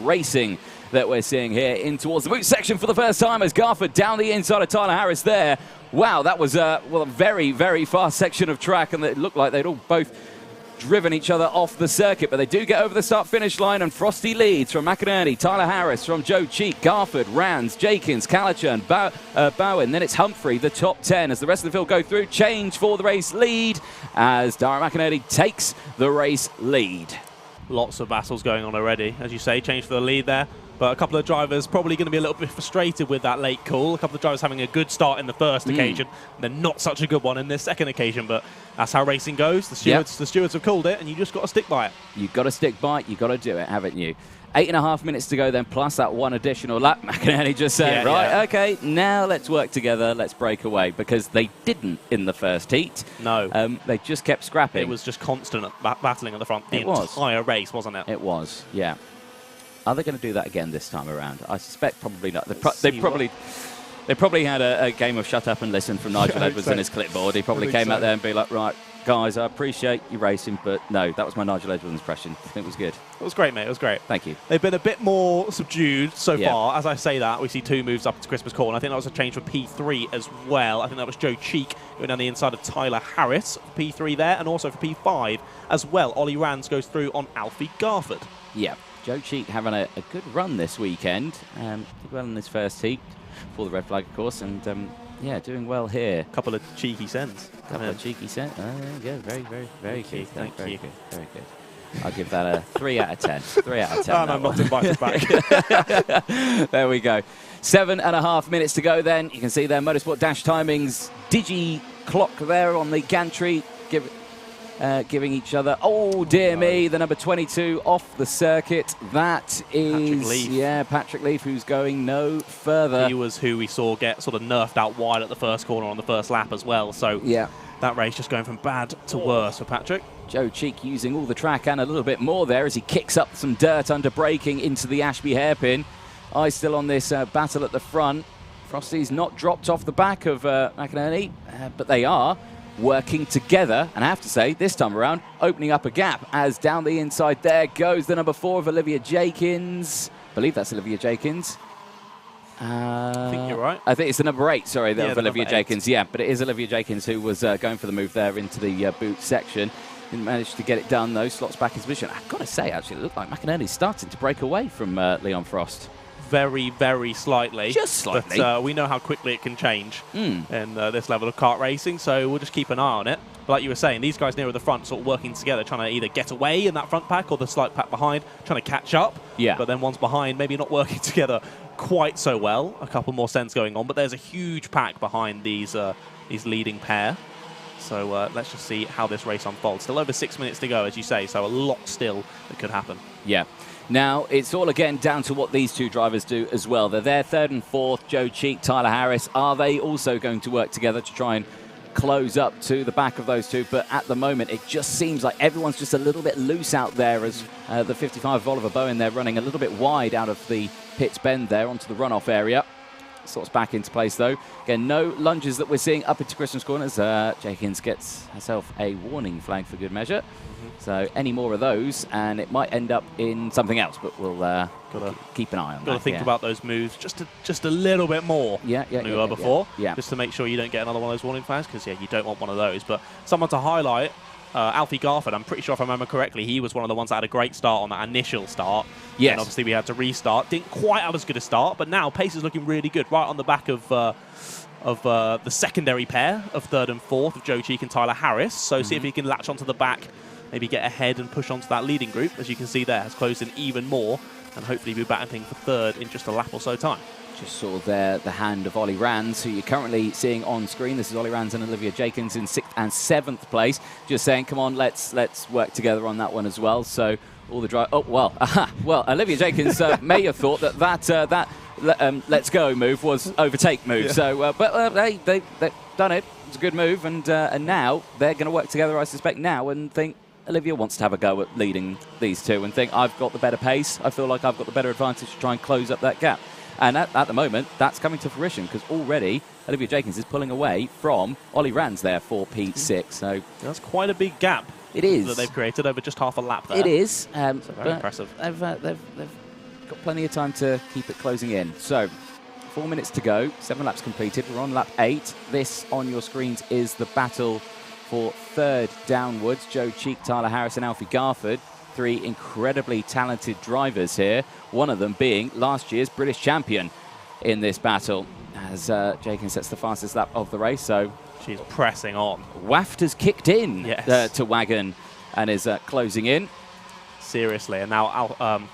racing that we're seeing here in towards the boot section for the first time as Garford down the inside of Tyler Harris there. Wow, that was a very, very fast section of track, and it looked like they'd all both driven each other off the circuit, but they do get over the start-finish line, and Frosty leads from McInerney, Tyler Harris from Joe Cheek, Garford, Rands, Jakins, Kalichern, Bowen. Then it's Humphrey, the top 10, as the rest of the field go through. Change for the race lead as Dara McInerney takes the race lead. Lots of battles going on already, as you say. Change for the lead there. But a couple of drivers probably going to be a little bit frustrated with that late call. A couple of drivers having a good start in the first occasion, and then not such a good one in this second occasion. But that's how racing goes. The stewards have called it, and you just got to stick by it. You've got to stick by it. You've got to do it, haven't you? 8.5 minutes to go then, plus that one additional lap. McInerney just said, okay, now let's work together. Let's break away, because they didn't in the first heat. No. They just kept scrapping. It was just constant battling at the front the entire race, wasn't it? It was, yeah. Are they going to do that again this time around? I suspect probably not. They probably had a game of shut up and listen from Nigel Edwards and his clipboard. He probably came out there and be like, right, guys, I appreciate you racing, but no, that was my Nigel Edwards impression. I think it was good. It was great, mate. It was great. Thank you. They've been a bit more subdued so far. As I say that, we see 2 moves up to Christmas corner. I think that was a change for P3 as well. I think that was Joe Cheek going down the inside of Tyler Harris for P3 there, and also for P5 as well. Ollie Rands goes through on Alfie Garford. Yeah. Joe Cheek having a good run this weekend. Did well in his first heat for the red flag, of course, and doing well here. Couple of cheeky sends. Couple of cheeky sends. Yeah, very, very, very good. Thank you. Very good. I'll give that a 3 out of 10. 3 out of 10. And I'm not invited back. There we go. 7.5 minutes to go then. You can see their Motorsport dash timings. Digi clock there on the gantry. Giving each other, oh dear me, the number 22 off the circuit. That is, Patrick Leaf, who's going no further. He was who we saw get sort of nerfed out wide at the first corner on the first lap as well. So that race just going from bad to worse for Patrick. Joe Cheek using all the track and a little bit more there as he kicks up some dirt under braking into the Ashby hairpin. Eyes still on this battle at the front. Frosty's not dropped off the back of McInerney, but they are working together, and I have to say, this time around, opening up a gap as down the inside there goes the number 4 of Olivia Jakins. I believe that's Olivia Jakins. I think you're right. I think it's the number 8, sorry, of Olivia Jakins. 8. Yeah, but it is Olivia Jakins who was going for the move there into the boot section. Didn't manage to get it done, though. Slots back his position. I've got to say, actually, it looked like McInerney's starting to break away from Leon Frost. Very, very slightly. Just slightly. But we know how quickly it can change in this level of kart racing, so we'll just keep an eye on it. But like you were saying, these guys near the front sort of working together, trying to either get away in that front pack or the slight pack behind, trying to catch up. Yeah. But then one's behind, maybe not working together quite so well. A couple more cents going on, but there's a huge pack behind these leading pair. So let's just see how this race unfolds. Still over 6 minutes to go, as you say, so a lot still that could happen. Yeah. Now, it's all again down to what these two drivers do as well. They're there, 3rd and 4th, Joe Cheek, Tyler Harris. Are they also going to work together to try and close up to the back of those two? But at the moment, it just seems like everyone's just a little bit loose out there as the 55 of Oliver Bowen, they're running a little bit wide out of the pits bend there onto the runoff area. Sorts back into place, though. Again, no lunges that we're seeing up into Christmas corners. Jakins gets herself a warning flag for good measure. So any more of those, and it might end up in something else, but we'll keep an eye on that. Got to think about those moves just a little bit more than we were before, just to make sure you don't get another one of those warning flags, because, you don't want one of those. But someone to highlight, Alfie Garford, I'm pretty sure if I remember correctly, he was one of the ones that had a great start on that initial start. Yes. And obviously we had to restart. Didn't quite have as good a start, but now pace is looking really good, right on the back of the secondary pair of 3rd and 4th of Joe Cheek and Tyler Harris. So see if he can latch onto the back, maybe get ahead and push onto that leading group. As you can see there, has closed in even more, and hopefully be battling for 3rd in just a lap or so time. Just saw there the hand of Ollie Rands, who you're currently seeing on screen. This is Ollie Rands and Olivia Jakins in 6th and 7th place. Just saying, come on, let's work together on that one as well. So all the drive. Oh well, Olivia Jakins may have thought that let's go move was overtake move. So, but they've done it. It's a good move, and now they're going to work together, I suspect, now, and think Olivia wants to have a go at leading these two and think, I've got the better pace. I feel like I've got the better advantage to try and close up that gap. And at the moment, that's coming to fruition, because already Olivia Jakins is pulling away from Ollie Rands there for P6. So that's quite a big gap. It is. That they've created over just half a lap there. It is. So very impressive. They've got plenty of time to keep it closing in. So 4 minutes to go, 7 laps completed. We're on lap 8. This on your screens is the battle for 3rd downwards. Joe Cheek, Tyler Harris and Alfie Garford. 3 incredibly talented drivers here, one of them being last year's British champion in this battle, as Jakins sets the fastest lap of the race. So she's pressing on. Waft has kicked in to Wagon and is closing in. Seriously, and now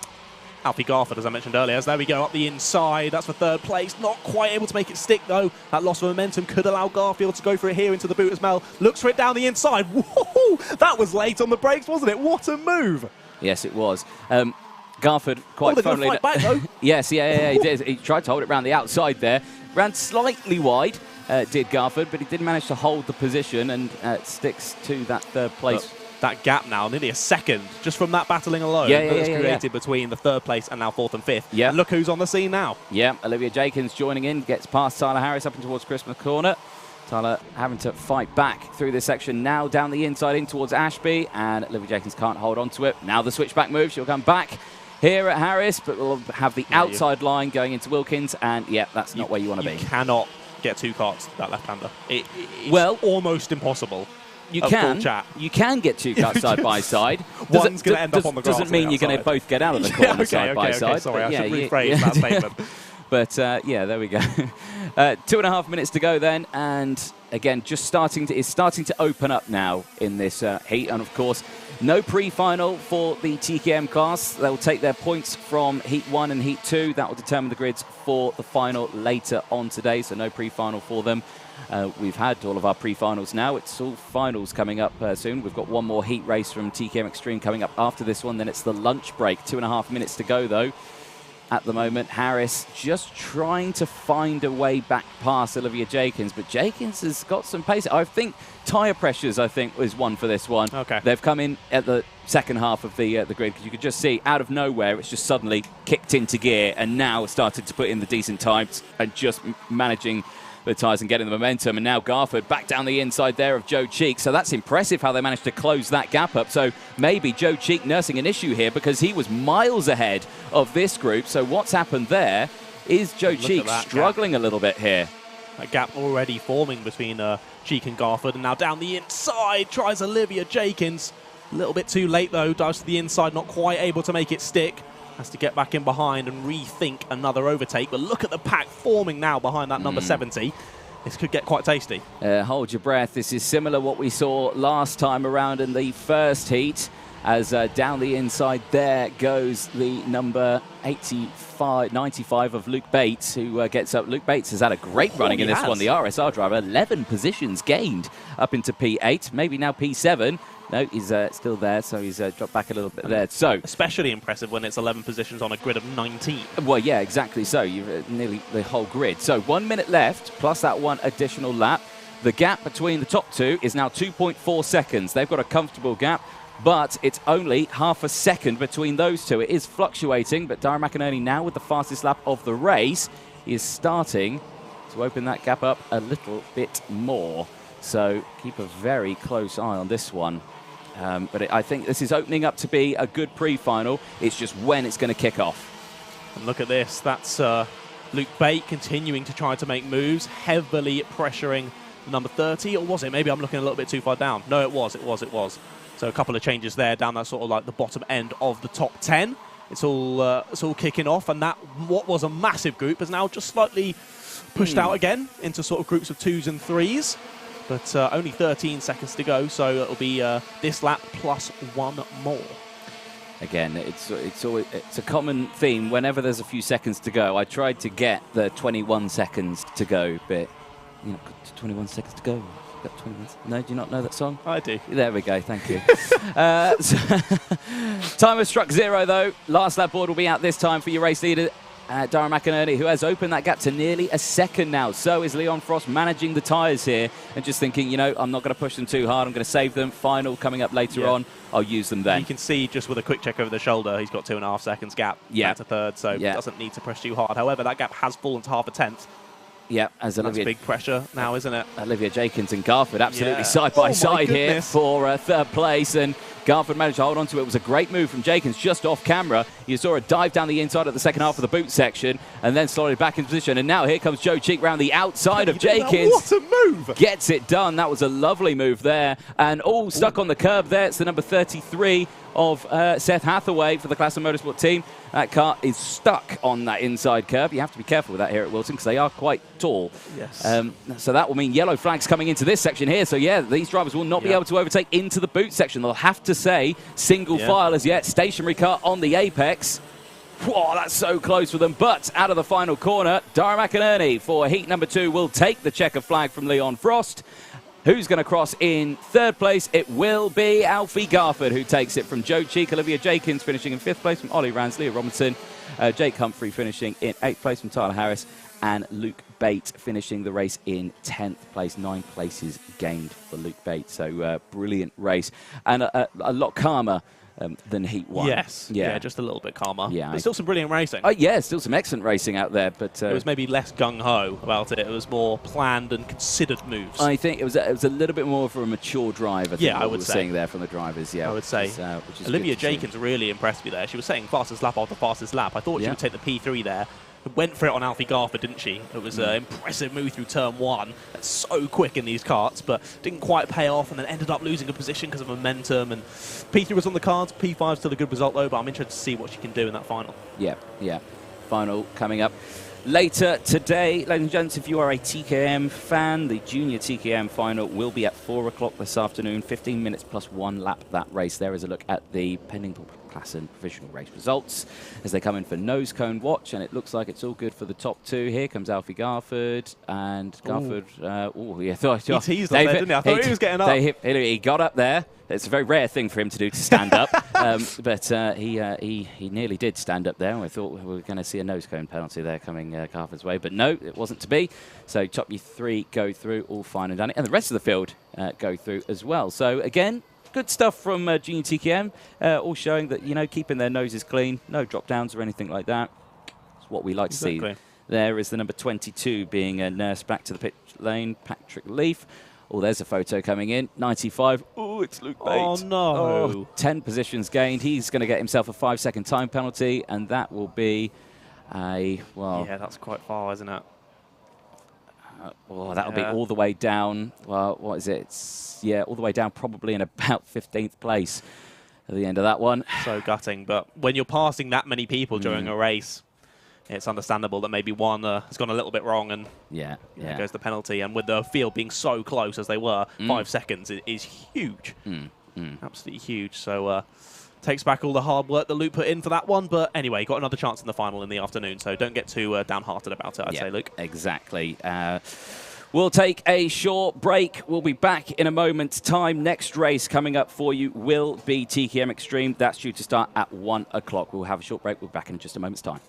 Alfie Garford, as I mentioned earlier, as there we go up the inside. That's for 3rd place. Not quite able to make it stick, though. That loss of momentum could allow Garfield to go for it here into the boot as well. Looks for it down the inside. Whoa! That was late on the brakes, wasn't it? What a move! Yes, it was. Garford quite funnily. Fight back, though. Yes, he did. He tried to hold it around the outside there. Ran slightly wide, did Garford, but he did manage to hold the position and sticks to that 3rd place. That gap now, nearly a second, just from that battling alone that's created between the 3rd place and now 4th and 5th. Yeah. And look who's on the scene now. Yeah, Olivia Jakins joining in, gets past Tyler Harris up and towards Christmas corner. Tyler having to fight back through this section now down the inside in towards Ashby, and Olivia Jakins can't hold on to it. Now the switchback move, she'll come back here at Harris, but we'll have the outside line going into Wilkins, and that's not where you want to be. You cannot get 2 karts, that left-hander. It's almost impossible. You can get 2 karts side by side. One's going to end up on the grass. Doesn't mean you're going to both get out of the corner side by side. Sorry, I should rephrase that statement. But there we go. 2.5 minutes to go then, and again, just starting to open up now in this heat. And of course, No pre-final for the TKM class. They'll take their points from Heat 1 and Heat 2. That will determine the grids for the final later on today, so no pre-final for them. We've had all of our pre-finals now. It's all finals coming up soon. We've got one more heat race from TKM Extreme coming up after this one. Then it's the lunch break. 2.5 minutes to go, though. At the moment, Harris just trying to find a way back past Olivia Jenkins, but Jenkins has got some pace. I think tyre pressures, was one for this one. Okay. They've come in at the second half of the grid, because you could just see out of nowhere it's just suddenly kicked into gear and now started to put in the decent times and just managing the tyres and getting the momentum. And now Garford back down the inside there of Joe Cheek. So that's impressive how they managed to close that gap up. So maybe Joe Cheek nursing an issue here, because he was miles ahead of this group. So what's happened there is Joe Cheek struggling a little bit here. That gap already forming between Cheek and Garford. And now down the inside tries Olivia Jenkins. A little bit too late though, dives to the inside, not quite able to make it stick. Has to get back in behind and rethink another overtake. But look at the pack forming now behind that number 70. This could get quite tasty. Hold your breath. This is similar what we saw last time around in the first heat. As down the inside there goes the number 95 of Luke Bates, who gets up. Luke Bates has had a great running in this one. The RSR driver, 11 positions gained up into P8, maybe now P7. No, he's still there, so he's dropped back a little bit there. So especially impressive when it's 11 positions on a grid of 19. Well, yeah, exactly. So you've nearly the whole grid. So 1 minute left, plus that one additional lap. The gap between the top two is now 2.4 seconds. They've got a comfortable gap, but it's only half a second between those two. It is fluctuating, but Darren McInerney now with the fastest lap of the race is starting to open that gap up a little bit more. So keep a very close eye on this one. But I think this is opening up to be a good pre-final. It's just when it's going to kick off. And look at this. That's Luke Bate continuing to try to make moves, heavily pressuring number 30. Or was it? Maybe I'm looking a little bit too far down. No, it was. So a couple of changes there down that sort of like the bottom end of the top 10. It's all kicking off. And that, what was a massive group, is now just slightly pushed out again into sort of groups of 2s and 3s. But only 13 seconds to go, so it'll be this lap plus one more. Again, it's a common theme. Whenever there's a few seconds to go, I tried to get the 21 seconds to go, but 21 seconds to go. Got 21. No, do you not know that song? I do. There we go. Thank you. Timer struck 0 though. Last lap board will be out this time for your race leader. Darren McInerney, who has opened that gap to nearly a second now. So is Leon Frost managing the tyres here and just thinking, I'm not going to push them too hard. I'm going to save them. Final coming up later on. I'll use them then. You can see just with a quick check over the shoulder, he's got 2.5 seconds gap back to third, so doesn't need to push too hard. However, that gap has fallen to half a tenth. Yeah, as Olivia, that's big pressure now, isn't it? Olivia Jenkins and Garford absolutely side by side here for third place, and Garford managed to hold on to it. It was a great move from Jenkins just off camera. You saw a dive down the inside at the second half of the boot section and then slotted back into position. And now here comes Joe Cheek round the outside of Jenkins. What a move! Gets it done. That was a lovely move there. And all stuck on the curb there. It's the number 33 of Seth Hathaway for the Classic Motorsport team. That car is stuck on that inside curb. You have to be careful with that here at Whilton because they are quite tall. Yes. So that will mean yellow flags coming into this section here. So yeah, these drivers will not be able to overtake into the boot section. They'll have to say single file as yet. Stationary car on the apex. Whoa, that's so close for them. But out of the final corner, Darren McInerney for heat number 2 will take the checker flag from Leon Frost. Who's going to cross in third place? It will be Alfie Garford, who takes it from Joe Cheek. Olivia Jenkins finishing in 5th place from Ollie Ransley, Robinson. Jake Humphrey finishing in 8th place from Tyler Harris. And Luke Bate finishing the race in 10th place. 9 places gained for Luke Bate. So brilliant race. And a lot calmer than Heat 1. Yes. Yeah, just a little bit calmer. Yeah. There's still some brilliant racing. Yeah, still some excellent racing out there. But it was maybe less gung-ho about it. It was more planned and considered moves. I think it was a little bit more for a mature driver. I would say. Seeing there from the drivers, I would say. Which is Olivia Jenkins really impressed me there. She was saying fastest lap after fastest lap. I thought she would take the P3 there. Went for it on Alfie Garford, didn't she? It was an impressive move through turn 1. That's so quick in these karts, but didn't quite pay off and then ended up losing a position because of momentum. And P3 was on the cards. P5 still a good result, though, but I'm interested to see what she can do in that final. Yeah. Final coming up. Later today, ladies and gents, if you are a TKM fan, the Junior TKM final will be at 4 o'clock this afternoon. 15 minutes plus 1 lap that race. There is a look at the pending class and provisional race results as they come in for nose cone watch, and it looks like it's all good for the top 2. Here comes Alfie Garford, and Garford, he teased on there, didn't he? I thought he was getting up. He got up there. It's a very rare thing for him to do, to stand up, but he nearly did stand up there. And we thought we were going to see a nose cone penalty there coming Garford's way, but no, it wasn't to be. So top 3 go through, all fine and dandy, and the rest of the field go through as well. So again, good stuff from Junior TKM, all showing that, you know, keeping their noses clean, no drop downs or anything like that. It's what we like to see. There is the number 22 being nursed back to the pit lane, Patrick Leaf. Oh, there's a photo coming in. 95. Oh, it's Luke Bate. Oh, no. Oh, 10 positions gained. He's going to get himself a 5-second time penalty, and that will be a, well... Yeah, that's quite far, isn't it? Well, that'll be all the way down. Well, what is it? Yeah, all the way down, probably in about 15th place at the end of that one. So gutting, but when you're passing that many people during a race, it's understandable that maybe one has gone a little bit wrong, and there goes the penalty. And with the field being so close as they were, 5 seconds is huge. Absolutely huge. So takes back all the hard work that Luke put in for that one. But anyway, got another chance in the final in the afternoon, so don't get too downhearted about it, I'd say, Luke. Exactly. We'll take a short break. We'll be back in a moment's time. Next race coming up for you will be TKM Extreme. That's due to start at 1 o'clock. We'll have a short break. We'll be back in just a moment's time.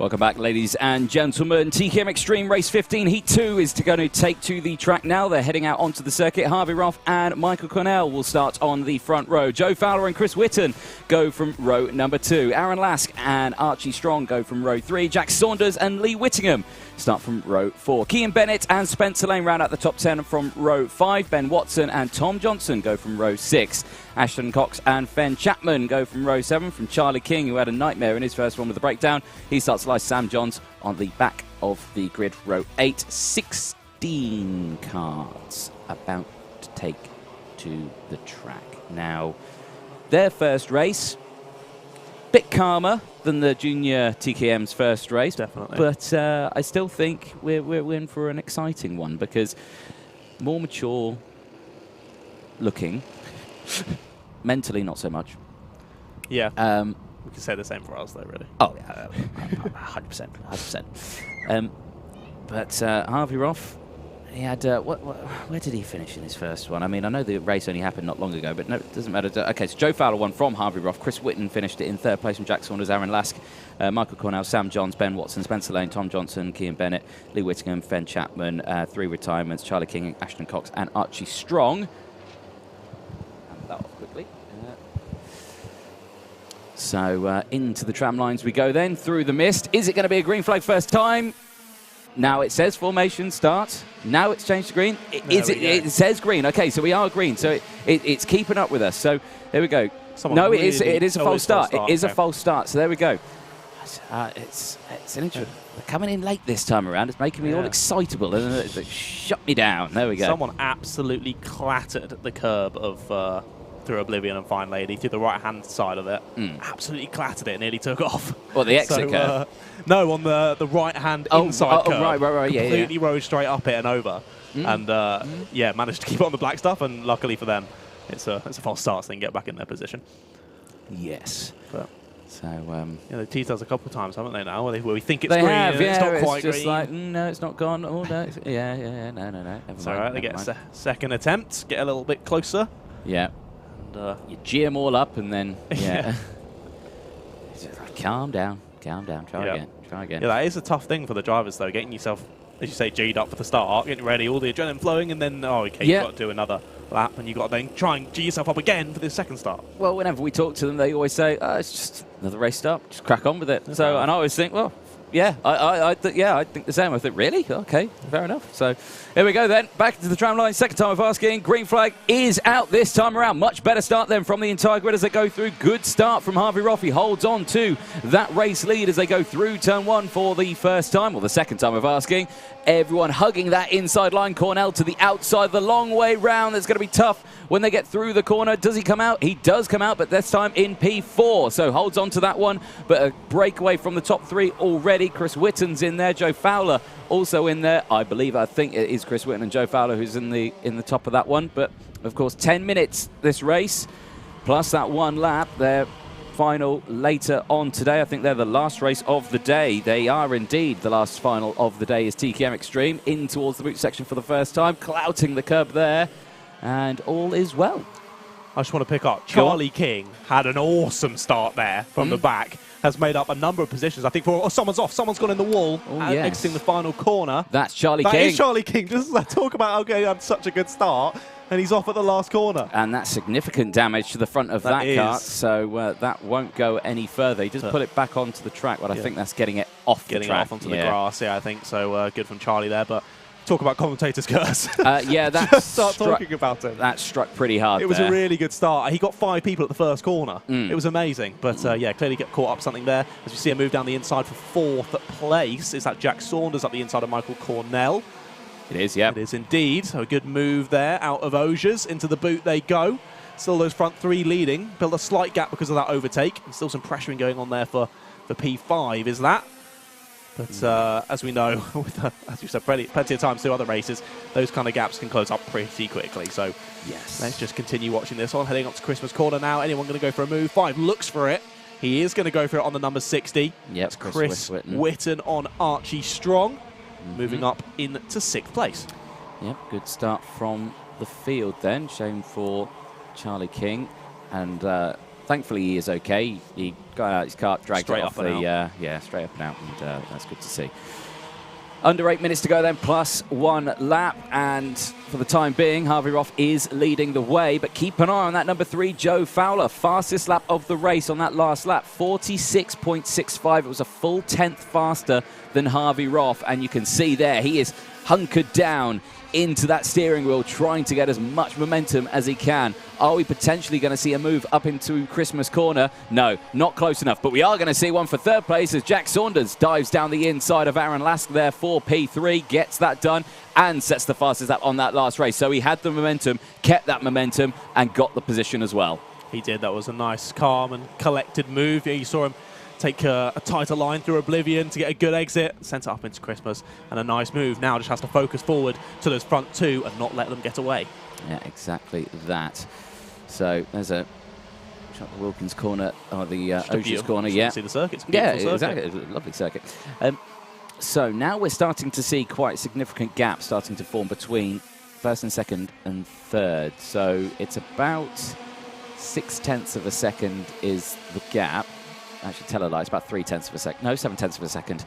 Welcome back, ladies and gentlemen. TKM Extreme Race 15, Heat 2 is going to take to the track now. They're heading out onto the circuit. Harvey Roth and Michael Cornell will start on the front row. Joe Fowler and Chris Whitton go from row number 2. Aaron Lask and Archie Strong go from row 3. Jack Saunders and Lee Whittingham start from row 4. Kean Bennett and Spencer Lane round out the top 10 from row 5. Ben Watson and Tom Johnson go from row 6. Ashton Cox and Fen Chapman go from row 7. From Charlie King, who had a nightmare in his first one with the breakdown, he starts like Sam Johns on the back of the grid, row 8. 16 cars about to take to the track. Now, their first race, bit calmer than the junior TKM's first race. Definitely. But I still think we're in for an exciting one because more mature looking, mentally not so much. Yeah. We can say the same for us, though, really. Oh, yeah, 100%. 100%. But Harvey Roth, he had, where did he finish in his first one? I mean, I know the race only happened not long ago, but no, it doesn't matter. Okay, so Joe Fowler won from Harvey Roth. Chris Whitton finished it in third place from Jack Saunders, Aaron Lask, Michael Cornell, Sam Johns, Ben Watson, Spencer Lane, Tom Johnson, Kean Bennett, Lee Whittingham, Fen Chapman, 3 retirements, Charlie King, Ashton Cox, and Archie Strong. And that off quickly. So into the tram lines we go then, through the mist. Is it going to be a green flag first time? Now it says formation start. Now it's changed to green. It says green. Okay, so we are green. So it's keeping up with us. So there we go. No, it is a false start. It is a false start. So there we go. It's an interesting. They're coming in late this time around. It's making me all excitable. And it shut me down. There we go. Someone absolutely clattered the curb of through Oblivion and Fine Lady, through the right-hand side of it. Absolutely clattered it, nearly took off. Well, the exit curve? No, on the right-hand inside curve. Right, yeah. Completely rode straight up it and over. And, yeah, managed to keep it on the black stuff, and luckily for them, it's a false start, so they can get back in their position. Yes. But so, yeah, they've teased us a couple of times, haven't they, now? Where we think it's they green, have, and it's not quite just green. like, no, it's not gone. Oh, no. No. It's all right, they get a second attempt, get a little bit closer. Yeah. You G them all up and then, calm down, try again. Yeah, that is a tough thing for the drivers, though, getting yourself, as you say, G'd up for the start, getting ready, all the adrenaline flowing, and then, you've got to do another lap, and you've got to then try and G yourself up again for the second start. Well, whenever we talk to them, they always say, it's just another race start, just crack on with it. That's so, right. and I always think, well, yeah, I think the same. I think, really? Okay, fair enough. So here we go then. Back to the tram line. Second time of asking. Green flag is out this time around. Much better start then from the entire grid as they go through. Good start from Harvey Roth. He holds on to that race lead as they go through turn 1 for the first time, or the second time of asking. Everyone hugging that inside line. Cornell to the outside, the long way round. That's going to be tough when they get through the corner. Does he come out? He does come out, but this time in P4. So holds on to that one, but a breakaway from the top 3 already. Chris Whitton's in there. Joe Fowler also in there. I think it is Chris Whitton and Joe Fowler who's in the top of that one. But of course, 10 minutes this race, plus that one lap. Their final later on today. I think they're the last race of the day. They are indeed the last final of the day. Is TKM Extreme in towards the boot section for the first time, clouting the curb there, and all is well. I just want to pick up. Charlie King had an awesome start there from the back. Has made up a number of positions. I think someone's off. Someone's gone in the wall. Exiting the final corner. That's Charlie King. That is Charlie King. Just talk about he had such a good start, and he's off at the last corner. And that's significant damage to the front of that kart, so that won't go any further. He just put it back onto the track, but I think that's getting it off the track. Getting it off onto the grass, I think. So good from Charlie there, but talk about commentators' curse. Just start talking about it. That struck pretty hard. It was a really good start. He got 5 people at the first corner. It was amazing. But clearly get caught up something there. As we see him move down the inside for 4th place. Is that Jack Saunders up the inside of Michael Cornell? It is, yeah. It is indeed. So a good move there out of Osiers. Into the boot they go. Still those front 3 leading. Built a slight gap because of that overtake. And still some pressuring going on there for P5, is that? But as we know, as you said, plenty of times through other races, those kind of gaps can close up pretty quickly. So let's just continue watching this on. Heading up to Christmas corner now. Anyone going to go for a move? 5 looks for it. He is going to go for it on the number 60. Yep, Chris Whitton on Archie Strong. Moving up into 6th place. Yep, good start from the field then. Shame for Charlie King. And that thankfully he is okay. He got out his kart, dragged Straight it up off and the straight up and out, and that's good to see. Under 8 minutes to go then, plus 1 lap, and for the time being, Harvey Roth is leading the way, but keep an eye on that number 3, Joe Fowler. Fastest lap of the race on that last lap, 46.65. It was a full 10th faster than Harvey Roth, and you can see there he is hunkered down into that steering wheel, trying to get as much momentum as he can. Are we potentially going to see a move up into Christmas corner? No, not close enough, but we are going to see one for third place as Jack Saunders dives down the inside of Aaron Lask there for P3, gets that done and sets the fastest lap on that last race. So he had the momentum, kept that momentum and got the position as well. He did. That was a nice, calm and collected move. Yeah, you saw him take a tighter line through Oblivion to get a good exit, sent it up into Christmas, and a nice move. Now just has to focus forward to those front 2 and not let them get away. Yeah, exactly that. So there's a Wilkins corner, or the Oceans corner. Yeah, see the circuit. Yeah, exactly. It was a lovely circuit. So now we're starting to see quite significant gaps starting to form between first and second and third. So it's about 0.6 of a second is the gap. Actually, tell a lie, it's about 0.3 of a second. No, 0.7 of a second.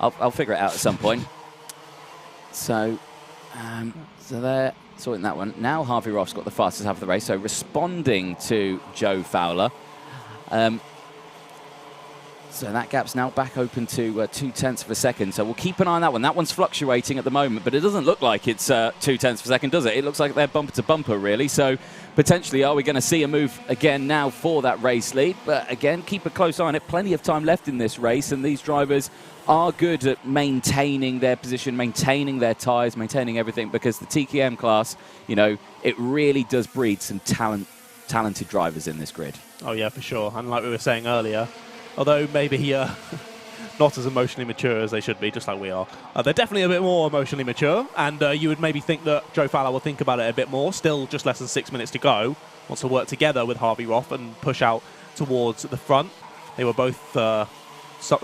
I'll figure it out at some point. So, so they're sorting that one. Now Harvey Roth's got the fastest half of the race, so responding to Joe Fowler. So that gap's now back open to 0.2 of a second. So we'll keep an eye on that one. That one's fluctuating at the moment, but it doesn't look like it's 0.2 of a second, does it? It looks like they're bumper to bumper, really. So potentially, are we going to see a move again now for that race lead? But again, keep a close eye on it. Plenty of time left in this race, and these drivers are good at maintaining their position, maintaining their tyres, maintaining everything, because the TKM class, you know, it really does breed some talented drivers in this grid. Oh yeah, for sure. And like we were saying earlier, although maybe not as emotionally mature as they should be, just like we are, they're definitely a bit more emotionally mature, and you would maybe think that Joe Fowler will think about it a bit more. Still just less than 6 minutes to go. Wants to work together with Harvey Roth and push out towards the front. They were both a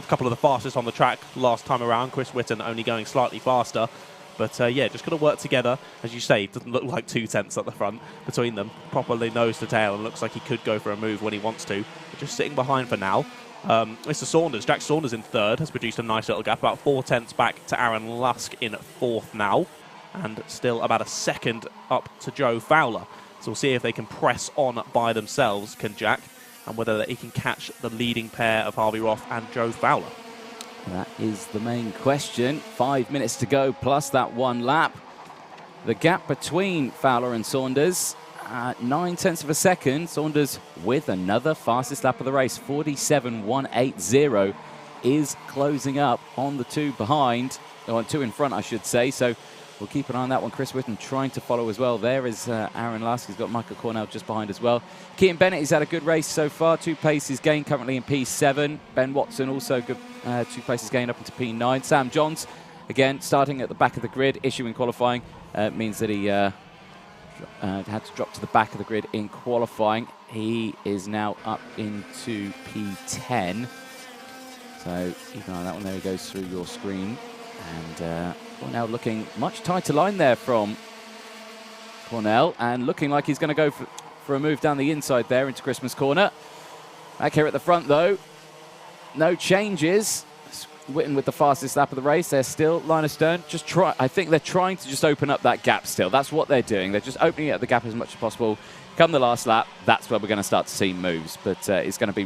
couple of the fastest on the track last time around. Chris Whilton only going slightly faster. But yeah, just got to work together. As you say, it doesn't look like 0.2 at the front between them. Properly nose to tail, and looks like he could go for a move when he wants to. But just sitting behind for now. Mr. Saunders, Jack Saunders in third, has produced a nice little gap, about 0.4 back to Aaron Lusk in fourth now, and still about a second up to Joe Fowler. So we'll see if they can press on by themselves, can Jack, and whether he can catch the leading pair of Harvey Roth and Joe Fowler. That is the main question. 5 minutes to go plus that 1 lap. The gap between Fowler and Saunders, 0.9 of a second. Saunders with another fastest lap of the race, 47.180, is closing up on the 2 behind, or 2 in front, I should say. So we'll keep an eye on that one. Chris Whilton trying to follow as well. There is Aaron Lask. He's got Michael Cornell just behind as well. Keaton Bennett, he's had a good race so far. 2 places gained currently in P7. Ben Watson also good, 2 places gained up into P9. Sam Johns, again, starting at the back of the grid, issue in qualifying, means that he had to drop to the back of the grid in qualifying. He is now up into P10. So keep an eye on that one. There he goes through your screen. And we're now looking much tighter line there from Cornell, and looking like he's going to go for a move down the inside there into Christmas corner. Back here at the front, though, no changes. Whitton with the fastest lap of the race. They're still line astern. I think they're trying to just open up that gap still. That's what they're doing. They're just opening up the gap as much as possible. Come the last lap, that's where we're going to start to see moves. But it's going to be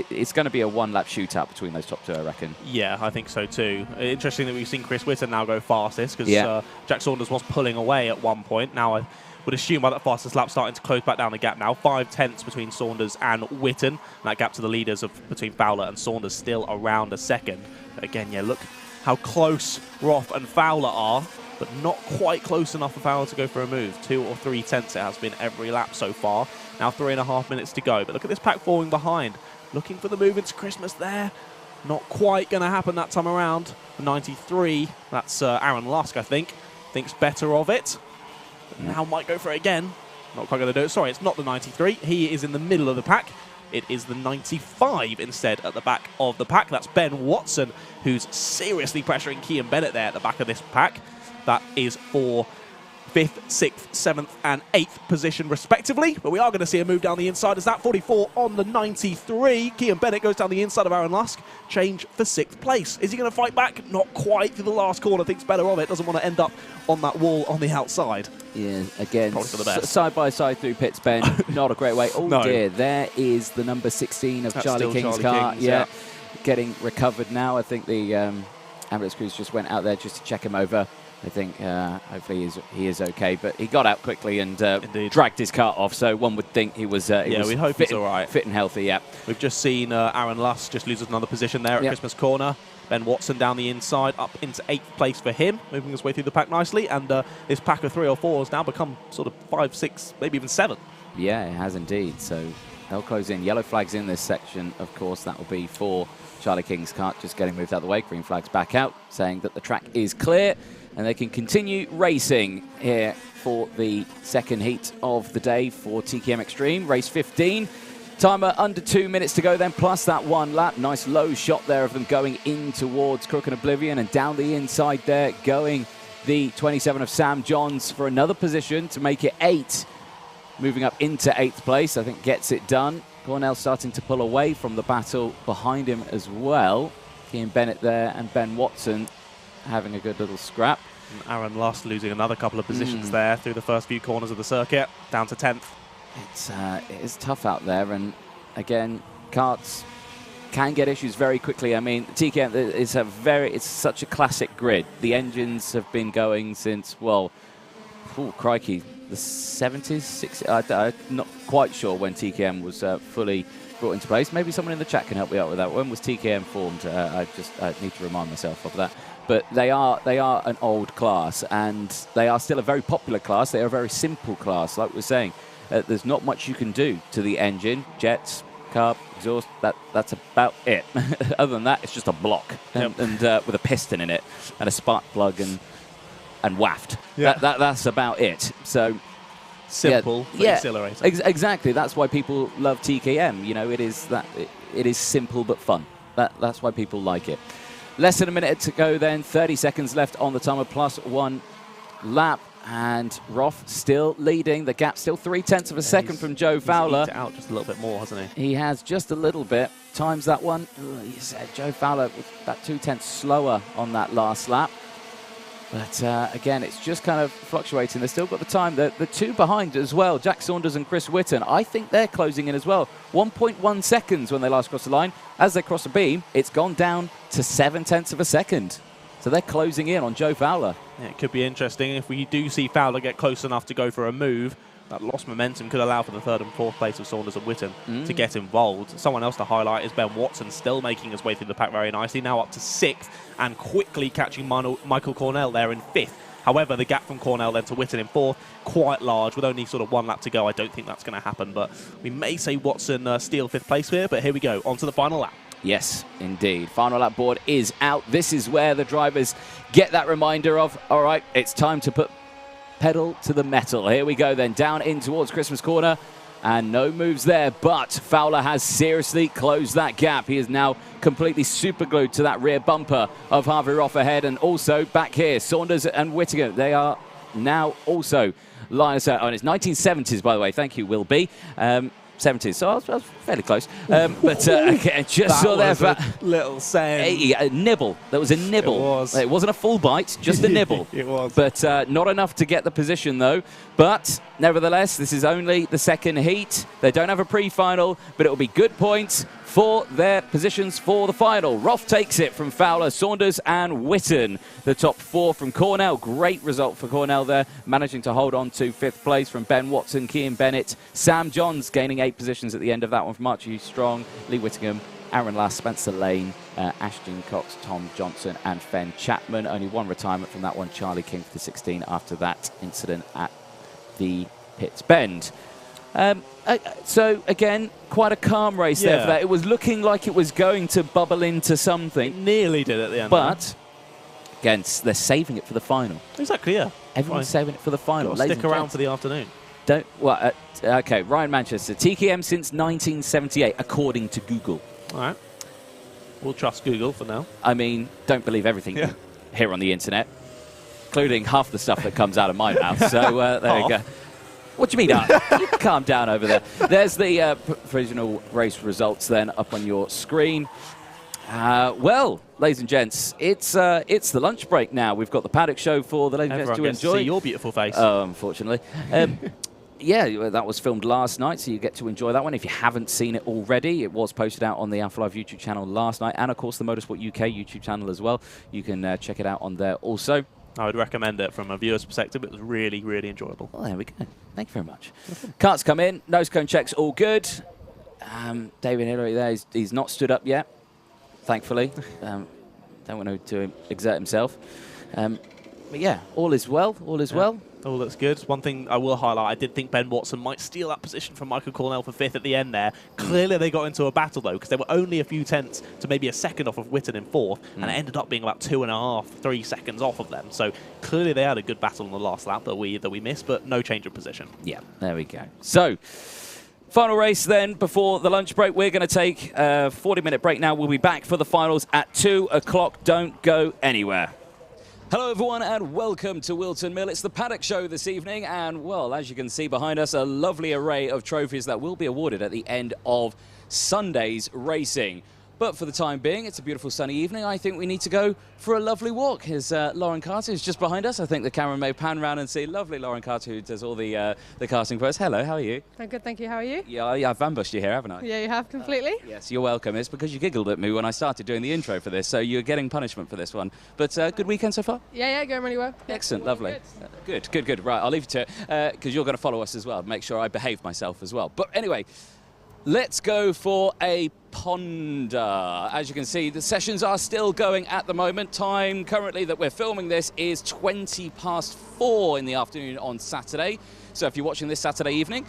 it's going to be a 1-lap shootout between those top 2, I reckon. Yeah, I think so too. Interesting that we've seen Chris Whilton now go fastest, because Jack Saunders was pulling away at one point. Now I would assume by that fastest lap starting to close back down the gap now. 0.5 between Saunders and Whitton. And that gap to the leaders between Fowler and Saunders still around a second. But again, yeah, look how close Roth and Fowler are, but not quite close enough for Fowler to go for a move. 2 or 0.3 it has been every lap so far. Now 3.5 minutes to go. But look at this pack falling behind. Looking for the move into Christmas there. Not quite going to happen that time around. 93, that's Aaron Lusk, I think. Thinks better of it. Now might go for it again. Not quite going to do it. Sorry, it's not the 93. He is in the middle of the pack. It is the 95 instead at the back of the pack. That's Ben Watson, who's seriously pressuring Keaton Bennett there at the back of this pack. That is for 5th, 6th, 7th and 8th position respectively. But we are going to see a move down the inside as that 44 on the 93. Kean Bennett goes down the inside of Aaron Lusk. Change for 6th place. Is he going to fight back? Not quite through the last corner. Thinks better of it. Doesn't want to end up on that wall on the outside. Yeah, again, Probably for the best. side by side through pits, Ben. Not a great way. Oh No. dear, there is the number 16 of That's Charlie still King's Charlie car. King's, Yeah, getting recovered now. I think the ambulance crews just went out there just to check him over. I think hopefully he is okay, but he got out quickly and dragged his car off. So one would think he was. We hope he's all right. Fit and healthy. Yeah. We've just seen Aaron Lusk just loses another position there at Christmas corner. Ben Watson down the inside, up into 8th place for him, moving his way through the pack nicely. And this pack of 3 or 4 has now become sort of 5, 6, maybe even 7. Yeah, it has indeed. So they'll close in. Yellow flags in this section, of course. That will be for Charlie King's kart just getting moved out of the way. Green flags back out, saying that the track is clear and they can continue racing here for the second heat of the day for TKM Extreme. Race 15. Timer under 2 minutes to go then, plus that 1 lap. Nice low shot there of them going in towards Crook and Oblivion, and down the inside there going the 27 of Sam Johns for another position to make it 8. Moving up into 8th place, I think gets it done. Cornell starting to pull away from the battle behind him as well. Kean Bennett there and Ben Watson having a good little scrap. And Aaron Lusk losing another couple of positions there through the first few corners of the circuit, down to 10th. It is tough out there, and again, karts can get issues very quickly. I mean, TKM it's such a classic grid. The engines have been going since, well, crikey, the 70s, 60s. I'm not quite sure when TKM was fully brought into place. Maybe someone in the chat can help me out with that. When was TKM formed? I need to remind myself of that. But they are an old class, and they are still a very popular class. They are a very simple class, like we're saying. There's not much you can do to the engine, jets, carb, exhaust. That's about it. Other than that, it's just a block and with a piston in it and a spark plug and waft. Yeah. That's about it. So simple, but exhilarating. Exactly. That's why people love TKM. You know, it is simple but fun. That's why people like it. Less than a minute to go then. 30 seconds left on the timer, plus 1 lap. And Roth still leading. The gap still 0.3 of a second from Joe Fowler. He's eked it out just a little bit more, hasn't he? He has just a little bit. Times that one. You said Joe Fowler was about 0.2 slower on that last lap. But again, it's just kind of fluctuating. They've still got the time. The 2 behind as well, Jack Saunders and Chris Whilton. I think they're closing in as well. 1.1 seconds when they last crossed the line. As they cross the beam, it's gone down to 0.7 of a second. So they're closing in on Joe Fowler. Yeah, it could be interesting. If we do see Fowler get close enough to go for a move, that lost momentum could allow for the 3rd and 4th place of Saunders and Whitton to get involved. Someone else to highlight is Ben Watson, still making his way through the pack very nicely, now up to 6th and quickly catching Michael Cornell there in 5th. However, the gap from Cornell then to Whitton in 4th, quite large, with only sort of 1 lap to go. I don't think that's going to happen, but we may say Watson steal 5th place here, but here we go, on to the final lap. Yes, indeed. Final lap board is out. This is where the drivers get that reminder of, all right, it's time to put pedal to the metal. Here we go then, down in towards Christmas corner, and no moves there, but Fowler has seriously closed that gap. He is now completely super glued to that rear bumper of Harvey Roth ahead, and also back here, Saunders and Whittaker, they are now also line us out. Oh, and it's 1970s, by the way. Thank you, Will B. 70s, so I was fairly close. But again, just saw there for little saying. A nibble. There was a nibble. It was. It wasn't a full bite, just a nibble. It was. But not enough to get the position, though. But nevertheless, this is only the second heat. They don't have a pre-final, but it will be good points for their positions for the final. Roth takes it from Fowler, Saunders and Whitton. The top 4 from Cornell. Great result for Cornell there, managing to hold on to 5th place from Ben Watson, Kean Bennett, Sam Johns gaining 8 positions at the end of that one from Archie Strong, Lee Whittingham, Aaron Lass, Spencer Lane, Ashton Cox, Tom Johnson and Fen Chapman. Only 1 retirement from that one, Charlie King for the 16 after that incident at the Pitts Bend. So, again, quite a calm race there for that. It was looking like it was going to bubble into something. It nearly did at the end. But, again, they're saving it for the final. Exactly, yeah. Everyone's saving it for the final. Stick around for the afternoon. Okay, Ryan Manchester. TKM since 1978, according to Google. All right. We'll trust Google for now. I mean, don't believe everything here on the internet. including half the stuff that comes out of my mouth. So there you go. What do you mean? You calm down over there. There's the provisional race results then up on your screen. Well, ladies and gents, it's the lunch break now. We've got the Paddock show for the ladies and gents to enjoy. To see your beautiful face. Unfortunately. Yeah, that was filmed last night, so you get to enjoy that one. If you haven't seen it already, it was posted out on the Alpha Live YouTube channel last night, and of course the Motorsport UK YouTube channel as well. You can check it out on there also. I would recommend it from a viewer's perspective. It was really, really enjoyable. Well, there we go. Thank you very much. Kart's come in. Nose cone checks all good. David Hillary there, he's not stood up yet, thankfully. Don't want to exert himself. But yeah, all is well. All is well. All looks good. One thing I will highlight, I did think Ben Watson might steal that position from Michael Cornell for 5th at the end there. Clearly they got into a battle, though, because they were only a few tenths to maybe a second off of Whilton in 4th, and it ended up being about 2.5, 3 seconds off of them. So clearly they had a good battle on the last lap that we missed, but no change of position. Yeah, there we go. So, final race then before the lunch break. We're going to take a 40-minute break now. We'll be back for the finals at 2 o'clock. Don't go anywhere. Hello everyone and welcome to Whilton Mill. It's the Paddock show this evening, and well, as you can see behind us, a lovely array of trophies that will be awarded at the end of Sunday's racing. But for the time being, it's a beautiful sunny evening. I think we need to go for a lovely walk. Here's Lauren Carter, who's just behind us. I think the camera may pan around and see lovely Lauren Carter, who does all the karting for us. Hello, how are you? I'm good, thank you. How are you? Yeah, I've ambushed you here, haven't I? Yeah, you have completely. Yes, you're welcome. It's because you giggled at me when I started doing the intro for this, so you're getting punishment for this one. But good weekend so far? Yeah, going really well. Excellent, lovely. Good. Right, I'll leave you to it, because you're going to follow us as well. Make sure I behave myself as well. But anyway, let's go for a ponder. As you can see, the sessions are still going at the moment. Time currently that we're filming this is 4:20 in the afternoon on Saturday. So if you're watching this Saturday evening,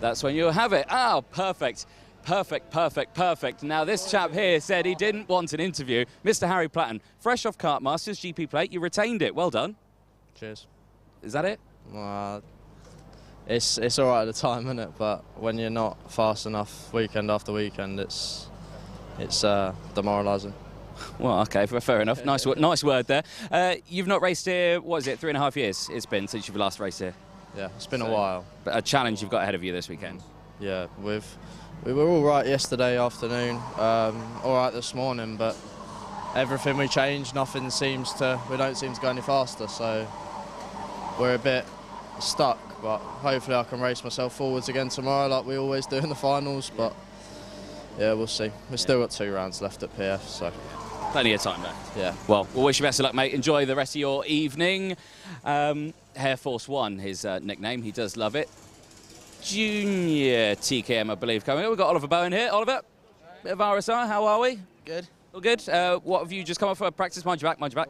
that's when you'll have it. Oh, perfect. Now, this chap here said he didn't want an interview. Mr. Harry Platten, fresh off Kart Masters GP plate, you retained it. Well done. Cheers. Is that it? It's all right at the time, isn't it? But when you're not fast enough weekend after weekend, it's demoralising. Well, okay, fair enough. Nice word there. You've not raced here, what is it, 3.5 years it's been since you've last raced here? Yeah, it's been a while. But a challenge you've got ahead of you this weekend. Yeah, we were all right yesterday afternoon, all right this morning, but everything we changed, we don't seem to go any faster, so we're a bit stuck. But hopefully I can race myself forwards again tomorrow like we always do in the finals, but yeah, we'll see. We've still got 2 rounds left at PF, so plenty of time left. Yeah. Well, we'll wish you best of luck, mate. Enjoy the rest of your evening. Air Force One, his nickname. He does love it. Junior TKM, I believe, coming in. We've got Oliver Bowen here. Oliver, bit of RSR. How are we? Good. All good. What have you just come up for practice? Mind your back.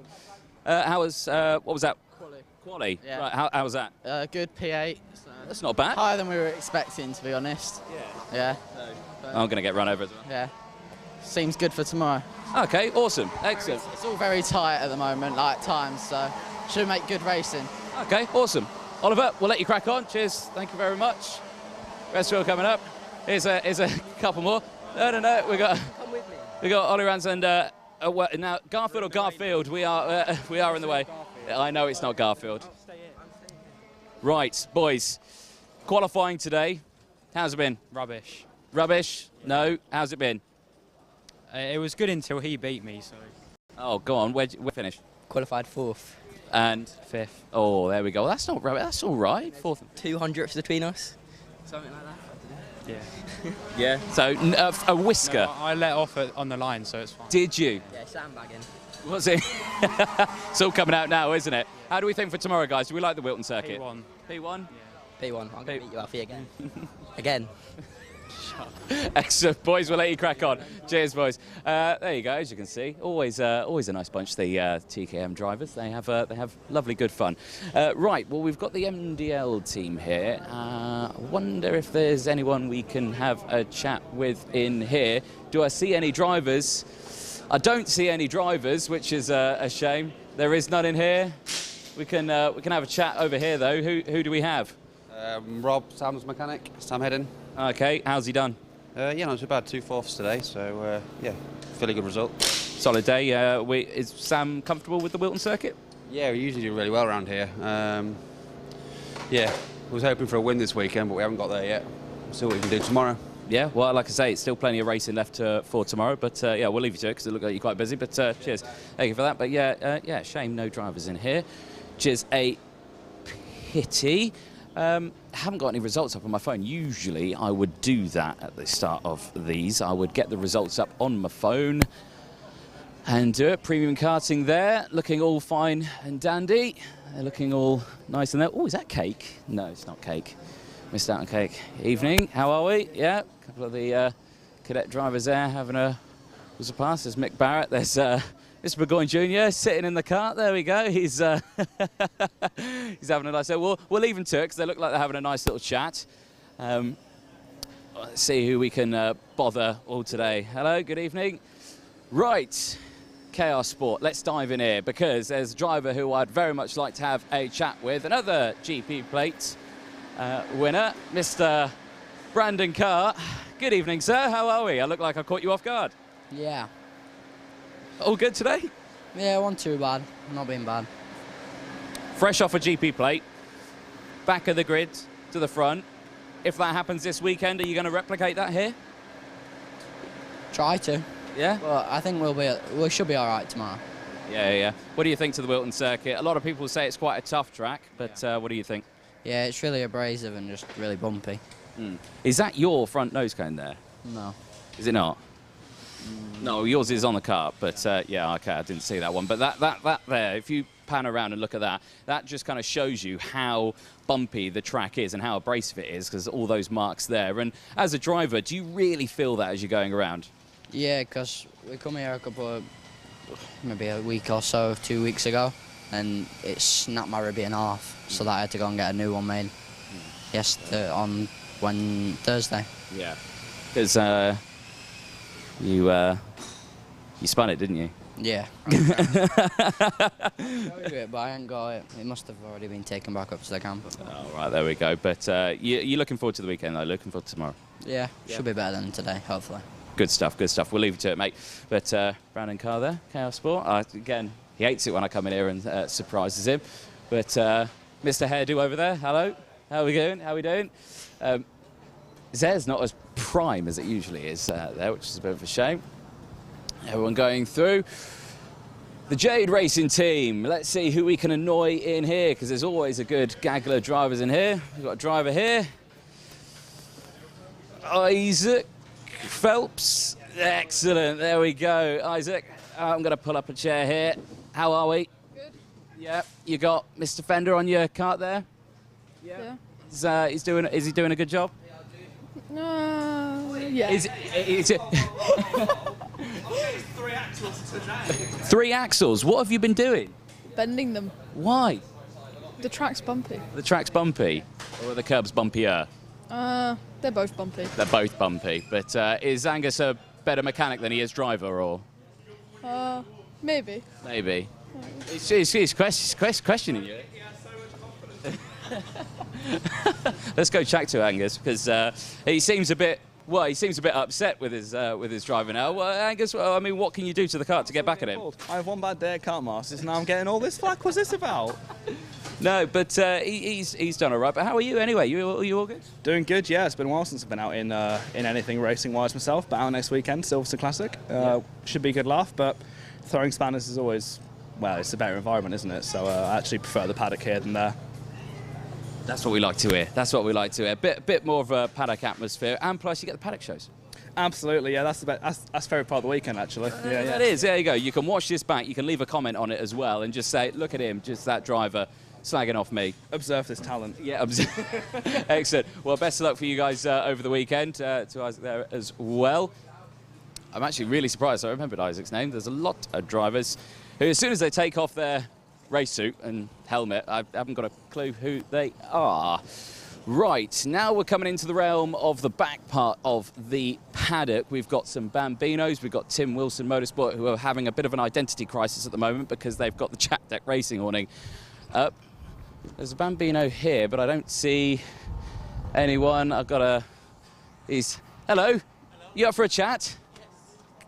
How was, what was that? Quali. Yeah. Right, how was that? Good P8. So That's not bad. higher than we were expecting, to be honest. Yeah. I'm going to get run over as well. Yeah. Seems good for tomorrow. Okay, awesome. Excellent. It's all very tight at the moment, like times, so should make good racing. Okay, awesome. Oliver, we'll let you crack on. Cheers. Thank you very much. Rest coming up. Here's a couple more. No. We got Ollie Rans and now Garfield or Garfield. We are in the way. I know it's not Garfield. Right, boys. Qualifying today. How's it been? Rubbish. Rubbish? No. How's it been? It was good until he beat me, so. Oh, go on. Where'd you finish? Qualified 4th. And? 5th. Oh, there we go. That's not rubbish. That's all right. 4th. 200ths between us. Something like that. Yeah. Yeah. So a whisker. No, I let off on the line, so it's fine. Did you? Yeah, sandbagging. Was it? It's all coming out now, isn't it? How do we think for tomorrow, guys? Do we like the Whilton circuit? P1. P1? Yeah. P1. I'm going to beat you, Alfie, again. Again. Excellent, boys. We'll let you crack on. Cheers, boys. There you go. As you can see, always a nice bunch. The TKM drivers. They have lovely, good fun. Right. Well, we've got the MDL team here. I wonder if there's anyone we can have a chat with in here. Do I see any drivers? I don't see any drivers, which is a shame. There is none in here. We can have a chat over here though. Who do we have? Rob, Sam's mechanic. Sam Heading. Okay, how's he done? Yeah, not too bad. 2 4ths today, so yeah, fairly good result. Solid day. Is Sam comfortable with the Whilton circuit? Yeah, we usually do really well around here. Yeah, I was hoping for a win this weekend, but we haven't got there yet. We'll see what we can do tomorrow. Yeah, well, like I say, it's still plenty of racing left for tomorrow, but yeah, we'll leave you to it because it looks like you're quite busy, but cheers. Thank you for that. But yeah, shame no drivers in here, which is a pity. Haven't got any results up on my phone. Usually I would do that at the start of these. I would get the results up on my phone and do it. Premium karting there, looking all fine and dandy. They're looking all nice in there. Oh, is that cake? No, it's not cake. Missed out on cake. Evening, how are we? Yeah, a couple of the cadet drivers there having a pass. There's Mick Barrett. There's Mr. Burgoyne Jr. sitting in the cart. There we go. He's he's having a nice. We'll leave them to it because they look like they're having a nice little chat. Let's see who we can bother all today. Hello, good evening. Right, Chaos Sport. Let's dive in here because there's a driver who I'd very much like to have a chat with. Another GP plate winner, Mr. Brandon Kart. Good evening, sir. How are we? I look like I caught you off guard. Yeah. All good today? Yeah, wasn't too bad. Not being bad. Fresh off a GP plate, back of the grid to the front. If that happens this weekend, are you going to replicate that here? Try to. Yeah? But I think we should be all right tomorrow. Yeah. What do you think to the Whilton circuit? A lot of people say it's quite a tough track, but what do you think? Yeah, it's really abrasive and just really bumpy. Is that your front nose cone there? No. Is it not? No, yours is on the cart, but yeah, okay, I didn't see that one. But that there, if you pan around and look at that, that just kind of shows you how bumpy the track is and how abrasive it is, because all those marks there. And as a driver, do you really feel that as you're going around? Yeah, because we come here maybe a week or so, 2 weeks ago, and it snapped my rib in half, so that I had to go and get a new one made. On Thursday. Yeah. Because you spun it, didn't you? Yeah. But I ain't got it. It must have already been taken back up to the camp. Oh, right, there we go. But you're looking forward to the weekend, though? Looking forward to tomorrow? Yeah, should be better than today, hopefully. Good stuff, good stuff. We'll leave you to it, mate. But Brandon Carr there, Chaos Sport. Again, he hates it when I come in here and surprises him. But Mr. Hairdo over there, hello. How are we doing? How are we doing? Zer's not as prime as it usually is there, which is a bit of a shame. Everyone going through. The Jade Racing team. Let's see who we can annoy in here, because there's always a good gaggle of drivers in here. We've got a driver here. Isaac Phelps. Excellent. There we go. Isaac, I'm going to pull up a chair here. How are we? Good. Yeah. You got Mr. Fender on your cart there? Yeah. Is he doing a good job? Yeah. Is it 3 axles today. 3 axles? What have you been doing? Bending them. Why? The track's bumpy. The track's bumpy, or are the curbs bumpier? They're both bumpy. They're both bumpy. But is Angus a better mechanic than he is driver, or? Maybe. Maybe. He's questioning you. Let's go chat to Angus, because he seems a bit upset with his driver now. Well, Angus, I mean, what can you do to the car to get back at him? I have one bad day at Kart Masters, now I'm getting all this flack. What's this about? No, but he's done all right. But how are you anyway? You all good? Doing good, yeah. It's been a while since I've been out in anything racing-wise myself, but out next weekend, Silverstone Classic. Should be a good laugh, but throwing spanners is always, well, it's a better environment, isn't it? So I actually prefer the paddock here than there. That's what we like to hear. That's what we like to hear. Bit more of a paddock atmosphere, and plus you get the paddock shows. Absolutely, yeah. That's favorite part of the weekend, actually. Yeah. That is. There you go. You can watch this back. You can leave a comment on it as well, and just say, "Look at him, just that driver slagging off me." Observe this talent. Yeah, excellent. Well, best of luck for you guys over the weekend. To Isaac there as well. I'm actually really surprised I remembered Isaac's name. There's a lot of drivers who, as soon as they take off their race suit and helmet, I haven't got a clue who they are. Right, now we're coming into the realm of the back part of the paddock. We've got some Bambinos, we've got Tim Wilson Motorsport, who are having a bit of an identity crisis at the moment because they've got the Chat Deck Racing awning up. There's a Bambino here, but I don't see anyone. I've got a... Hello? You up for a chat? Yes.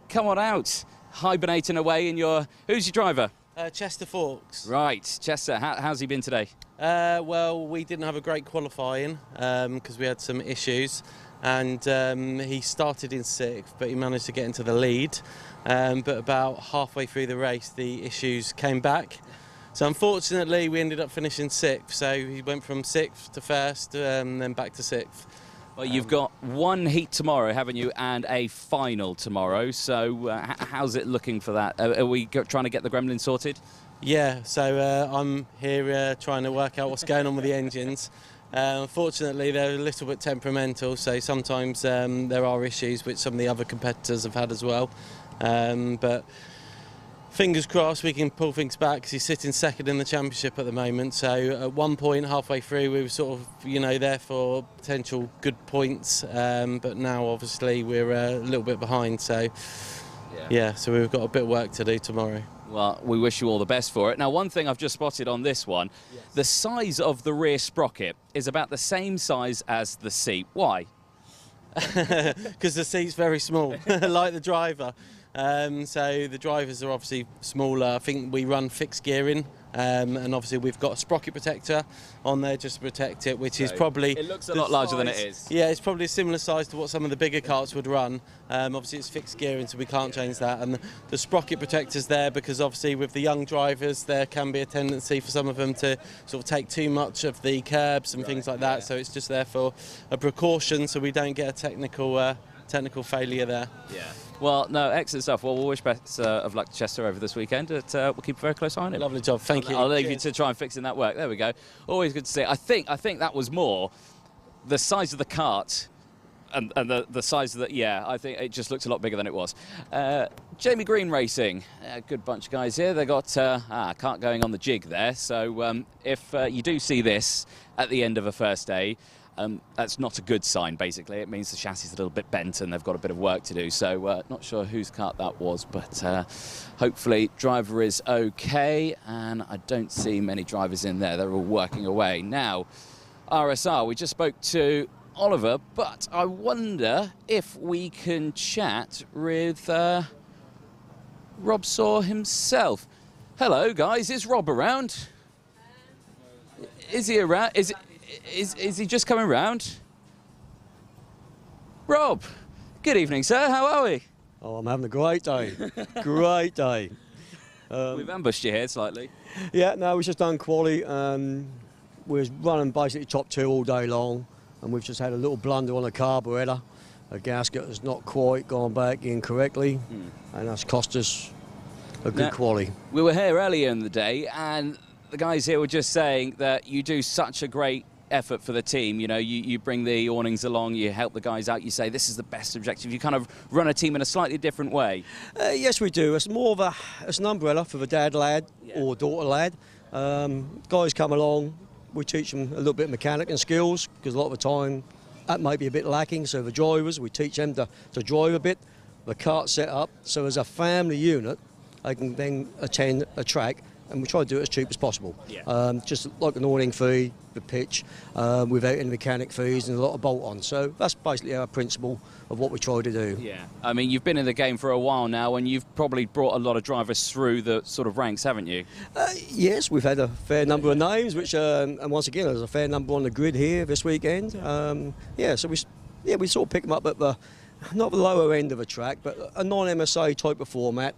Come on out. Hibernating away in your... Who's your driver? Chester Forks. Right, Chester, how's he been today? Well, we didn't have a great qualifying because we had some issues, and he started in 6th, but he managed to get into the lead. But about halfway through the race, the issues came back. So unfortunately, we ended up finishing 6th. So he went from 6th to 1st, then back to 6th. Well, you've got one heat tomorrow, haven't you, and a final tomorrow. So how's it looking for that? Are we trying to get the Gremlin sorted? Yeah, so I'm here trying to work out what's going on with the engines. Unfortunately, they're a little bit temperamental, so sometimes there are issues which some of the other competitors have had as well. But fingers crossed we can pull things back because he's sitting 2nd in the championship at the moment. So at one point, halfway through, we were sort of, there for potential good points. But now, obviously, we're a little bit behind. So, yeah, so we've got a bit of work to do tomorrow. Well, we wish you all the best for it. Now, one thing I've just spotted on this one, the size of the rear sprocket is about the same size as the seat. Why? Because the seat's very small, like the driver. So the drivers are obviously smaller. I think we run fixed gearing, and obviously we've got a sprocket protector on there just to protect it, which is probably... It looks a lot larger than it is. Yeah, it's probably a similar size to what some of the bigger karts would run. Obviously it's fixed gearing, so we can't change that. And the sprocket protector's there because obviously with the young drivers there can be a tendency for some of them to sort of take too much of the curbs and things like that. So it's just there for a precaution so we don't get a technical failure there. Yeah. Well, no, excellent stuff. Well, we'll wish best of luck to Chester over this weekend. We'll keep a very close eye on it. Lovely job, thank you. I'll leave you to try and fix in that work. There we go. Always good to see. I think that was more the size of the kart and the size of the... Yeah, I think it just looked a lot bigger than it was. Jamie Green Racing, a good bunch of guys here. They got kart going on the jig there. So if you do see this at the end of a first day, that's not a good sign, basically. It means the chassis is a little bit bent and they've got a bit of work to do. So not sure whose kart that was, but hopefully driver is okay. And I don't see many drivers in there. They're all working away. Now, RSR, we just spoke to Oliver, but I wonder if we can chat with Rob Saw himself. Hello, guys. Is Rob around? Is he around? Is he just coming round? Rob, good evening, sir. How are we? Oh, I'm having a great day. Great day. We've ambushed you here slightly. Yeah, no, we've just done quali. We was running basically top 2 all day long, and we've just had a little blunder on a carburettor. A gasket has not quite gone back in correctly, and that's cost us a good quali. We were here earlier in the day, and the guys here were just saying that you do such a great effort for the team. You bring the awnings along, you help the guys out, you say this is the best objective. You kind of run a team in a slightly different way. Yes, we do. It's more of it's an umbrella for the dad lad or daughter lad. Guys come along, we teach them a little bit of mechanic and skills because a lot of the time that might be a bit lacking. So the drivers, we teach them to drive a bit. The kart set up, so as a family unit, they can then attend a track. And we try to do it as cheap as possible. Yeah. Just like an awning fee, the pitch, without any mechanic fees and a lot of bolt-ons. So that's basically our principle of what we try to do. Yeah. I mean, you've been in the game for a while now, and you've probably brought a lot of drivers through the sort of ranks, haven't you? Yes, we've had a fair number of names, which, and once again, there's a fair number on the grid here this weekend. So we sort of pick them up at not the lower end of a track, but a non-MSA type of format.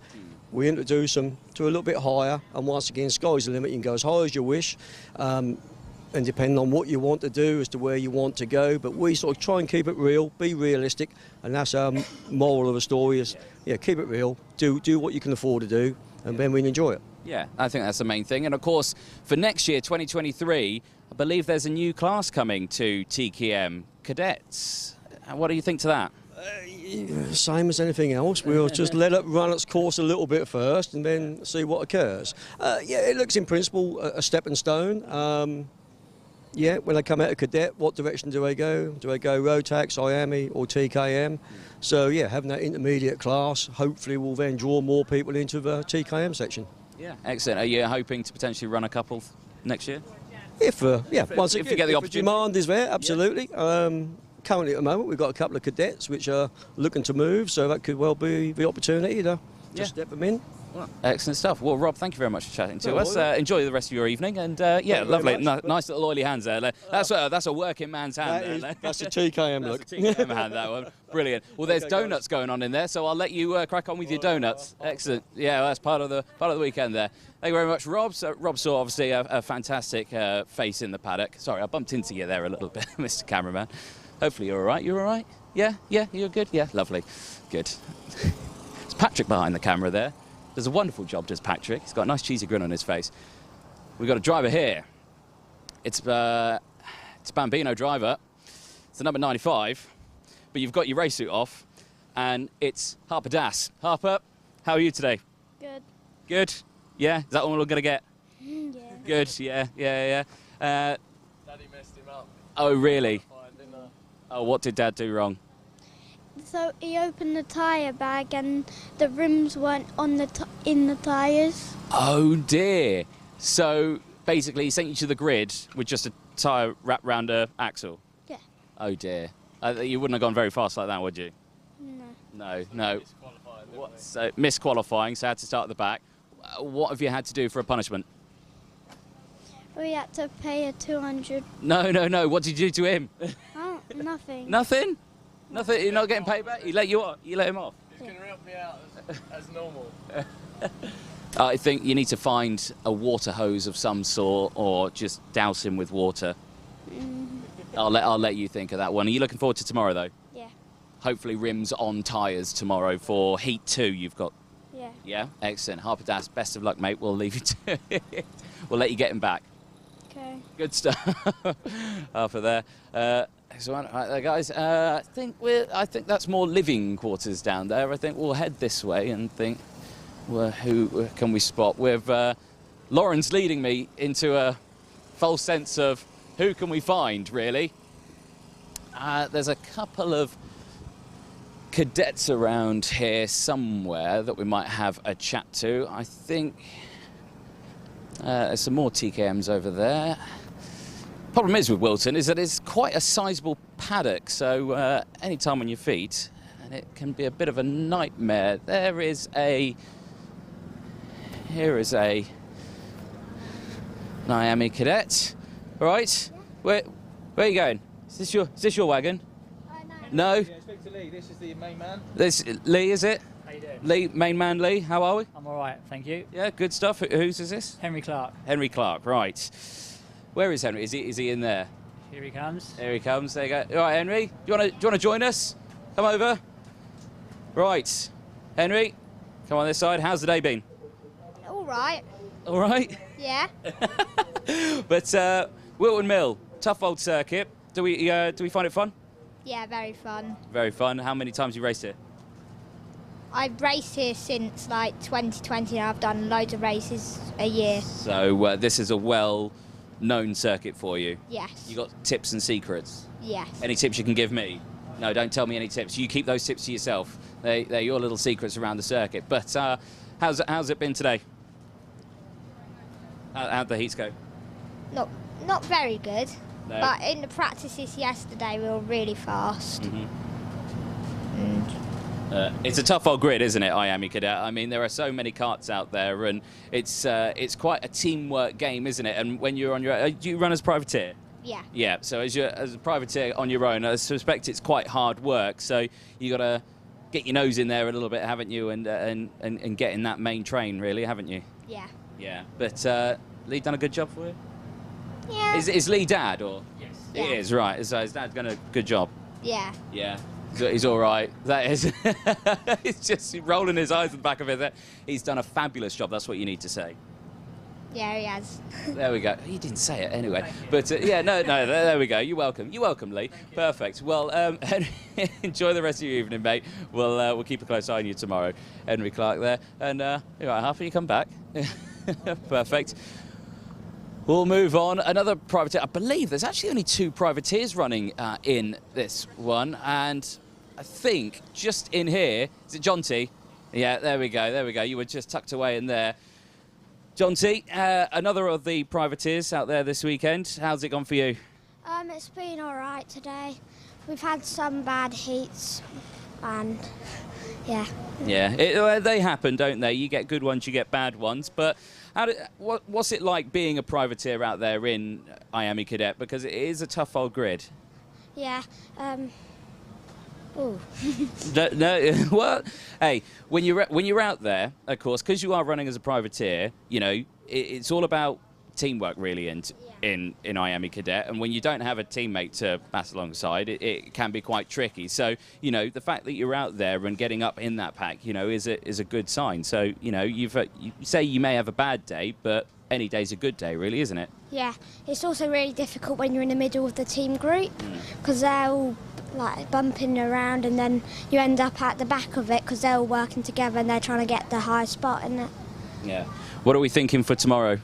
We introduce them to a little bit higher, and once again, sky's the limit. You can go as high as you wish, and depending on what you want to do as to where you want to go. But we sort of try and keep it real, be realistic, and that's our moral of the story is, keep it real, do what you can afford to do, and then we can enjoy it. Yeah, I think that's the main thing. And of course, for next year, 2023, I believe there's a new class coming to TKM Cadets. What do you think to that? Same as anything else. We'll just let it run its course a little bit first and then see what occurs. It looks in principle a stepping stone. When they come out of cadet, what direction do they go? Do they go Rotax, IAME or TKM? So having that intermediate class hopefully will then draw more people into the TKM section. Yeah, excellent. Are you hoping to potentially run a couple next year? If you get the opportunity. Demand is there, absolutely. Currently at the moment we've got a couple of cadets which are looking to move, so that could well be the opportunity to just step them in. Well, excellent stuff. Well, Rob, thank you very much for chatting to No us. Enjoy the rest of your evening, and yeah, you very lovely, much. nice little oily hands there. That's a working man's hand. That's a TKM look. That's a TKM hand, that one. Brilliant. Well, there's donuts going on in there, so I'll let you crack on with your donuts. Excellent. Yeah, well, that's part of the weekend there. Thank you very much, Rob. So Rob saw obviously a fantastic face in the paddock. Sorry, I bumped into you there a little bit, Mr. Cameraman. Hopefully you're all right. You're all right? Yeah, you're good. Yeah, lovely, good. It's Patrick behind the camera there. Does a wonderful job, does Patrick. He's got a nice cheesy grin on his face. We've got a driver here. It's Bambino driver. It's the number 95. But you've got your race suit off, and it's Harper Das. Harper, how are you today? Good. Good? Yeah? Is that all we're going to get? Yeah. Good, yeah. Daddy messed him up. Oh, really? Oh, what did Dad do wrong? So he opened the tyre bag and the rims weren't on in the tyres. Oh, dear. So, basically, he sent you to the grid with just a tyre wrapped round a axle? Yeah. Oh, dear. You wouldn't have gone very fast like that, would you? No. No. So, misqualifying, so had to start at the back. What have you had to do for a punishment? We had to pay a 200. No. What did you do to him? Oh, nothing. Nothing? Nothing? You're not getting paid back? You let him off? He's going to help me out as normal. I think you need to find a water hose of some sort, or just douse him with water. I'll let you think of that one. Are you looking forward to tomorrow, though? Yeah. Hopefully rims on tyres tomorrow for Heat 2 you've got. Yeah. Yeah? Excellent. Harper Das, best of luck, mate. We'll leave you to it. We'll let you get him back. Okay. Good stuff. Harper there. Excellent. Right there, guys. I think that's more living quarters down there. I think we'll head this way and think, well, who can we spot? With Lauren's leading me into a false sense of who can we find, really. There's a couple of cadets around here somewhere that we might have a chat to. I think there's some more TKMs over there. Problem is with Whilton is that it's quite a sizable paddock, so any time on your feet, and it can be a bit of a nightmare. Here is a IAME Cadet. All right, where are you going? Is this your wagon? No. Yeah, speak to Lee. This is the main man. This Lee, is it? How you doing? Lee, main man Lee. How are we? I'm all right, thank you. Yeah, good stuff. Whose is this? Henry Clark. Henry Clark. Right. Where is Henry? Is he in there? Here he comes. There he comes. There you go. All right, Henry. Do you want to join us? Come over. Right, Henry. Come on this side. How's the day been? All right. All right. Yeah. But Whilton Mill, tough old circuit. Do we find it fun? Yeah, very fun. Very fun. How many times have you raced here? I've raced here since like 2020 and I've done loads of races a year. So this is a well-known circuit for you? Yes. You got tips and secrets? Yes. Any tips you can give me? No, don't tell me any tips. You keep those tips to yourself. They're your little secrets around the circuit. But how's it been today? How'd the heats go? Not very good. No. But in the practices yesterday we were really fast. It's a tough old grid, isn't it, IAME Cadet? I mean, there are so many karts out there, and it's quite a teamwork game, isn't it? And when you're on your own, do you run as privateer? Yeah. Yeah. So as a privateer on your own, I suspect it's quite hard work. So you got to get your nose in there a little bit, haven't you? And get in that main train, really, haven't you? Yeah. Yeah. But Lee done a good job for you. Yeah. Is Lee dad or? Yes. He is, right. So his dad's done a good job. Yeah. Yeah. He's all right. That is. It's just rolling his eyes at the back of it. He's done a fabulous job. That's what you need to say. Yeah, he has. There we go. You didn't say it anyway. But yeah, no. There we go. You're welcome. You're welcome, Lee. Perfect. Well, enjoy the rest of your evening, mate. We'll keep a close eye on you tomorrow. Henry Clark there, and you're right. Half you come back. Perfect. We'll move on. Another privateer. I believe there's actually only 2 privateers running in this one, and I think just in here, is it John T? Yeah, there we go. There we go. You were just tucked away in there. John T, another of the privateers out there this weekend. How's it gone for you? It's been all right today. We've had some bad heats, and Yeah. Yeah, they happen, don't they? You get good ones, you get bad ones. But what's it like being a privateer out there in IAME Cadet? Because it is a tough old grid. Yeah. Ooh. No, well, hey, when you're out there, of course, because you are running as a privateer, you know, it's all about teamwork really in IAME Cadet, and when you don't have a teammate to pass alongside, it can be quite tricky. So, you know, the fact that you're out there and getting up in that pack, you know, is a good sign. So, you know, you say you may have a bad day, but any day's a good day, really, isn't it? Yeah. It's also really difficult when you're in the middle of the team group because they're all like bumping around, and then you end up at the back of it because they're all working together and they're trying to get the high spot in it. Yeah. What are we thinking for tomorrow?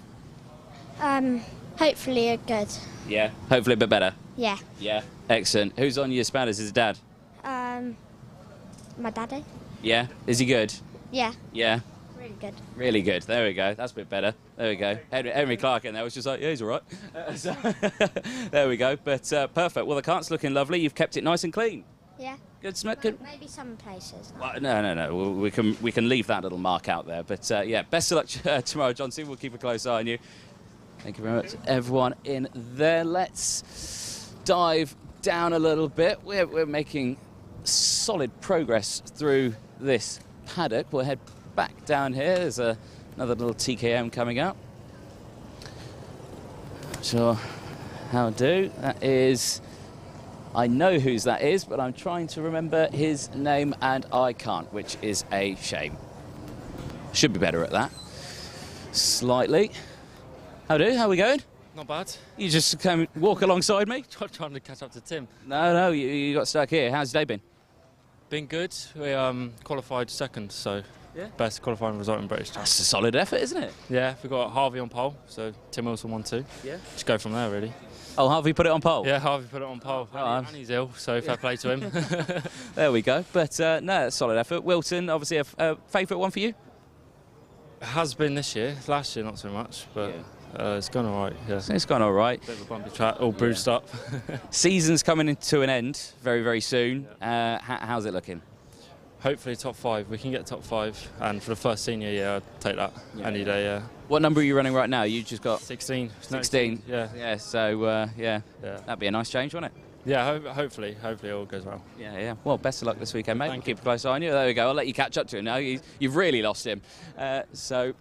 Hopefully good. Yeah. Hopefully a bit better. Yeah. Yeah. Excellent. Who's on your spanners? Is it Dad? My daddy. Yeah. Is he good? Yeah. Yeah. Really good. Really good. There we go. That's a bit better. There we go. Henry Clark in there was just like, yeah, he's all right. So, there we go. But perfect. Well, the kart's looking lovely. You've kept it nice and clean. Yeah. Good. Maybe some places. Well, no. We can leave that little mark out there. But yeah, best of luck tomorrow, Johnson. We'll keep a close eye on you. Thank you very much, everyone in there. Let's dive down a little bit. We're making solid progress through this paddock. We'll head back down here. There's another little TKM coming up. Not sure how to do. That is, I know whose that is, but I'm trying to remember his name and I can't, which is a shame. Should be better at that. Slightly. How are we going? Not bad. You just came walk alongside me? Trying to catch up to Tim. No, you got stuck here. How's your day been? Been good. We qualified second, so yeah. Best qualifying result in British time. That's a solid effort, isn't it? Yeah, we got Harvey on pole, so Tim Wilson 1-2. Yeah. Just go from there, really. Oh, Harvey put it on pole? Yeah, Harvey put it on pole. And he's ill, so fair play to him. There we go. But no, that's solid effort. Wilton, obviously a favourite one for you? It has been this year. Last year, not so much, but... Yeah. It's gone all right, yeah. It's gone all right. Bit of a bumpy track, all bruised up. Season's coming to an end very, very soon. How's it looking? Hopefully top 5. We can get top 5, and for the first senior year, I'd take that any day, yeah. What number are you running right now? You just got... 16. 16? Yeah. Yeah, so, yeah, that'd be a nice change, wouldn't it? Yeah, hopefully it all goes well. Yeah. Well, best of luck this weekend, mate. We'll keep a close eye on you. There we go. I'll let you catch up to him now. You've really lost him. So...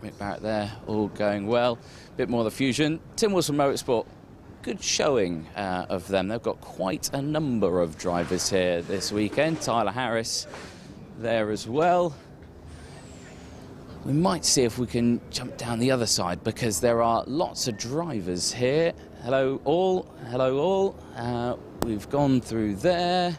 Mick Barrett there, all going well. Bit more of the fusion. Tim Wilson Motorsport, good showing of them. They've got quite a number of drivers here this weekend. Tyler Harris there as well. We might see if we can jump down the other side because there are lots of drivers here. Hello all, hello all. We've gone through there.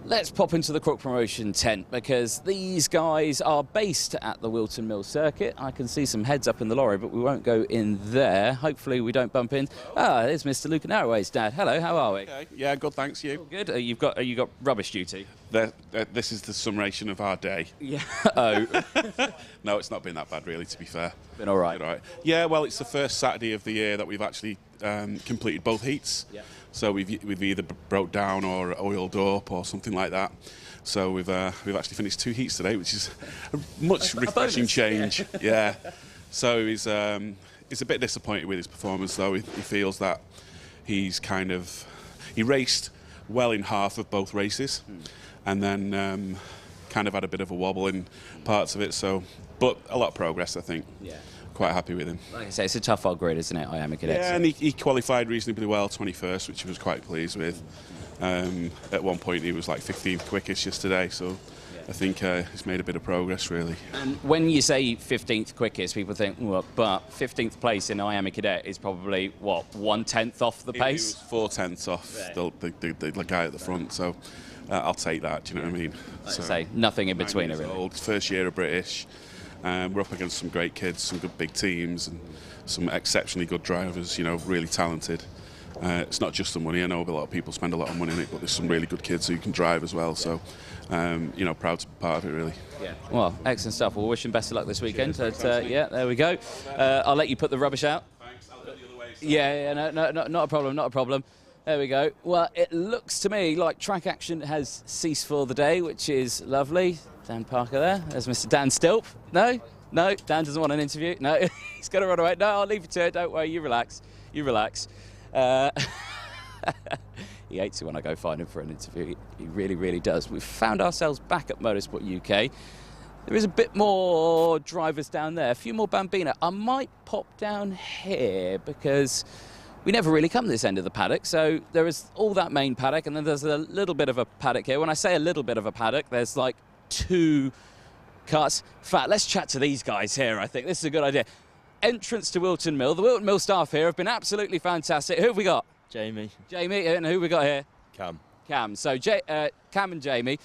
Let's pop into the Crook Promotion tent because these guys are based at the Whilton Mill circuit. I can see some heads up in the lorry, but we won't go in there. Hopefully we don't bump in. There's Mr. Luke Narroway's dad. Hello, how are we? Okay. Yeah, good, thanks, you. All good. You got rubbish duty? This is the summation of our day. Yeah. Oh. No, it's not been that bad, really, to be fair. Been all right. All right. Yeah, well, it's the first Saturday of the year that we've actually completed both heats. Yeah. So we've either broke down or oiled up or something like that. So we've actually finished 2 heats today, which is a much refreshing change. Yeah. So he's a bit disappointed with his performance, though. He feels that he raced well in half of both races, and then kind of had a bit of a wobble in parts of it. So, but a lot of progress, I think. Yeah. Quite happy with him. Like I say, it's a tough old grid, isn't it? IAME Cadet. Yeah, and he qualified reasonably well, 21st, which he was quite pleased with. At one point, he was like 15th quickest yesterday, so I think he's made a bit of progress, really. And when you say 15th quickest, people think, well, but 15th place in IAME Cadet is probably, what, 1/10 off the pace? He was 4/10 off the guy at the front, so I'll take that, do you know what I mean? Like say, nothing in between, really. Old, first year of British. We're up against some great kids, some good big teams, and some exceptionally good drivers, you know, really talented. It's not just the money. I know a lot of people spend a lot of money on it, but there's some really good kids who can drive as well. So, you know, proud to be part of it, really. Yeah. Well, excellent stuff. We'll wish him best of luck this weekend. Yeah, there we go. I'll let you put the rubbish out. Thanks. I'll go the other way. Yeah, no, not a problem, not a problem. There we go. Well, it looks to me like track action has ceased for the day, which is lovely. Dan Parker there. There's Mr. Dan Stilp. No, Dan doesn't want an interview. No, he's going to run away. No, I'll leave you to it. Don't worry. You relax. You relax. He hates it when I go find him for an interview. He really, really does. We've found ourselves back at Motorsport UK. There is a bit more drivers down there, a few more Bambino. I might pop down here because we never really come to this end of the paddock. So there is all that main paddock, and then there's a little bit of a paddock here. When I say a little bit of a paddock, there's like 2 karts. In fact, let's chat to these guys here, I think. This is a good idea. Entrance to Whilton Mill. The Whilton Mill staff here have been absolutely fantastic. Who have we got? Jamie. Jamie, and who have we got here? Cam. Cam. So Cam and Jamie.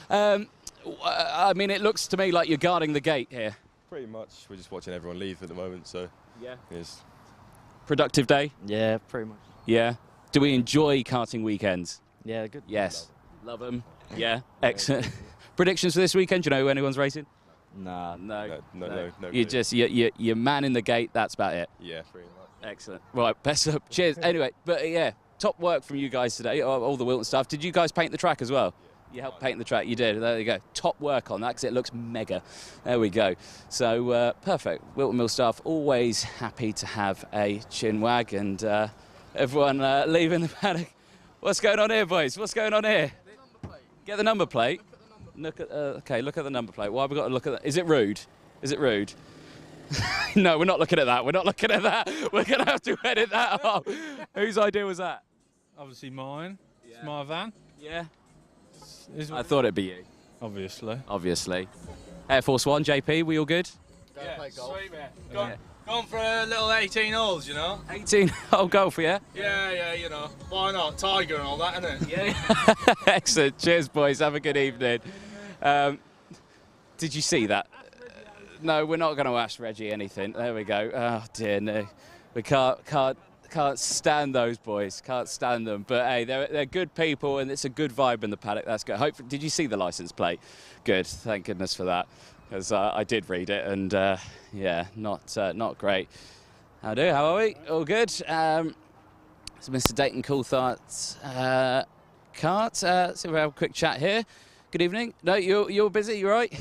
I mean, it looks to me like you're guarding the gate here. Pretty much. We're just watching everyone leave at the moment, so... Yeah. Yes. Productive day? Yeah, pretty much. Yeah. Do we enjoy karting weekends? Yeah, good. Yes. Love them. Yeah. Excellent. Predictions for this weekend? Do you know who anyone's racing? Nah. No. No. You just, you're man in the gate, that's about it. Yeah, pretty much. Excellent. Right, best of. Cheers. Anyway, but yeah, top work from you guys today, all the Whilton stuff. Did you guys paint the track as well? You helped paint the track, you did. There you go. Top work on that because it looks mega. There we go. So perfect. Whilton Mill staff always happy to have a chin wag, and everyone leaving the paddock. What's going on here, boys? What's going on here? Get the number plate. Look at okay. Look at the number plate. Why have we got to look at that? Is it rude? Is it rude? No, we're not looking at that. We're not looking at that. We're going to have to edit that off. Whose idea was that? Obviously mine. Yeah. It's my van. Yeah. I thought it'd be you. Obviously. Air Force One, JP, we all good? Yeah, sweet man. Gone for a little 18 holes, you know? 18 hole golf, yeah? Yeah, you know. Why not? Tiger and all that, innit? Yeah. Excellent. Cheers, boys. Have a good evening. Did you see that? No, we're not going to ask Reggie anything. There we go. Oh, dear, no. We can't stand those boys. Can't stand them. But, hey, they're good people, and it's a good vibe in the paddock. That's good. Did you see the licence plate? Good. Thank goodness for that, because I did read it, and, yeah, not great. How are we? All good? So Mr. Dayton Coulthard's Kart. So we'll have a quick chat here. Good evening. No, you're busy. You right?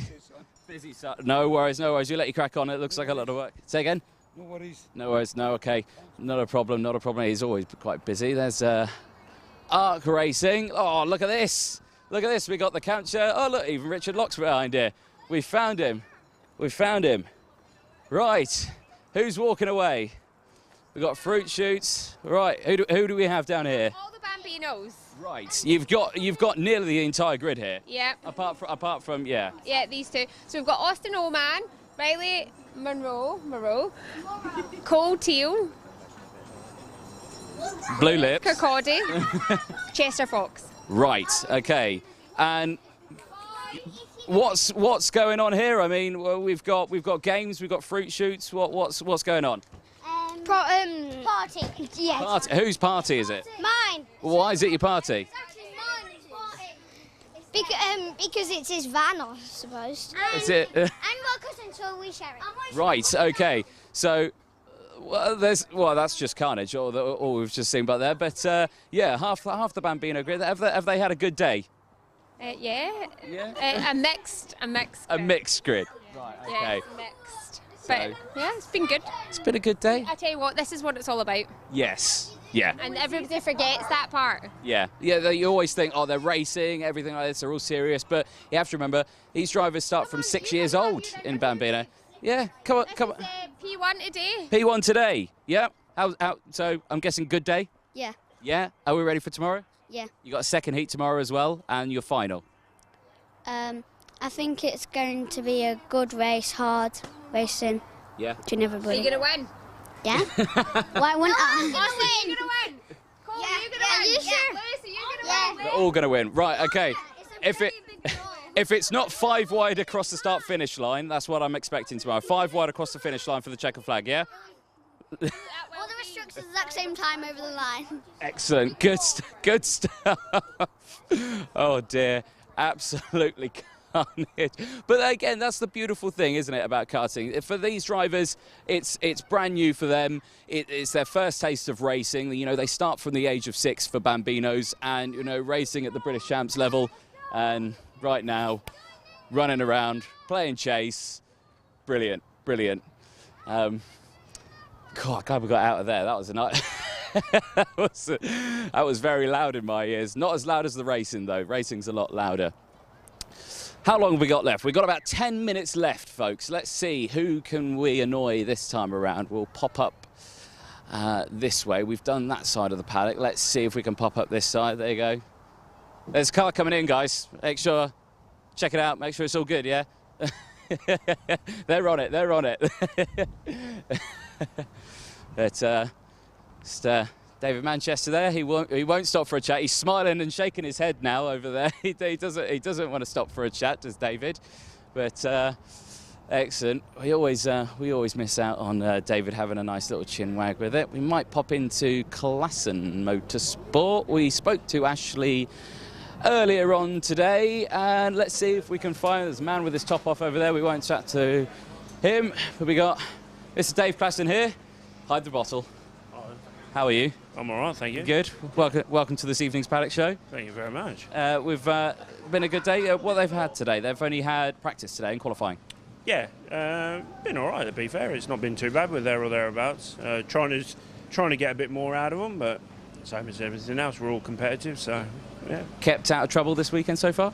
Busy. No worries. You let you crack on. It looks like a lot of work. Say again. No worries. No worries. No, okay. Not a problem. He's always quite busy. There's Arc Racing. Oh, look at this. We got the capture. Oh, look, even Richard Locke's behind here. We found him. Right. Who's walking away? We've got fruit shoots. Right. Who do we have down here? All the Bambinos. Right. You've got nearly the entire grid here. Yeah. Apart from yeah. Yeah, these two. So we've got Austin Oman, Riley Monroe, Cole Teal, Blue Lips, Kirkcaldy, Chester Fox. Right. Okay. And what's going on here? I mean, well, we've got games, we've got fruit shoots. What's going on? Party. Yes. Party. Whose party is it? Mine. Why is it your party? Because it's his van, I suppose. Is it? I'm not cousin, so we share it. Right. Okay. So, that's just carnage, all we've just seen about there. But yeah, half the Bambino grid. Have they had a good day? Yeah. A mixed grid. Right. Okay. Yeah, mixed. But yeah, it's been good. It's been a good day. I tell you what, this is what it's all about. Yes. Yeah. And everybody forgets that part. Yeah. You always think, oh, they're racing, everything like this, they're all serious. But you have to remember, these drivers start from 6 years old in Bambino. Yeah, come on. P1 today. P1 today. Yeah. So I'm guessing good day. Yeah. Yeah. Are we ready for tomorrow? Yeah. You got a second heat tomorrow as well, and your final. I think it's going to be a good race, hard racing. Yeah. To everybody. Are you going to win? Yeah. Why wouldn't I? Austin, you're going to win. Cole, you're going to win. You sure? Lucy, you're going to win. We're all going to win. Right, okay. If it's not 5 wide across the start-finish line, that's what I'm expecting tomorrow. 5 wide across the finish line for the checker flag, yeah? All the restrictions at the exact same time over the line. Excellent. Good stuff. Oh, dear. Absolutely carnage. But again, that's the beautiful thing, isn't it, about karting? For these drivers, it's brand new for them. It's their first taste of racing. You know, they start from the age of 6 for Bambinos, and you know, racing at the British Champs level, and right now, running around, playing chase. Brilliant, brilliant. God, glad we got out of there. That was a night. that was very loud in my ears. Not as loud as the racing, though. Racing's a lot louder. How long have we got left? We've got about 10 minutes left, folks. Let's see, who can we annoy this time around? We'll pop up this way. We've done that side of the paddock. Let's see if we can pop up this side. There you go. There's a car coming in, guys. Make sure, check it out. Make sure it's all good, yeah? They're on it. They're on it. But just, David Manchester there. He won't stop for a chat. He's smiling and shaking his head now over there. he doesn't want to stop for a chat, does David? But excellent. We always miss out on David having a nice little chin wag with it. We might pop into Klassen Motorsport. We spoke to Ashley earlier on today, and let's see if we can find, there's a man with his top off over there. We won't chat to him, but we got Mr. Dave Klassen here. Hide the bottle. How are you? I'm all right, thank you. Good. Welcome to this evening's Paddock Show. Thank you very much. We've been a good day. What they've had today, they've only had practice today and qualifying. Yeah, been all right, to be fair. It's not been too bad. We're there or thereabouts. Trying to get a bit more out of them, but same as everything else, we're all competitive, so yeah. Kept out of trouble this weekend so far?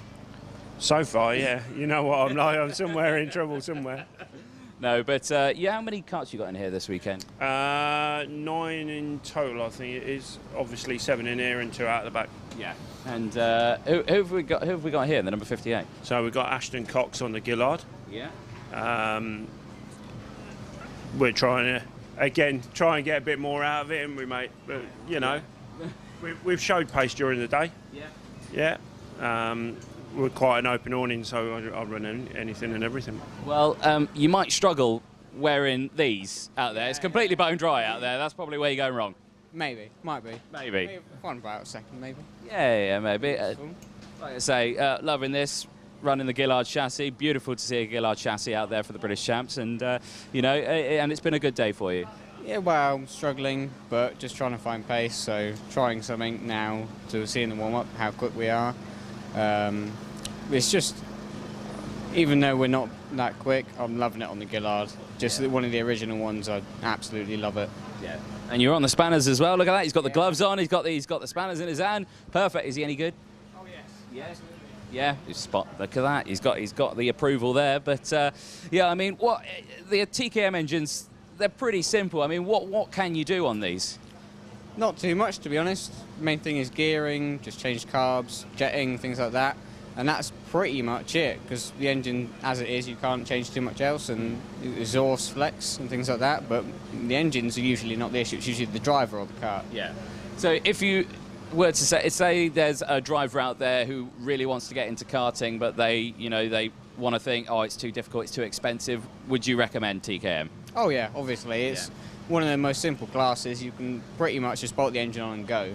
So far, yeah. You know what I'm like. I'm somewhere in trouble somewhere. No, but yeah, how many karts you got in here this weekend? 9 in total, I think it is. Obviously 7 in here and 2 out the back. Yeah. And who have we got? Who have we got here? The number 58. So we've got Ashton Cox on the Gillard. Yeah. We're trying to again try and get a bit more out of it, and we mate. But you know, we've showed pace during the day. Yeah. Yeah. We're quite an open awning, so I'll run anything and everything. Well, you might struggle wearing these out there. It's completely bone dry out there. That's probably where you're going wrong. Maybe, might be. Maybe. One about second, maybe. Yeah, maybe. Like I say, loving this, running the Gillard chassis. Beautiful to see a Gillard chassis out there for the British Champs, and you know, and it's been a good day for you. Yeah, well, struggling, but just trying to find pace. So trying something now to see in the warm-up how quick we are. It's just, even though we're not that quick, I'm loving it on the Gillard. Just one of the original ones, I absolutely love it. Yeah. And you're on the spanners as well. Look at that. He's got the gloves on. He's got the spanners in his hand. Perfect. Is he any good? Oh yes. Yes. Yeah. Spot. Look at that. He's got the approval there. But yeah, I mean, what the TKM engines? They're pretty simple. I mean, what can you do on these? Not too much, to be honest. The main thing is gearing, just change carbs, jetting, things like that. And that's pretty much it, because the engine, as it is, you can't change too much else, and exhaust flex and things like that. But the engines are usually not the issue. It's usually the driver or the car. Yeah. So if you were to say there's a driver out there who really wants to get into karting, but they want to think, oh, it's too difficult, it's too expensive, would you recommend TKM? Oh yeah, obviously. It's one of the most simple classes. You can pretty much just bolt the engine on and go.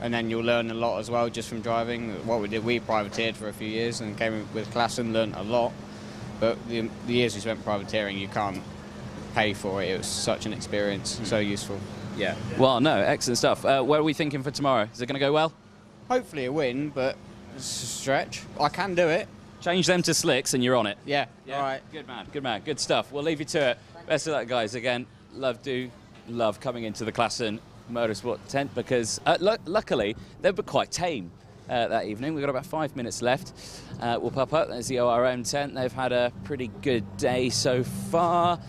And then you'll learn a lot as well just from driving. What we did, we privateered for a few years and came with class and learned a lot. But the years we spent privateering, you can't pay for it. It was such an experience, so useful. Yeah. Well, no, excellent stuff. What are we thinking for tomorrow? Is it going to go well? Hopefully a win, but it's a stretch. I can do it. Change them to slicks and you're on it. Yeah. All right. Good man. Good man. Good stuff. We'll leave you to it. Best of luck, guys. Again, love coming into the Klassen Motorsport tent, because luckily they've been quite tame that evening. We've got about 5 minutes left. We'll pop up. There's the ORM tent. They've had a pretty good day so far.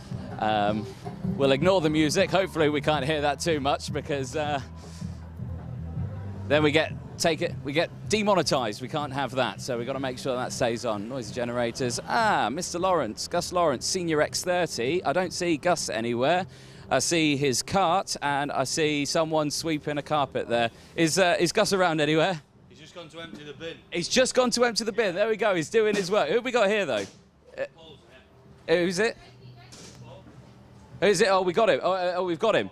We'll ignore the music. Hopefully we can't hear that too much, because then we get demonetized. We can't have that, so we've got to make sure that stays on. Noise generators. Mr. Lawrence, Gus Lawrence, Senior X30. I don't see Gus anywhere. I see his cart, and I see someone sweeping a carpet there. Is Gus around anywhere? He's just gone to empty the bin. He's just gone to empty the bin. There we go. He's doing his work. Who have we got here, though? Who's it? Who's it? Oh, we got him. Oh, we've got him.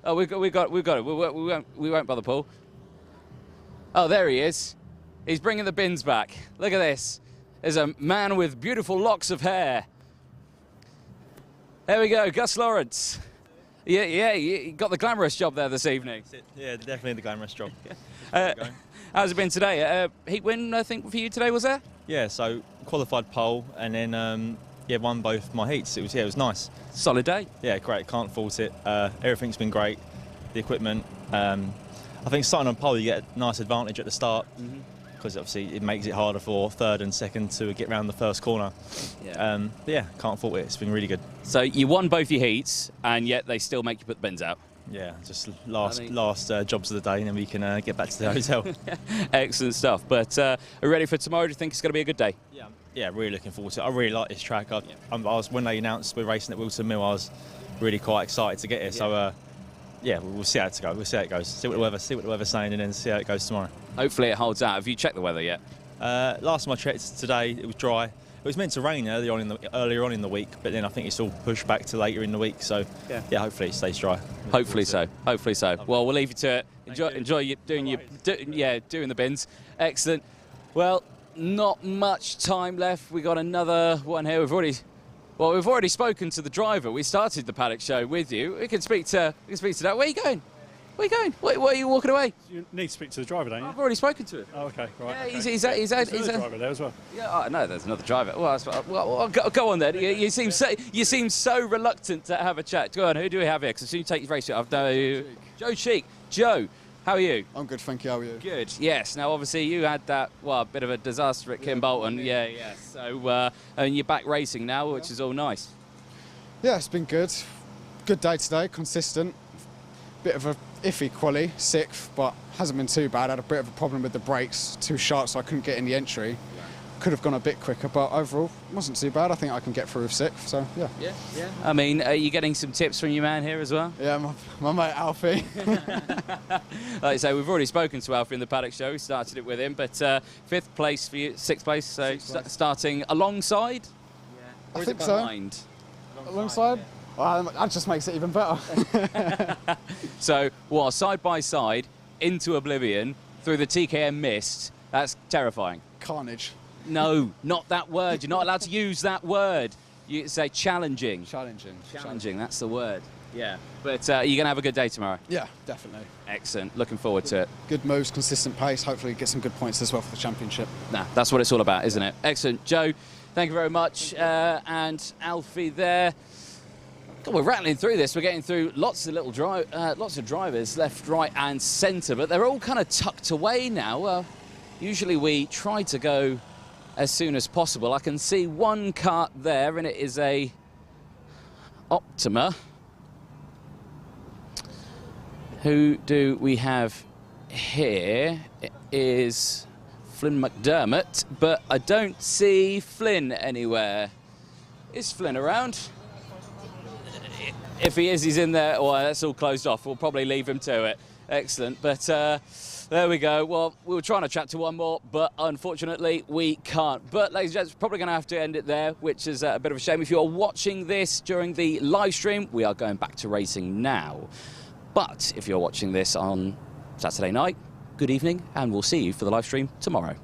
Oh, we've got him. We won't bother Paul. Oh, there he is. He's bringing the bins back. Look at this. There's a man with beautiful locks of hair. There we go, Gus Lawrence. Yeah, you got the glamorous job there this evening. Yeah, definitely the glamorous job. How's it been today? Heat win, I think, for you today, was there? Yeah, so qualified pole and then won both my heats. It was nice. Solid day. Yeah, great. Can't fault it. Everything's been great. The equipment. I think starting on pole, you get a nice advantage at the start because obviously it makes it harder for third and second to get round the first corner. Yeah. But yeah, can't fault it. It's been really good. So you won both your heats, and yet they still make you put the bins out. Yeah, just last jobs of the day, and then we can get back to the hotel. Excellent stuff. But are you ready for tomorrow? Do you think it's going to be a good day? Yeah, really looking forward to it. I really like this track. I was when they announced we're racing at Whilton Mill, I was really quite excited to get here. So we'll see how it goes. We'll see how it goes. See what the weather's saying, and then see how it goes tomorrow. Hopefully it holds out. Have you checked the weather yet? Last time I checked today, it was dry. It was meant to rain earlier on in the week, but then I think it's all pushed back to later in the week. So yeah, hopefully it stays dry. Hopefully so. Hopefully so. Well, we'll leave you to it. Enjoy you doing the bins. Excellent. Well, not much time left. We got another one here. We've already spoken to the driver. We started the Paddock show with you. We can speak to that. Where are you going? Where are you going? Where are you walking away? You need to speak to the driver, don't you? I've already spoken to him. Oh, okay, right. Yeah, okay. he's a driver there as well. Yeah, no, there's another driver. Well, go on then. You seem so reluctant to have a chat. Go on. Who do we have here? Because as soon as you take your race, I've Joe Cheek. Joe, how are you? I'm good, thank you. How are you? Good. Yes. Now, obviously, you had that bit of a disaster at Kimbolton. Yeah. So, and you're back racing now, which is all nice. Yeah, it's been good. Good day today, consistent. Bit of a iffy quali, 6th, but hasn't been too bad. Had a bit of a problem with the brakes, too sharp, so I couldn't get in the entry. Could have gone a bit quicker, but overall, wasn't too bad. I think I can get through with 6th, so yeah. Yeah. I mean, are you getting some tips from your man here as well? Yeah, my mate Alfie. Like I say, we've already spoken to Alfie in the Paddock show. We started it with him, but 5th place for you, 6th place, so starting alongside? Yeah. I think so. Alongside? Well, that just makes it even better. So, side by side, into oblivion, through the TKM mist, that's terrifying. Carnage. No, not that word. You're not allowed to use that word. You say challenging. Challenging, that's the word. Yeah. But you're going to have a good day tomorrow? Yeah, definitely. Excellent. Looking forward to it. Good moves, consistent pace. Hopefully get some good points as well for the championship. That's what it's all about, isn't it? Excellent. Joe, thank you very much. And Alfie there. God, we're rattling through this. We're getting through lots of drivers, left, right, and centre, but they're all kind of tucked away now. Usually we try to go as soon as possible. I can see one kart there, and it is a Optima. Who do we have here? It is Flynn McDermott, but I don't see Flynn anywhere. Is Flynn around? If he is, he's in there. Oh, that's all closed off. We'll probably leave him to it. Excellent. But there we go. Well, we were trying to chat to one more, but unfortunately we can't. But ladies and gents, probably going to have to end it there, which is a bit of a shame. If you're watching this during the live stream, we are going back to racing now. But if you're watching this on Saturday night, good evening, and we'll see you for the live stream tomorrow.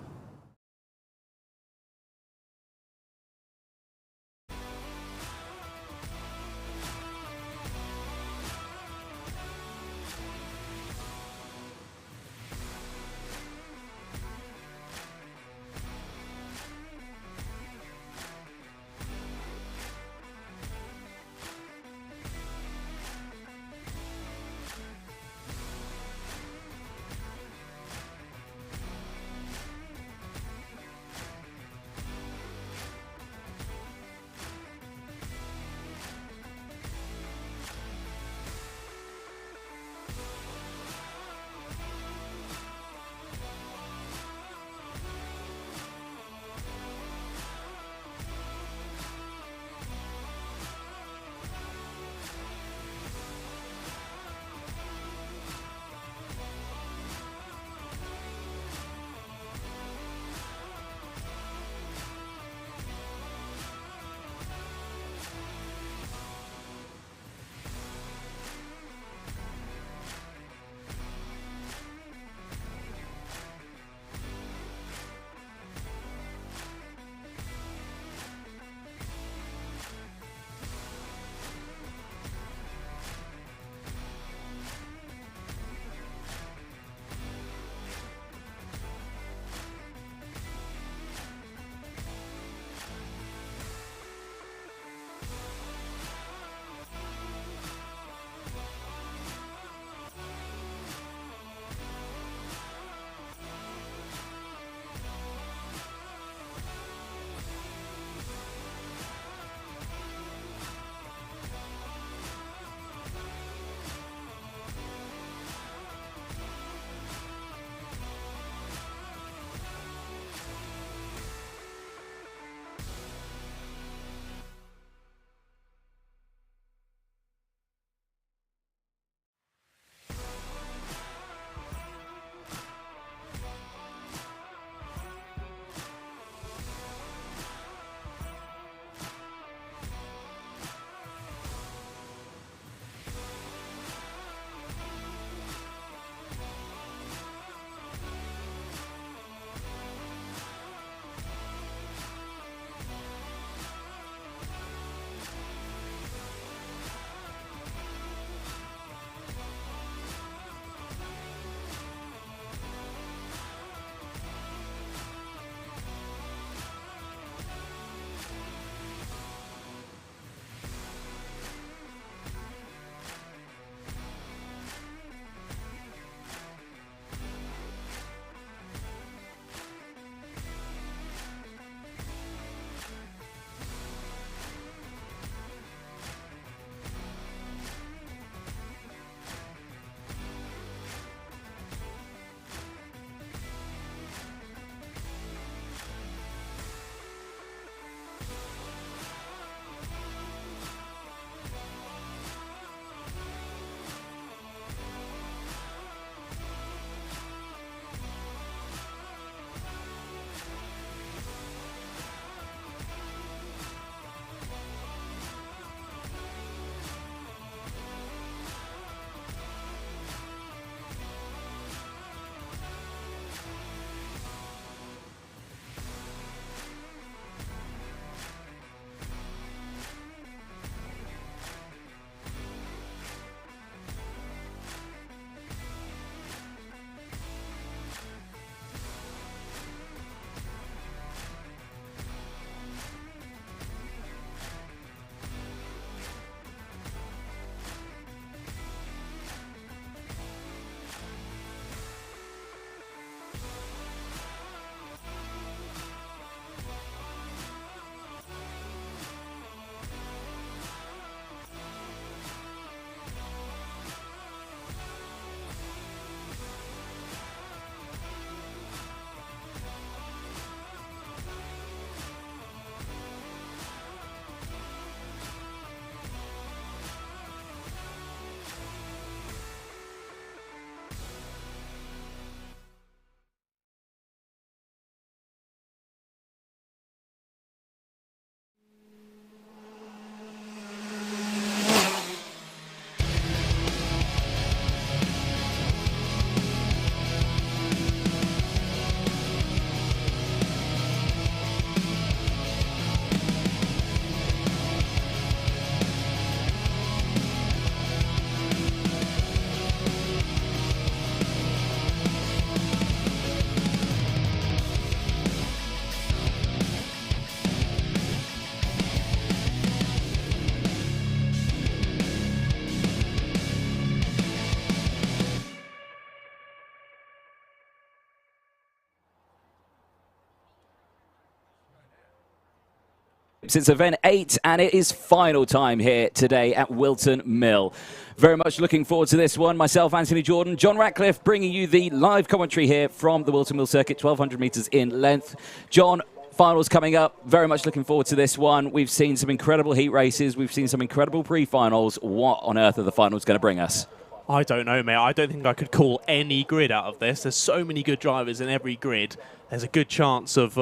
It's event 8 and it is final time here today at Whilton Mill. Very much looking forward to this one. Myself, Anthony Jordan, John Ratcliff, bringing you the live commentary here from the Whilton Mill circuit, 1,200 metres in length. John, finals coming up. Very much looking forward to this one. We've seen some incredible heat races. We've seen some incredible pre-finals. What on earth are the finals going to bring us? I don't know, mate. I don't think I could call any grid out of this. There's so many good drivers in every grid. There's a good chance of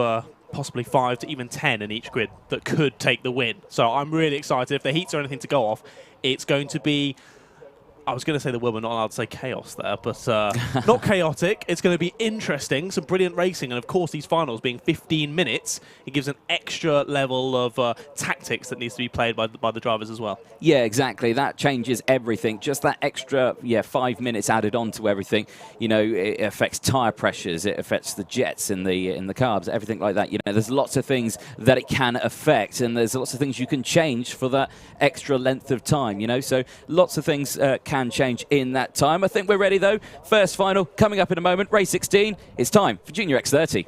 possibly 5 to even 10 in each grid that could take the win. So I'm really excited. If the heats are anything to go off, it's going to be... I was going to say the word, we're not allowed to say chaos there, but not chaotic. It's going to be interesting, some brilliant racing, and of course these finals being 15 minutes, it gives an extra level of tactics that needs to be played by the drivers as well. Yeah, exactly. That changes everything. Just that extra 5 minutes added on to everything. You know, it affects tyre pressures, it affects the jets in the carbs, everything like that. You know, there's lots of things that it can affect, and there's lots of things you can change for that extra length of time. You know, so lots of things can change in that time. I think we're ready though. First final coming up in a moment. Race 16. It's time for Junior X30.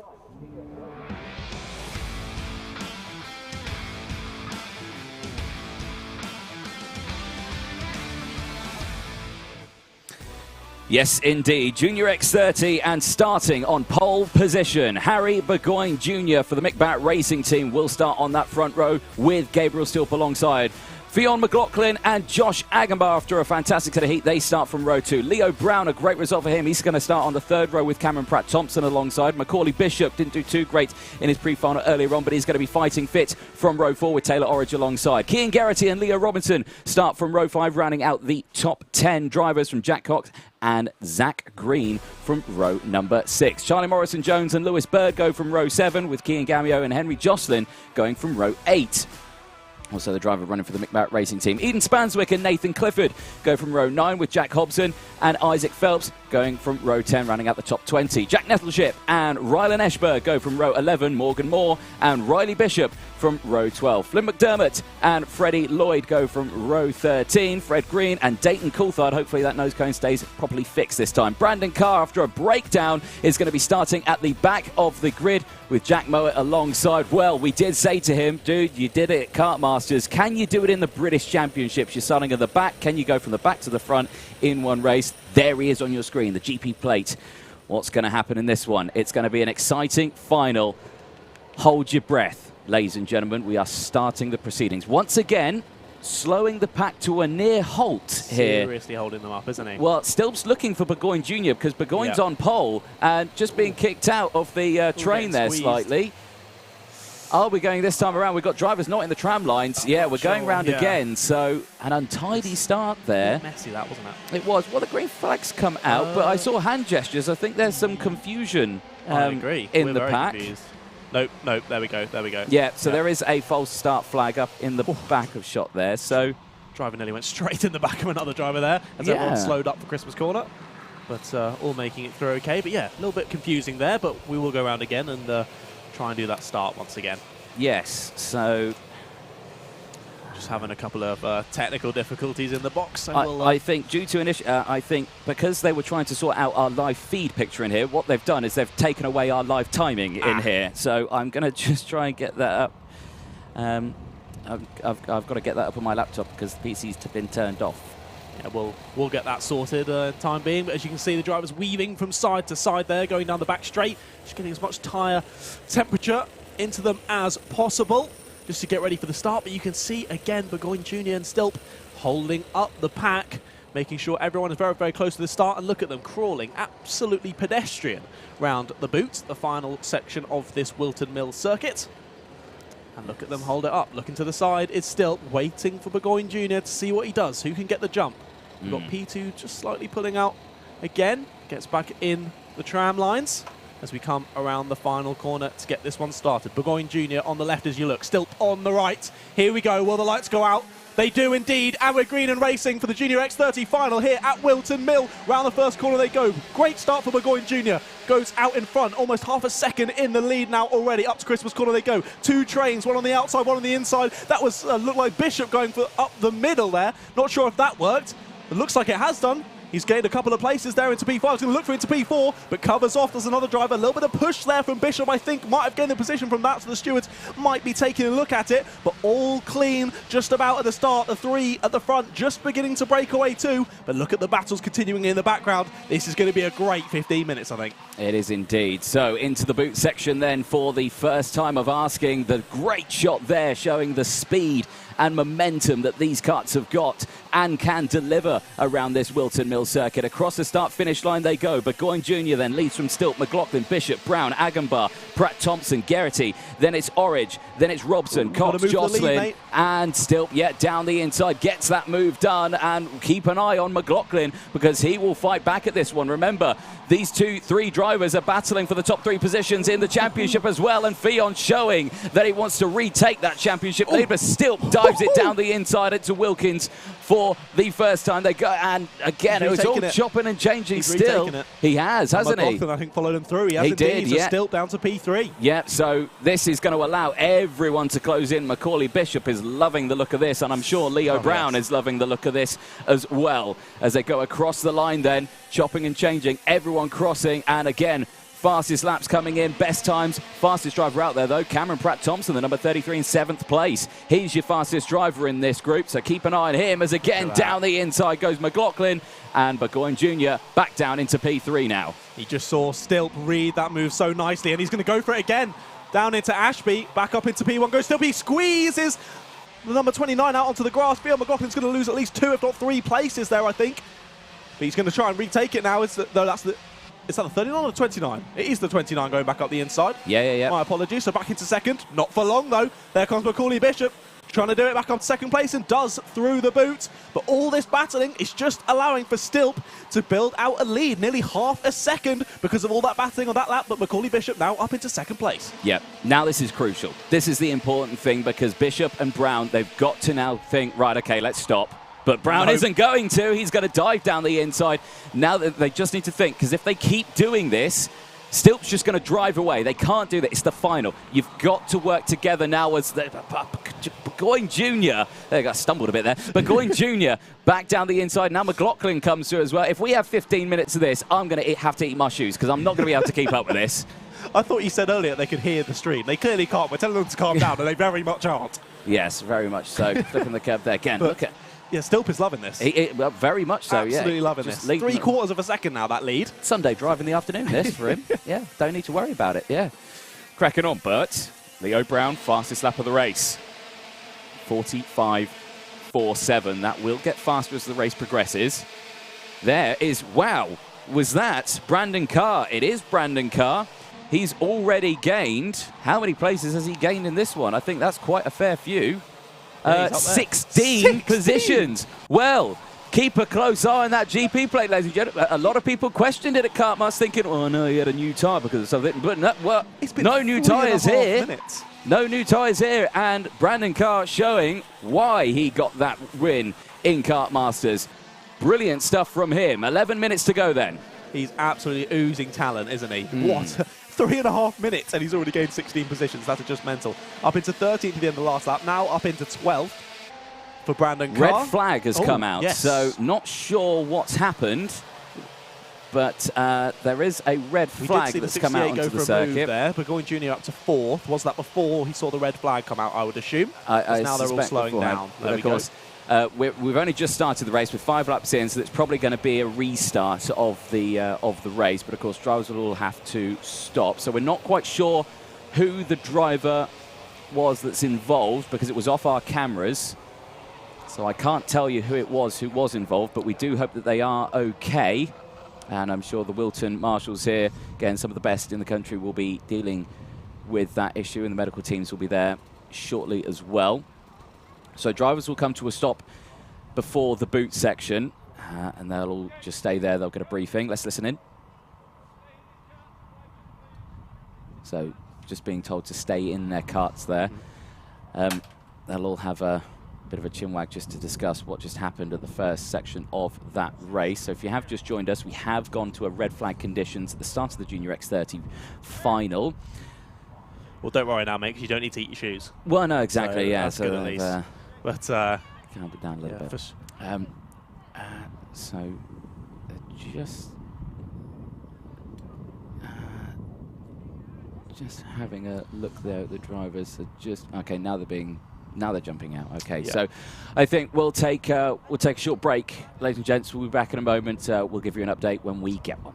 Yes, indeed. Junior X30, and starting on pole position, Harry Burgoyne Jr. for the McBatt Racing Team will start on that front row with Gabriel Stilp alongside. Fionn McLaughlin and Josh Agenbar, after a fantastic set of heat, they start from row 2. Leo Brown, a great result for him. He's going to start on the third row with Cameron Pratt-Thompson alongside. Macaulay Bishop didn't do too great in his pre-final earlier on, but he's going to be fighting fit from row 4 with Taylor Orridge alongside. Cian Geraghty and Leo Robinson start from row 5, rounding out the top 10 drivers from Jack Cox and Zach Green from row number 6. Charlie Morrison-Jones and Lewis Bird go from row 7, with Cian Gamio and Henry Jocelyn going from row 8. Also the driver running for the McBatt Racing Team. Eden Spanswick and Nathan Clifford go from row 9, with Jack Hobson and Isaac Phelps going from row 10, running out the top 20. Jack Nettleship and Rylan Eschberg go from row 11, Morgan Moore and Riley Bishop from row 12. Flynn McDermott and Freddie Lloyd go from row 13. Fred Green and Dayton Coulthard, hopefully that nose cone stays properly fixed this time. Brandon Carr, after a breakdown, is going to be starting at the back of the grid with Jack Mowat alongside. Well, we did say to him, dude, you did it at Kart Masters. Can you do it in the British Championships? You're starting at the back. Can you go from the back to the front in one race? There he is on your screen, the GP plate. What's going to happen in this one? It's going to be an exciting final. Hold your breath, ladies and gentlemen. We are starting the proceedings. Once again, slowing the pack to a near halt here. Seriously holding them up, isn't he? Well, Stilp's looking for Burgoyne Jr. because Burgoyne's on pole and just being kicked out of the train there slightly. Are we going this time around? We've got drivers not in the tram lines. Yeah, we're going round again. So an untidy start there. Messy that, wasn't it? It was. Well, the green flags come out, but I saw hand gestures. I think there's some confusion I agree. in We're the very pack. Confused. Nope, there we go. Yeah, so there is a false start flag up in the back of shot there. So driver nearly went straight in the back of another driver there as everyone slowed up for Christmas corner. But all making it through okay. But yeah, a little bit confusing there, but we will go around again and try and do that start once again. Yes, so just having a couple of technical difficulties in the box. I think due to I think because they were trying to sort out our live feed picture in here, what they've done is they've taken away our live timing in here. So I'm going to just try and get that up. I've got to get that up on my laptop because the PC's been turned off. Yeah, we'll get that sorted time being. But as you can see, the driver's weaving from side to side there, going down the back straight, just getting as much tyre temperature into them as possible, just to get ready for the start. But you can see, again, Burgoyne Jr. and Stilp holding up the pack, making sure everyone is very, very close to the start. And look at them crawling, absolutely pedestrian, round the boot, the final section of this Whilton Mill circuit. And look at them hold it up. Looking to the side, it's Stilp waiting for Burgoyne Jr. to see what he does. Who can get the jump? We've got P2 just slightly pulling out again. Gets back in the tram lines as we come around the final corner to get this one started. Burgoyne Jr. on the left as you look. Stilp on the right. Here we go. Will the lights go out? They do indeed, and we're green and racing for the Junior X30 final here at Whilton Mill. Round the first corner they go. Great start for Burgoyne Jr. Goes out in front, almost half a second in the lead now already. Up to Christmas corner they go. 2 trains, one on the outside, one on the inside. That was looked like Bishop going for up the middle there. Not sure if that worked. It looks like it has done. He's gained a couple of places there into P5. He's going to look for into P4, but covers off. There's another driver. A little bit of push there from Bishop, I think. Might have gained the position from that, so the stewards might be taking a look at it. But all clean just about at the start. The 3 at the front just beginning to break away too. But look at the battles continuing in the background. This is going to be a great 15 minutes, I think. It is indeed. So into the boot section then for the first time of asking. The great shot there showing the speed and momentum that these karts have got and can deliver around this Whilton Mill circuit. Across the start-finish line they go. Burgoyne Jr. then leads from Stilt, McLaughlin, Bishop, Brown, Agenbar, Pratt, Thompson, Geraghty. Then it's Orridge. Then it's Robson, Cox, Jocelyn, and Stilt, down the inside, gets that move done. And keep an eye on McLaughlin because he will fight back at this one. Remember, these 3 drivers are battling for the top 3 positions in the championship as well. And Fionn showing that he wants to retake that championship lead, but Stilt dives it down the inside into Wilkins for the first time. They go, and again, it was all chopping and changing still. He has, hasn't he? McLaughlin, I think, followed him through. He has indeed. Did, so Stilt down to P3. Yeah, so this is going to allow everyone to close in. Macaulay Bishop is loving the look of this, and I'm sure Leo Brown is loving the look of this as well. As they go across the line then, chopping and changing, everyone crossing, and again, fastest laps coming in, best times. Fastest driver out there, though, Cameron Pratt-Thompson, the number 33 in 7th place. He's your fastest driver in this group, so keep an eye on him as, again, down the inside goes McLaughlin, and Burgoyne Jr. back down into P3 now. He just saw Stilt read that move so nicely, and he's going to go for it again. Down into Ashby, back up into P1, goes Stilt, he squeezes the number 29 out onto the grass. Fionn McLaughlin's going to lose at least 2, if not 3 places there, I think. But he's going to try and retake it now. Is that the 39 or the 29? It is the 29 going back up the inside. Yeah. My apologies. So back into second. Not for long, though. There comes Macaulay Bishop. Trying to do it back up to second place and does through the boot. But all this battling is just allowing for Stilt to build out a lead. Nearly half a second because of all that battling on that lap. But Macaulay Bishop now up into second place. Yep. Now this is crucial. This is the important thing because Bishop and Brown, they've got to now think, right, okay, let's stop. But Brown isn't going to. He's going to dive down the inside. Now they just need to think, because if they keep doing this, Stilt's just going to drive away. They can't do that. It's the final. You've got to work together now as the Burgoyne Jr. There, I got stumbled a bit there. Burgoyne Jr. back down the inside. Now McLaughlin comes through as well. If we have 15 minutes of this, I'm going to have to eat my shoes because I'm not going to be able to keep up with this. I thought you said earlier they could hear the stream. They clearly can't. We're telling them to calm down, and they very much aren't. Yes, very much so. Flipping the curve there again. But look at. Yeah, Stilp is loving this. Well, very much so, Absolutely loving this. 3/4 of a second now, that lead. Sunday drive in the afternoon, this, for him. Yeah, don't need to worry about it, yeah. Cracking on, Bert. Leo Brown, fastest lap of the race. 45.47. That will get faster as the race progresses. There is, wow, was that Brandon Carr? It is Brandon Carr. He's already gained, how many places has he gained in this one? I think that's quite a fair few. 16 positions. Well, keep a close eye on that GP plate, ladies and gentlemen. A lot of people questioned it at Kartmas, thinking, oh no, he had a new tyre because of something. But no, well, no new tyres here. No new tyres here. And Brandon Carr showing why he got that win in Kartmasters. Brilliant stuff from him. 11 minutes to go then. He's absolutely oozing talent, isn't he? What? 3.5 minutes and he's already gained 16 positions. That's just mental. Up into 13th at the end of the last lap. Now up into 12th for Brandon Carr. Red flag has come out, yes. So not sure what's happened, but there is a red flag that's come out onto the circuit. There, Burgoyne Jr. up to 4th. Was that before he saw the red flag come out, I would assume? Now they're all slowing down. But of course, we've only just started the race with 5 laps in, so it's probably going to be a restart of the race. But of course, drivers will all have to stop. So we're not quite sure who the driver was that's involved because it was off our cameras. So I can't tell you who it was who was involved, but we do hope that they are okay. And I'm sure the Whilton marshals here, again, some of the best in the country, will be dealing with that issue, and the medical teams will be there shortly as well. So drivers will come to a stop before the boot section, and they'll all just stay there. They'll get a briefing. Let's listen in. So just being told to stay in their carts there. They'll all have a bit of a chinwag just to discuss what just happened at the first section of that race. So if you have just joined us, we have gone to a red flag conditions at the start of the Junior X30 final. Well, don't worry now, mate, because you don't need to eat your shoes. Well, no, exactly, so yeah. That's good at least. But calm it down a little bit. So just having a look there at the drivers. Okay, now they're jumping out. Okay, Yeah. so I think we'll take a short break, ladies and gents. We'll be back in a moment. We'll give you an update when we get one.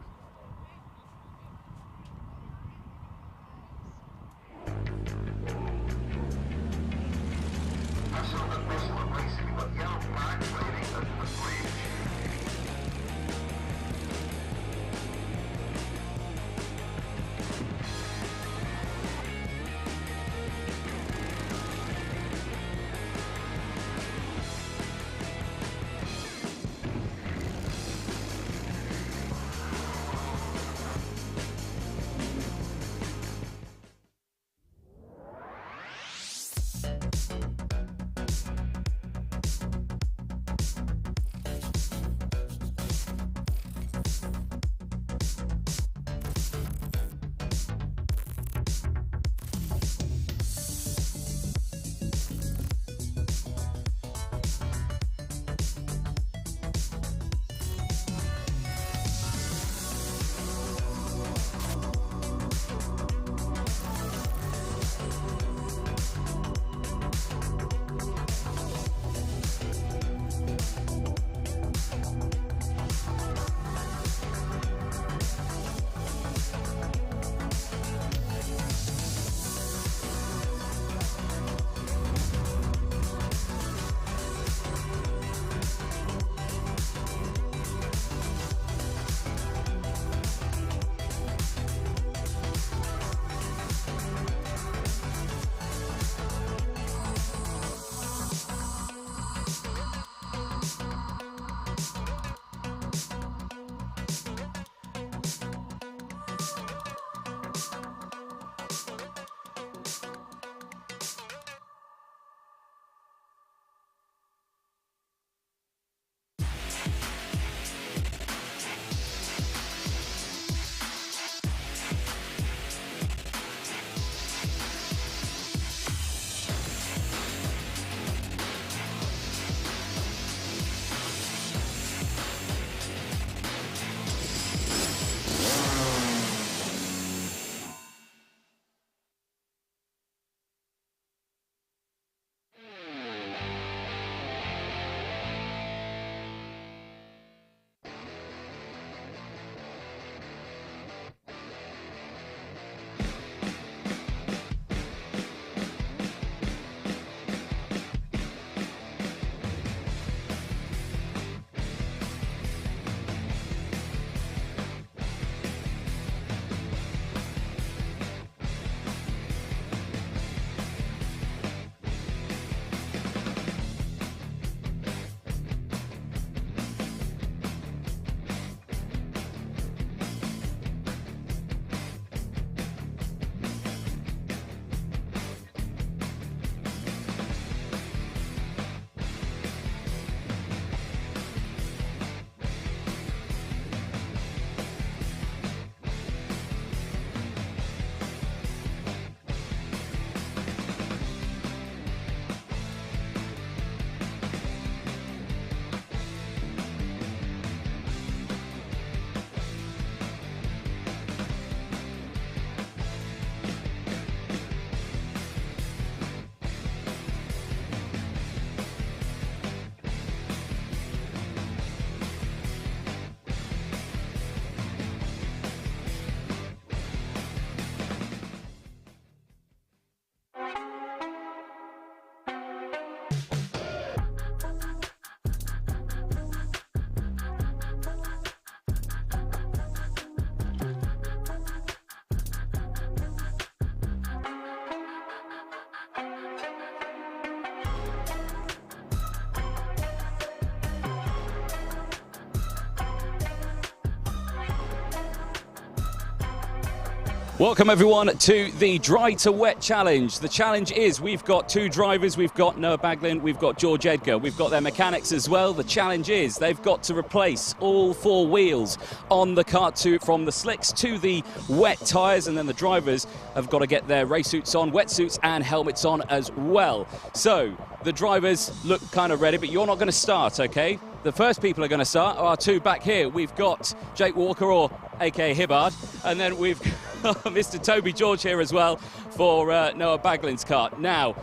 Welcome everyone to the Dry to Wet Challenge. The challenge is we've got two drivers, we've got Noah Baglin, we've got George Edgar, we've got their mechanics as well. The challenge is they've got to replace all four wheels on the kart from the slicks to the wet tyres, and then the drivers have got to get their race suits on, wetsuits and helmets on as well. So the drivers look kind of ready, but you're not going to start, okay? the first people are going to start are 2 back here. We've got Jake Walker, or aka Hibbard, and then we've got Mr. Toby George here as well for Noah Baglin's kart. Now,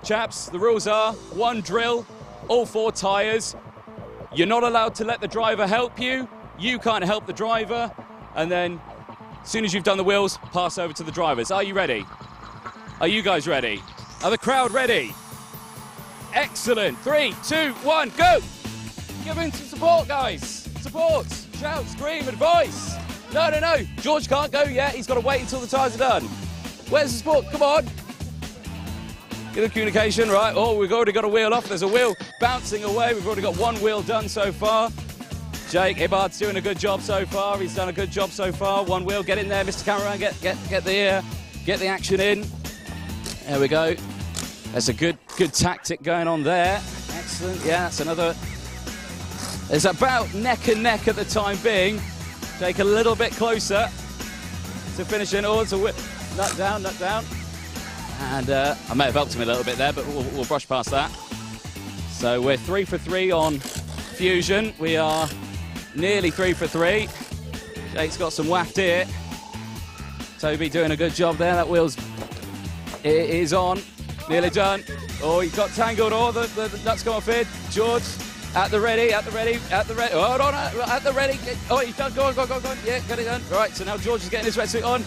chaps, the rules are 1 drill, all 4 tyres. You're not allowed to let the driver help you. You can't help the driver. And then, as soon as you've done the wheels, pass over to the drivers. Are you ready? Are you guys ready? Are the crowd ready? Excellent. 3, 2, 1, go! Give him some support, guys. Support. Shout, scream, advice. No, no, no. George can't go yet. He's got to wait until the tyres are done. Where's the support? Come on. Get the communication, right? Oh, we've already got a wheel off. There's a wheel bouncing away. We've already got 1 wheel done so far. Jake Hibbard's doing a good job so far. He's done a good job so far. 1 wheel. Get in there, Mr. Cameraman. Get the action in. There we go. There's a good tactic going on there. Excellent. Yeah, that's another. It's about neck and neck at the time being. Jake a little bit closer to finishing. Oh, it's a whip. Nut down, nut down. And I may have helped him a little bit there, but we'll brush past that. So we're 3 for 3 on Fusion. We are nearly 3 for 3. Jake's got some waft here. Toby doing a good job there. That wheel's it is on. Nearly done. Oh, he got tangled. Oh, the nuts come off here. George, at the ready, at the ready, at the ready. Hold on, at the ready. Oh, he's done. Go on, go on, go on, go on. Yeah, got it done. Right, so now George is getting his wetsuit on.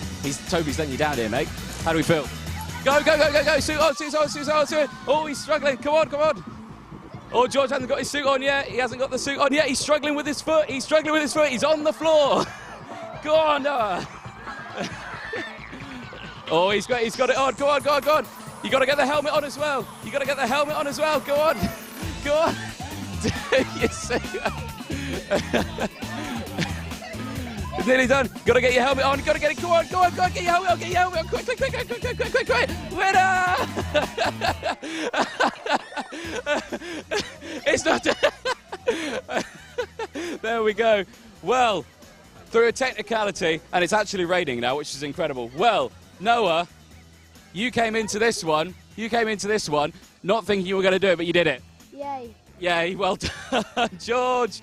Toby's letting you down here, mate. How do we feel? Go, go, go, go, go. Suit on, suit on, suit on, suit on. Oh, he's struggling. Come on, come on. Oh, George hasn't got his suit on yet. He hasn't got the suit on yet. He's struggling with his foot. He's struggling with his foot. He's on the floor. Go on, Noah. Oh, he's got it on. Go on, go on, go on. You got to get the helmet on as well. You got to get the helmet on as well. Go on. Go on. You see? It's nearly done. Got to get your helmet on. Got to get it. Go on, go on, go on. Get your helmet on. Get your helmet on. Quick, quick, quick, quick, quick, quick, quick, quick, quick. Winner! It's not. There we go. Well, through a technicality, and it's actually raining now, which is incredible. Well, Noah, you came into this one not thinking you were going to do it, but you did it. Yay. Yay, well done. George,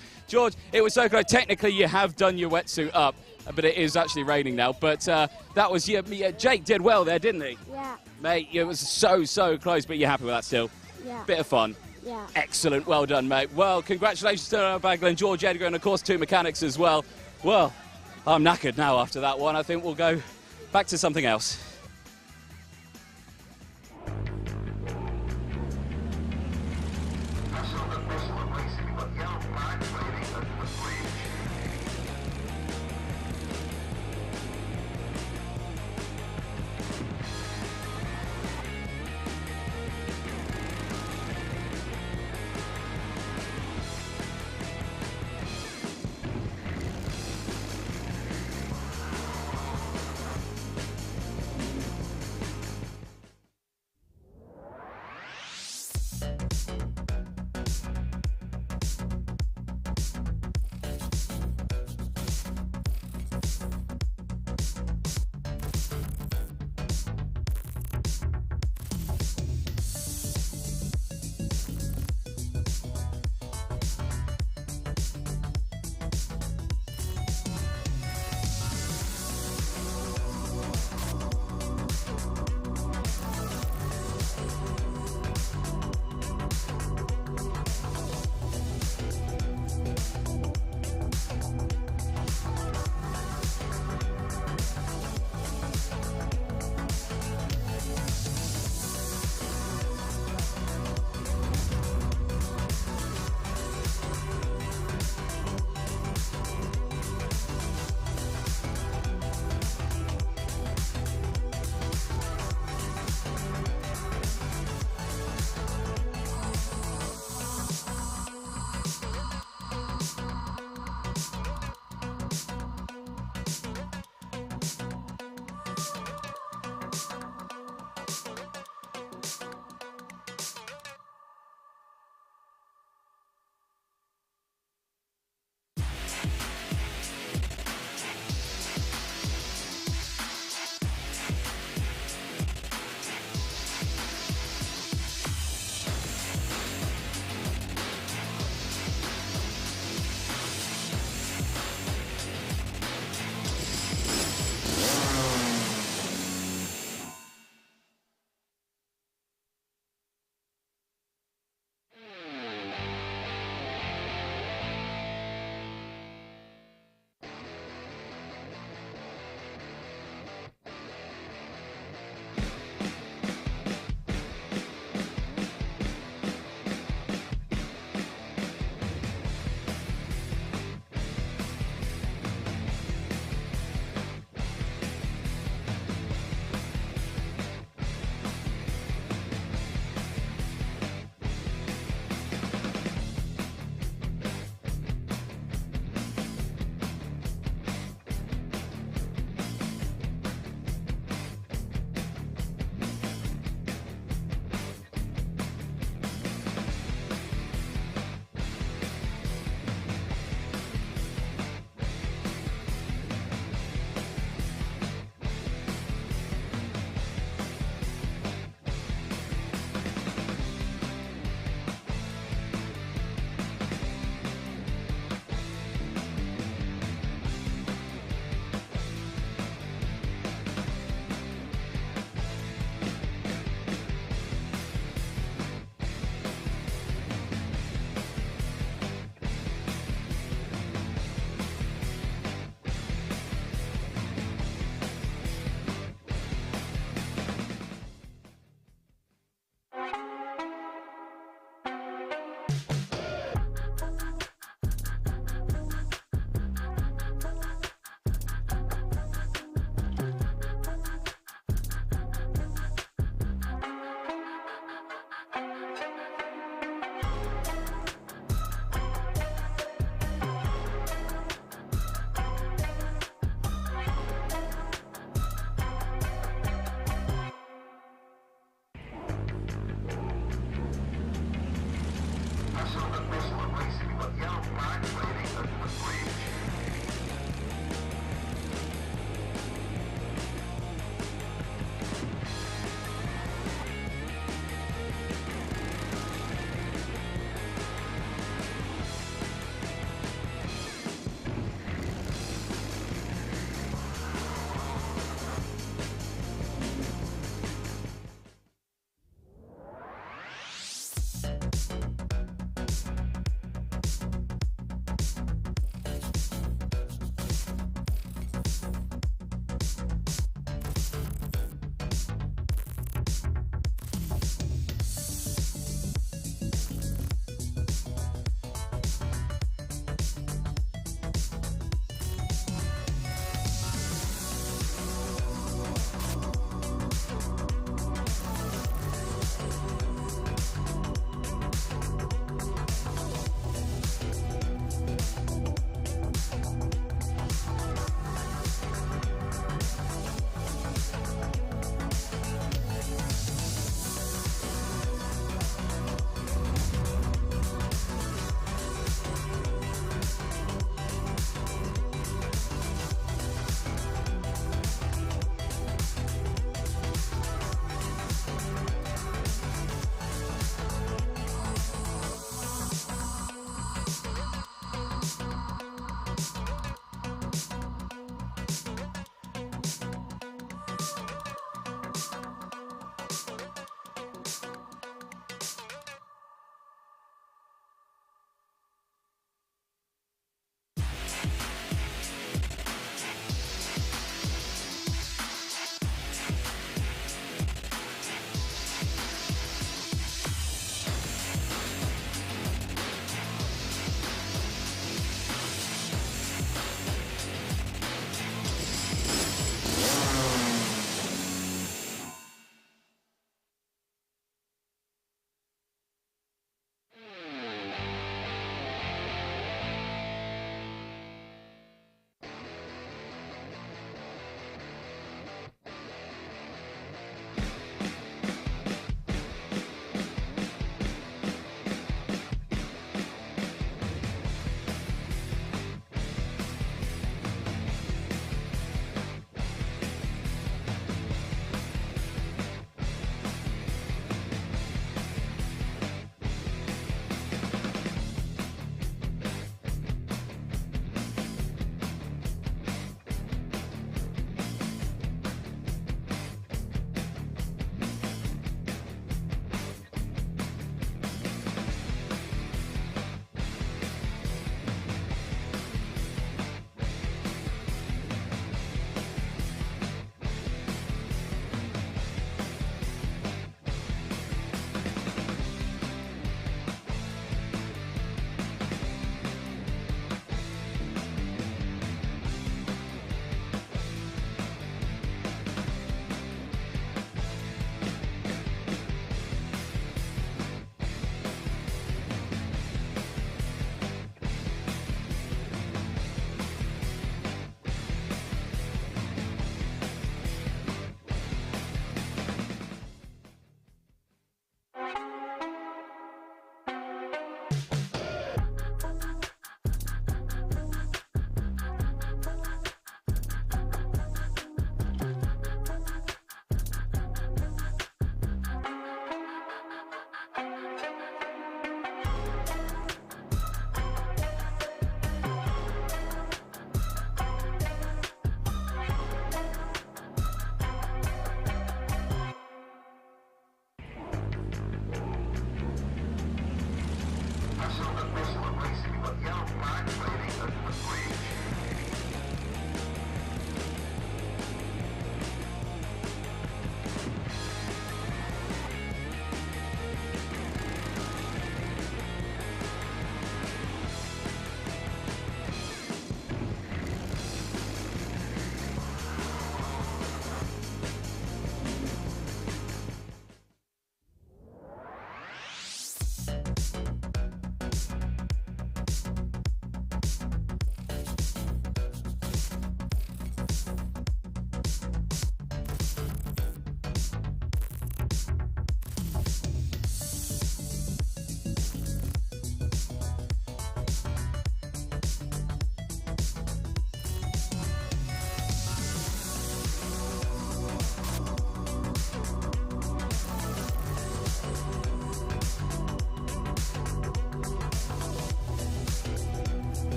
it was so close. Technically, you have done your wetsuit up, but it is actually raining now. But that was, Jake did well there, didn't he? Yeah. Mate, it was so close, but you're happy with that still? Yeah. Bit of fun. Yeah. Excellent, well done, mate. Well, congratulations to Baglan, George Edgar, and of course 2 mechanics as well. Well, I'm knackered now after that one. I think we'll go back to something else.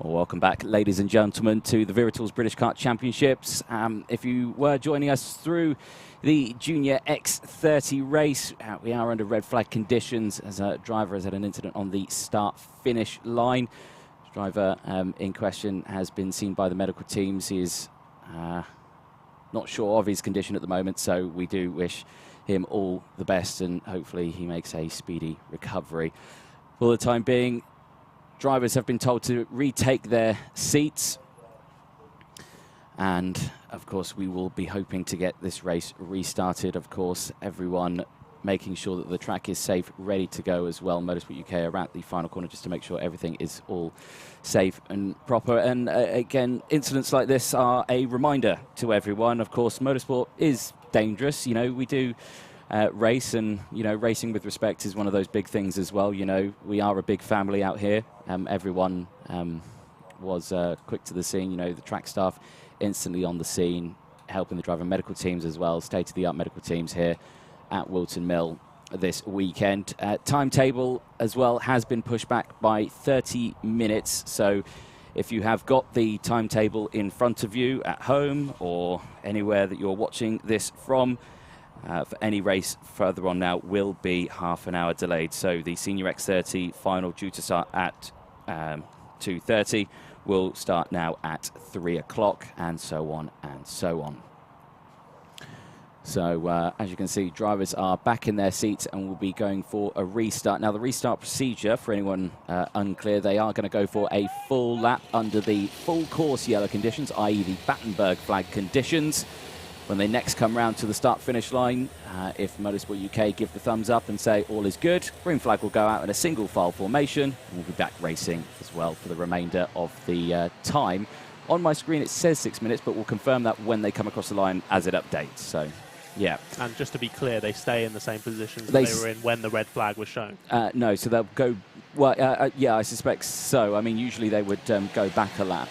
Well, welcome back, ladies and gentlemen, to the Viritools British Kart Championships. If you were joining us through the Junior X30 race, we are under red flag conditions as a driver has had an incident on the start-finish line. The driver in question has been seen by the medical teams. He is not sure of his condition at the moment, so we do wish him all the best and hopefully he makes a speedy recovery. For the time being, drivers have been told to retake their seats. And, of course, we will be hoping to get this race restarted. Of course, everyone making sure that the track is safe, ready to go as well. Motorsport UK are at the final corner just to make sure everything is all safe and proper. And, again, incidents like this are a reminder to everyone. Of course, motorsport is dangerous. You know, we do race, and, you know, racing with respect is one of those big things as well. You know, we are a big family out here. Everyone was quick to the scene. You know, the track staff instantly on the scene, helping the driver medical teams as well. State-of-the-art medical teams here at Whilton Mill this weekend. Timetable as well has been pushed back by 30 minutes. So if you have got the timetable in front of you at home or anywhere that you're watching this from, for any race further on now will be half an hour delayed. So the Senior X30 final, due to start at 2:30, will start now at 3 o'clock, and so on and so on. So as you can see, drivers are back in their seats and will be going for a restart. Now, the restart procedure, for anyone unclear, they are going to go for a full lap under the full course yellow conditions, i.e. the Battenberg flag conditions. When they next come round to the start-finish line, if Motorsport UK give the thumbs up and say all is good, green flag will go out in a single file formation, and we'll be back racing as well for the remainder of the time. On my screen it says 6 minutes, but we'll confirm that when they come across the line as it updates. So, yeah. And just to be clear, they stay in the same positions that they were in when the red flag was shown? No, so they'll go... Well, yeah, I suspect so. I mean, usually they would go back a lap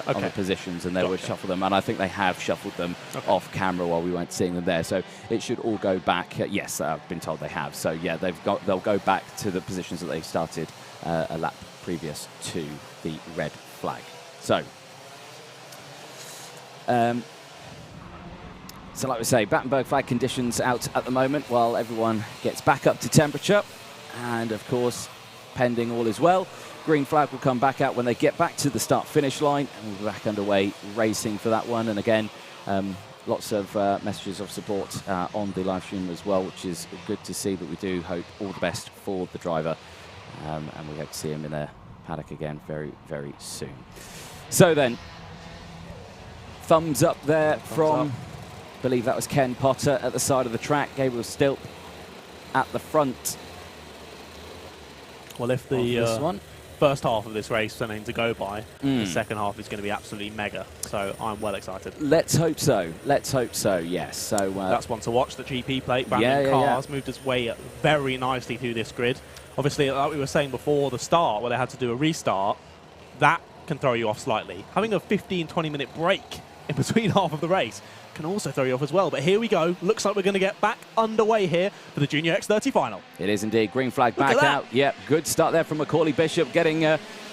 on the positions and they would shuffle them. And I think they have shuffled them off camera while we weren't seeing them there. So it should all go back. Yes, I've been told they have. So, yeah, they'll go back to the positions that they started a lap previous to the red flag. So, so like we say, Battenberg flag conditions out at the moment while everyone gets back up to temperature. And, of course, pending all is well, green flag will come back out when they get back to the start-finish line, and we'll be back underway racing for that one. And again, lots of messages of support on the live stream as well, which is good to see, but we do hope all the best for the driver, and we hope to see him in a paddock again very, very soon. So then, thumbs up there from, I believe that was Ken Potter at the side of the track, Gabriel Stilp at the front. Well, if the first half of this race is something to go by, the second half is going to be absolutely mega. So I'm well excited. Let's hope so. Let's hope so, yes. So that's one to watch. The GP plate. Brandon Carr has moved his way very nicely through this grid. Obviously, like we were saying before the start, where they had to do a restart, that can throw you off slightly. Having a 15-20 minute break in between half of the race can also throw you off as well. But here we go. Looks like we're going to get back underway here for the Junior X30 final. It is indeed. Green flag back out. Yep, good start there from Macaulay Bishop getting,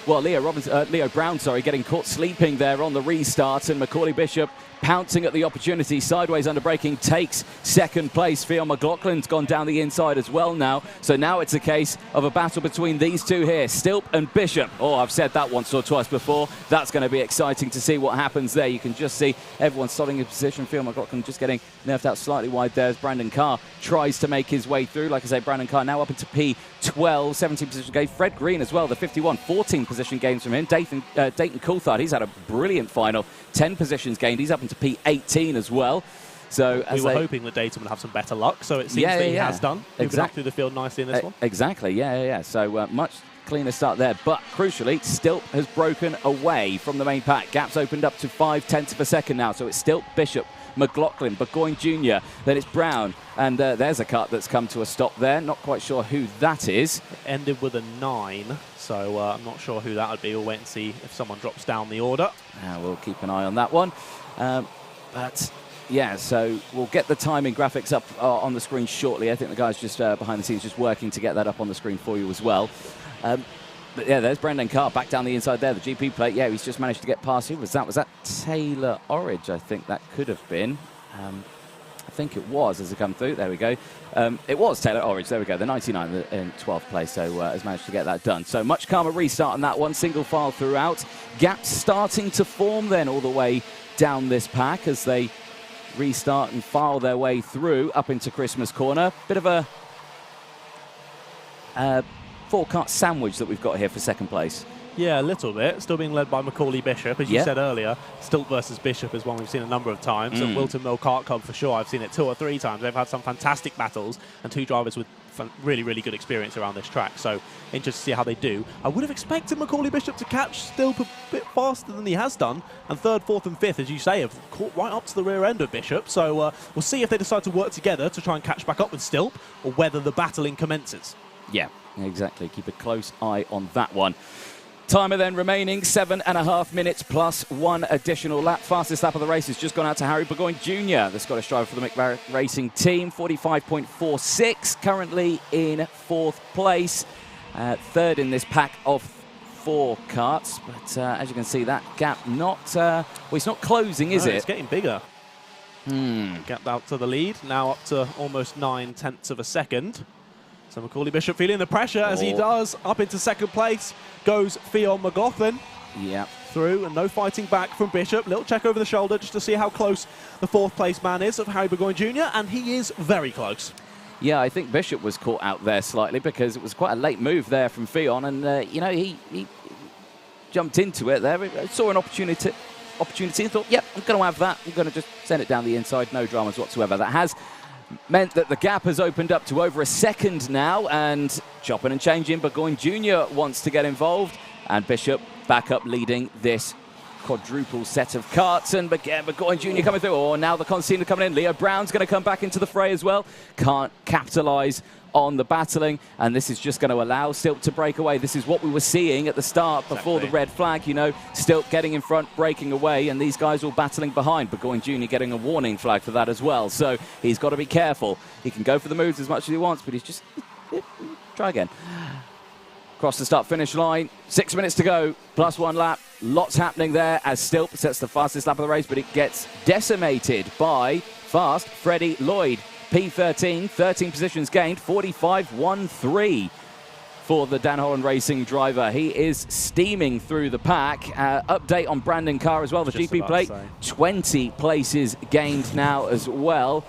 Leo Brown, getting caught sleeping there on the restart, and Macaulay Bishop pouncing at the opportunity. Sideways under braking takes second place. Theo McLaughlin's gone down the inside as well now. So now it's a case of a battle between these two here, Stilp and Bishop. Oh, I've said that once or twice before. That's going to be exciting to see what happens there. You can just see everyone starting in position. Theo McLaughlin just getting nerfed out slightly wide there as Brandon Carr tries to make his way through. Like I say, Brandon Carr now up into P12, 17 position gain. Fred Green as well, the 51, 14 position gains from him. Dayton Coulthard, he's had a brilliant final. 10 positions gained. He's up into P18 as well. So we were hoping that Dayton would have some better luck, so it seems that he has done. Moving up through the field nicely in this one. Exactly, yeah. So much cleaner start there, but crucially, Stilp has broken away from the main pack. Gaps opened up to 0.5 of a second now, so it's Stilp, Bishop, McLaughlin, Burgoyne Jr., then it's Brown, and there's a cut that's come to a stop there. Not quite sure who that is. It ended with a 9, so I'm not sure who that would be. We'll wait and see if someone drops down the order. We'll keep an eye on that one. But yeah, so we'll get the timing graphics up on the screen shortly. I think the guys just behind the scenes just working to get that up on the screen for you as well. But yeah, there's Brendan Carr back down the inside there. The GP plate, yeah, he's just managed to get past. Who was that? Was that Taylor Orridge? I think that could have been. I think it was as it come through. There we go. It was Taylor Orridge. There we go. The 99 in 12th place, so has managed to get that done. So much calmer restart on that one. Single file throughout. Gaps starting to form then all the way down this pack as they restart and file their way through up into Christmas Corner. Bit of a four-cart sandwich that we've got here for second place. Yeah, a little bit. Still being led by Macaulay Bishop. As you said earlier, Stilt versus Bishop is one we've seen a number of times. And Whilton Mill Kart Club, for sure, I've seen it 2 or 3 times. They've had some fantastic battles and 2 drivers with really, really good experience around this track. So interested to see how they do. I would have expected Macaulay Bishop to catch Stilt a bit faster than he has done. And 3rd, 4th and 5th, as you say, have caught right up to the rear end of Bishop. So we'll see if they decide to work together to try and catch back up with Stilt or whether the battling commences. Yeah, exactly. Keep a close eye on that one. Timer then remaining 7.5 minutes plus 1 additional lap. Fastest lap of the race has just gone out to Harry Burgoyne Jr., the Scottish driver for the McVarick Racing team. 45.46, currently in 4th place. 3rd in this pack of 4 karts. But as you can see, that gap well, it's not closing, is it? It's getting bigger. Gap out to the lead, now up to almost 9/10 of a second. So Macaulay Bishop feeling the pressure as he does. Up into 2nd place goes Fionn McLaughlin. Yeah. Through, and no fighting back from Bishop. Little check over the shoulder just to see how close the 4th place man is of Harry Burgoyne Jr., and he is very close. Yeah, I think Bishop was caught out there slightly because it was quite a late move there from Fionn, and you know, he jumped into it there. Saw an opportunity and thought, yep, I'm going to have that. I'm going to just send it down the inside. No dramas whatsoever. That has meant that the gap has opened up to over a second now, and chopping and changing. Burgoyne Jr. wants to get involved, and Bishop back up leading this quadruple set of karts, and again Burgoyne Jr. coming through. Oh, now the concertina coming in. Leo Brown's going to come back into the fray as well. Can't capitalise on the battling, and this is just going to allow Stilt to break away. This is what we were seeing at the start before the red flag, you know, Stilt getting in front, breaking away, and these guys all battling behind. Burgoyne Jr. getting a warning flag for that as well, so he's got to be careful. He can go for the moves as much as he wants, but he's just... try again. Across the start-finish line, 6 minutes to go, plus 1 lap. Lots happening there as Stilt sets the fastest lap of the race, but it gets decimated by fast Freddie Lloyd. P13, 13 positions gained, 45.13 for the Dan Holland Racing driver. He is steaming through the pack. Update on Brandon Carr as well, the GP plate. 20 places gained now as well.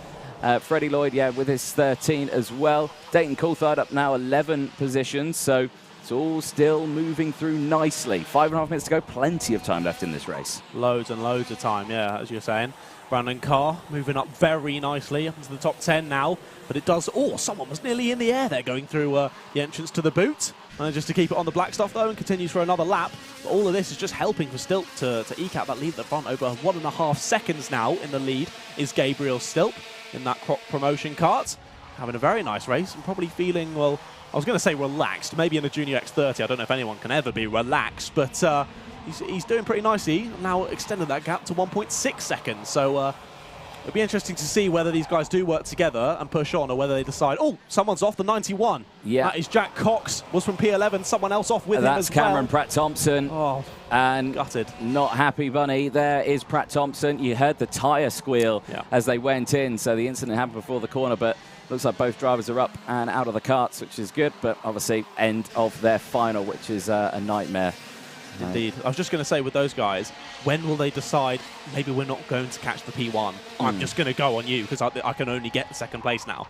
Freddie Lloyd, yeah, with his 13 as well. Dayton Coulthard up now 11 positions, so it's all still moving through nicely. 5.5 minutes to go, plenty of time left in this race. Loads and loads of time, yeah, as you're saying. Brandon Carr moving up very nicely up into the top 10 now, but it does... Oh, someone was nearly in the air there going through the entrance to the boot. Just to keep it on the black stuff though, and continues for another lap. But all of this is just helping for Stilt to eke out that lead at the front. Over 1.5 seconds now in the lead is Gabriel Stilt in that crop promotion kart. Having a very nice race and probably feeling, well, I was going to say relaxed. Maybe in a Junior X30, I don't know if anyone can ever be relaxed, but he's doing pretty nicely. Now extended that gap to 1.6 seconds. So it'll be interesting to see whether these guys do work together and push on, or whether they decide, oh, someone's off the 91. Yeah. That is Jack Cox, was from P11, someone else off with him as well. That's Cameron Pratt-Thompson. Oh, and gutted. Not happy bunny. There is Pratt-Thompson. You heard the tyre squeal as they went in, so the incident happened before the corner, but looks like both drivers are up and out of the karts, which is good, but obviously end of their final, which is a nightmare. Indeed. I was just going to say, with those guys, when will they decide, maybe we're not going to catch the P1? I'm just going to go on you because I can only get the 2nd place now.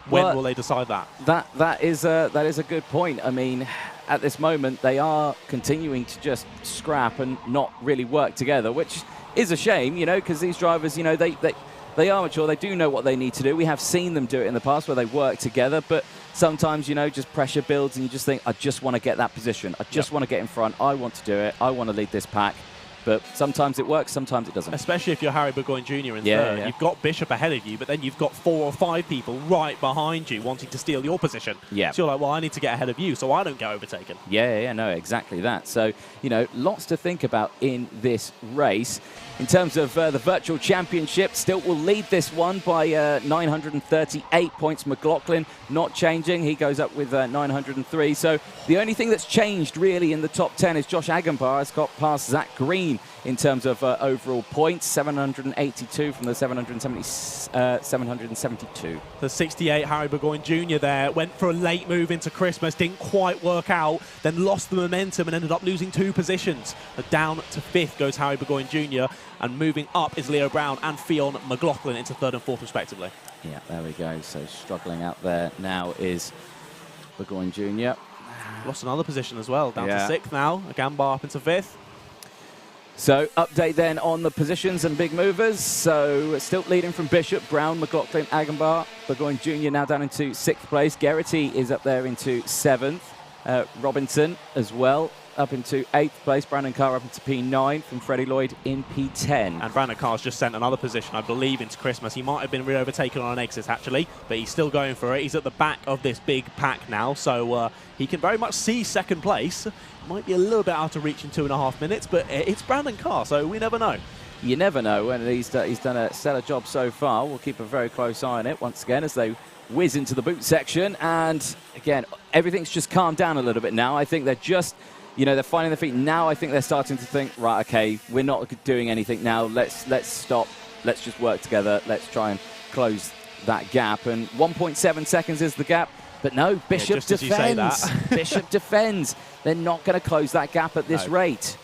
When will they decide that? That is a good point. I mean, at this moment, they are continuing to just scrap and not really work together, which is a shame, you know, because these drivers, you know, they are mature. They do know what they need to do. We have seen them do it in the past where they work together, but sometimes, you know, just pressure builds and you just think, I just want to get that position. I just want to get in front. I want to do it. I want to lead this pack. But sometimes it works, sometimes it doesn't. Especially if you're Harry Burgoyne Jr. in third. Yeah. You've got Bishop ahead of you, but then you've got 4 or 5 people right behind you wanting to steal your position. Yeah. So you're like, well, I need to get ahead of you so I don't get overtaken. Yeah, no, exactly that. So, you know, lots to think about in this race. In terms of the virtual championship, Stilt will lead this one by 938 points. McLaughlin not changing. He goes up with 903. So the only thing that's changed really in the top 10 is Josh Agambar has got past Zach Green in terms of overall points, 782 from the 772. The 68 Harry Burgoyne Jr. there went for a late move into Christmas, didn't quite work out, then lost the momentum and ended up losing 2 positions. But down to 5th goes Harry Burgoyne Jr. and moving up is Leo Brown and Fionn McLaughlin into 3rd and 4th respectively. Yeah, there we go. So struggling out there now is Burgoyne Jr. Lost another position as well, down to 6th now. Agambar up into 5th. So update then on the positions and big movers. So still leading from Bishop, Brown, McLaughlin, Agambar. Burgoyne Jr. now down into 6th place. Geraghty is up there into 7th. Robinson as well up into 8th place. Brandon Carr up into P9 from Freddie Lloyd in P10. And Brandon Carr's just sent another position, I believe, into Christmas. He might have been re-overtaken on an exit, actually, but he's still going for it. He's at the back of this big pack now, so he can very much see 2nd place. Might be a little bit out of reach in 2.5 minutes, but it's Brandon Carr, so we never know. You never know, and he's done a stellar job so far. We'll keep a very close eye on it once again as they whiz into the boot section. And again, everything's just calmed down a little bit now. I think they're just, they're finding their feet. Now I think they're starting to think, right, okay, we're not doing anything now. Let's stop. Let's just work together. Let's try and close that gap. And 1.7 seconds is the gap. But no, Bishop defends. Bishop defends. They're not going to close that gap at this rate.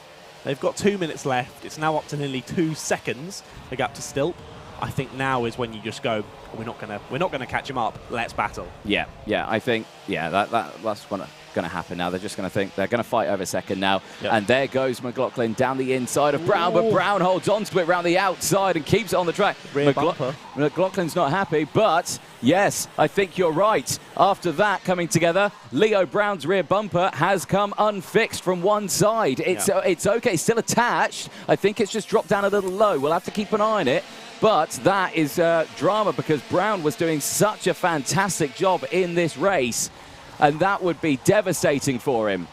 They've got 2 minutes left. It's now up to nearly 2 seconds, the gap to Stilt. I think now is when you just go, we're not gonna catch him up. Let's battle. Yeah, I think that's what's going to happen now. They're just going to think they're going to fight over 2nd now. Yep. And there goes McLaughlin down the inside of Brown, but Brown holds on to it around the outside and keeps it on the track. McLaughlin's not happy, but yes, I think you're right. After that coming together, Leo Brown's rear bumper has come unfixed from one side. It's okay, still attached. I think it's just dropped down a little low. We'll have to keep an eye on it. But that is drama because Brown was doing such a fantastic job in this race, and that would be devastating for him.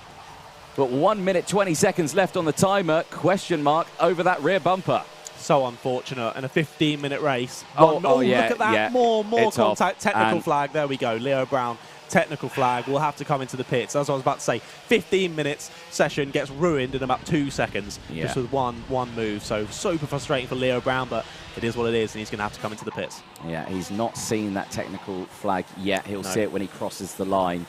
But 1 minute, 20 seconds left on the timer, question mark over that rear bumper. So unfortunate, in a 15-minute race. Yeah, look at that, yeah. more It's contact, off. technical And flag, there we go, Leo Brown. Technical flag will have to come into the pits. As I was about to say, 15 minutes session gets ruined in about 2 seconds just with one move. So super frustrating for Leo Brown, but it is what it is, and he's going to have to come into the pits. Yeah, he's not seen that technical flag yet. He'll see it when he crosses the line.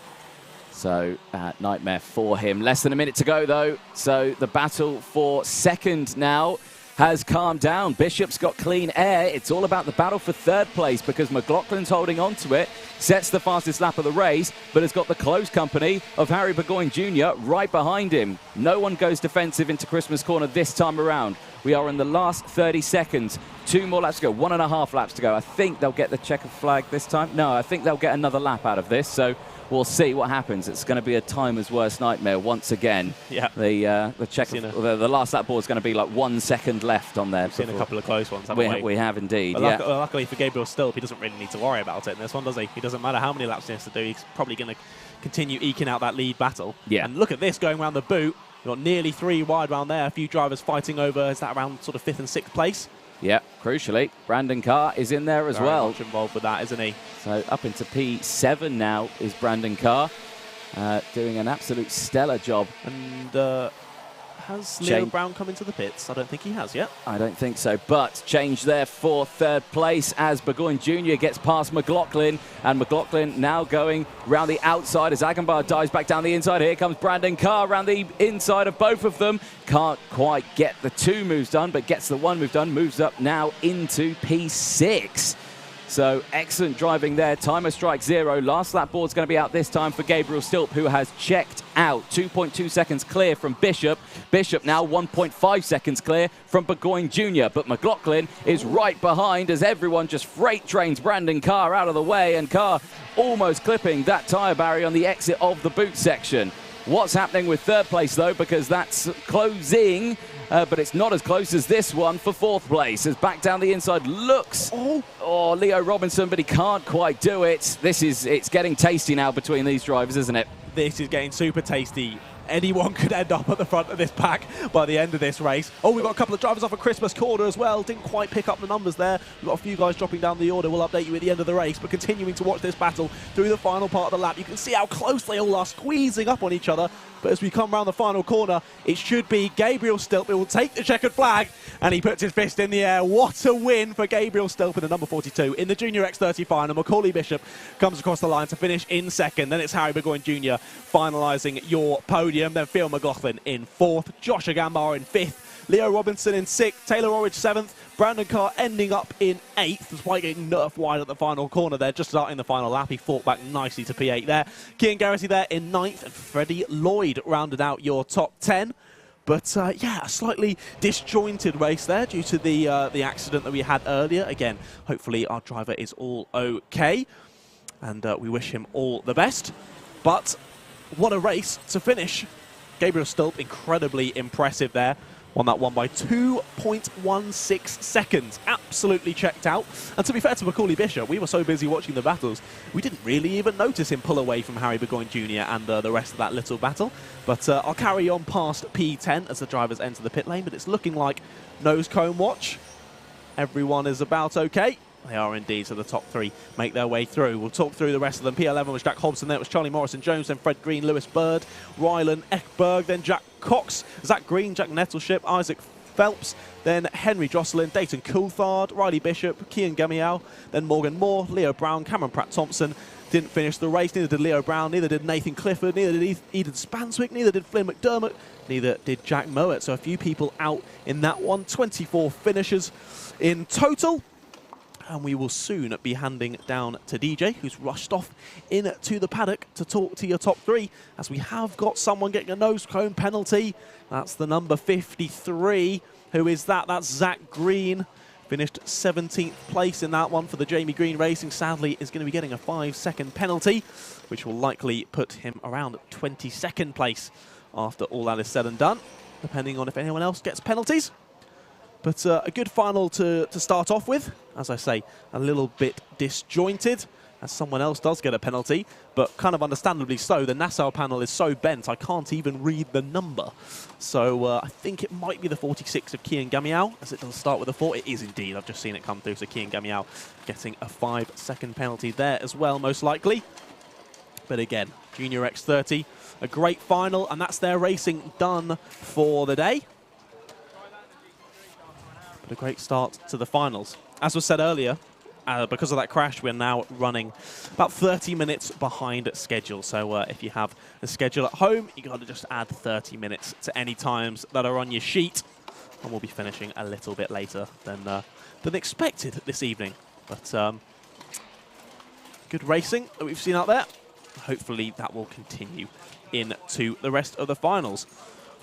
So nightmare for him. Less than a minute to go, though. So the battle for 2nd now has calmed down. Bishop's got clean air. It's all about the battle for 3rd place because McLaughlin's holding on to it, sets the fastest lap of the race, but has got the close company of Harry Burgoyne Jr. right behind him. No one goes defensive into Christmas Corner this time around. We are in the last 30 seconds. 2 more laps to go, 1.5 laps to go. I think they'll get the checker flag this time. No, I think they'll get another lap out of this. So we'll see what happens. It's going to be a timer's worst nightmare once again. Yeah. The checker, the last lap board is going to be like 1 second left on there. We've seen a couple of close ones, haven't we? We have indeed. But luckily for Gabriel Stilp, he doesn't really need to worry about it in this one, does he? He doesn't matter how many laps he has to do. He's probably going to continue eking out that lead battle. Yeah. And look at this going around the boot. We've got nearly 3 wide round there. A few drivers fighting over, is that around sort of 5th and 6th place? Yeah, crucially, Brandon Carr is in there as well. Very much involved with that, isn't he? So up into P7 now is Brandon Carr, doing an absolute stellar job. And has Leo Brown come into the pits? I don't think he has yet. I don't think so, but change there for 3rd place as Burgoyne Jr. gets past McLaughlin, and McLaughlin now going round the outside as Agambar dives back down the inside. Here comes Brandon Carr around the inside of both of them. Can't quite get the 2 moves done, but gets the 1 move done, moves up now into P6. So excellent driving there. Timer strike 0. Last lap board's going to be out this time for Gabriel Stilp, who has checked out. 2.2 seconds clear from Bishop. Bishop now 1.5 seconds clear from Burgoyne Jr. But McLaughlin is right behind as everyone just freight trains Brandon Carr out of the way, and Carr almost clipping that tyre barrier on the exit of the boot section. What's happening with 3rd place, though, because that's closing, but it's not as close as this one for 4th place. As back down the inside looks, Leo Robinson, but he can't quite do it. It's getting tasty now between these drivers, isn't it? This is getting super tasty. anyone could end up at the front of this pack by the end of this race. Oh, we've got a couple of drivers off a Christmas corner as well. Didn't quite pick up the numbers there. We've got a few guys dropping down the order. We'll update you at the end of the race, but continuing to watch this battle through the final part of the lap. You can see how close they all are, squeezing up on each other. But as we come around the final corner, it should be Gabriel Stilp who will take the checkered flag, and he puts his fist in the air. What a win for Gabriel Stilp in the number 42 in the Junior X30 final. Macaulay Bishop comes across the line to finish in second. Then it's Harry Burgoyne Jr. finalising your podium. Then Phil McLaughlin in fourth, Josh Agambar in fifth, Leo Robinson in sixth, Taylor Orridge seventh, Brandon Carr ending up in 8th, despite getting nerfed wide at the final corner there, just starting the final lap. He fought back nicely to P8 there. Cian Garrity there in 9th, and Freddie Lloyd rounded out your top 10. But yeah, a slightly disjointed race there due to the accident that we had earlier. Again, hopefully our driver is all okay, and we wish him all the best. But what a race to finish. Gabriel Stilp, incredibly impressive there. Won that one by 2.16 seconds. Absolutely checked out. And to be fair to Macaulay Bishop, we were so busy watching the battles, we didn't really even notice him pull away from Harry Burgoyne Jr. and the rest of that little battle. But I'll carry on past P10 as the drivers enter the pit lane, but it's looking like nose cone watch. Everyone is about okay. They are indeed, so the top 3 make their way through. We'll talk through the rest of them. P11 was Jack Hobson, then it was Charlie Morrison-Jones, then Fred Green, Lewis Bird, Rylan Ekberg, then Jack Cox, Zach Green, Jack Nettleship, Isaac Phelps, then Henry Jocelyn, Dayton Coulthard, Riley Bishop, Cian Gamiao, then Morgan Moore, Leo Brown, Cameron Pratt-Thompson. Didn't finish the race, neither did Leo Brown, neither did Nathan Clifford, neither did Eden Spanswick, neither did Flynn McDermott, neither did Jack Mowat. So a few people out in that one, 24 finishers in total. And we will soon be handing down to DJ, who's rushed off into the paddock to talk to your top 3, as we have got someone getting a nose cone penalty. That's the number 53. Who is that? That's Zach Green. Finished 17th place in that one for the Jamie Green Racing. Sadly, is going to be getting a 5-second penalty, which will likely put him around 22nd place after all that is said and done, depending on if anyone else gets penalties. But a good final to start off with. As I say, a little bit disjointed, as someone else does get a penalty, but kind of understandably so. The Nassau panel is so bent, I can't even read the number. So I think it might be the 46 of Cian Gamiao, as it does start with a 4. It is indeed. I've just seen it come through. So Cian Gamiao getting a 5-second penalty there as well, most likely. But again, Junior X30, a great final, and that's their racing done for the day. A great start to the finals. As was said earlier, because of that crash, we're now running about 30 minutes behind schedule. So if you have a schedule at home, you got to just add 30 minutes to any times that are on your sheet, and we'll be finishing a little bit later than expected this evening. But good racing that we've seen out there. Hopefully that will continue into the rest of the finals.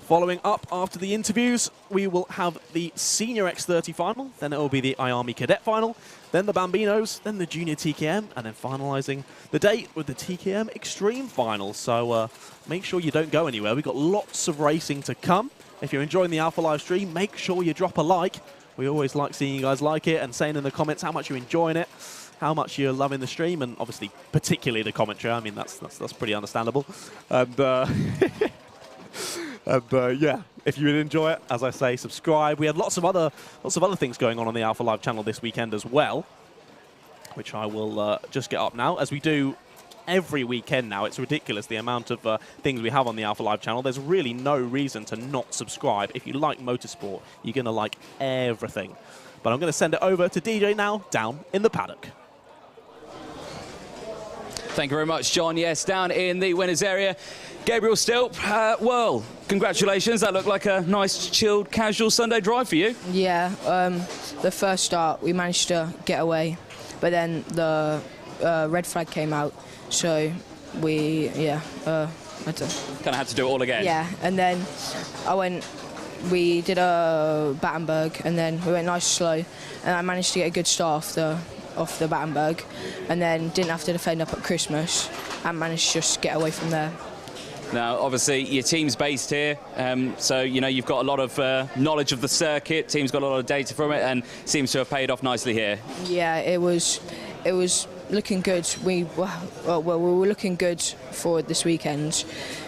Following up after the interviews, we will have the Senior X30 final, then it will be the IAME Cadet final, then the Bambinos, then the Junior TKM, and then finalising the day with the TKM Extreme final. So make sure you don't go anywhere. We've got lots of racing to come. If you're enjoying the Alpha Live stream, make sure you drop a like. We always like seeing you guys like it and saying in the comments how much you're enjoying it, how much you're loving the stream, and obviously particularly the commentary. I mean, that's pretty understandable. And yeah, if you would enjoy it, as I say, subscribe. We had lots of other things going on the Alpha Live channel this weekend as well, which I will just get up now, as we do every weekend now. It's ridiculous the amount of things we have on the Alpha Live channel. There's really no reason to not subscribe. If you like motorsport, you're going to like everything. But I'm going to send it over to DJ now, down in the paddock. Thank you very much, John. Yes, down in the winners area, Gabriel Stilp. Well, congratulations. That looked like a nice, chilled, casual Sunday drive for you. Yeah, the first start we managed to get away, but then the red flag came out, so we, had to kind of had to do it all again. Yeah, and then we did a Battenberg, and then we went nice slow, and I managed to get a good start off the Battenberg, and then didn't have to defend up at Christmas, and managed to just get away from there. Now, obviously, your team's based here, so you know you've got a lot of knowledge of the circuit. Team's got a lot of data from it, and seems to have paid off nicely here. Yeah, it was looking good. We were looking good forward this weekend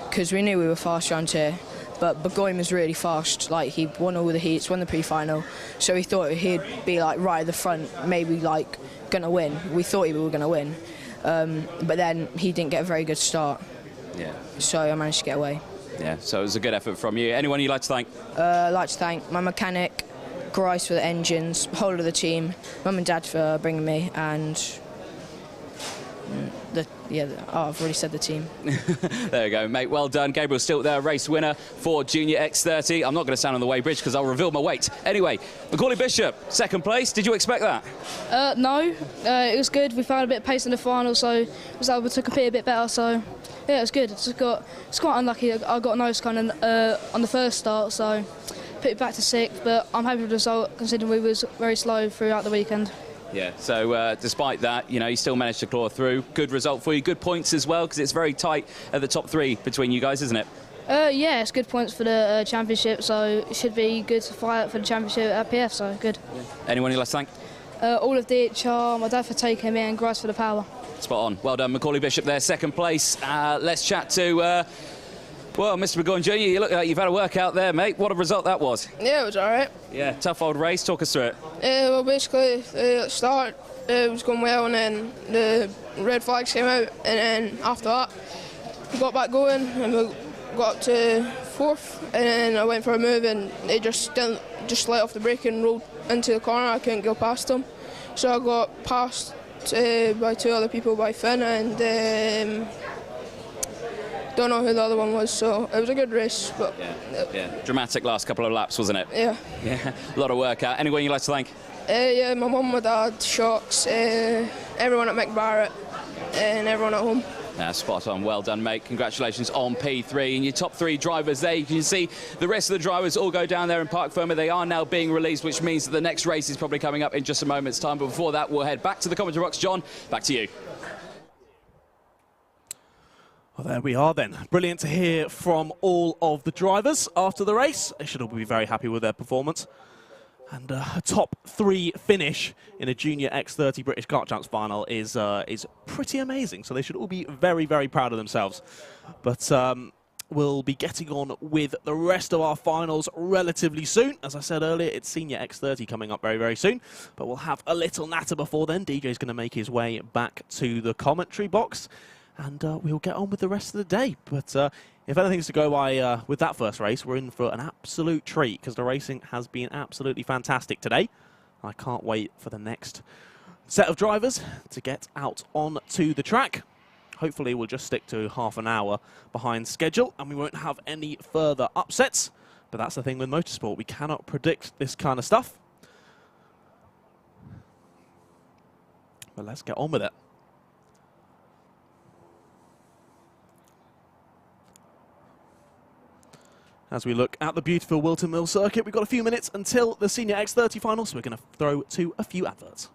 because we knew we were fast around here. But Burgoyne was really fast. Like, he won all the heats, won the pre-final, so we thought he'd be like right at the front, maybe like gonna win. We thought we were gonna win, but then he didn't get a very good start. Yeah. So I managed to get away. Yeah. So it was a good effort from you. Anyone you'd like to thank? I'd like to thank my mechanic, Grice for the engines, whole of the team, Mum and Dad for bringing me, and I've already said the team. There you go, mate. Well done. Gabriel Stilt there, race winner for Junior X30. I'm not going to stand on the weigh-bridge because I'll reveal my weight. Anyway, Macaulay Bishop, second place. Did you expect that? No, it was good. We found a bit of pace in the final, so was able to compete a bit better. So yeah, it was good. It's quite unlucky. I got nose kind of on the first start, so put it back to sixth. But I'm happy with the result considering we was very slow throughout the weekend. Yeah, so despite that, you know, you still managed to claw through. Good result for you, good points as well, because it's very tight at the top three between you guys, isn't it? Yeah, it's good points for the championship, so it should be good to fight for the championship at PF, so good. Yeah. Anyone you'd like to thank? All of DHR, my dad for taking me, and Grice for the power. Spot on. Well done, Macaulay Bishop there, second place. Let's chat to, well, Mr. Burgoyne Jr., you look like you've had a workout there, mate. What a result that was. Yeah, it was all right. Yeah, tough old race. Talk us through it. Well, basically, the start was going well, and then the red flags came out, and then after that, we got back going, and we got up to fourth, and then I went for a move, and they just let off the brake and rolled into the corner. I couldn't go past them, so I got passed by two other people, by Finn and don't know who the other one was, so it was a good race. But yeah. Dramatic last couple of laps, wasn't it? Yeah. Yeah, a lot of workout. Anyone you'd like to thank? Yeah, my mum, my dad, Shocks, everyone at McBarrett, and everyone at home. Yeah, spot on. Well done, mate. Congratulations on P3 and your top three drivers there. You can see the rest of the drivers all go down there in Park Ferme. They are now being released, which means that the next race is probably coming up in just a moment's time. But before that, we'll head back to the commentary box. John, back to you. Well, there we are then. Brilliant to hear from all of the drivers after the race. They should all be very happy with their performance. And a top three finish in a Junior X30 British Kart Champs final is pretty amazing. So they should all be very, very proud of themselves. But we'll be getting on with the rest of our finals relatively soon. As I said earlier, it's Senior X30 coming up very, very soon. But we'll have a little natter before then. DJ's going to make his way back to the commentary box. And we'll get on with the rest of the day. But if anything's to go by with that first race, we're in for an absolute treat because the racing has been absolutely fantastic today. I can't wait for the next set of drivers to get out onto the track. Hopefully we'll just stick to half an hour behind schedule and we won't have any further upsets. But that's the thing with motorsport. We cannot predict this kind of stuff. But let's get on with it. As we look at the beautiful Whilton Mill circuit, we've got a few minutes until the Senior X30 final, so we're going to throw to a few adverts.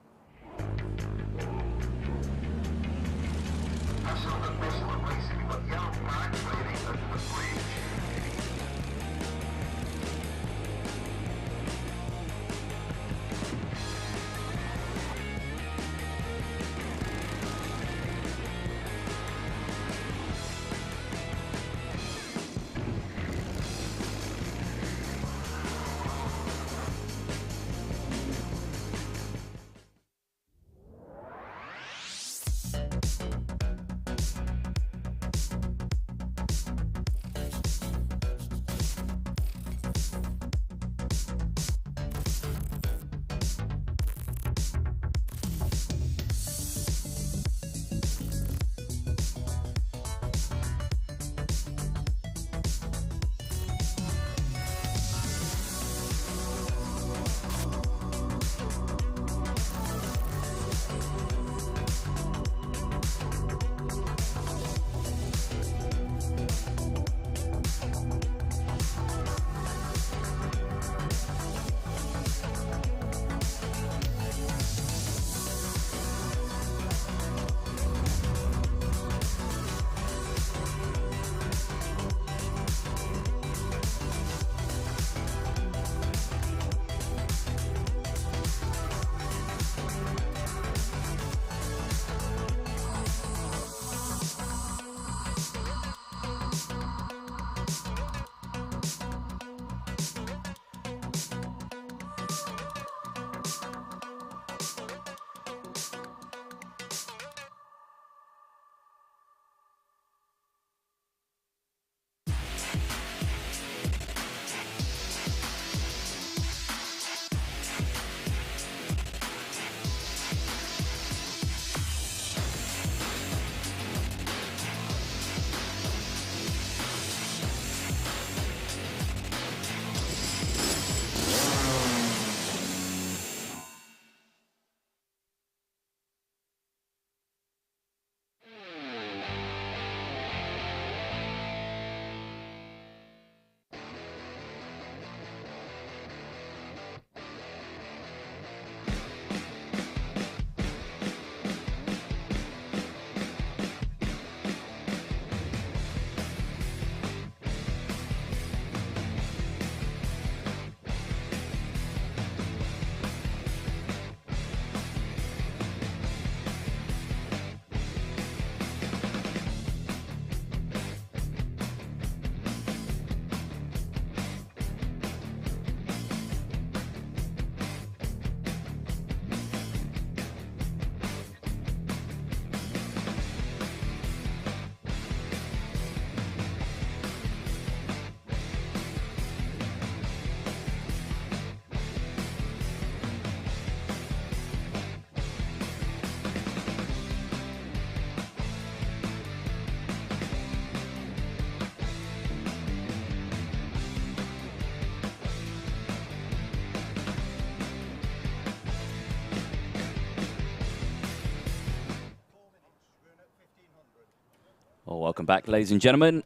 Well, welcome back, ladies and gentlemen.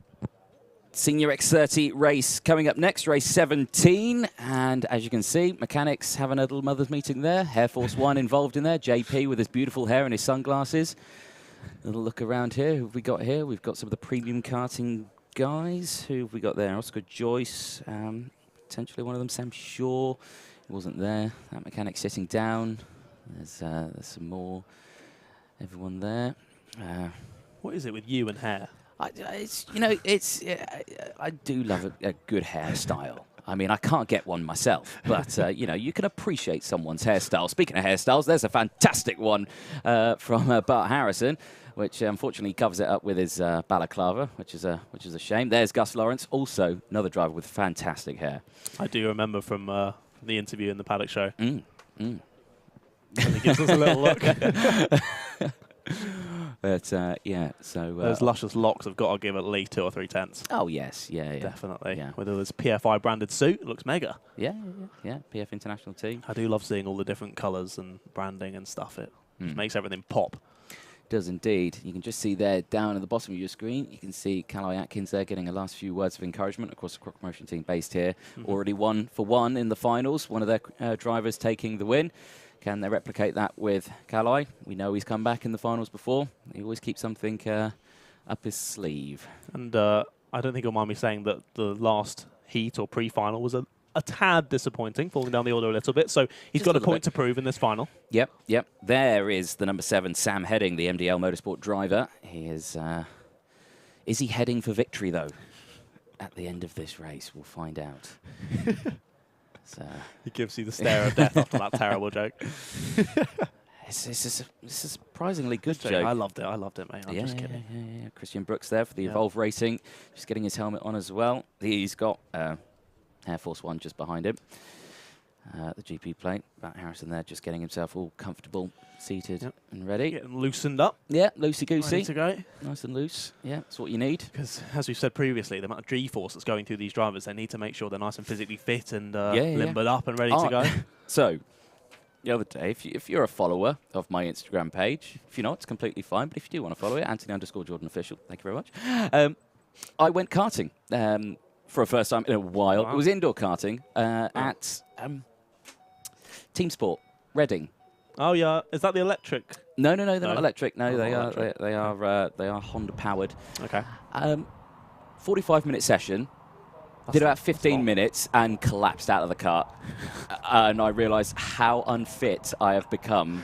Senior X30 race coming up next, race 17. And as you can see, mechanics having a little mother's meeting there. Air Force One involved in there. JP with his beautiful hair and his sunglasses. A little look around here. Who have we got here? We've got some of the premium karting guys. Who have we got there? Oscar Joyce, potentially one of them. Sam Shaw, he wasn't there. That mechanic sitting down. There's some more. Everyone there. What is it with you and hair? I do love a good hairstyle. I mean, I can't get one myself, but, you can appreciate someone's hairstyle. Speaking of hairstyles, there's a fantastic one from Bart Harrison, which unfortunately covers it up with his balaclava, which is a shame. There's Gus Lawrence, also another driver with fantastic hair. I do remember from the interview in the Paddock show. And he gives us a little look. But, so... Those luscious locks have got to give at least 2 or 3 tenths. Oh, yes. Yeah. Definitely. Yeah. With this PFI branded suit, it looks mega. Yeah. PF International team. I do love seeing all the different colours and branding and stuff. It just makes everything pop. Does indeed. You can just see there down at the bottom of your screen, you can see Calai Atkins there getting a last few words of encouragement. Of course, the Croc Promotion team based here. Already 1 for 1 in the finals. One of their drivers taking the win. Can they replicate that with Calai? We know he's come back in the finals before. He always keeps something up his sleeve. And I don't think you'll mind me saying that the last heat or pre-final was a tad disappointing, falling down the order a little bit. So he's got a point to prove in this final. Yep. There is the number 7, Sam Heading, the MDL Motorsport driver. He is he heading for victory, though? At the end of this race, we'll find out. He gives you the stare of death after that terrible joke. It's a surprisingly good joke. I loved it, mate. I'm just kidding. Yeah. Christian Brooks there for the Evolve Racing, just getting his helmet on as well. He's got Air Force One just behind him. The GP plate. Matt Harrison there, just getting himself all comfortable, seated and ready. Getting loosened up. Yeah, loosey-goosey. Ready to go. Nice and loose. Yeah, that's what you need. Because, as we've said previously, the amount of G-force that's going through these drivers, they need to make sure they're nice and physically fit and limbered up and ready to go. So, the other day, if you're a follower of my Instagram page, if you're not, it's completely fine. But if you do want to follow it, Anthony_Jordan Official. Thank you very much. I went karting for a first time in a while. Wow. It was indoor karting at Team Sport, Reading. Oh yeah, is that the electric? No, they're not electric. No, they are Honda powered. Okay. 45-minute session. Did about 15 minutes and collapsed out of the cart. And I realised how unfit I have become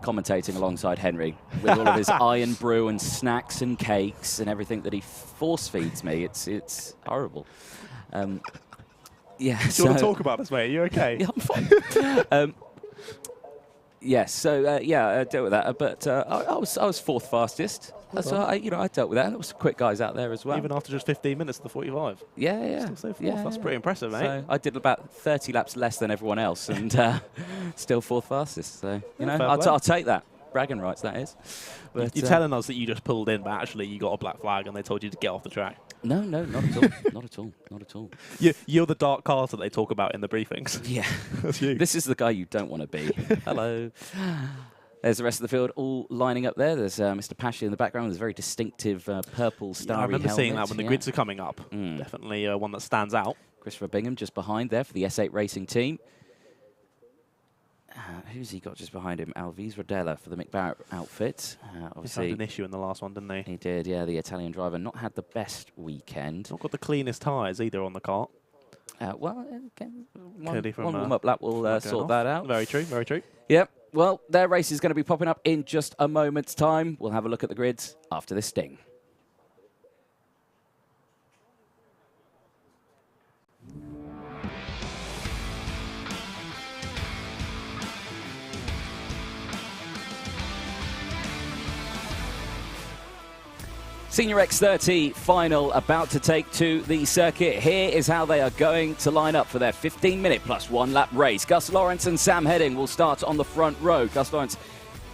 commentating alongside Henry with all of his iron brew and snacks and cakes and everything that he force feeds me. It's horrible. Yeah. Do you want to talk about this, mate? Are you okay? Yeah, I'm fine. Yes. So I dealt with that, but I was 4th fastest. So I dealt with that. There was some quick guys out there as well. Even after just 15 minutes to the 45. Yeah. Still so 4th. That's pretty impressive, mate. So I did about 30 laps less than everyone else, and still 4th fastest. So I'll take that. Bragging rights, that is. But, you're telling us that you just pulled in, but actually you got a black flag and they told you to get off the track. No, not at all. Not at all. You're the dark cars that they talk about in the briefings. Yeah. That's you. This is the guy you don't want to be. Hello. There's the rest of the field all lining up there. There's Mr. Pashley in the background. There's a very distinctive purple starry I remember helmet. seeing that when the grids are coming up. Definitely one that stands out. Christopher Bingham just behind there for the S8 Racing team. Who's he got just behind him? Alvise Rodella for the McBarrett outfit. Obviously, he had an issue in the last one, didn't he? He did, yeah. The Italian driver not had the best weekend. Not got the cleanest tyres either on the kart. One from, warm-up lap will sort that out. Very true, very true. Yep. Well, their race is going to be popping up in just a moment's time. We'll have a look at the grids after this sting. Senior X30 final about to take to the circuit. Here is how they are going to line up for their 15-minute plus 1 lap race. Gus Lawrence and Sam Heading will start on the front row. Gus Lawrence,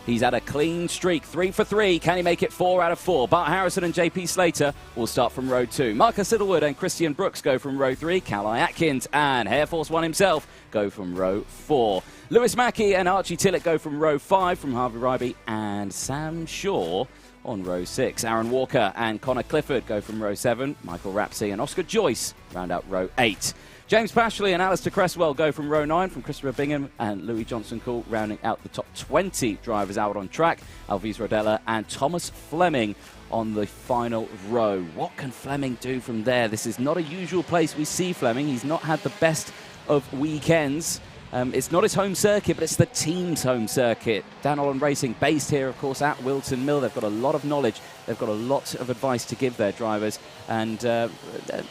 he's had a clean streak, 3 for 3. Can he make it 4 out of 4? Bart Harrison and JP Slater will start from row 2. Marcus Littlewood and Christian Brooks go from row 3. Calai Atkins and Air Force One himself go from row 4. Lewis Mackey and Archie Tillett go from row 5 from Harvey Ryby, and Sam Shaw on row 6. Aaron Walker and Connor Clifford go from row 7. Michael Rapsey and Oscar Joyce round out row 8. James Pashley and Alistair Cresswell go from row 9, from Christopher Bingham and Louis Johnson-Cool rounding out the top 20 drivers out on track. Alvise Rodella and Thomas Fleming on the final row. What can Fleming do from there? This is not a usual place we see Fleming. He's not had the best of weekends. It's not his home circuit, but it's the team's home circuit. Dan Holland Racing, based here, of course, at Whilton Mill. They've got a lot of knowledge. They've got a lot of advice to give their drivers. And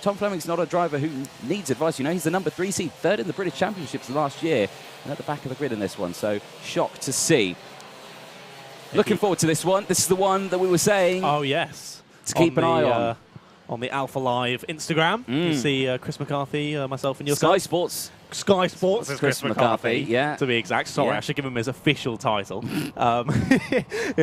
Tom Fleming's not a driver who needs advice. You know, he's the number 3 seed, 3rd in the British Championships last year, and at the back of the grid in this one. So, shocked to see. Looking forward to this one. This is the one that we were saying. Oh, yes. To keep an eye on. On the Alpha Live Instagram. You see Chris McCarthy, myself and yourself. Sky Sports. Sky Sports is Chris McCarthy, yeah. To be exact. Sorry, Yeah. I should give him his official title. Yeah,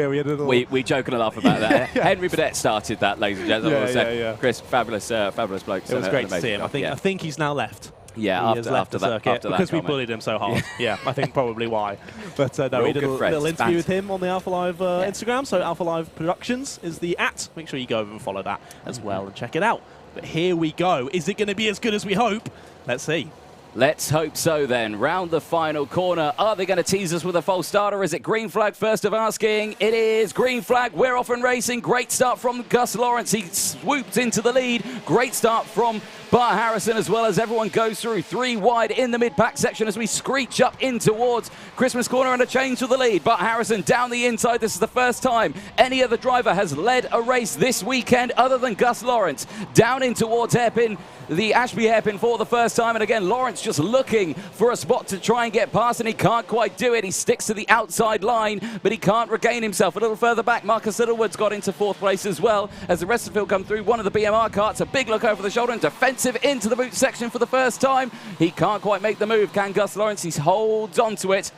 we had a little... We joke and laugh about that. Henry Burdett started that, ladies and gentlemen. Yeah. Chris, fabulous bloke. It was great to see him. I think he's now left. Yeah, He has left after the that, circuit because we comment. bullied him so hard. Yeah, I think probably why. But no, we did a little interview with him on the Alpha Live Instagram. So Alpha Live Productions is the @. Make sure you go over and follow that as well and check it out. But here we go. Is it going to be as good as we hope? Let's see. Let's hope so then. Round the final corner. Are they going to tease us with a false start, or is it green flag first of asking? It is green flag. We're off and racing. Great start from Gus Lawrence. He swooped into the lead. Great start from Bart Harrison, as well as everyone goes through 3 wide in the mid-pack section as we screech up in towards Christmas Corner, and a change to the lead. Bart Harrison down the inside. This is the first time any other driver has led a race this weekend other than Gus Lawrence. Down in towards hairpin, the Ashby hairpin for the first time, and again Lawrence just looking for a spot to try and get past, and he can't quite do it. He sticks to the outside line, but he can't regain himself. A little further back, Marcus Littlewood's got into 4th place as well as the rest of the field come through. One of the BMR carts, a big look over the shoulder and defensive into the boot section for the first time. He can't quite make the move, can Gus Lawrence? He holds on to it.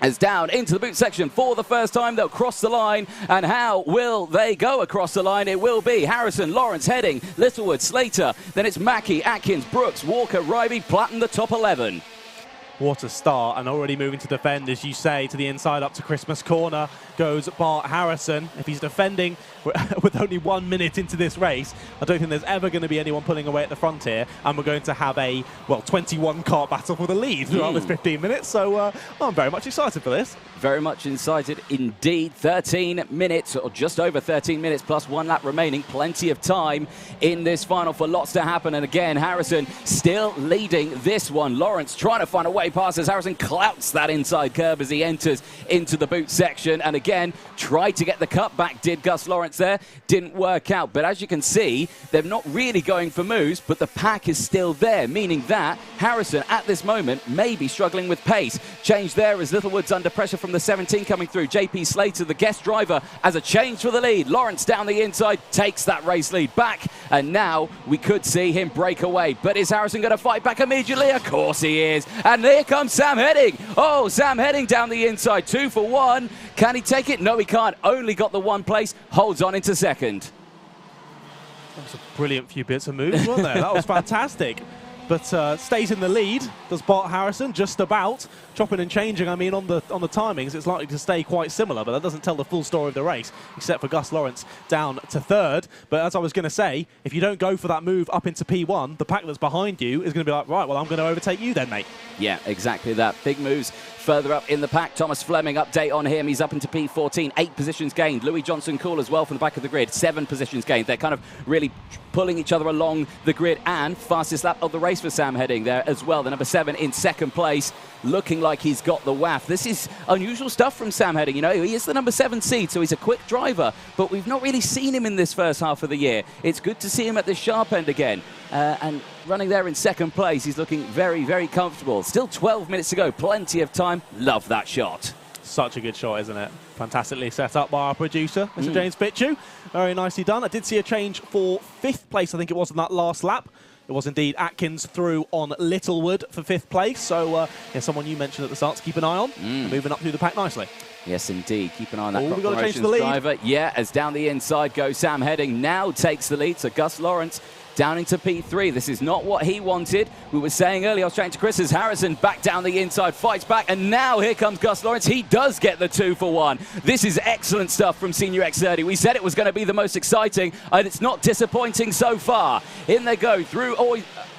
As down into the boot section for the first time, they'll cross the line. And how will they go across the line? It will be Harrison, Lawrence, Heading, Littlewood, Slater. Then it's Mackey, Atkins, Brooks, Walker, Ryby, Platten, the top 11. What a start, and already moving to defend, as you say, to the inside up to Christmas Corner goes Bart Harrison. If he's defending with only 1 minute into this race, I don't think there's ever going to be anyone pulling away at the front here, and we're going to have a, 21 kart battle for the lead throughout this 15 minutes, so I'm very much excited for this. Very much excited indeed. 13 minutes, or just over 13 minutes, plus 1 lap remaining. Plenty of time in this final for lots to happen, and again, Harrison still leading this one. Lawrence trying to find a way past as Harrison clouts that inside curve as he enters into the boot section, and again tried to get the cut back, did Gus Lawrence there. Didn't work out, but as you can see, they're not really going for moves, but the pack is still there, meaning that Harrison at this moment may be struggling with pace. Change there as Littlewood's under pressure from the 17 coming through. JP Slater, the guest driver, as a change for the lead. Lawrence down the inside takes that race lead back, and now we could see him break away. But is Harrison going to fight back immediately? Of course he is. And here comes Sam Heading. Oh, Sam Heading down the inside, 2 for 1. Can he take it? No, he can't. Only got the 1 place. Holds on into second. That was a brilliant few bits of moves, wasn't there? That was fantastic. But stays in the lead, does Bart Harrison, just about. Chopping and changing, I mean, on the timings, it's likely to stay quite similar, but that doesn't tell the full story of the race, except for Gus Lawrence down to 3rd. But as I was going to say, if you don't go for that move up into P1, the pack that's behind you is going to be like, right, well, I'm going to overtake you then, mate. Yeah, exactly that. Big moves further up in the pack. Thomas Fleming, update on him. He's up into P14, 8 positions gained. Louis Johnson-Cool as well from the back of the grid, 7 positions gained. They're kind of really pulling each other along the grid, and fastest lap of the race for Sam Heading there as well. The number 7 in 2nd place, looking like he's got the WAF. This is unusual stuff from Sam Heading. You know, he is the number 7 seed, so he's a quick driver, but we've not really seen him in this first half of the year. It's good to see him at the sharp end again. And running there in 2nd place, he's looking very, very comfortable. Still 12 minutes to go, plenty of time. Love that shot. Such a good shot, isn't it? Fantastically set up by our producer, Mr. James Pitchu. Very nicely done. I did see a change for 5th place, I think it was, in that last lap. It was indeed Atkins through on Littlewood for 5th place. So, yeah, someone you mentioned at the start to keep an eye on. Moving up through the pack nicely. Yes, indeed. Keep an eye on that. Oh, we've got to change Promotions the lead. driver. Yeah, as down the inside goes Sam Heading. Now takes the lead. So Gus Lawrence down into P3. This is not what he wanted. We were saying earlier, I was chatting to Chris, as Harrison back down the inside, fights back, and now here comes Gus Lawrence. He does get the 2 for 1. This is excellent stuff from Senior X30. We said it was going to be the most exciting, and it's not disappointing so far. In they go through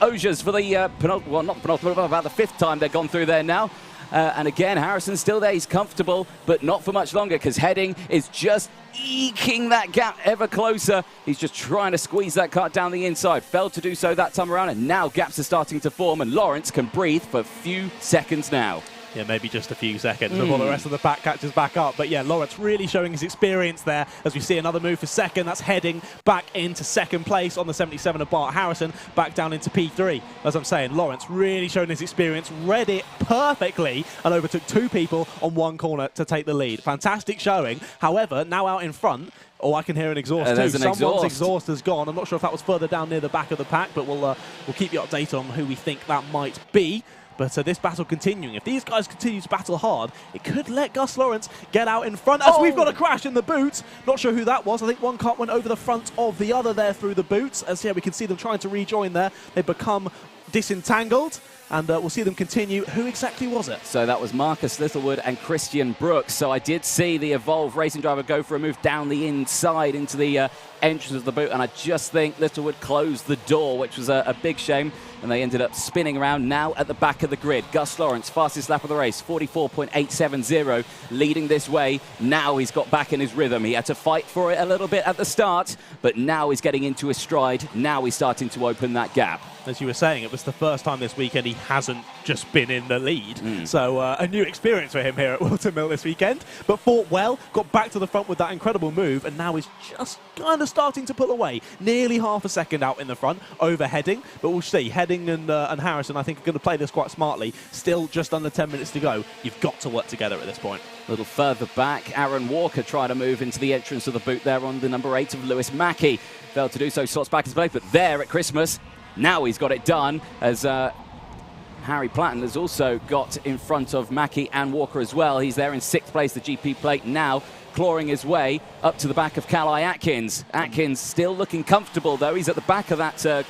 Osiers for the, not the penultimate, about the 5th time they've gone through there now. And again, Harrison's still there. He's comfortable, but not for much longer, because Heading is just eking that gap ever closer. He's just trying to squeeze that Kart down the inside. Failed to do so that time around, and now gaps are starting to form, and Lawrence can breathe for a few seconds now. Yeah, maybe just a few seconds before the rest of the pack catches back up. But yeah, Lawrence really showing his experience there as we see another move for second. That's Heading back into second place on the 77 of Bart Harrison, back down into P3. As I'm saying, Lawrence really showing his experience, read it perfectly, and overtook 2 people on 1 corner to take the lead. Fantastic showing. However, now out in front, I can hear an exhaust too. Someone's exhaust has gone. I'm not sure if that was further down near the back of the pack, but we'll keep you updated on who we think that might be. But this battle continuing. If these guys continue to battle hard, it could let Gus Lawrence get out in front. As we've got a crash in the boot. Not sure who that was. I think one cart went over the front of the other there through the boots. As we can see them trying to rejoin there. They become disentangled. And we'll see them continue. Who exactly was it? So that was Marcus Littlewood and Christian Brooks. So I did see the Evolve racing driver go for a move down the inside into the entrance of the boot, and I just think Littlewood closed the door, which was a big shame, and they ended up spinning around now at the back of the grid. Gus Lawrence, fastest lap of the race, 44.870, leading this way. Now he's got back in his rhythm. He had to fight for it a little bit at the start, but now he's getting into his stride. Now he's starting to open that gap. As you were saying, it was the first time this weekend he hasn't just been in the lead. So a new experience for him here at Whilton Mill this weekend. But fought well, got back to the front with that incredible move, and now is just kind of starting to pull away. Nearly half a second out in the front, over Heading. But we'll see. Heading and Harrison, I think, are going to play this quite smartly. Still just under 10 minutes to go. You've got to work together at this point. A little further back, Aaron Walker tried to move into the entrance of the boot there on the number 8 of Lewis Mackey. Failed to do so, slots back his place, but there at Christmas, now he's got it done, as Harry Platten has also got in front of Mackey and Walker as well. He's there in 6th place, the GP plate, now clawing his way up to the back of Calai Atkins. Atkins still looking comfortable, though. He's at the back of that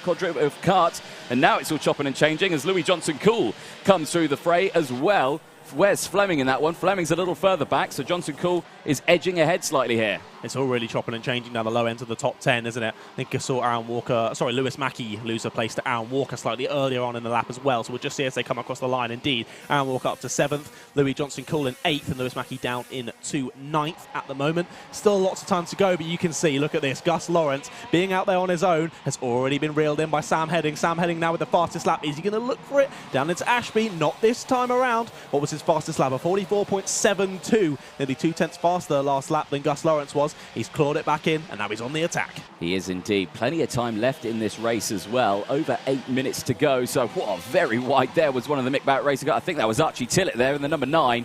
quadruple of Kart, and now it's all chopping and changing as Louis Johnson-Cool comes through the fray as well. Where's Fleming in that one? Fleming's a little further back, so Johnson-Cool is edging ahead slightly here. It's all really chopping and changing down the low end of the top 10, isn't it? I think I saw Lewis Mackey lose a place to Aaron Walker slightly earlier on in the lap as well, so we'll just see as they come across the line. Indeed, Aaron Walker up to 7th, Louis Johnson-Cool in 8th, and Lewis Mackey down into 9th at the moment. Still lots of time to go, but you can see, look at this, Gus Lawrence being out there on his own has already been reeled in by Sam Heading. Sam Heading now with the fastest lap. Is he going to look for it? Down into Ashby, not this time around. What was his fastest lap? A 44.72, nearly 2/10 faster last lap than Gus Lawrence was. He's clawed it back in, and now he's on the attack. He is indeed. Plenty of time left in this race as well. Over 8 minutes to go. So, very wide there was one of the Mick Barrett racing. I think that was Archie Tillett there in the number 9.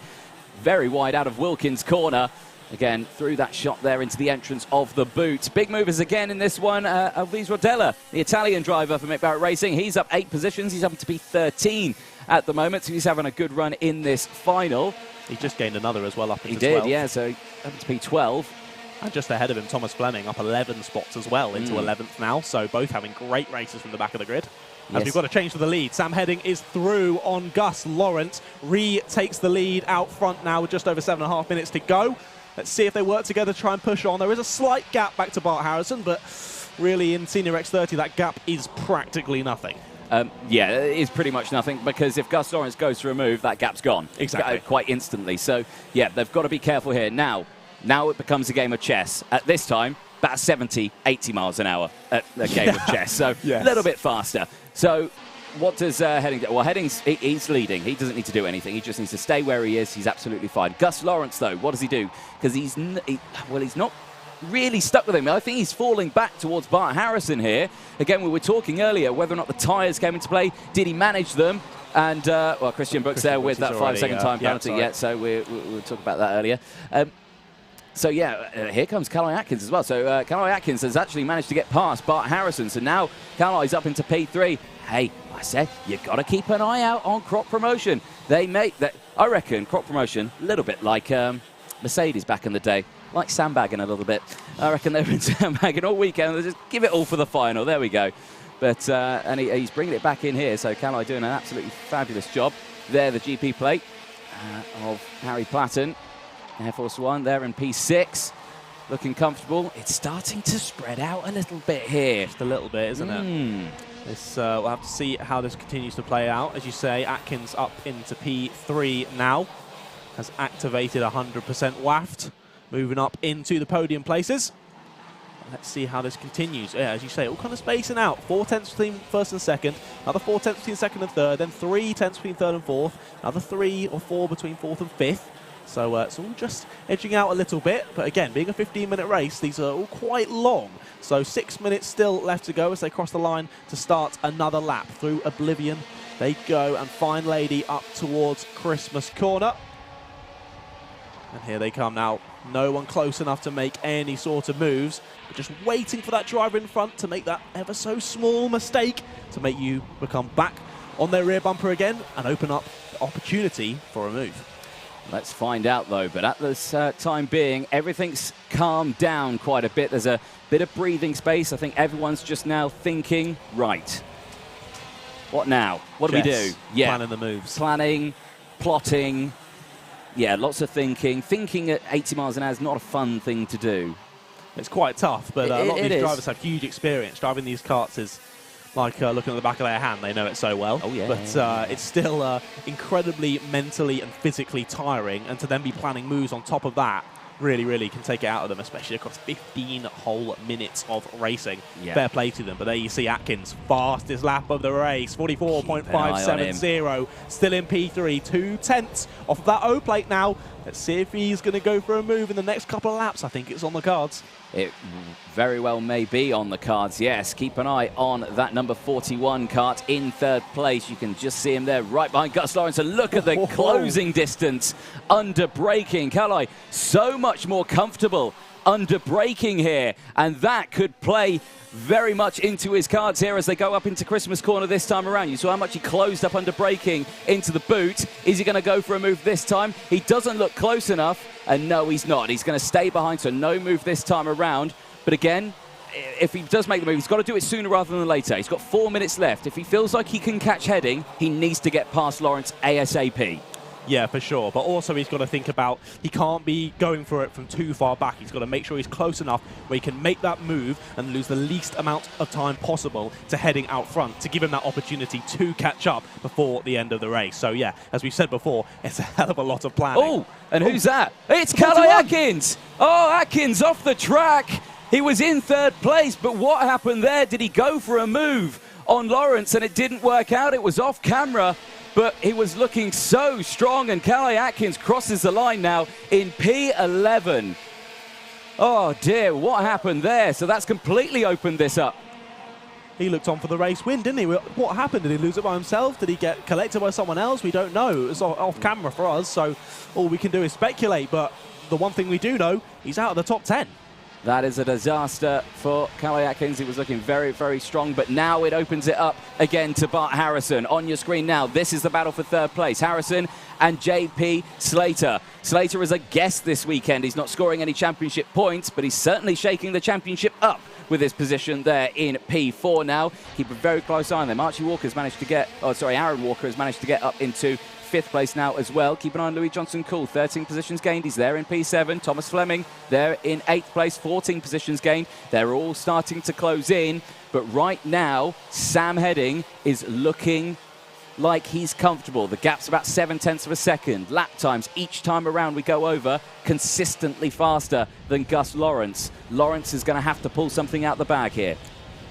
Very wide out of Wilkins' corner. Again, through that shot there into the entrance of the boot. Big movers again in this one. Alvise Rodella, the Italian driver for Mick Barrett Racing. He's up 8 positions. He's up to P13 at the moment, so he's having a good run in this final. He just gained another as well up into 12. He did, yeah, so up to P12. And just ahead of him, Thomas Fleming up 11 spots as well into 11th now. So both having great races from the back of the grid. As we've got to change for the lead. Sam Heading is through on Gus Lawrence. Retakes the lead out front now with just over 7.5 minutes to go. Let's see if they work together to try and push on. There is a slight gap back to Bart Harrison, but really in Senior X30, that gap is practically nothing. Yeah, it is pretty much nothing, because if Gus Lawrence goes for a move, that gap's gone. Exactly. Quite instantly. So, yeah, they've got to be careful here. Now it becomes a game of chess. At this time, about 70, 80 miles an hour at a game of chess. So, a little bit faster. So, what does Heading do? Well, he's leading. He doesn't need to do anything. He just needs to stay where he is. He's absolutely fine. Gus Lawrence, though, what does he do? Because he's not really stuck with him. I think he's falling back towards Bart Harrison here. Again, we were talking earlier whether or not the tyres came into play. Did he manage them? And, Christian Brooks there with that 5-second time penalty. So we'll talk about that earlier. Here comes Calai Atkins as well. So Calai Atkins has actually managed to get past Bart Harrison. So now Calai's up into P3. hey, I said, you got to keep an eye out on crop promotion. They make that, I reckon, crop promotion, a little bit like Mercedes back in the day, like sandbagging a little bit. I reckon they've been sandbagging all weekend. They just give it all for the final. There we go. But and he's bringing it back in here. So Calais doing an absolutely fabulous job. There, the GP plate of Harry Platten, Air Force One. There in P6, looking comfortable. It's starting to spread out a little bit here. Just a little bit, isn't it? This, we'll have to see how this continues to play out. As you say, Atkins up into P3 now. Has activated 100% waft. Moving up into the podium places. Let's see how this continues. Yeah, as you say, all kind of spacing out. 4 tenths between first and second. Another 4 tenths between second and third. Then 3 tenths between third and fourth. Another 3 or 4 between fourth and fifth. So it's all just edging out a little bit. But again, being a 15-minute race, these are all quite long. So 6 minutes still left to go as they cross the line to start another lap. Through Oblivion they go, and Fine Lady up towards Christmas Corner. And here they come now. No one close enough to make any sort of moves. But just waiting for that driver in front to make that ever so small mistake to make you become back on their rear bumper again and open up the opportunity for a move. Let's find out, though. But at this time being, everything's calmed down quite a bit. There's a bit of breathing space. I think everyone's just now thinking, right, what now? What do we do? Yeah. Planning the moves. Planning, plotting. Yeah, lots of thinking. Thinking at 80 miles an hour is not a fun thing to do. It's quite tough, but a lot of these drivers have huge experience. Driving these karts is like looking at the back of their hand. They know it so well. Oh, yeah. But it's still incredibly mentally and physically tiring. And to then be planning moves on top of that really, really can take it out of them, especially across 15 whole minutes of racing. Yeah. Fair play to them. But there you see Atkins, fastest lap of the race, 44.570, still in P3, 2 tenths off of that O plate now. Let's see if he's going to go for a move in the next couple of laps. I think it's on the cards. It very well may be on the cards, yes. Keep an eye on that number 41 kart in third place. You can just see him there right behind Gus Lawrence. And look at the closing distance under braking. Calais, so much more comfortable under braking here. And that could play very much into his cards here as they go up into Christmas Corner this time around. You saw how much he closed up under braking into the boot. Is he going to go for a move this time? He doesn't look close enough, and no, he's not. He's going to stay behind, so no move this time around. But again, if he does make the move, he's got to do it sooner rather than later. He's got 4 minutes left. If he feels like he can catch heading, he needs to get past Lawrence ASAP. Yeah, for sure. But also he's got to think about he can't be going for it from too far back. He's got to make sure he's close enough where he can make that move and lose the least amount of time possible to heading out front to give him that opportunity to catch up before the end of the race. So, yeah, as we've said before, it's a hell of a lot of planning. Oh, and who's that? It's Calais Atkins. Oh, Atkins off the track. He was in third place, but what happened there? Did he go for a move on Lawrence and it didn't work out? It was off camera. But he was looking so strong, and Calais Atkins crosses the line now in P11. Oh, dear, what happened there? So that's completely opened this up. He looked on for the race win, didn't he? What happened? Did he lose it by himself? Did he get collected by someone else? We don't know. It was off camera for us, so all we can do is speculate. But the one thing we do know, he's out of the top 10. That is a disaster for Calais Atkins. He was looking very, very strong, but now it opens it up again to Bart Harrison. On your screen now, this is the battle for third place. Harrison and JP Slater. Slater is a guest this weekend. He's not scoring any championship points, but he's certainly shaking the championship up with his position there in P4 now. Keep a very close eye on them. Aaron Walker has managed to get up into 5th place now as well. Keep an eye on Louis Johnson Cool, 13 positions gained. He's there in P7. Thomas Fleming there in 8th place, 14 positions gained. They're all starting to close in, but right now Sam Heading is looking like he's comfortable. The gap's about 7 tenths of a second. Lap times each time around we go over consistently faster than Gus Lawrence. Lawrence is going to have to pull something out the bag here.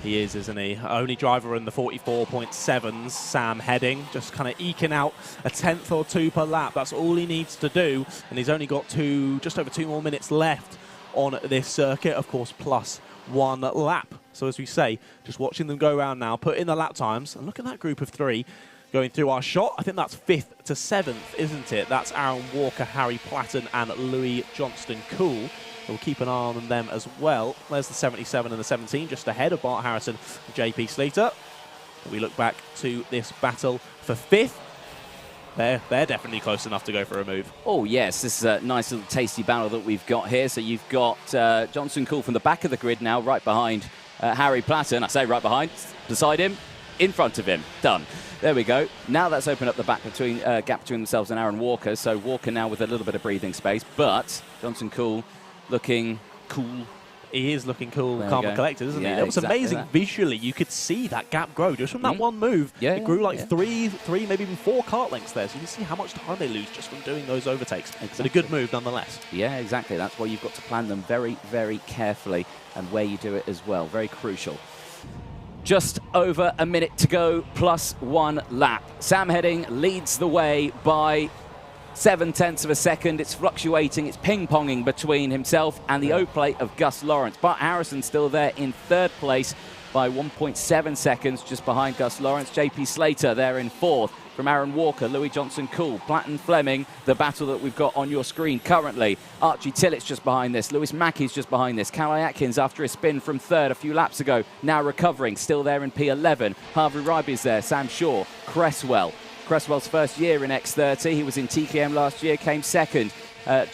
He is, isn't he? Only driver in the 44.7s, Sam Heading, just kind of eking out a tenth or two per lap. That's all he needs to do, and he's only got just over 2 more minutes left on this circuit, of course, plus 1 lap. So as we say, just watching them go around now, put in the lap times, and look at that group of 3 going through our shot. I think that's 5th to 7th, isn't it? That's Aaron Walker, Harry Platten, and Louis Johnston Cool. We'll keep an eye on them as well. There's the 77 and the 17, just ahead of Bart Harrison and JP Slater. We look back to this battle for 5th. They're definitely close enough to go for a move. Oh, yes. This is a nice little tasty battle that we've got here. So you've got Johnson Cool from the back of the grid now, right behind Harry Platten. I say right behind, beside him, in front of him. Done. There we go. Now that's opened up the gap between themselves and Aaron Walker. So Walker now with a little bit of breathing space. But Johnson Cool looking cool. He is looking cool, calm and collected, isn't he? That was exactly amazing visually. You could see that gap grow just from that one move. Yeah, it grew like yeah. three, maybe even 4 kart lengths there. So you can see how much time they lose just from doing those overtakes. Exactly. But a good move nonetheless. Yeah, exactly. That's why you've got to plan them very, very carefully and where you do it as well. Very crucial. Just over a minute to go, plus 1 lap. Sam Heading leads the way by 0.7 of a second. It's fluctuating, it's ping-ponging between himself and the O-plate of Gus Lawrence. Bart Harrison still there in 3rd place by 1.7 seconds, just behind Gus Lawrence. JP Slater there in 4th. From Aaron Walker, Louis Johnson Cool, Platten Fleming, the battle that we've got on your screen currently. Archie Tillett's just behind this. Lewis Mackey's just behind this. Calais Atkins, after a spin from 3rd a few laps ago, now recovering, still there in P11. Harvey Ryby's there, Sam Shaw, Cresswell. Cresswell's first year in X30. He was in TKM last year, came 2nd.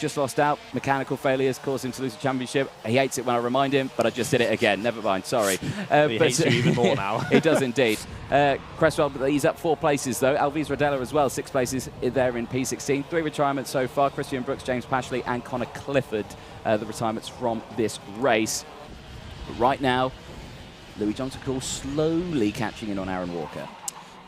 Just lost out. Mechanical failures caused him to lose the championship. He hates it when I remind him, but I just did it again. Never mind, sorry. He hates you even more now. He does indeed. Cresswell, he's up 4 places though. Alves Rodella as well, 6 places there in P16. 3 retirements so far. Christian Brooks, James Pashley and Connor Clifford, the retirements from this race. But right now, Louis Johnson Cool slowly catching in on Aaron Walker.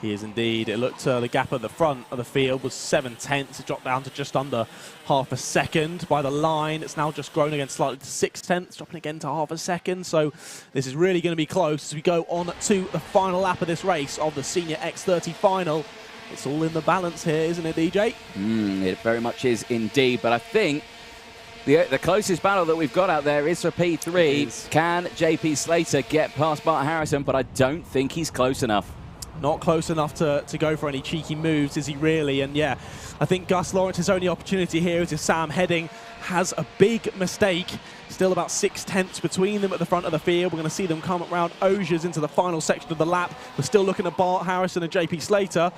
He is indeed. It looked the gap at the front of the field was 0.7. It dropped down to just under half a second by the line. It's now just grown again slightly to 0.6, dropping again to half a second. So this is really going to be close as we go on to the final lap of this race of the Senior X30 final. It's all in the balance here, isn't it, DJ? It very much is indeed, but I think the closest battle that we've got out there is for P3. Can JP Slater get past Bart Harrison? But I don't think he's close enough. Not close enough to go for any cheeky moves, is he really? And yeah, I think Gus Lawrence's only opportunity here is if Sam Heading has a big mistake. Still about 0.6 between them at the front of the field. We're going to see them come around Osiers into the final section of the lap. We're still looking at Bart Harrison and JP Slater.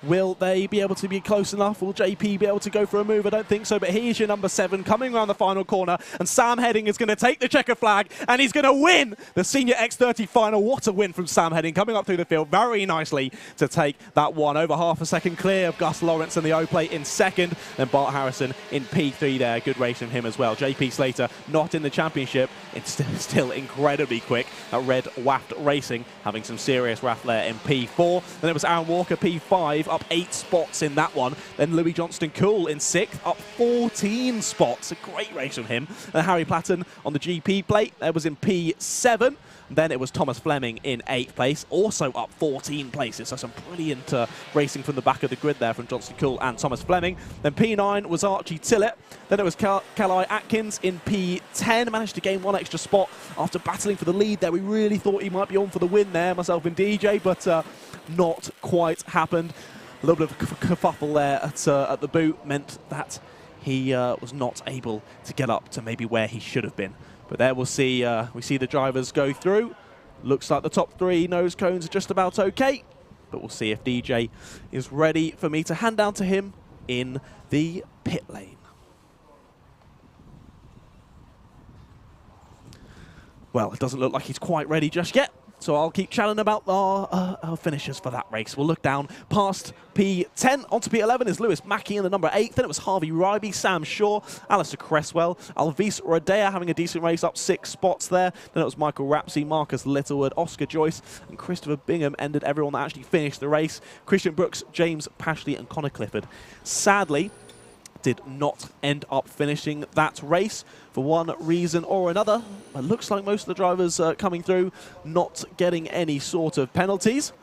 Will they be able to be close enough? Will JP be able to go for a move? I don't think so, but here's your number 7 coming around the final corner, and Sam Heading is going to take the checker flag, and he's going to win the Senior X30 final. What a win from Sam Heading, coming up through the field very nicely to take that one. Over half a second clear of Gus Lawrence and the O-plate in 2nd, then Bart Harrison in P3 there. Good race from him as well. JP Slater not in the championship. It's still incredibly quick at Red Waft Racing, having some serious waft there in P4. Then it was Aaron Walker, P5, up 8 spots in that one. Then Louis Johnston Cool in 6th, up 14 spots. A great race from him. And Harry Platten on the GP plate, that was in P7. Then it was Thomas Fleming in 8th place, also up 14 places. So some brilliant racing from the back of the grid there from Johnston Cool and Thomas Fleming. Then P9 was Archie Tillett. Then it was Calais Atkins in P10. Managed to gain 1 extra spot after battling for the lead there. We really thought he might be on for the win there, myself and DJ, but not quite happened. A little bit of a kerfuffle there at the boot meant that he was not able to get up to maybe where he should have been. But there we see the drivers go through. Looks like the top 3 nose cones are just about okay. But we'll see if DJ is ready for me to hand down to him in the pit lane. Well, it doesn't look like he's quite ready just yet. So I'll keep chatting about our finishers for that race. We'll look down past P10. Onto P11 is Lewis Mackey in the number 8. Then it was Harvey Ryby, Sam Shaw, Alistair Cresswell, Alvis Rodea having a decent race, up 6 spots there. Then it was Michael Rapsey, Marcus Littlewood, Oscar Joyce, and Christopher Bingham ended everyone that actually finished the race. Christian Brooks, James Pashley, and Connor Clifford sadly did not end up finishing that race for one reason or another. It looks like most of the drivers coming through not getting any sort of penalties,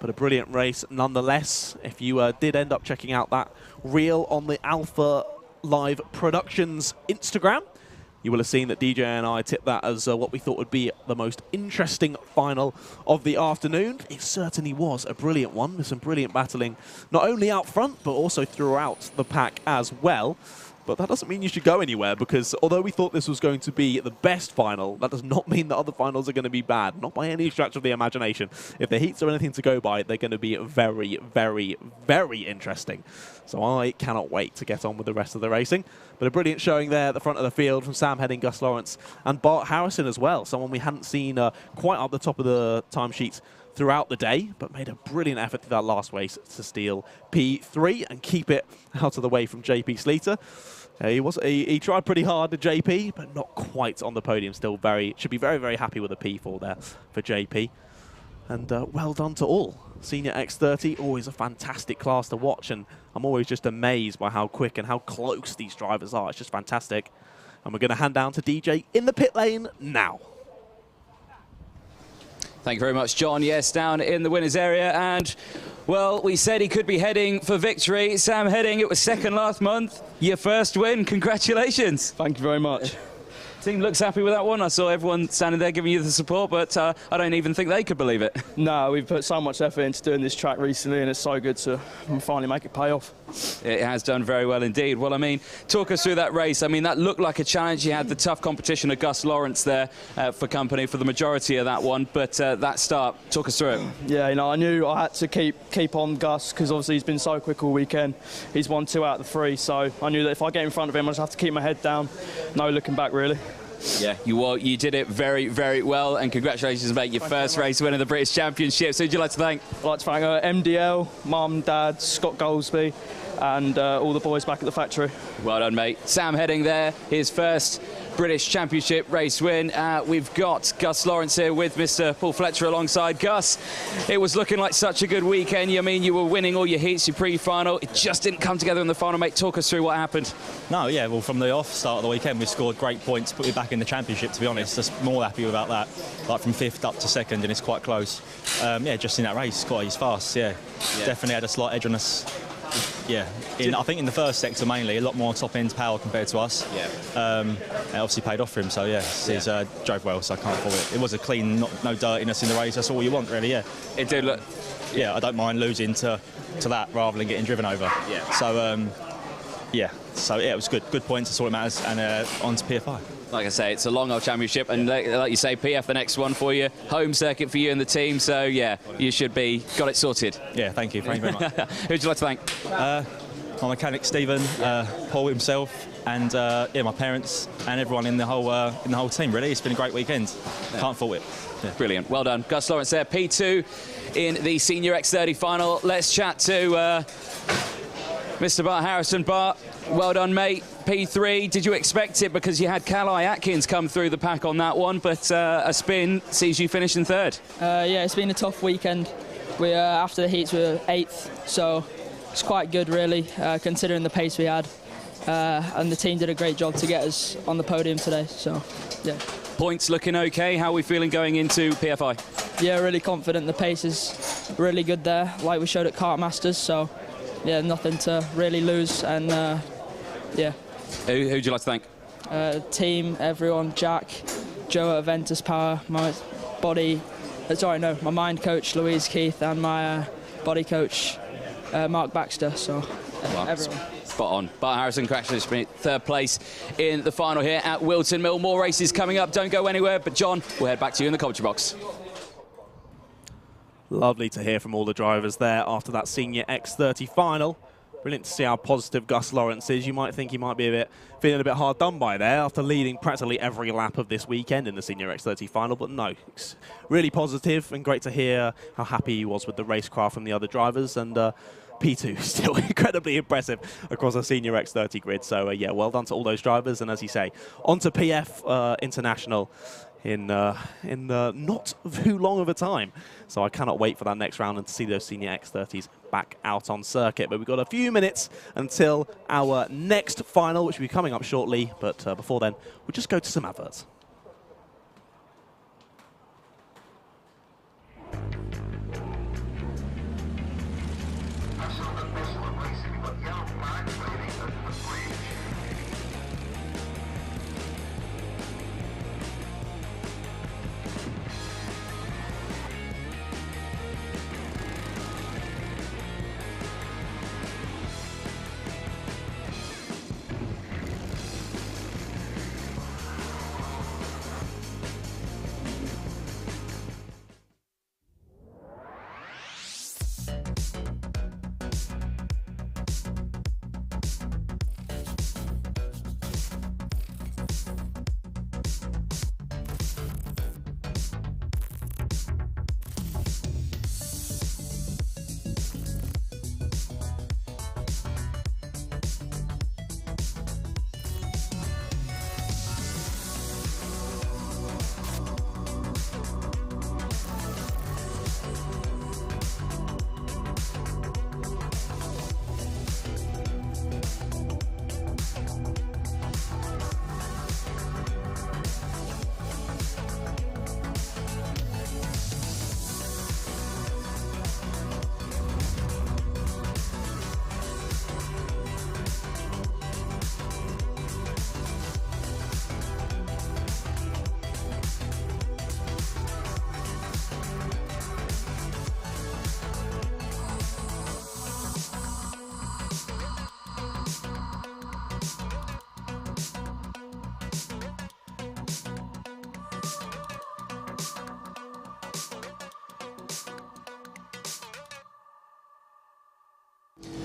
but a brilliant race nonetheless. If you did end up checking out that reel on the Alpha Live Productions Instagram, you will have seen that DJ and I tipped that as what we thought would be the most interesting final of the afternoon. It certainly was a brilliant one with some brilliant battling, not only out front, but also throughout the pack as well. But that doesn't mean you should go anywhere, because although we thought this was going to be the best final, that does not mean that other finals are going to be bad. Not by any stretch of the imagination. If the heats are anything to go by, they're going to be very, very, very interesting. So I cannot wait to get on with the rest of the racing. But a brilliant showing there at the front of the field from Sam Heading, Gus Lawrence, and Bart Harrison as well. Someone we hadn't seen quite up the top of the timesheets throughout the day, but made a brilliant effort through that last race to steal P3 and keep it out of the way from JP Sleater. He tried pretty hard to JP, but not quite on the podium. Still should be very, very happy with a P4 there for JP. And well done to all. Senior X30, always a fantastic class to watch, and I'm always just amazed by how quick and how close these drivers are. It's just fantastic. And we're going to hand down to DJ in the pit lane now. Thank you very much, John. Yes, down in the winners area, and well, we said he could be heading for victory. Sam Heading, it was second last month. Your first win. Congratulations. Thank you very much. Team looks happy with that one. I saw everyone standing there giving you the support, but I don't even think they could believe it. No, we've put so much effort into doing this track recently, and it's so good to finally make it pay off. It has done very well indeed. Well, I mean, talk us through that race. I mean, that looked like a challenge. You had the tough competition of Gus Lawrence there for company for the majority of that one, but that start, talk us through it. Yeah, you know, I knew I had to keep on Gus, because obviously he's been so quick all weekend. He's won 2 out of the 3, so I knew that if I get in front of him, I just have to keep my head down. No looking back, really. Yeah, you did it very, very well, and congratulations, mate, your first race win of the British Championships. Who would you like to thank? I'd like to thank MDL, Mum, Dad, Scott Goldsby, and all the boys back at the factory. Well done, mate. Sam Heading there, his first British Championship race win. We've got Gus Lawrence here with Mr. Paul Fletcher alongside. Gus, it was looking like such a good weekend. I mean, you were winning all your heats, your pre-final. It just didn't come together in the final, mate. Talk us through what happened. No, yeah, well, from the start of the weekend, we scored great points, put it back in the championship, to be honest. Just more happy about that. Like from 5th up to 2nd, and it's quite close. Yeah, just in that race, he's fast, yeah. Definitely had a slight edge on us. Yeah, I think in the first sector mainly, a lot more top-end power compared to us. Yeah. It obviously paid off for him, so yeah, he's drove well, so I can't fault it. It was a clean, no dirtiness in the race. That's all you want, really. Yeah. It did look. Yeah, I don't mind losing to that rather than getting driven over. Yeah. So yeah, it was good. Good points. That's all that matters. And on to PFI. Like I say, it's a long old championship, and like you say, PF the next one for you, home circuit for you and the team. So yeah, you should be got it sorted. Yeah, thank you very much. Who'd you like to thank? My mechanic Stephen, Paul himself, and yeah, my parents and everyone in the whole team. Really, it's been a great weekend. Can't fault it. Yeah. Brilliant, well done, Gus Lawrence there, P2 in the Senior X30 final. Let's chat to Mr. Bart Harrison. Bart, well done, mate. P3, did you expect it, because you had Calai Atkins come through the pack on that one, but a spin sees you finish in 3rd? Yeah, it's been a tough weekend. We after the heats we were 8th, so it's quite good really, considering the pace we had, and the team did a great job to get us on the podium today, so yeah. Points looking okay. How are we feeling going into PFI? Yeah, really confident. The pace is really good there, like we showed at Kart Masters, so yeah, nothing to really lose, and yeah. Who'd you like to thank? Team, everyone, Jack, Joe at Aventus Power, my mind coach Louise Keith, and my body coach Mark Baxter. So everyone. Spot on. Bart Harrison, congratulations, 3rd place in the final here at Whilton Mill. More races coming up. Don't go anywhere. But John, we'll head back to you in the commentary box. Lovely to hear from all the drivers there after that Senior X30 final. Brilliant to see how positive Gus Lawrence is. You might think he might be feeling a bit hard done by there after leading practically every lap of this weekend in the Senior X30 final, but no, it's really positive, and great to hear how happy he was with the racecraft from the other drivers, and P2 is still incredibly impressive across a Senior X30 grid. So yeah, well done to all those drivers, and as you say, on to PF International in not too long of a time. So I cannot wait for that next round and to see those Senior X30s back out on circuit. But we've got a few minutes until our next final, which will be coming up shortly. But before then, we'll just go to some adverts.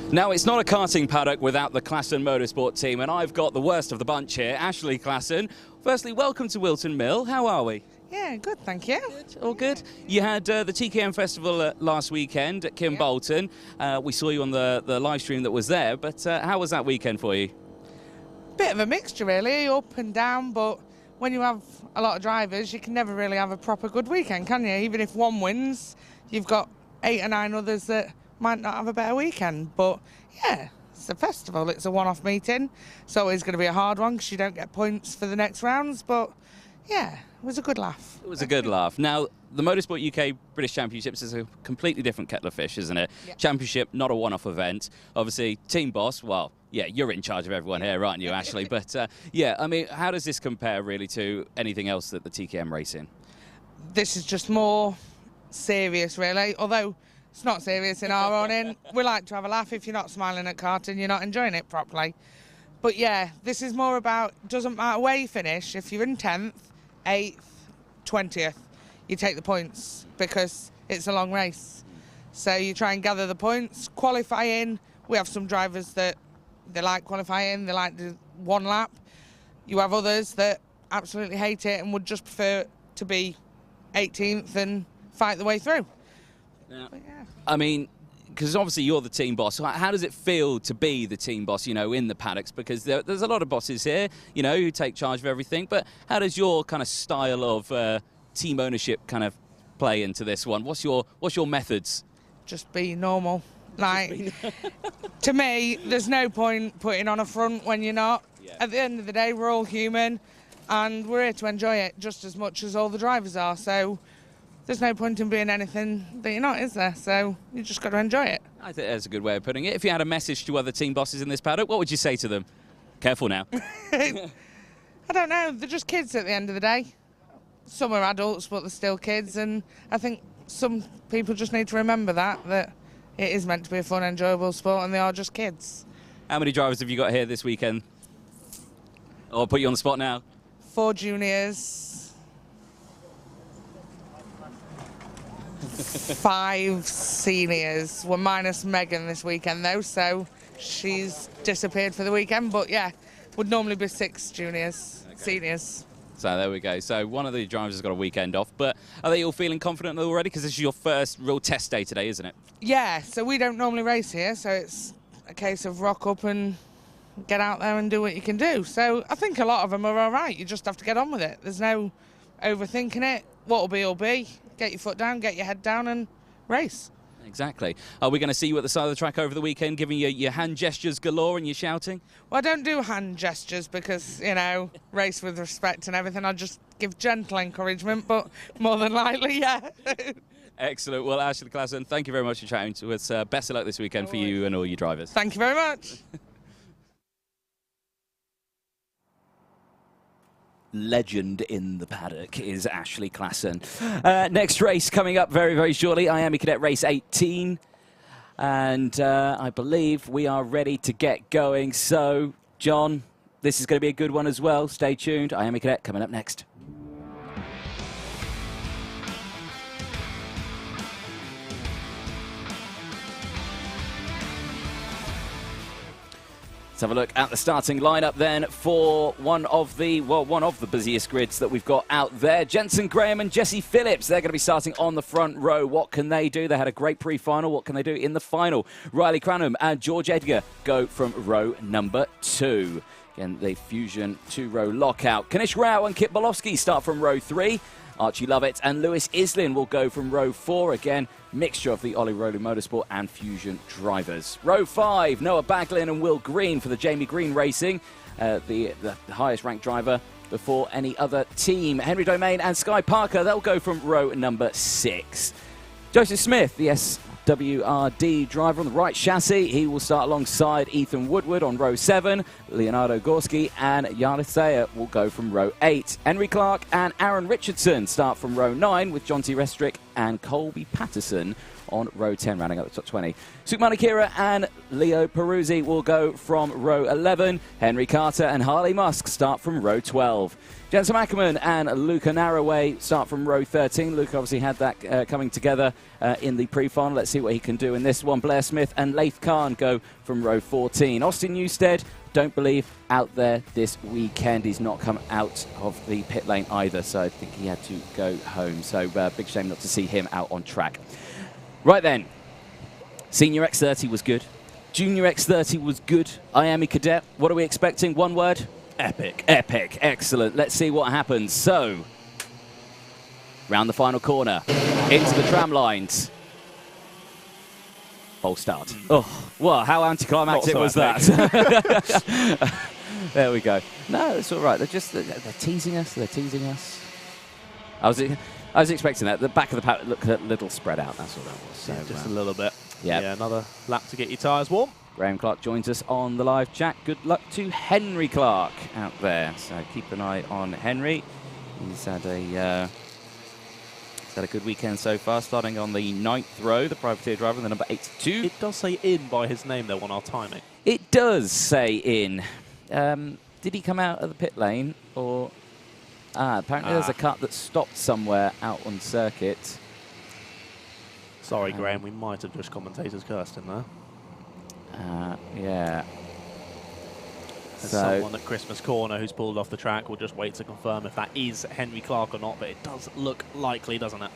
Now, it's not a karting paddock without the Classen Motorsport team, and I've got the worst of the bunch here, Ashley Classen. Firstly, welcome to Whilton Mill. How are we? Yeah, good, thank you. Good, all good. You had the TKM Festival last weekend at Kimbolton. We saw you on the live stream that was there, but how was that weekend for you? Bit of a mixture, really, up and down, but when you have a lot of drivers, you can never really have a proper good weekend, can you? Even if one wins, you've got 8 or 9 others that might not have a better weekend. But yeah, it's a festival, it's a one-off meeting. It's always going to be a hard one because you don't get points for the next rounds, but yeah, it was a good laugh. It was a good laugh. Now, the Motorsport UK British Championships is a completely different kettle of fish, isn't it? Yeah. Championship, not a one-off event. Obviously, team boss, well, yeah, you're in charge of everyone here, aren't you, Ashley? But yeah, I mean, how does this compare really to anything else that the TKM race in? This is just more serious, really, although it's not serious in our own end. We like to have a laugh. If you're not smiling at karting, you're not enjoying it properly. But yeah, this is more about, doesn't matter where you finish, if you're in 10th, 8th, 20th, you take the points because it's a long race. So you try and gather the points. Qualifying, we have some drivers that they like qualifying, they like the one lap. You have others that absolutely hate it and would just prefer to be 18th and fight the way through. Yeah. I mean, because obviously you're the team boss. How does it feel to be the team boss, you know, in the paddocks? Because there's a lot of bosses here, you know, who take charge of everything. But how does your kind of style of team ownership kind of play into this one? What's your methods? Just be normal. Like, to me, there's no point putting on a front when you're not. Yeah. At the end of the day, we're all human, and we're here to enjoy it just as much as all the drivers are. So there's no point in being anything that you're not, is there? So you just got to enjoy it. I think that's a good way of putting it. If you had a message to other team bosses in this paddock, what would you say to them? Careful now. I don't know. They're just kids at the end of the day. Some are adults, but they're still kids. And I think some people just need to remember that it is meant to be a fun, enjoyable sport, and they are just kids. How many drivers have you got here this weekend? I'll put you on the spot now. 4 juniors. 5 seniors. We're minus Megan this weekend, though, so she's disappeared for the weekend. But, yeah, would normally be 6 juniors, seniors. So there we go. So one of the drivers has got a weekend off. But are they all feeling confident already? Because this is your first real test day today, isn't it? Yeah, so we don't normally race here, so it's a case of rock up and get out there and do what you can do. So I think a lot of them are all right. You just have to get on with it. There's no overthinking it. What will be, will be. Get your foot down, get your head down and race. Exactly. Are we going to see you at the side of the track over the weekend, giving you your hand gestures galore and your shouting? Well, I don't do hand gestures because, you know, race with respect and everything. I just give gentle encouragement, but more than likely, yeah. Excellent. Well, Ashley Classen, thank you very much for chatting to us. Best of luck this weekend for you and all your drivers. Thank you very much. Legend in the paddock is Ashley Classen. Next race coming up very, very shortly, IAME Cadet Race 18. And I believe we are ready to get going. So, John, this is going to be a good one as well. Stay tuned. IAME Cadet coming up next. Let's have a look at the starting lineup then for one of the busiest grids that we've got out there. Jensen Graham and Jesse Phillips, they're going to be starting on the front row. What can they do? They had a great pre-final. What can they do in the final? Riley Cranham and George Edgar go from row number 2. Again, the Fusion 2-row lockout. Kanish Rao and Kit Bolowski start from row 3. Archie Lovett and Lewis Islin will go from row 4. Again, mixture of the Ollie Rowley Motorsport and Fusion drivers. Row 5, Noah Baglin and Will Green for the Jamie Green Racing, the highest ranked driver before any other team. Henry Domain and Sky Parker, they'll go from row number 6. Joseph Smith, the SWRD driver on the right chassis, he will start alongside Ethan Woodward on row 7. Leonardo Gorski and Yanis Thayer will go from row 8. Henry Clark and Aaron Richardson start from row 9 with John T. Restrick and Colby Patterson on row 10, rounding out the top 20. Sukmani Kira and Leo Peruzzi will go from row 11. Henry Carter and Harley Musk start from row 12. Jensen Ackerman and Luca Narroway start from row 13. Luca obviously had that coming together in the pre-final. Let's see what he can do in this one. Blair Smith and Laith Khan go from row 14. Austin Newstead, don't believe, out there this weekend. He's not come out of the pit lane either, so I think he had to go home. So big shame not to see him out on track. Right then, Senior X30 was good. Junior X30 was good. IAME Cadet, what are we expecting? One word? Epic. Epic. Excellent. Let's see what happens. So, round the final corner, into the tram lines. False start. Oh, well, how anticlimactic was that? There we go. No, it's all right. They're teasing us. They're teasing us. I was expecting that. The back of the pack looked a little spread out. That's all that was. So, just a little bit. Yep. Yeah, another lap to get your tyres warm. Graham Clark joins us on the live chat. Good luck to Henry Clark out there. So keep an eye on Henry. He's had a good weekend so far, starting on the 9th row, the privateer driver, the number 82. It does say in by his name, though, on our timing. It does say in. Did he come out of the pit lane? Or apparently there's a cut that stopped somewhere out on circuit. Sorry, Graham, we might have just commentators cursed in there. Yeah. There's So someone at Christmas Corner who's pulled off the track. We'll just wait to confirm if that is Henry Clark or not, but it does look likely, doesn't it?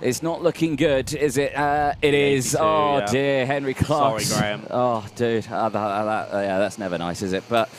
it's not looking good, is it? It is. Oh, yeah. dear, Henry Clark. Sorry, Graham. Oh, dude. Yeah, that's never nice, is it? But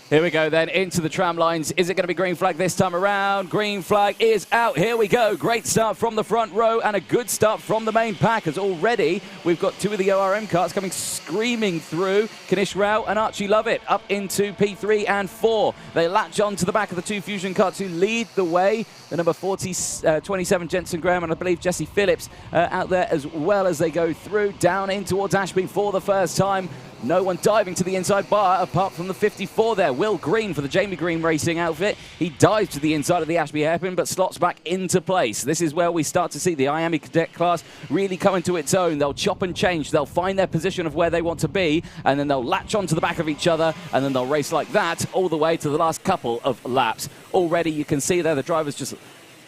here we go then, into the tram lines. Is it going to be green flag this time around? Green flag is out. Here we go. Great start from the front row and a good start from the main pack, as already we've got two of the ORM carts coming screaming through. Kanish Rao and Archie Lovett up into P3 and 4. They latch on to the back of the two Fusion carts who lead the way. The number 27, Jensen Graham, and I believe Jesse Phillips out there as well as they go through. Down in towards Ashby for the first time. No one diving to the inside bar apart from the 54 there. Will Green for the Jamie Green Racing outfit. He dives to the inside of the Ashby hairpin but slots back into place. This is where we start to see the IAME Cadet class really come into its own. They'll chop and change. They'll find their position of where they want to be, and then they'll latch onto the back of each other, and then they'll race like that all the way to the last couple of laps. Already you can see there the drivers just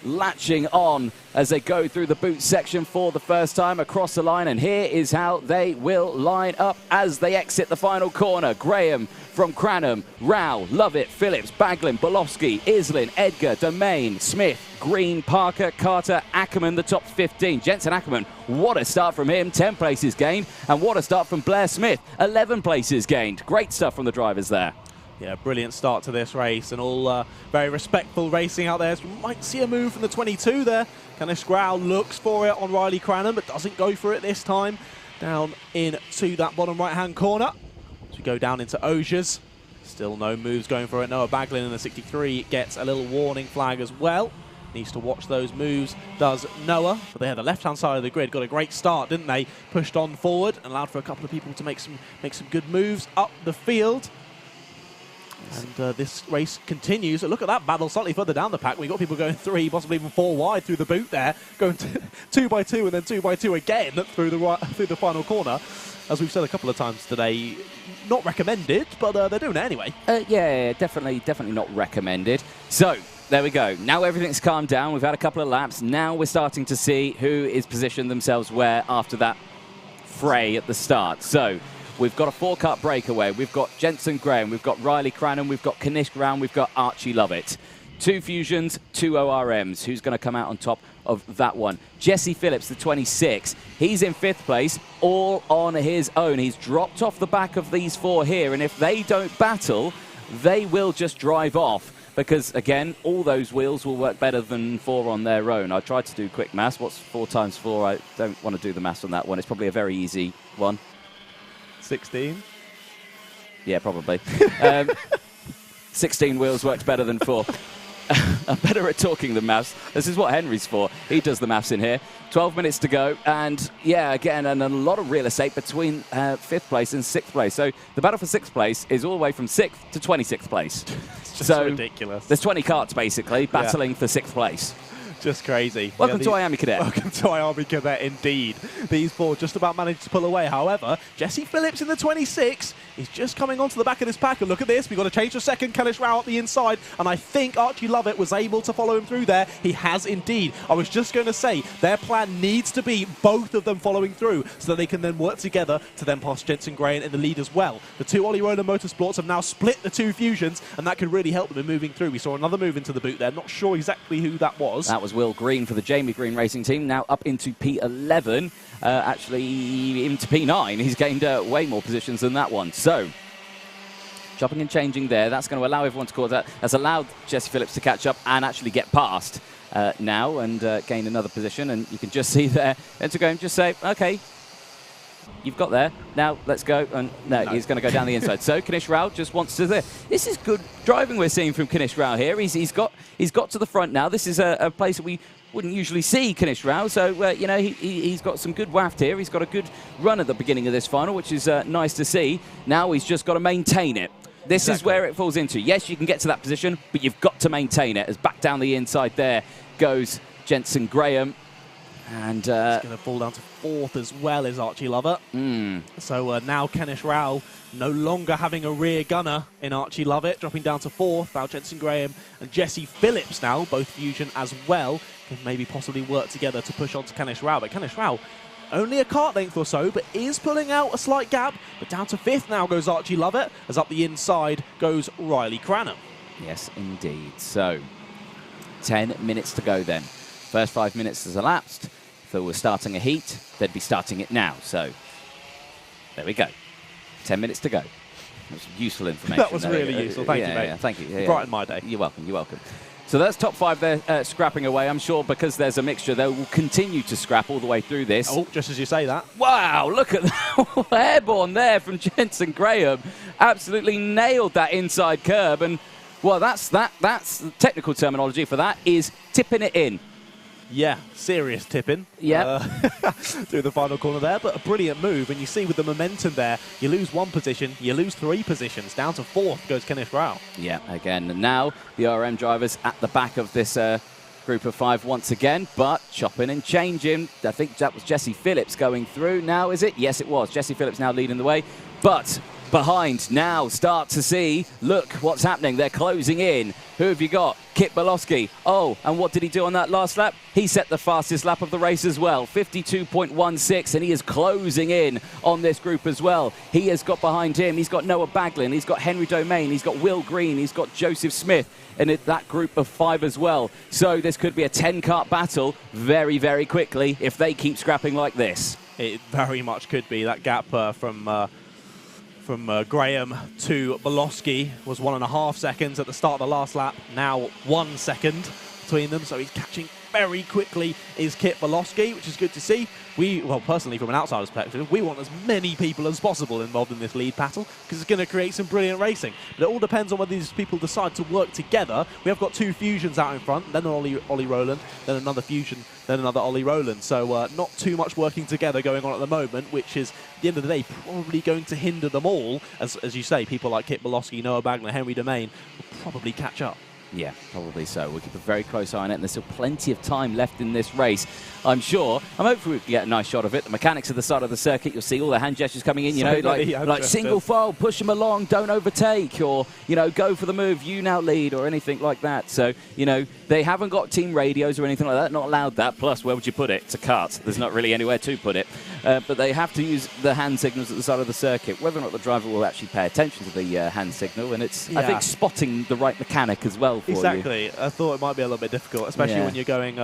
latching on as they go through the boot section for the first time across the line, and here is how they will line up as they exit the final corner. Graham from Cranham, Rao, Lovett, Phillips, Baglin, Bolofsky, Islin, Edgar, Domain, Smith, Green, Parker, Carter, Ackerman, the top 15. Jensen Ackerman, what a start from him, 10 places gained, and what a start from Blair Smith, 11 places gained. Great stuff from the drivers there. Yeah, brilliant start to this race, and all very respectful racing out there. So we might see a move from the 22 there. Kanish Rao looks for it on Riley Cranham, but doesn't go for it this time. Down into that bottom right-hand corner. As we go down into Osiers. Still no moves going for it. Noah Baglin in the 63 gets a little warning flag as well. Needs to watch those moves, does Noah. But they had the left-hand side of the grid. Got a great start, didn't they? Pushed on forward and allowed for a couple of people to make some good moves up the field. And this race continues. Look at that battle slightly further down the pack. We've got people going 3, possibly even 4 wide through the boot there, going 2 by 2 and then 2 by 2 again through the final corner. As we've said a couple of times today, not recommended, but they're doing it anyway. Yeah, definitely not recommended. So there we go. Now everything's calmed down. We've had a couple of laps. Now we're starting to see who is positioned themselves where after that fray at the start. So we've got a 4-cut breakaway. We've got Jensen Graham. We've got Riley Cranham. We've got Kanish Graham. We've got Archie Lovett. 2 Fusions, 2 ORMs. Who's going to come out on top of that one? Jesse Phillips, the 26. He's in 5th place, all on his own. He's dropped off the back of these 4 here, and if they don't battle, they will just drive off. Because, again, all those wheels will work better than 4 on their own. I tried to do quick maths. What's 4 times 4? I don't want to do the maths on that one. It's probably a very easy one. 16? Yeah, probably. 16 wheels works better than 4. I'm better at talking than maths. This is what Henry's for. He does the maths in here. 12 minutes to go. And, yeah, again, and a lot of real estate between 5th place and 6th place. So the battle for 6th place is all the way from 6th to 26th place. It's just ridiculous. There's 20 carts, basically, battling for 6th place. Just crazy. Welcome to IAME Cadet. Welcome to IAME Cadet, indeed. These four just about managed to pull away. However, Jesse Phillips in the 26 is just coming onto the back of this pack. And look at this. We've got to change the second. Kanish Rao at the inside. And I think Archie Lovett was able to follow him through there. He has indeed. I was just going to say, their plan needs to be both of them following through so that they can then work together to then pass Jensen Graham in the lead as well. The two Ollie Rowland Motorsports have now split the two fusions, and that could really help them in moving through. We saw another move into the boot there. Not sure exactly who that was. That was Will Green for the Jamie Green Racing Team, now up into P11, actually into P9. He's gained way more positions than that one. So, chopping and changing there. That's going to allow everyone to cause that. That's allowed Jesse Phillips to catch up and actually get past now and gain another position. And you can just see there, and to go and just say, okay, you've got there. Now let's go. And no, he's going to go down the inside. So Kanish Rao just wants to there. This is good driving we're seeing from Kanish Rao here. He's got to the front now. This is a place that we wouldn't usually see Kanish Rao. So you know, he's got some good waft here. He's got a good run at the beginning of this final, which is nice to see. Now he's just got to maintain it. This is where it falls into. Yes, you can get to that position, but you've got to maintain it. As back down the inside there goes Jensen Graham. And he's going to fall down to fourth as well as Archie Lovett. So now Kanish Rao no longer having a rear gunner in Archie Lovett, dropping down to fourth. Now Jensen Graham and Jesse Phillips now, both fusion as well, can maybe possibly work together to push on to Kanish Rao. But Kanish Rao, only a kart length or so, but is pulling out a slight gap. But down to fifth now goes Archie Lovett, as up the inside goes Riley Cranham. Yes, indeed. So, 10 minutes to go then. First 5 minutes has elapsed. If they were starting a heat, they'd be starting it now. So, there we go. 10 minutes to go. That was useful information. That was really useful. Thank you, mate. Yeah, thank you. Yeah, Brightened my day. You're welcome. You're welcome. So that's top five there scrapping away. I'm sure because there's a mixture, they will continue to scrap all the way through this. Oh, just as you say that. Wow, look at that. Airborne there from Jensen Graham. Absolutely nailed that inside curb. And, well, that's the technical terminology for that is tipping it in. Yeah, serious tipping. Yeah. Through the final corner there, but a brilliant move. And you see with the momentum there, you lose one position, you lose 3 positions. Down to fourth goes Kanish Rao. Yeah, again. And now the RM drivers at the back of this group of 5 once again, but chopping and changing. I think that was Jesse Phillips going through now, is it? Yes, it was. Jesse Phillips now leading the way. But behind now, start to see, look what's happening. They're closing in. Who have you got? Kit Bolowski. Oh, and what did he do on that last lap? He set the fastest lap of the race as well, 52.16, and he is closing in on this group as well. He has got behind him. He's got Noah Baglin. He's got Henry Domain. He's got Will Green. He's got Joseph Smith. And that group of 5 as well. So this could be a 10-kart battle very, very quickly if they keep scrapping like this. It very much could be. That gap from Graham to Bolowski was 1.5 seconds at the start of the last lap. Now 1 second between them, so he's catching very quickly is Kit Bolowski, which is good to see. Well, personally, from an outsider's perspective, we want as many people as possible involved in this lead battle because it's going to create some brilliant racing. But it all depends on whether these people decide to work together. We have got 2 fusions out in front, then an Ollie Rowland, then another fusion, then another Ollie Rowland. So not too much working together going on at the moment, which is, at the end of the day, probably going to hinder them all. As you say, people like Kit Bolowski, Noah Bagner, Henry Domain will probably catch up. Yeah, probably so. We'll keep a very close eye on it, and there's still plenty of time left in this race, I'm sure. I'm hoping we can get a nice shot of it. The mechanics at the side of the circuit, you'll see all the hand gestures coming in, like single file, push them along, don't overtake, or, go for the move, you now lead, or anything like that. So, they haven't got team radios or anything like that, not allowed that. Plus, where would you put it? It's a kart. There's not really anywhere to put it. But they have to use the hand signals at the side of the circuit. Whether or not the driver will actually pay attention to the hand signal, and it's, I think, spotting the right mechanic as well for Exactly. you. I thought it might be a little bit difficult, especially when you're going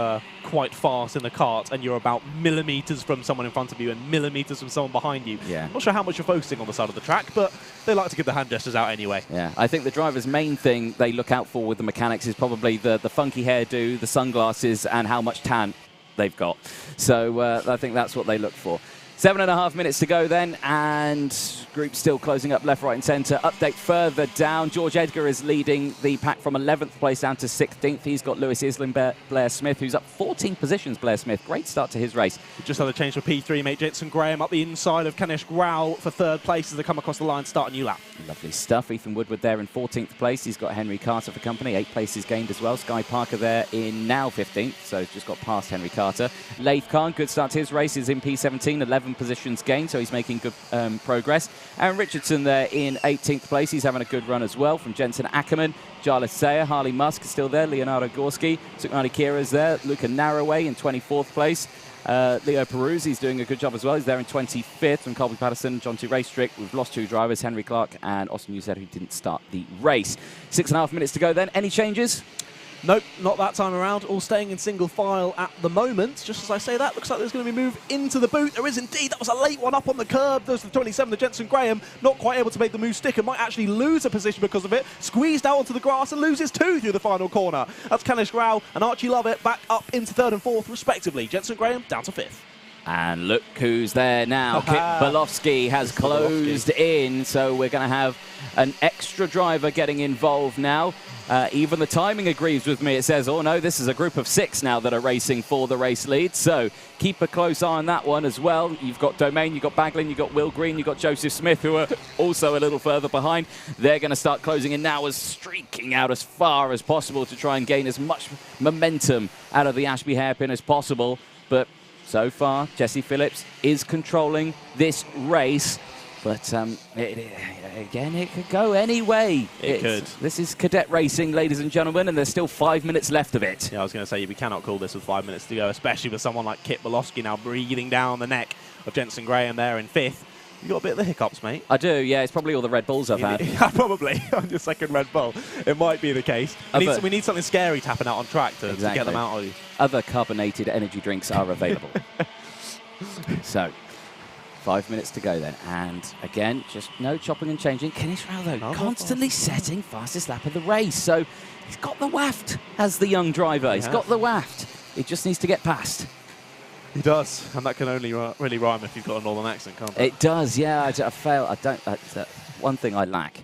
quite fast in the kart and you're about millimetres from someone in front of you and millimetres from someone behind you. Yeah. Not sure how much you're focusing on the side of the track, but they like to give the hand gestures out anyway. Yeah, I think the driver's main thing they look out for with the mechanics is probably the funky hairdo, the sunglasses, and how much tan they've got. So I think that's what they look for. 7.5 minutes to go then, and group still closing up left, right and centre. Update further down. George Edgar is leading the pack from 11th place down to 16th. He's got Lewis Islin, Blair Smith, who's up 14 positions, Blair Smith. Great start to his race. Just had a change for P3, mate. Jensen Graham up the inside of Kanish Grau for 3rd place as they come across the line, start a new lap. Lovely stuff. Ethan Woodward there in 14th place. He's got Henry Carter for company. 8 places gained as well. Sky Parker there in now 15th, so just got past Henry Carter. Laith Khan, good start to his race, is in P17, 11 positions gained, so he's making good progress. Aaron Richardson there in 18th place. He's having a good run as well from Jensen Ackerman. Jarlath Sayer, Harley Musk is still there. Leonardo Gorski. Sukmani Kira's there. Luca Narroway in 24th place. Leo Peruzzi's doing a good job as well. He's there in 25th from Colby Patterson, John T. Racestrick. We've lost 2 drivers, Henry Clark and Austin Newsted, who didn't start the race. 6.5 minutes to go then. Any changes? Nope, not that time around. All staying in single file at the moment. Just as I say that, looks like there's going to be a move into the boot. There is indeed. That was a late one up on the curb. There's the 27, the Jensen Graham, not quite able to make the move stick and might actually lose a position because of it. Squeezed out onto the grass and loses 2 through the final corner. That's Kanish Grau and Archie Lovett back up into 3rd and 4th respectively. Jensen Graham down to 5th. And look who's there now. Kit Bolofsky has closed in, so we're going to have an extra driver getting involved now. Even the timing agrees with me. It says, oh no, this is a group of 6 now that are racing for the race lead. So keep a close eye on that one as well. You've got Domain, you've got Baglin, you've got Will Green, you've got Joseph Smith, who are also a little further behind. They're going to start closing in now, as streaking out as far as possible to try and gain as much momentum out of the Ashby hairpin as possible. But so far, Jesse Phillips is controlling this race. But again, it could go any way. It could. This is cadet racing, ladies and gentlemen, and there's still 5 minutes left of it. Yeah, I was going to say, we cannot call this with 5 minutes to go, especially with someone like Kit Bolofsky now breathing down the neck of Jensen Graham there in 5th. You got a bit of the hiccups, mate. I do, yeah. It's probably all the Red Bulls I've had. Yeah, probably on your 2nd Red Bull. It might be the case. We need something scary tapping out on track to get them out of you. Other carbonated energy drinks are available. So, 5 minutes to go then. And again, just no chopping and changing. Kanish Grau, though, constantly setting fastest lap of the race. So he's got the waft as the young driver. He's got the waft. He just needs to get past. He does, and that can only really rhyme if you've got a northern accent, can't it? It does, yeah. I fail. I don't. That's one thing I lack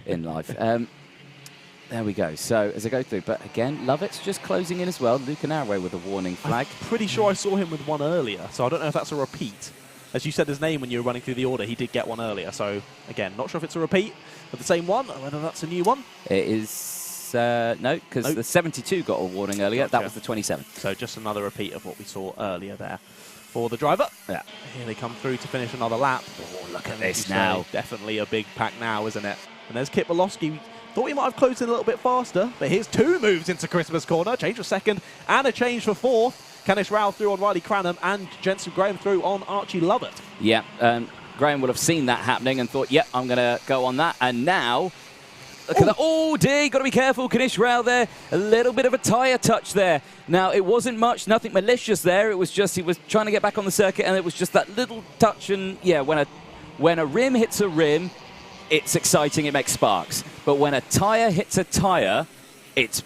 in life. There we go. So as I go through, but again, Lovett's just closing in as well. Luca Narroway with a warning flag. I'm pretty sure I saw him with one earlier, so I don't know if that's a repeat. As you said his name when you were running through the order, he did get one earlier. So again, not sure if it's a repeat of the same one or whether that's a new one. It is. No, because the 72 got a warning earlier. Gotcha. That was the 27. So just another repeat of what we saw earlier there for the driver. Yeah. Here they come through to finish another lap. Oh, look at this now. Definitely a big pack now, isn't it? And there's Kit Bolofsky. Thought he might have closed in a little bit faster, but here's 2 moves into Christmas corner. Change for 2nd and a change for 4th. Kanish Grau through on Riley Cranham and Jensen Graham through on Archie Lovett. Yeah, Graham will have seen that happening and thought, yep, I'm going to go on that. And now, look at that. Oh, dear, got to be careful. Kanish Grau there. A little bit of a tyre touch there. Now, it wasn't much, nothing malicious there. It was just he was trying to get back on the circuit, and it was just that little touch. And, yeah, when a rim hits a rim, it's exciting. It makes sparks. But when a tyre hits a tyre, it's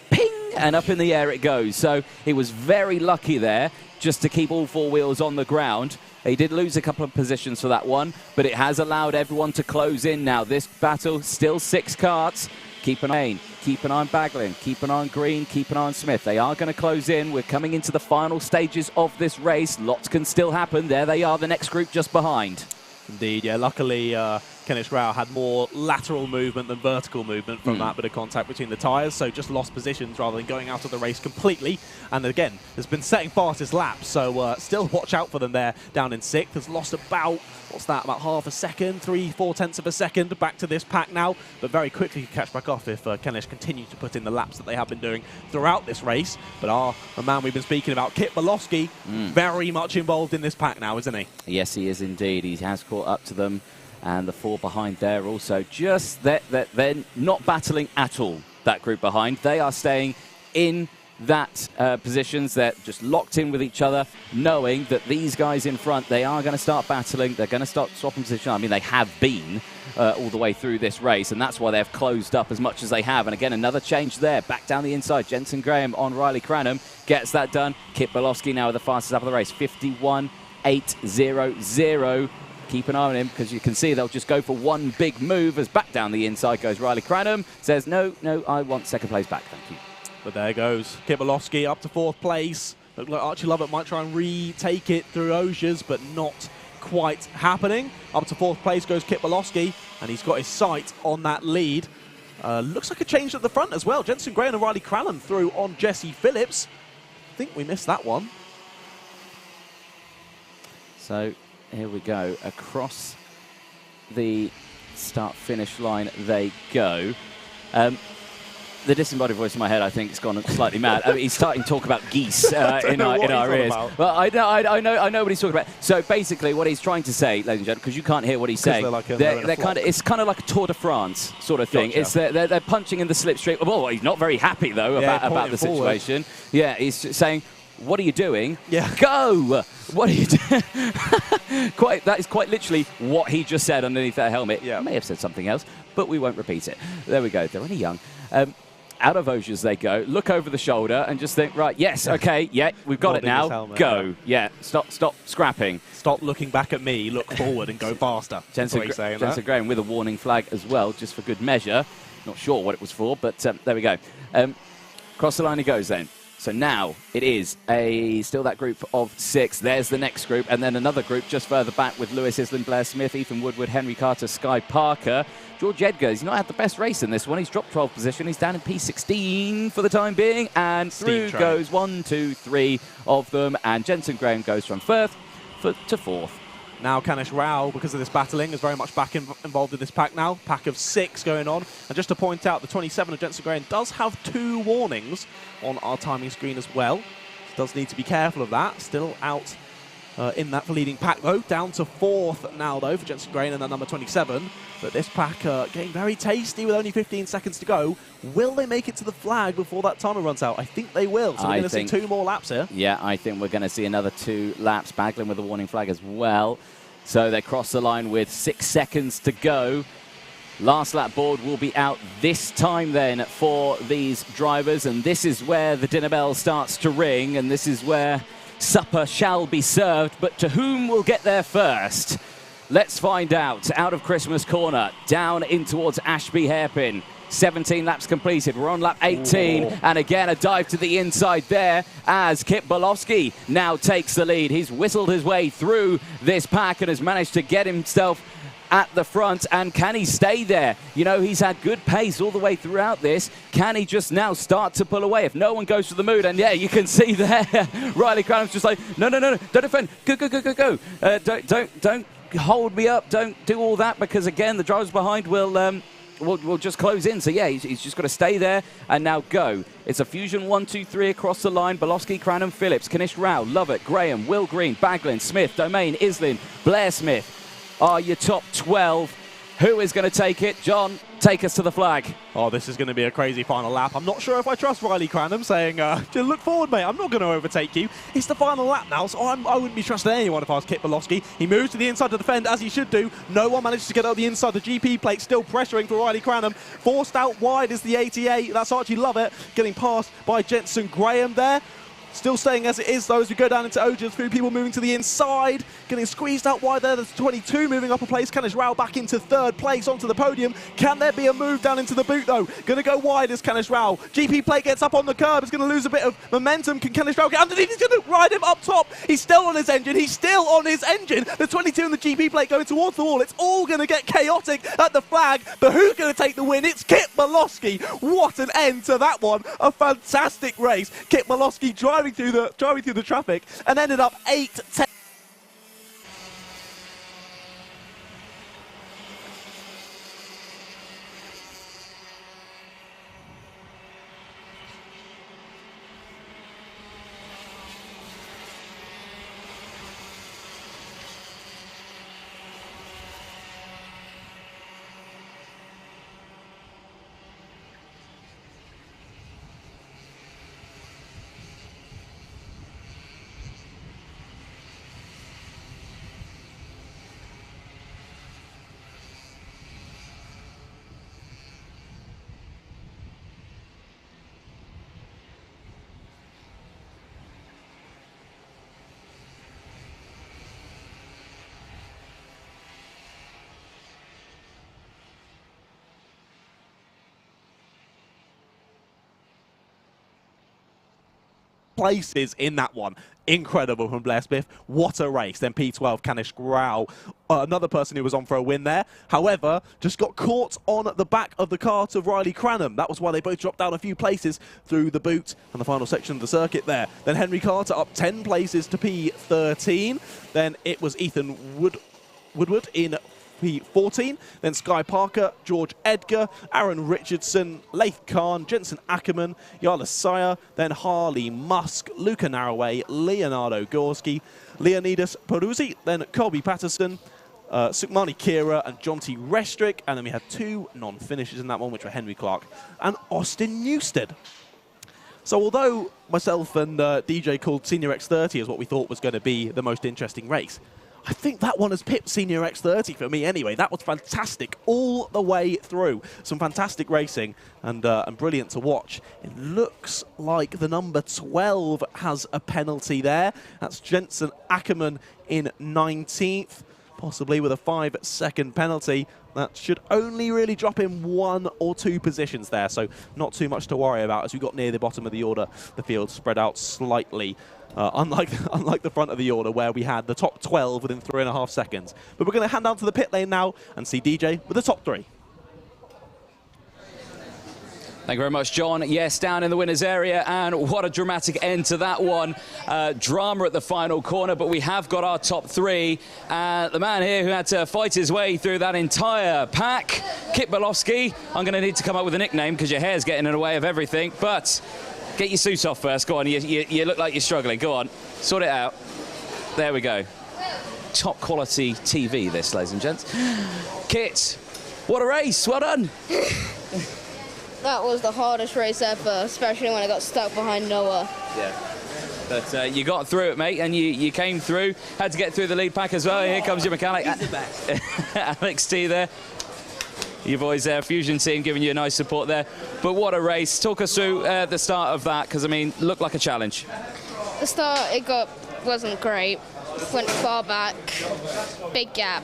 ping, and up in the air it goes. So he was very lucky there just to keep all 4 wheels on the ground. He did lose a couple of positions for that one, but it has allowed everyone to close in now. This battle, still 6 karts. Keep an eye on Baglin, keep an eye on Green, keep an eye on Smith. They are going to close in. We're coming into the final stages of this race. Lots can still happen. There they are, the next group just behind. Indeed, yeah. Luckily, Kanish Grau had more lateral movement than vertical movement from that bit of contact between the tyres, so just lost positions rather than going out of the race completely. And again, has been setting fastest laps, so still watch out for them there down in 6th. Has lost about, about half a second, 3/4 tenths of a second back to this pack now, but very quickly catch back off if Kanish continue to put in the laps that they have been doing throughout this race. But the man we've been speaking about, Kit Bolofsky, very much involved in this pack now, isn't he? Yes, he is indeed. He has caught up to them. And the 4 behind there also, just that they're not battling at all, that group behind. They are staying in that positions. They're just locked in with each other, knowing that these guys in front, they are going to start battling. They're going to start swapping position. I mean, they have been all the way through this race, and that's why they've closed up as much as they have. And again, another change there. Back down the inside, Jensen Graham on Riley Cranham gets that done. Kit Bolofsky now with the fastest lap of the race, 51. 8-0-0. Keep an eye on him because you can see they'll just go for one big move as back down the inside goes Riley Cranham. Says, no, I want second place back, thank you. But there goes Kibalowski up to 4th place. Looked like Archie Lovett might try and retake it through Ogiers, but not quite happening. Up to 4th place goes Kibalowski, and he's got his sight on that lead. Looks like a change at the front as well. Jensen Gray and Riley Cranham through on Jesse Phillips. I think we missed that one. So here we go. Across the start-finish line they go. The disembodied voice in my head, I think, has gone slightly mad. I mean, he's starting to talk about geese in our ears. Well, I know what he's talking about. So basically, what he's trying to say, ladies and gentlemen, because you can't hear what he's saying, it's kind of like a Tour de France sort of thing. Gotcha. It's they're punching in the slipstream. Well, he's not very happy though about the situation. Yeah, he's saying, "What are you doing? Yeah, go! What are you doing?" That is quite literally what he just said underneath that helmet. Yeah, may have said something else, but we won't repeat it. There we go. They're only young. Out of Ogiers they go, look over the shoulder and just think, right, yes, okay, yeah, we've got it now, helmet, go. Yeah, stop scrapping. Stop looking back at me, look forward and go faster. Jensen Graham with a warning flag as well, just for good measure. Not sure what it was for, but there we go. Across the line he goes then. So now it is still that group of 6. There's the next group, and then another group just further back with Lewis Island, Blair Smith, Ethan Woodward, Henry Carter, Sky Parker. George Edgar, he's not had the best race in this one. He's dropped 12th position. He's down in P16 for the time being, and through goes 1, 2, 3 of them, and Jensen Graham goes from 1st to 4th. Now Kanish Rao, because of this battling, is very much back involved in this pack now. Pack of 6 going on. And just to point out, the 27 of Jensen Graham does have 2 warnings on our timing screen as well. Does need to be careful of that. Still out in that leading pack, though. Down to 4th now, though, for Jensen Graham and that number 27. But this pack getting very tasty with only 15 seconds to go. Will they make it to the flag before that timer runs out? I think they will. So we're going to see 2 more laps here. Yeah, I think we're going to see another 2 laps. Baglin with a warning flag as well. So they cross the line with 6 seconds to go. Last lap board will be out this time then for these drivers. And this is where the dinner bell starts to ring. And this is where supper shall be served. But to whom will get there first? Let's find out. Out of Christmas Corner, down in towards Ashby Hairpin. 17 laps completed. We're on lap 18. Ooh. And again, a dive to the inside there as Kip Bolowski now takes the lead. He's whistled his way through this pack and has managed to get himself at the front. And can he stay there? You know, he's had good pace all the way throughout this. Can he just now start to pull away if no one goes for the mood? And yeah, you can see there, Riley Cranham's just like, no, don't defend. Go. Don't hold me up. Don't do all that, because again, the drivers behind will just close in. So yeah, he's just got to stay there and now go. It's a fusion 1, 2, 3 across the line. Bolowski, Cranham, Phillips, Kanish Rao, Lovett, Graham, Will Green, Baglin, Smith, Domain, Islin, Blair Smith are your top 12. Who is going to take it? John, take us to the flag. Oh, this is going to be a crazy final lap. I'm not sure if I trust Riley Cranham saying, look forward, mate. I'm not going to overtake you. It's the final lap now, so I wouldn't be trusting anyone if I was Kip Bolowski. He moves to the inside to defend, as he should do. No one manages to get out the inside. The GP plate still pressuring for Riley Cranham. Forced out wide is the 88. That's Archie Lovett getting passed by Jensen Graham there. Still staying as it is, though, as we go down into Ogiers. 3 people moving to the inside. Getting squeezed out wide there. There's 22 moving up a place. Kanish Rao back into 3rd place onto the podium. Can there be a move down into the boot, though? Going to go wide is Kanish Rao. GP plate gets up on the curb. It's going to lose a bit of momentum. Can Kanish Rao get underneath? He's going to ride him up top. He's still on his engine. The 22 and the GP plate going towards the wall. It's all going to get chaotic at the flag. But who's going to take the win? It's Kip Bolowski. What an end to that one. A fantastic race. Kip Bolowski driving through the traffic and ended up 8-10. places in that one. Incredible from Blair Smith. What a race. Then P12, Kanish Grau, another person who was on for a win there. However, just got caught on the back of the kart of Riley Cranham. That was why they both dropped down a few places through the boot and the final section of the circuit there. Then Henry Carter up 10 places to P13. Then it was Ethan Woodward in P14, then Sky Parker, George Edgar, Aaron Richardson, Laith Khan, Jensen Ackerman, Yala Sire, then Harley Musk, Luca Narroway, Leonardo Gorski, Leonidas Peruzzi, then Colby Patterson, Sukmani Kira and Jonty Restrick, and then we had 2 non-finishers in that one, which were Henry Clark and Austin Newstead. So although myself and DJ called Senior X30 as what we thought was going to be the most interesting race, I think that one has pipped Senior X30 for me anyway. That was fantastic all the way through. Some fantastic racing and brilliant to watch. It looks like the number 12 has a penalty there. That's Jensen Ackerman in 19th, possibly with a 5-second penalty. That should only really drop him 1 or 2 positions there, so not too much to worry about as we got near the bottom of the order. The field spread out slightly. Unlike the front of the order where we had the top 12 within 3.5 seconds. But we're going to hand down to the pit lane now and see DJ with the top 3. Thank you very much, John. Yes, down in the winner's area, and what a dramatic end to that one. Drama at the final corner, but we have got our top 3. The man here who had to fight his way through that entire pack, Kit Bolowski. I'm going to need to come up with a nickname because your hair's getting in the way of everything, but get your suit off first. Go on, you look like you're struggling. Go on, sort it out. There we go. Top quality TV, this, ladies and gents. Kit, what a race, well done. That was the hardest race ever, especially when I got stuck behind Noah. Yeah. But you got through it, mate, and you came through. Had to get through the lead pack as well. Here comes your mechanic. Alex T there. Your boys there, Fusion team, giving you a nice support there. But what a race. Talk us through the start of that, because, I mean, looked like a challenge. The start, wasn't great. Went far back, big gap.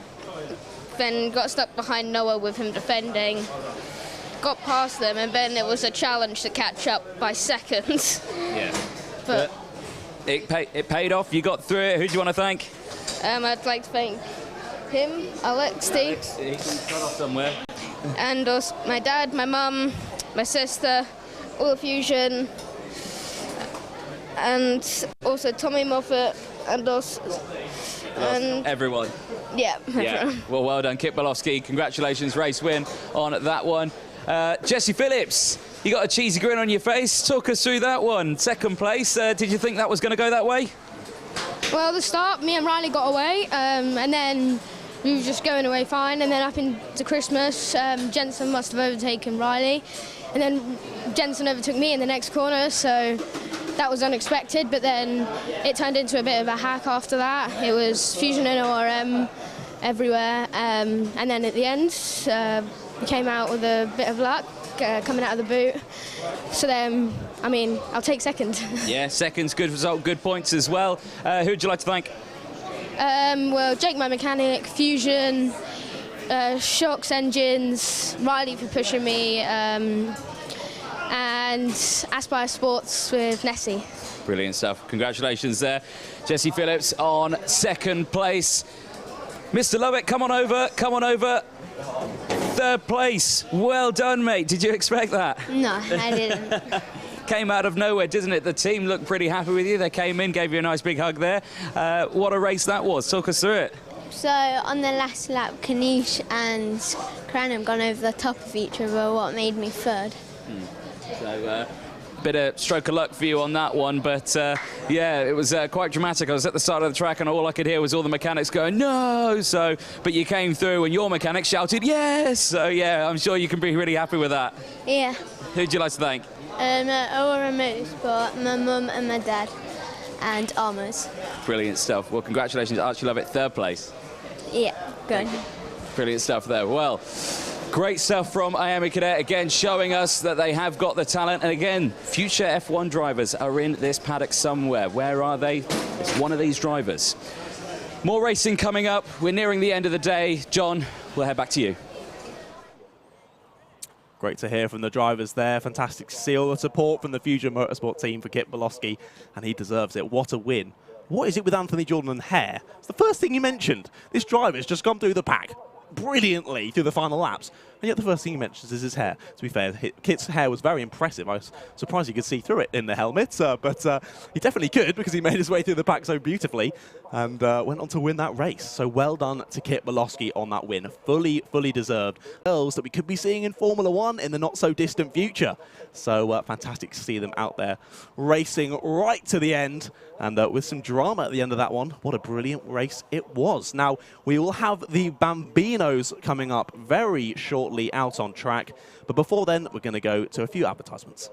Then got stuck behind Noah with him defending. Got past them, and then it was a challenge to catch up by seconds. Yeah. But it paid off. You got through it. Who do you want to thank? I'd like to thank him, Alex T. He's got off somewhere. And also my dad, my mum, my sister, all of Fusion, and also Tommy Moffat, and also everyone. Yeah. Yeah. Well done, Kit Bolowski. Congratulations, race win on that one. Jesse Phillips, you got a cheesy grin on your face. Talk us through that one. Second place. Did you think that was going to go that way? Well, the start, me and Riley got away, and then we were just going away fine. And then up into Christmas, Jensen must have overtaken Riley, and then Jensen overtook me in the next corner. So that was unexpected. But then it turned into a bit of a hack after that. It was Fusion and ORM everywhere, and then at the end. We came out with a bit of luck coming out of the boot. So then, I mean, I'll take second. Yeah, second's good result, good points as well. Who would you like to thank? Well, Jake, my mechanic, Fusion, Shocks Engines, Riley for pushing me, and Aspire Sports with Nessie. Brilliant stuff. Congratulations there. Jesse Phillips on second place. Mr. Lovett, come on over, come on over. Third place. Well done, mate. Did you expect that? No, I didn't. Came out of nowhere, didn't it? The team looked pretty happy with you. They came in, gave you a nice big hug there. What a race that was. Talk us through it. So on the last lap, Kanish and Cranham gone over the top of each other, what made me third. So, bit of stroke of luck for you on that one, but yeah, it was quite dramatic. I was at the start of the track and all I could hear was all the mechanics going, no! So, but you came through and your mechanic shouted, yes! So yeah, I'm sure you can be really happy with that. Yeah. Who'd you like to thank? Aura Motorsport, my mum and my dad, and Armours. Brilliant stuff. Well, congratulations, Archie Lovett, third place. Yeah, good. Brilliant stuff there. Well, great stuff from IAME Cadet, again showing us that they have got the talent. And again, future F1 drivers are in this paddock somewhere. Where are they? It's one of these drivers. More racing coming up. We're nearing the end of the day. John, we'll head back to you. Great to hear from the drivers there. Fantastic seal of support from the Fusion Motorsport team for Kit Bolosky, and he deserves it. What a win. What is it with Anthony Jordan and hair? It's the first thing you mentioned. This driver's just gone through the pack brilliantly through the final laps, and yet the first thing he mentions is his hair. To be fair, Kit's hair was very impressive. I was surprised he could see through it in the helmet, but he definitely could, because he made his way through the pack so beautifully and went on to win that race. So well done to Kit Bolosky on that win. Fully deserved. Girls that we could be seeing in Formula One in the not-so-distant future. So fantastic to see them out there racing right to the end, and with some drama at the end of that one. What a brilliant race it was. Now, we will have the Bambinos coming up very shortly out on track, but before then, we're going to go to a few advertisements.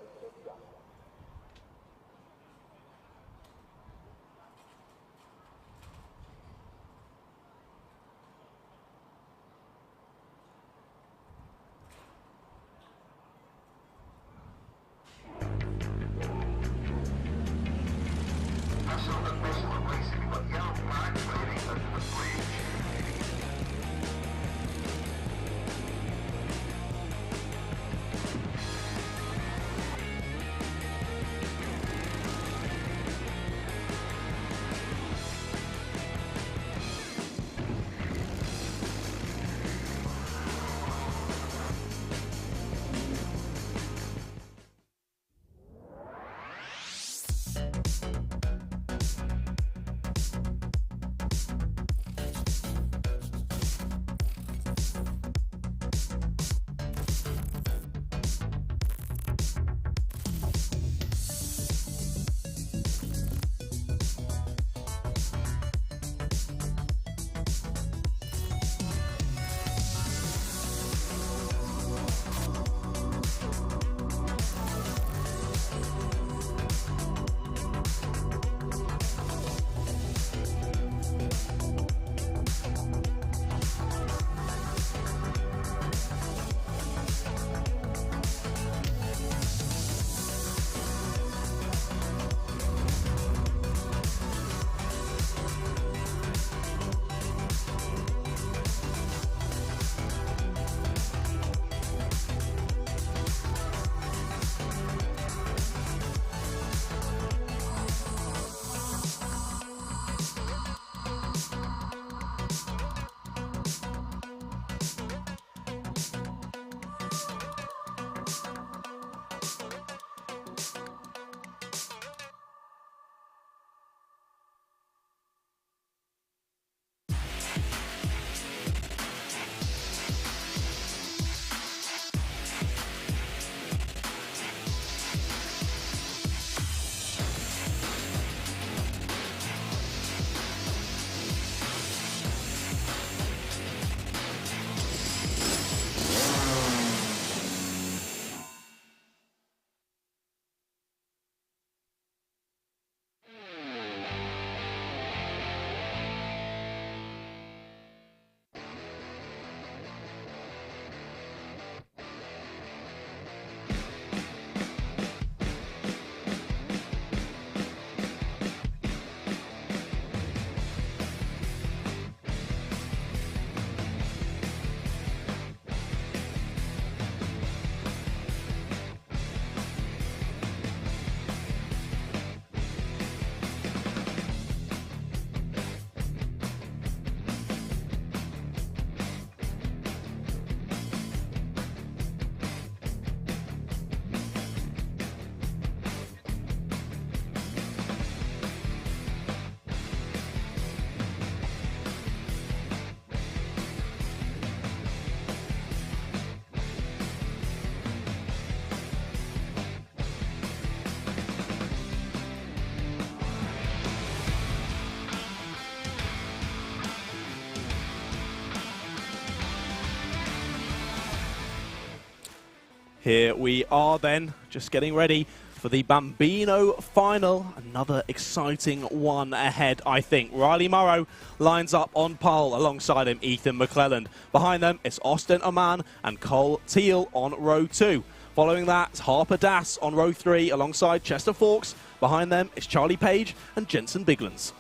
Here we are then, just getting ready for the Bambino final. Another exciting one ahead, I think. Riley Morrow lines up on pole. Alongside him, Ethan McClelland. Behind them, it's Austin Oman and Cole Teal on row 2. Following that, it's Harper Das on row 3 alongside Chester Fawkes. Behind them, it's Charlie Page and Jensen Biglands.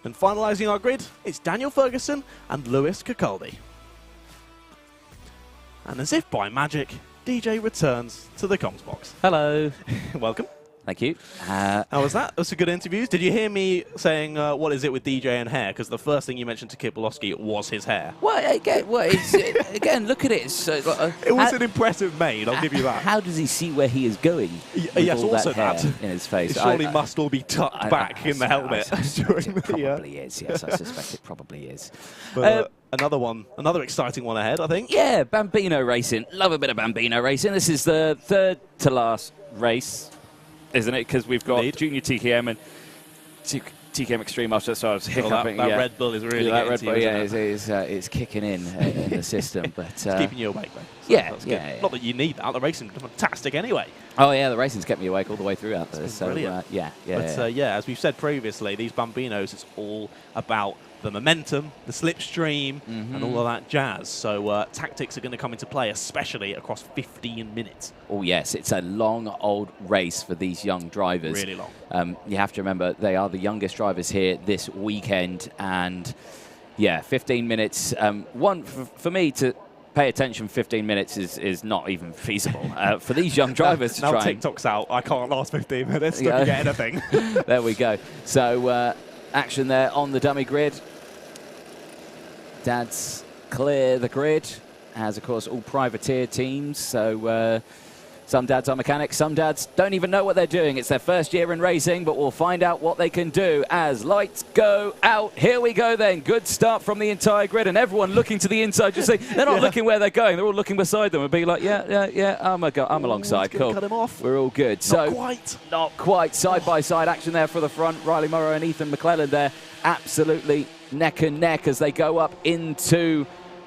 And finalising our grid, it's Daniel Ferguson and Lewis Cacaldi. And as if by magic, DJ returns to the comms box. Hello. Welcome. Thank you. How was that? Those were good interviews. Did you hear me saying, what is it with DJ and hair? Because the first thing you mentioned to Kip Bolowski was his hair. Well, again, look at it. It was an impressive maid, I'll give you that. How does he see where he is going? Yes, all also that hair that. in his face. It surely must all be tucked back in the helmet. It probably is, yes. I suspect it probably is. But, another exciting one ahead, I think. Yeah, Bambino racing. Love a bit of Bambino racing. This is the third to last race, isn't it? Because we've got Junior TKM and TKM Extreme after, so I was hiccuping. That Red Bull is really getting Red to Bull, you, yeah, isn't it? it's kicking in the system. But It's keeping you awake, though. So yeah, that's yeah. good. Not that you need that. The racing's fantastic anyway. Oh, yeah, the racing's kept me awake all the way throughout this. So, brilliant. yeah. But as we've said previously, these Bambinos, it's all about the momentum, the slipstream, and all of that jazz. So tactics are going to come into play, especially across 15 minutes. Oh, yes. It's a long, old race for these young drivers. Really long. You have to remember, they are the youngest drivers here this weekend. And, yeah, 15 minutes. For me to pay attention 15 minutes is not even feasible. For these young drivers to now try TikTok's out. I can't last 15 minutes. Don't get anything. There we go. So, action there on the dummy grid. Dads clear the grid, as of course all privateer teams. So some dads are mechanics, some dads don't even know what they're doing. It's their first year in racing, but we'll find out what they can do as lights go out. Here we go then. Good start from the entire grid, and everyone looking to the inside. Just say they're not looking where they're going. They're all looking beside them and be like, yeah, I'm alongside. Cool. Cut him off. We're all good. Not quite. Side by side action there for the front. Riley Morrow and Ethan McClelland there, absolutely neck and neck as they go up into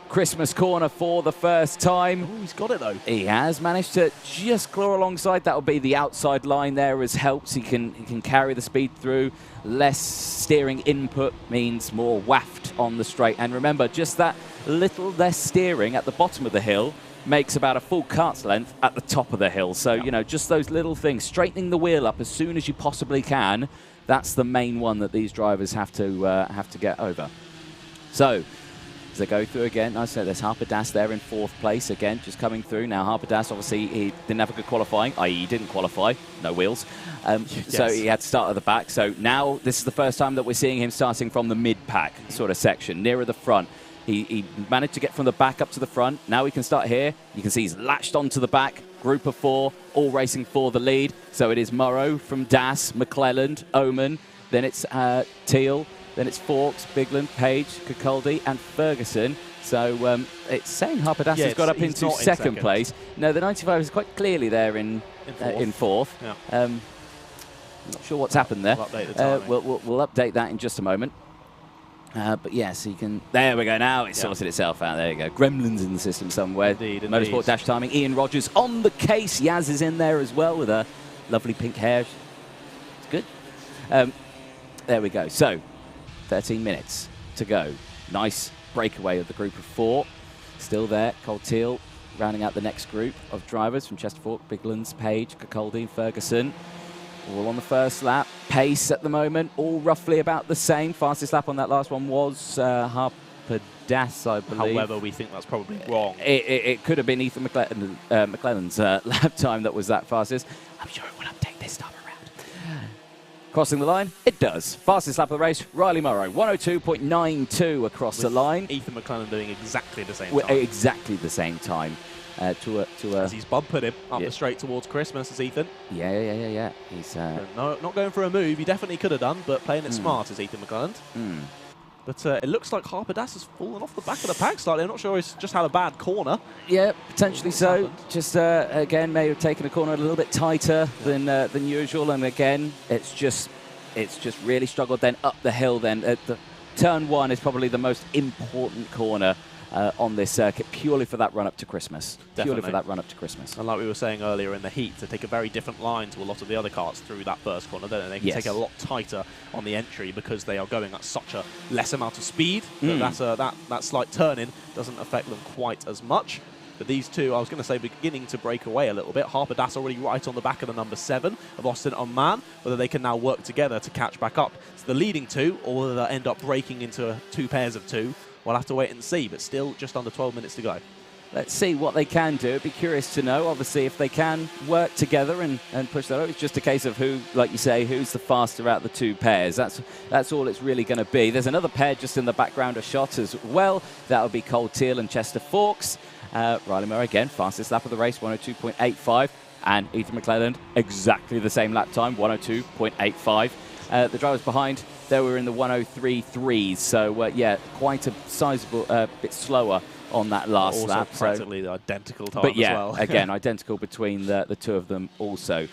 Christmas corner for the first time. Ooh, he's got it though. He has managed to just claw alongside. That'll be the outside line there as helps. He can carry the speed through. Less steering input means more waft on the straight. And remember, just that little less steering at the bottom of the hill makes about a full kart's length at the top of the hill. So, just those little things. Straightening the wheel up as soon as you possibly can. That's the main one that these drivers have to get over. So, as they go through again, I said there's Harper Das there in fourth place again, just coming through. Now, Harper Das, obviously, he didn't have a good qualifying, i.e. he didn't qualify, no wheels. So he had to start at the back. So now this is the first time that we're seeing him starting from the mid-pack sort of section, nearer the front. He managed to get from the back up to the front. Now he can start here. You can see he's latched onto the back. Group of four, all racing for the lead. So it is Morrow from Das, McClelland, Oman. Then it's Teal. Then it's Fawkes, Bigland, Page, Kakuldi, and Ferguson. So it's saying Harper Das has got up into second place. No, the 95 is quite clearly there in fourth. Yeah. Not sure what's happened there. We'll update the timing. We'll update that in just a moment. But yes, you can. There we go. Now it's sorted itself out. There you go. Gremlins in the system somewhere. Indeed. Motorsport dash timing. Ian Rogers on the case. Yaz is in there as well with her lovely pink hair. It's good. There we go. So 13 minutes to go. Nice breakaway of the group of four. Still there. Cole Teal rounding out the next group of drivers from Chesterfield, Biglands, Page, Kakuldi, Ferguson. All on the first lap. Pace at the moment, all roughly about the same. Fastest lap on that last one was Harper Das, I believe. However, we think that's probably wrong. It could have been Ethan McClelland's lap time that was that fastest. I'm sure it will update this time around. Crossing the line, it does. Fastest lap of the race, Riley Morrow, 102.92 across the line. Ethan McClelland doing exactly the same time. Exactly the same time. As he's bumpered him up the straight towards Christmas, as Ethan. Yeah. He's not going for a move. He definitely could have done, but playing it smart as Ethan McClelland. But it looks like Harper Das has fallen off the back of the pack slightly. I'm not sure he's just had a bad corner. Yeah, potentially so. Just again, may have taken a corner a little bit tighter than usual, and again, it's just really struggled. Then up the hill. Then the turn one is probably the most important corner on this circuit, purely for that run up to Christmas. Definitely. Purely for that run up to Christmas. And like we were saying earlier in the heat, to take a very different line to a lot of the other karts through that first corner, don't they? They can take a lot tighter on the entry because they are going at such a less amount of speed. That slight turn-in doesn't affect them quite as much. But these two, I was going to say, beginning to break away a little bit. Harper Das already right on the back of the number 7 of Austin Oman. Whether they can now work together to catch back up to the leading two, or whether they'll end up breaking into two pairs of two, we'll have to wait and see. But still, just under 12 minutes to go. let's see what they can do. Be curious to know, obviously, if they can work together and push that over. It's just a case of who, like you say, who's the faster out the two pairs. That's all it's really going to be. There's another pair just in the background of shot as well. That'll be Cole Teal and Chester Fawkes. Riley Murray, again, fastest lap of the race, 102.85. And Ethan McClelland, exactly the same lap time, 102.85. The drivers behind, they were in the 103.3s. So, yeah, quite a sizable bit slower on that last lap. Also practically the identical time but yeah, as well. again, identical between the two of them also.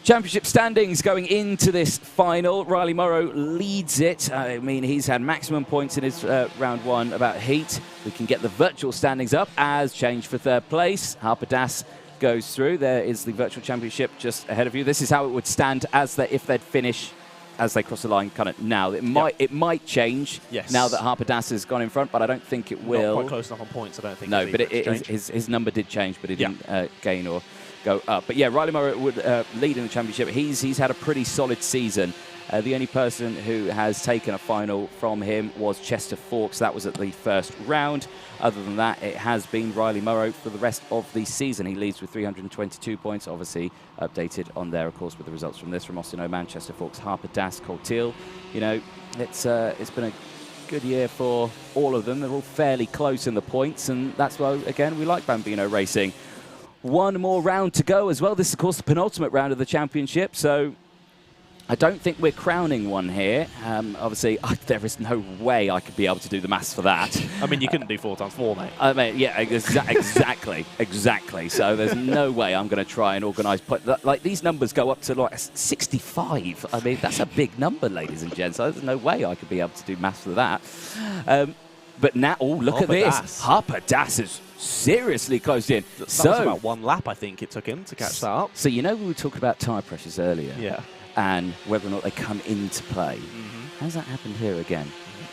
Championship standings going into this final. Riley Morrow leads it. I mean, he's had maximum points in his round one about heat. We can get the virtual standings up as change for third place. Harper Das goes through. There is the virtual championship just ahead of you. This is how it would stand if they'd finish as they cross the line kind of now. It might change now that Harper Das has gone in front, but I don't think it will. Not quite close enough on points, I don't think. No, but his number did change, but it didn't gain or go up. But yeah, Riley Morrow would lead in the championship. He's had a pretty solid season. The only person who has taken a final from him was Chester Fawkes. That was at the first round. Other than that, it has been Riley Morrow for the rest of the season. He leads with 322 points, obviously updated on there, of course, with the results from this, from Austin O'Man, Chester Fawkes, Harper Das, Cole Teal. You know, it's been a good year for all of them. They're all fairly close in the points, and that's why, again, we like Bambino Racing. One more round to go as well. This is, of course, the penultimate round of the championship, so I don't think we're crowning one here. Obviously, there is no way I could be able to do the maths for that. I mean, you couldn't do 4x4, mate. I mean, yeah, exactly. So there's no way I'm going to try and organise. Like, these numbers go up to like 65. I mean, that's a big number, ladies and gents. So there's no way I could be able to do maths for that. But now, look at this. Harper Das is seriously closed in. That was about one lap, I think, it took him to catch that up. So, you know, we were talking about tyre pressures earlier. Yeah. And whether or not they come into play. Has that happened here again?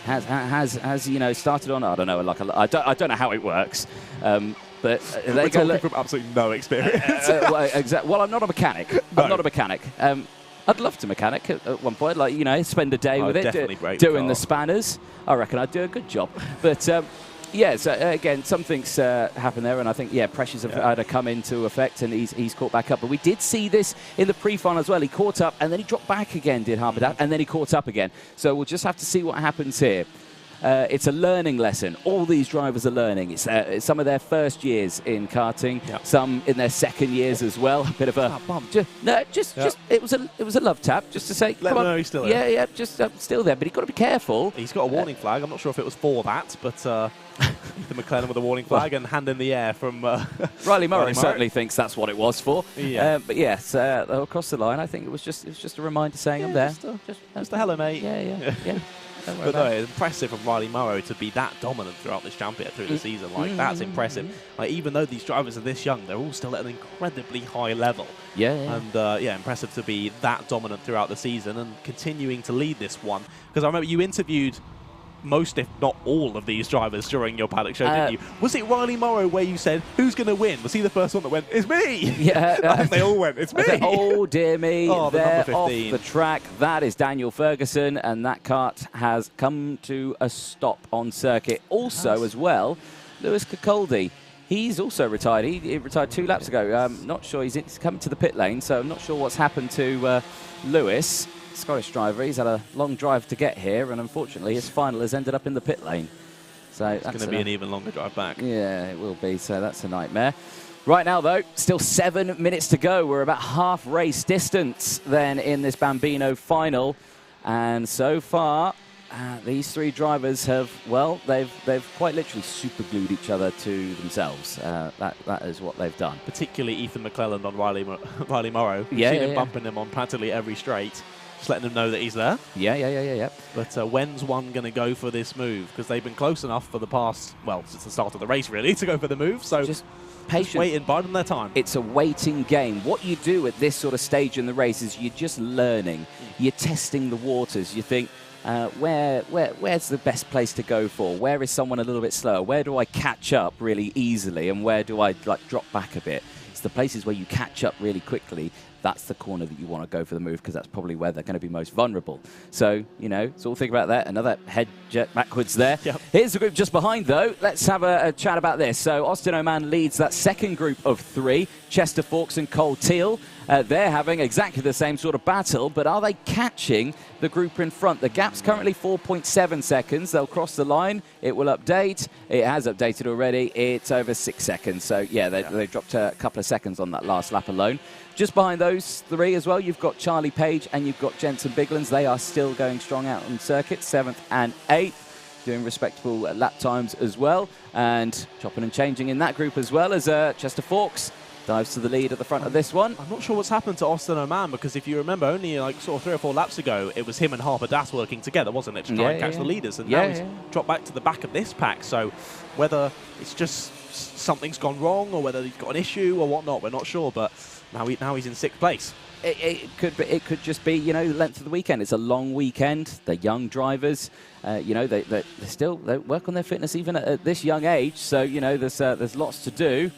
Has you know, started on, I don't know, like I don't know how it works, but we're talking from absolutely no experience. Well, I'm not a mechanic. No. I'm not a mechanic. I'd love to mechanic at one point, like, you know, spend a day with it, doing the spanners. I reckon I'd do a good job. But yeah, so again, something's happened there, and I think, pressures have had to come into effect, and he's caught back up. But we did see this in the pre-final as well. He caught up, and then he dropped back again, did Harper Das, and then he caught up again. So we'll just have to see what happens here. It's a learning lesson. All these drivers are learning. It's some of their first years in karting, some in their second years as well. A bit of a bump. Just it was a love tap, just to say, let him know he's still there. Yeah, just still there. But you've got to be careful. He's got a warning flag. I'm not sure if it was for that, but the McLaren with a warning flag and hand in the air from Riley Morrow certainly thinks that's what it was for. Yeah. But yes, across the line, I think it was just a reminder saying I'm there. Just a hello, mate. Yeah. But no, it's impressive from Riley Morrow to be that dominant throughout this championship, through the season. Like, that's impressive. Like, even though these drivers are this young, they're all still at an incredibly high level. And impressive to be that dominant throughout the season and continuing to lead this one. Because I remember you interviewed most, if not all, of these drivers during your Paddock show, didn't you? Was it Riley Morrow where you said, who's going to win? Was he the first one that went, it's me? Yeah. I think they all went, it's me. Oh, dear me. Oh, they're the number 15. off the track. That is Daniel Ferguson, and that kart has come to a stop on circuit. Also, as well, Lewis Cacoldi. He's also retired. He retired 2 laps ago. Not sure he's coming to the pit lane, so I'm not sure what's happened to Lewis. Scottish driver. He's had a long drive to get here, and unfortunately his final has ended up in the pit lane. So it's going to be an even longer drive back. Yeah, it will be. So that's a nightmare. Right now, though, still 7 minutes to go. We're about half race distance then in this Bambino final, and so far these 3 drivers have, well, they've quite literally super glued each other to themselves. That is what they've done. Particularly Ethan McClelland on Riley Morrow. We've seen him bumping him on practically every straight. Just letting them know that he's there. Yeah. But when's one going to go for this move? Because they've been close enough for the past, well, since the start of the race, really, to go for the move. So just waiting, biding their time. It's a waiting game. What you do at this sort of stage in the race is you're just learning. You're testing the waters. You think, where's the best place to go for? Where is someone a little bit slower? Where do I catch up really easily? And where do I drop back a bit? it's the places where you catch up really quickly. That's the corner that you want to go for the move, because that's probably where they're going to be most vulnerable. So, you know, so we'll think about that. Another head jet backwards there. Yep. Here's the group just behind, though. Let's have a chat about this. So Austin Oman leads that second group of 3. Chester Fawkes and Cole Teal. They're having exactly the same sort of battle, but are they catching the group in front? The gap's currently 4.7 seconds. They'll cross the line. It will update. It has updated already. It's over 6 seconds. So, yeah, they dropped a couple of seconds on that last lap alone. Just behind those 3 as well, you've got Charlie Page and you've got Jensen Biglands. They are still going strong out on circuit, 7th and 8th, doing respectable lap times as well. And chopping and changing in that group as well as Chester Fawkes dives to the lead at the front of this one. I'm not sure what's happened to Austin Oman, because if you remember, only like sort of 3 or 4 laps ago, it was him and Harper Das working together, wasn't it, to try and catch the leaders. And now he's dropped back to the back of this pack. So whether it's just something's gone wrong or whether he's got an issue or whatnot, we're not sure. But now he's in 6th place. It could just be, you know, the length of the weekend. It's a long weekend. They're young drivers. You know, they work on their fitness even at this young age. So, you know, there's lots to do.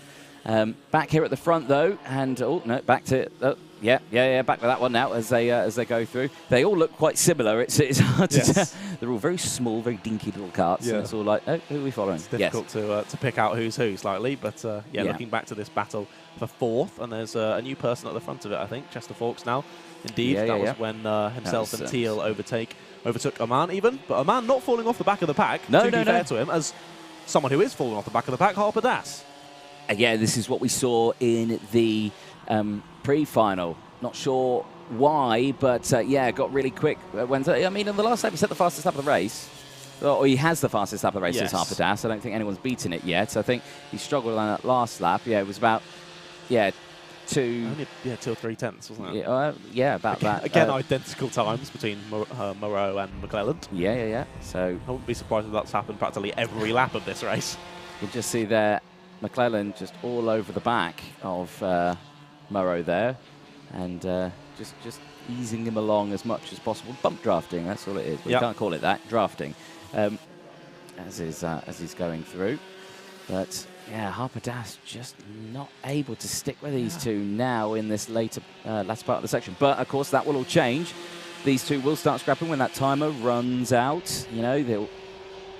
Back here at the front, though, and back to back to that one now as they go through. They all look quite similar. It's hard to tell. They're all very small, very dinky little karts, and it's all like, oh, who are we following? It's difficult to pick out who's who slightly, but looking back to this battle for 4th, and there's a new person at the front of it, I think, Chester Fawkes now. Indeed, that was when himself and Teal overtook Oman even, but Oman not falling off the back of the pack. To be fair to him, as someone who is falling off the back of the pack, Harper Das. Yeah, this is what we saw in the pre-final. Not sure why, but got really quick. I mean, in the last lap, he set the fastest lap of the race. Or he has the fastest lap of the race since Harper Das. I don't think anyone's beaten it yet. I think he struggled on that last lap. Yeah, it was about, 2 or 3 tenths, wasn't it? About that. Again, identical times between Moreau and McClelland. Yeah. So I wouldn't be surprised if that's happened practically every lap of this race. You can just see there, McClelland just all over the back of Moreau there, and just easing him along as much as possible. Bump drafting, that's all it is. But you can't call it that, drafting, as he's going through. But Harper Das just not able to stick with these two now in this latter part of the section. But of course that will all change. These two will start scrapping when that timer runs out. You know,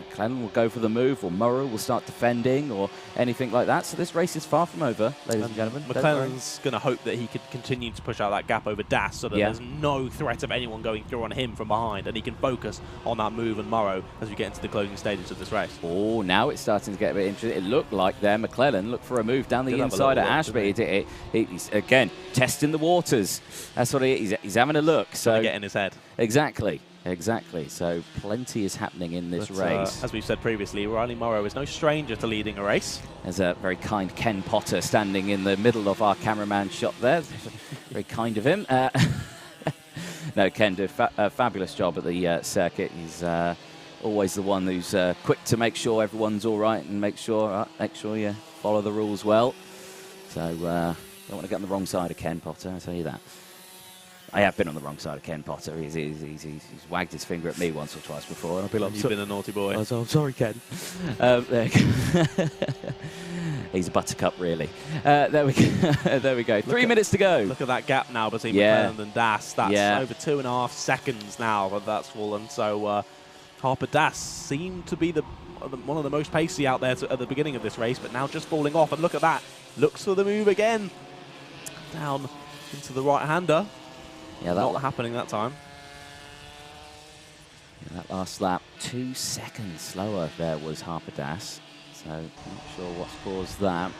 McClelland will go for the move, or Moreau will start defending, or anything like that. So this race is far from over, ladies and gentlemen. McClelland's going to hope that he could continue to push out that gap over Das, so that there's no threat of anyone going through on him from behind, and he can focus on that move and Moreau as we get into the closing stages of this race. Oh, now it's starting to get a bit interesting. It looked like there McClelland looked for a move down the inside of Ashby. He's again testing the waters. That's what he's having a look. So get in his head. Exactly. So plenty is happening in this race. As we've said previously, Riley Moreau is no stranger to leading a race. There's a very kind Ken Potter standing in the middle of our cameraman shot there. Very kind of him. No, Ken did a fabulous job at the circuit. He's always the one who's quick to make sure everyone's all right and make sure you follow the rules well. So don't want to get on the wrong side of Ken Potter, I'll tell you that. I have been on the wrong side of Ken Potter. He's wagged his finger at me once or twice before. And I've been like, you've been a naughty boy. I'm sorry, Ken. He's a buttercup, really. There we go. 3 minutes to go. Look at that gap now between McClelland and Das. That's over 2.5 seconds now that that's fallen. So Harper Das seemed to be one of the most pacey out there at the beginning of this race, but now just falling off. And look at that. Looks for the move again. Down into the right-hander. Yeah, not happening that time. Yeah, that last lap, 2 seconds slower there was Harper Das. So not sure what's caused that.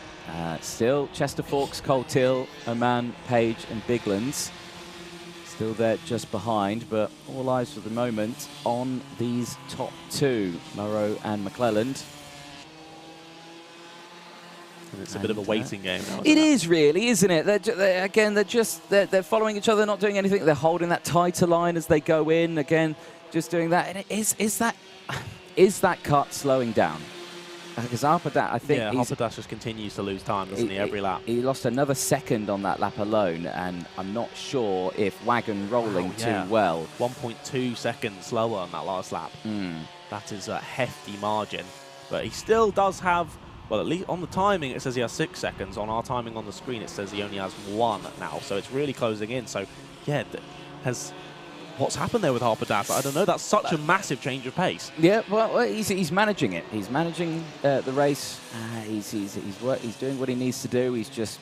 Still, Chester Fawkes, Cole Teal, Oman, Page and Biglands. Still there just behind, but all eyes for the moment on these top 2, Moreau and McClelland. And it's a bit of a waiting game now. It is really, isn't it? They're following each other, not doing anything. They're holding that tighter line as they go in. Again, just doing that. And is that Kart slowing down? Because Harper Das, I think Harper Das just continues to lose time, doesn't he, every lap? He lost another second on that lap alone, and I'm not sure if Wagon rolling too well. 1.2 seconds slower on that last lap. That is a hefty margin. But he still does have Well, at least on the timing, it says he has 6 seconds. On our timing on the screen, it says he only has 1 now. So it's really closing in. So, yeah, what's happened there with Harper Das? I don't know. That's such a massive change of pace. Yeah, well, he's managing it. He's managing the race. He's doing what he needs to do. He's just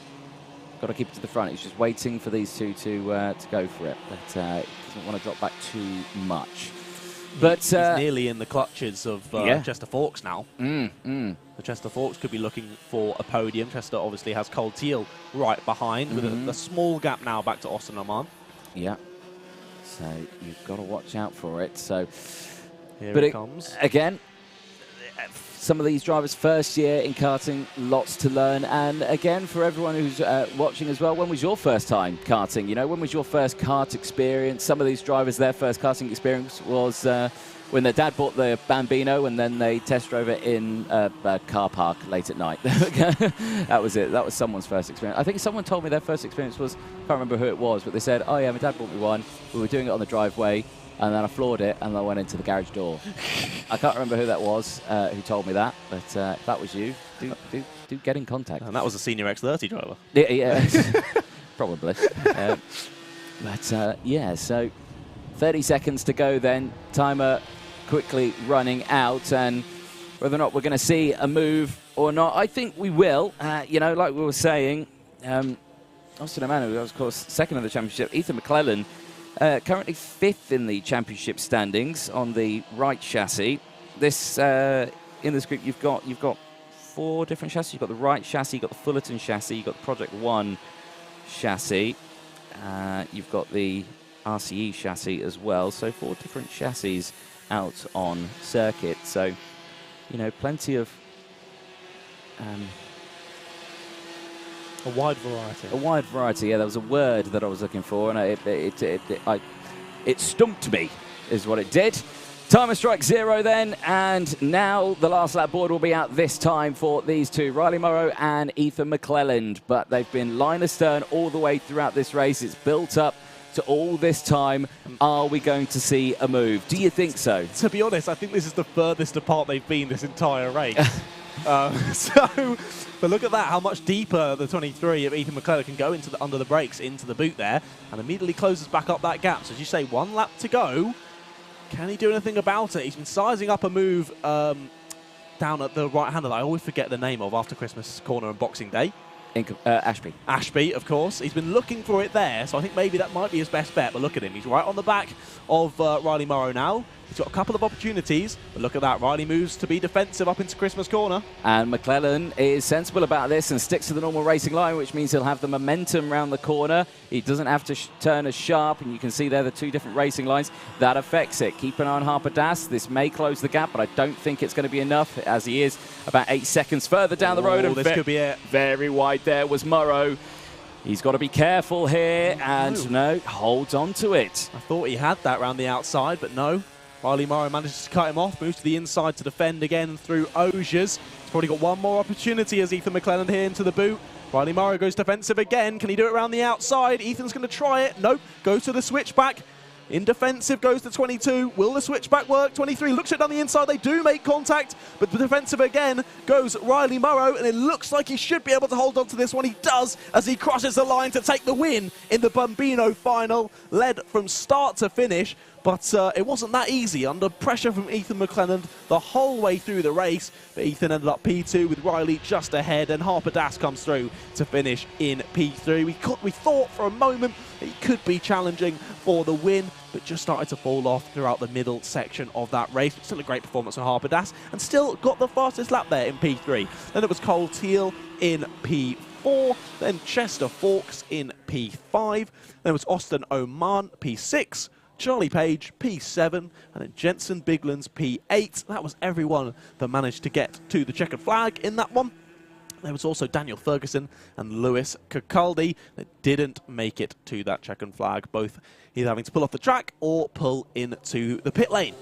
got to keep it to the front. He's just waiting for these two to go for it. But he doesn't want to drop back too much. But he's nearly in the clutches of Chester Forks now. The Chester Forks could be looking for a podium. Chester obviously has Cole Teal right behind with a small gap now back to Austin Oman. Yeah. So you've got to watch out for it. So, Here it comes. Again, some of these drivers first year in karting, lots to learn. And again, for everyone who's watching as well, when was your first time karting? You know, when was your first kart experience? Some of these drivers, their first karting experience was when their dad bought the Bambino and then they test drove it in a car park late at night. That was it. That was someone's first experience. I think someone told me their first experience was, I can't remember who it was, but they said, oh yeah, my dad bought me one. We were doing it on the driveway. And then I floored it, and I went into the garage door. I can't remember who that was who told me that, but if that was you, do get in contact. And that was a senior X30 driver. Yeah, probably. Yeah, so 30 seconds to go then. Timer quickly running out, and whether or not we're going to see a move or not, I think we will. You know, like we were saying, Austin Oman, was, of course, second in the championship. Ethan McClellan, currently 5th in the championship standings on the right chassis. This in this group, you've got 4 different chassis. You've got the right chassis, you've got the Fullerton chassis, you've got the Project One chassis, you've got the RCE chassis as well. So 4 different chassis out on circuit. So, you know, plenty of a wide variety. A wide variety, yeah. There was a word that I was looking for, and it stumped me, is what it did. Timer strike 0 then, and now the last lap board will be out this time for these two, Riley Morrow and Ethan McClelland. But they've been line astern all the way throughout this race. It's built up to all this time. Are we going to see a move? Do you think so? To be honest, I think this is the furthest apart they've been this entire race. But look at that, how much deeper the 23 of Ethan McClelland can go into under the brakes, into the boot there, and immediately closes back up that gap. So as you say, 1 lap to go. Can he do anything about it? He's been sizing up a move down at the right-hander that I always forget the name of after Christmas corner and Boxing Day. Ashby. Ashby, of course. He's been looking for it there, so I think maybe that might be his best bet. But look at him. He's right on the back of Riley Morrow now. He's got a couple of opportunities, but look at that. Riley moves to be defensive up into Christmas corner. And McClellan is sensible about this and sticks to the normal racing line, which means he'll have the momentum round the corner. He doesn't have to turn as sharp, and you can see there the 2 different racing lines. That affects it. Keep an eye on Harper Das. This may close the gap, but I don't think it's going to be enough, as he is about 8 seconds further down the road. And this could be it. Very wide there was Morrow. He's got to be careful here, and no, holds on to it. I thought he had that round the outside, but no. Riley Morrow manages to cut him off, moves to the inside to defend again through Osiers. He's probably got one more opportunity as Ethan McClelland here into the boot. Riley Morrow goes defensive again. Can he do it around the outside? Ethan's going to try it. Nope. Goes to the switchback. In defensive goes to 22. Will the switchback work? 23 looks it down the inside. They do make contact, but the defensive again goes Riley Morrow, and it looks like he should be able to hold on to this one. He does as he crosses the line to take the win in the Bambino final. Led from start to finish, but it wasn't that easy under pressure from Ethan McClelland the whole way through the race. But Ethan ended up P2 with Riley just ahead, and Harper Das comes through to finish in P3. We thought for a moment that he could be challenging for the win, but just started to fall off throughout the middle section of that race. But still a great performance from Harper Das, and still got the fastest lap there in P3. Then it was Cole Teal in P4, then Chester Forks in P5, then it was Austin Oman P6, Charlie Page P7, and then Jensen Biglands P8. That was everyone that managed to get to the checkered flag in that one. There was also Daniel Ferguson and Lewis Cacaldi that didn't make it to that checkered flag, both either having to pull off the track or pull into the pit lane.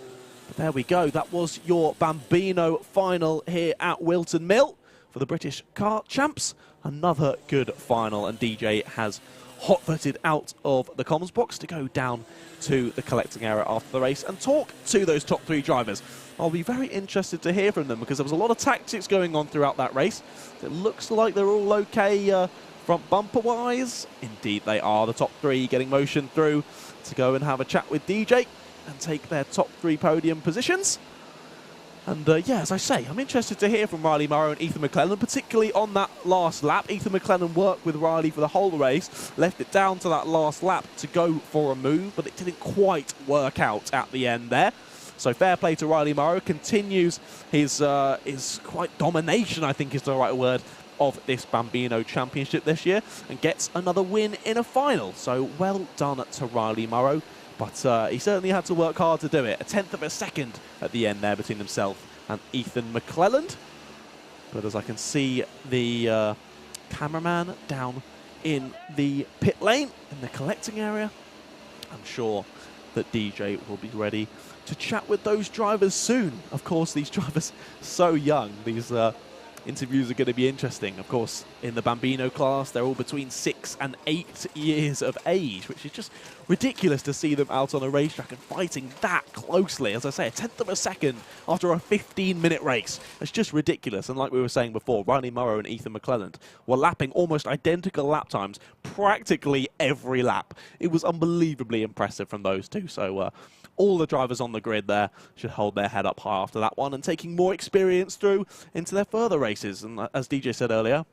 But there we go. That was your Bambino final here at Whilton Mill for the British Kart Champs. Another good final, and DJ has hot-footed out of the comms box to go down to the collecting area after the race and talk to those top 3 drivers. I'll be very interested to hear from them because there was a lot of tactics going on throughout that race. It looks like they're all okay front bumper-wise. Indeed, they are. The top 3 getting motion through to go and have a chat with DJ and take their top 3 podium positions. And yeah, as I say, I'm interested to hear from Riley Morrow and Ethan McClellan, particularly on that last lap. Ethan McClellan worked with Riley for the whole race, left it down to that last lap to go for a move, but it didn't quite work out at the end there. So fair play to Riley Morrow, continues his quite domination, I think is the right word, of this Bambino Championship this year, and gets another win in a final. So well done to Riley Morrow. But he certainly had to work hard to do it. A 10th of a second at the end there between himself and Ethan McClelland. But as I can see the cameraman down in the pit lane, in the collecting area, I'm sure that DJ will be ready to chat with those drivers soon. Of course, these drivers so young. These interviews are going to be interesting. Of course, in the Bambino class, they're all between 6 and 8 years of age, which is just ridiculous to see them out on a racetrack and fighting that closely. As I say, a 10th of a second after a 15-minute race. It's just ridiculous. And like we were saying before, Riley Morrow and Ethan McClelland were lapping almost identical lap times practically every lap. It was unbelievably impressive from those two. So all the drivers on the grid there should hold their head up high after that one and taking more experience through into their further races. And as DJ said earlier,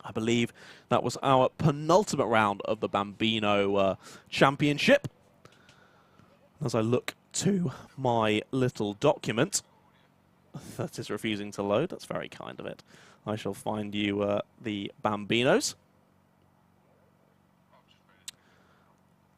I believe that was our penultimate round of the Bambino Championship. As I look to my little document, that is refusing to load. That's very kind of it. I shall find you the Bambinos.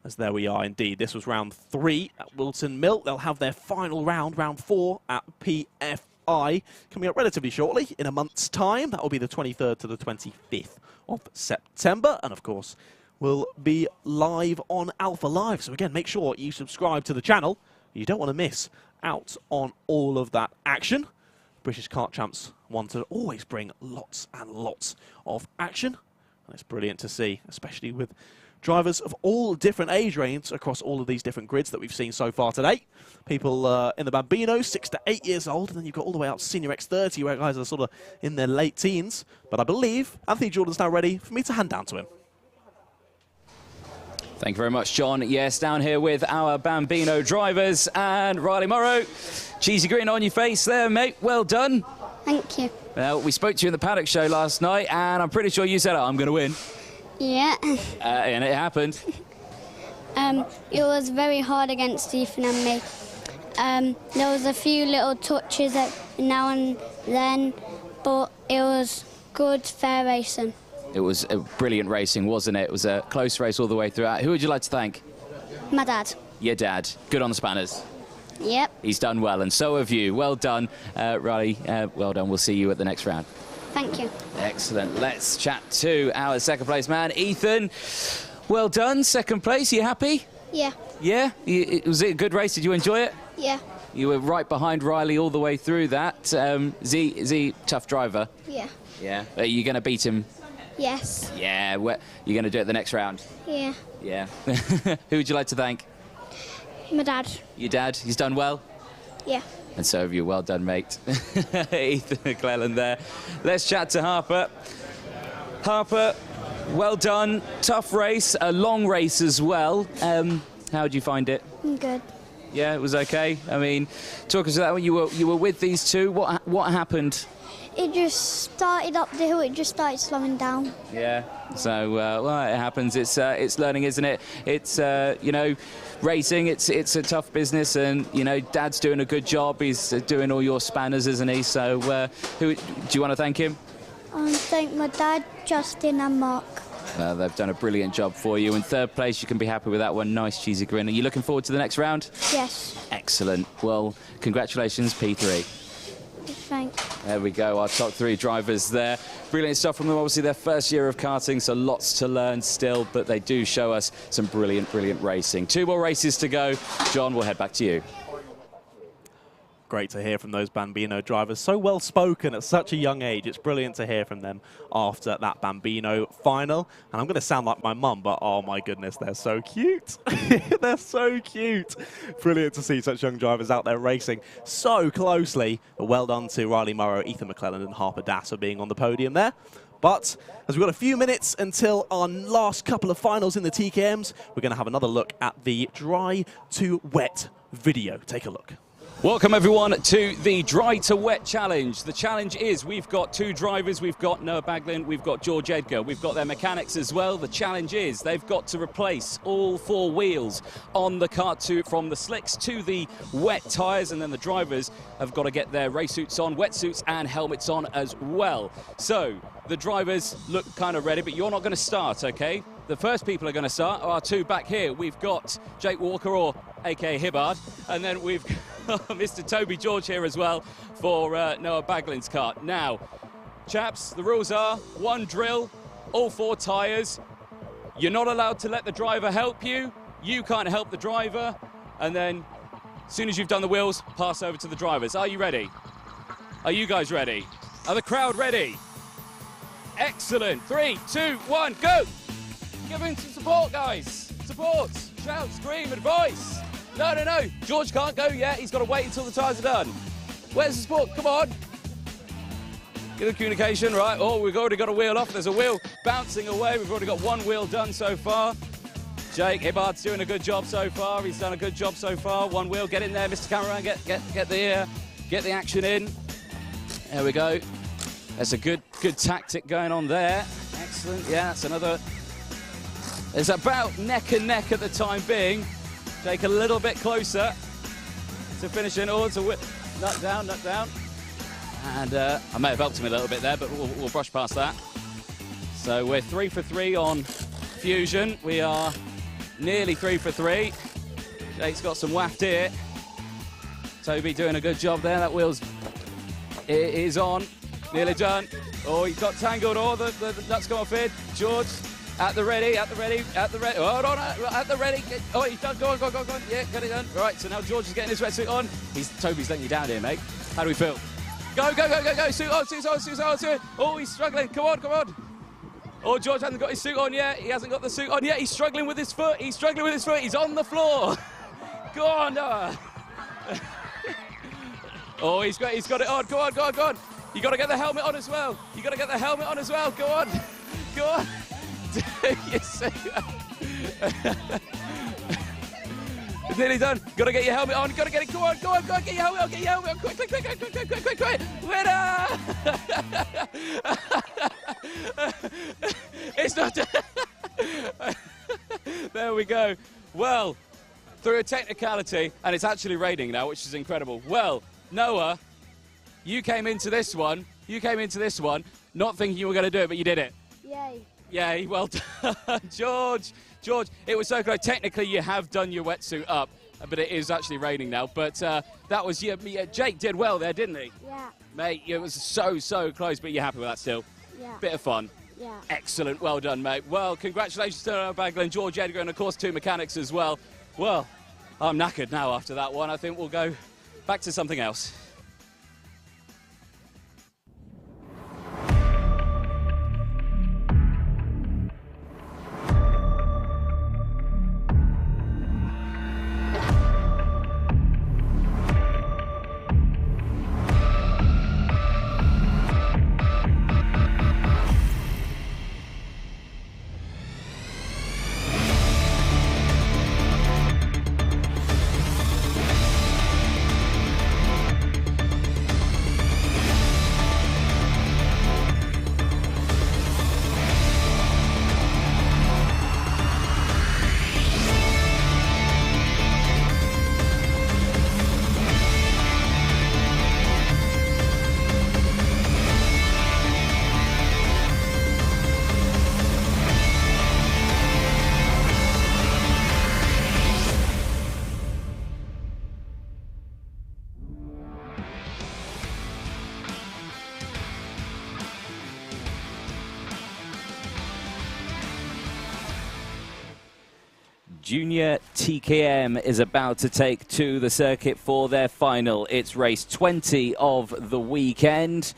As there we are indeed. This was round 3 at Whilton Mill. They'll have their final round, round 4 at PFI, coming up relatively shortly in a month's time. That will be the 23rd to the 25th of September. And of course, we'll be live on Alpha Live. So again, make sure you subscribe to the channel. You don't want to miss out on all of that action. British Kart Champs want to always bring lots and lots of action. And it's brilliant to see, especially with drivers of all different age ranges across all of these different grids that we've seen so far today. People in the Bambino, 6 to 8 years old, and then you've got all the way out to Senior X30, where guys are sort of in their late teens. But I believe Anthony Jordan's now ready for me to hand down to him. Thank you very much, John. Yes, down here with our Bambino drivers and Riley Morrow. Cheesy grin on your face there, mate. Well done. Thank you. Well, we spoke to you in the Paddock show last night, and I'm pretty sure you said, I'm going to win. Yeah. And it happened. It was very hard against Ethan and me. There was a few little touches now and then, but it was good, fair racing. It was a brilliant racing, wasn't it? It was a close race all the way throughout. Who would you like to thank? My dad. Your dad. Good on the spanners. Yep. He's done well, and so have you. Well done, Riley. Well done. We'll see you at the next round. Thank you. Excellent. Let's chat to our second place man, Ethan. Well done, second place. Are you happy? Yeah. Yeah? Was it a good race? Did you enjoy it? Yeah. You were right behind Riley all the way through that. Is he tough driver? Yeah. Yeah. Are you going to beat him? Yes. Yeah. You're going to do it the next round? Yeah. Yeah. Who would you like to thank? My dad. Your dad? He's done well? Yeah. And so have you. Well done, mate. Ethan McClellan there. Let's chat to Harper. Harper, well done. Tough race, a long race as well. How did you find it? Good. Yeah, it was okay. I mean, talk us about that. You were with these two. What happened? It just started up the hill. It just started slowing down. Yeah. So well, it happens. It's learning, isn't it? It's you know, racing. It's a tough business, and you know, Dad's doing a good job. He's doing all your spanners, isn't he? So who do you want to thank him? Thank my dad, Justin and Mark. They've done a brilliant job for you. In third place, you can be happy with that one. Nice cheesy grin. Are you looking forward to the next round? Yes. Excellent. Well, congratulations, P3. Thanks. There we go, our top 3 drivers there. Brilliant stuff from them. Obviously, their first year of karting, so lots to learn still, but they do show us some brilliant, brilliant racing. 2 more races to go. John, we'll head back to you. great to hear from those Bambino drivers. So well spoken at such a young age. It's brilliant to hear from them after that Bambino final. And I'm going to sound like my mum, but oh my goodness, they're so cute. They're so cute. Brilliant to see such young drivers out there racing so closely. But well done to Riley Morrow, Ethan McClelland and Harper Das for being on the podium there. But as we've got a few minutes until our last couple of finals in the TKMs, we're going to have another look at the dry to wet video. Take a look. Welcome everyone to the Dry to Wet Challenge. The challenge is we've got two drivers, we've got Noah Baglin, we've got George Edgar, we've got their mechanics as well. The challenge is they've got to replace all four wheels on the kart from the slicks to the wet tyres, and then the drivers have got to get their race suits on, wetsuits and helmets on as well. So the drivers look kind of ready, but you're not going to start, okay? The first people are going to start are two back here. We've got Jake Walker, or aka Hibbard, and then we've got Mr. Toby George here as well for Noah Baglin's kart. Now, chaps, the rules are one drill, all four tyres. You're not allowed to let the driver help you. You can't help the driver. And then, as soon as you've done the wheels, pass over to the drivers. Are you ready? Are you guys ready? Are the crowd ready? Excellent. 3, 2, 1, go! Give him some support, guys. Support. Shout, scream, advice. No, no, no. George can't go yet. He's got to wait until the tyres are done. Where's the support? Come on. Get the communication, right? Oh, we've already got a wheel off. There's a wheel bouncing away. We've already got one wheel done so far. Jake Hibbard's doing a good job so far. He's done a good job so far. One wheel. Get in there, Mr. Cameraman. Get the action in. There we go. That's a good tactic going on there. Excellent. Yeah, that's another. It's about neck and neck at the time being. Jake a little bit closer to finishing. Oh, it's a nut down. And I may have helped him a little bit there, but we'll brush past that. So we're 3 for 3 on Fusion. We are nearly 3 for 3. Jake's got some waft here. Toby doing a good job there. That wheel's is on. Nearly done. Oh, he got tangled. Oh, the nuts come off here. George. At the ready. Hold on, at the ready. Oh, he's done. Go on. Yeah, get it done. Right, so now George is getting his wetsuit on. Toby's letting you down here, mate. How do we feel? Go. Suit on. Oh, he's struggling. Come on. Oh, George hasn't got his suit on yet. He hasn't got the suit on yet. He's struggling with his foot. He's on the floor. Go on, Noah. Oh, he's got it on. Go on. You got to get the helmet on as well. Go on. Yes. It's nearly done. Got to get your helmet on. Got to get it. Go on. Get your helmet on. Quick. Winner! It's not done. There we go. Well, through a technicality, and it's actually raining now, which is incredible. Well, Noah, you came into this one not thinking you were going to do it, but you did it. Yay. Yeah, well done, George, it was so close. Technically, you have done your wetsuit up, but it is actually raining now. But that was, Jake did well there, didn't he? Yeah. Mate, it was so close, but you're happy with that still? Yeah. Bit of fun. Yeah. Excellent, well done, mate. Well, congratulations to Noah Baglin, George Edgar, and of course, two mechanics as well. Well, I'm knackered now after that one. I think we'll go back to something else. Junior TKM is about to take to the circuit for their final. It's race 20 of the weekend,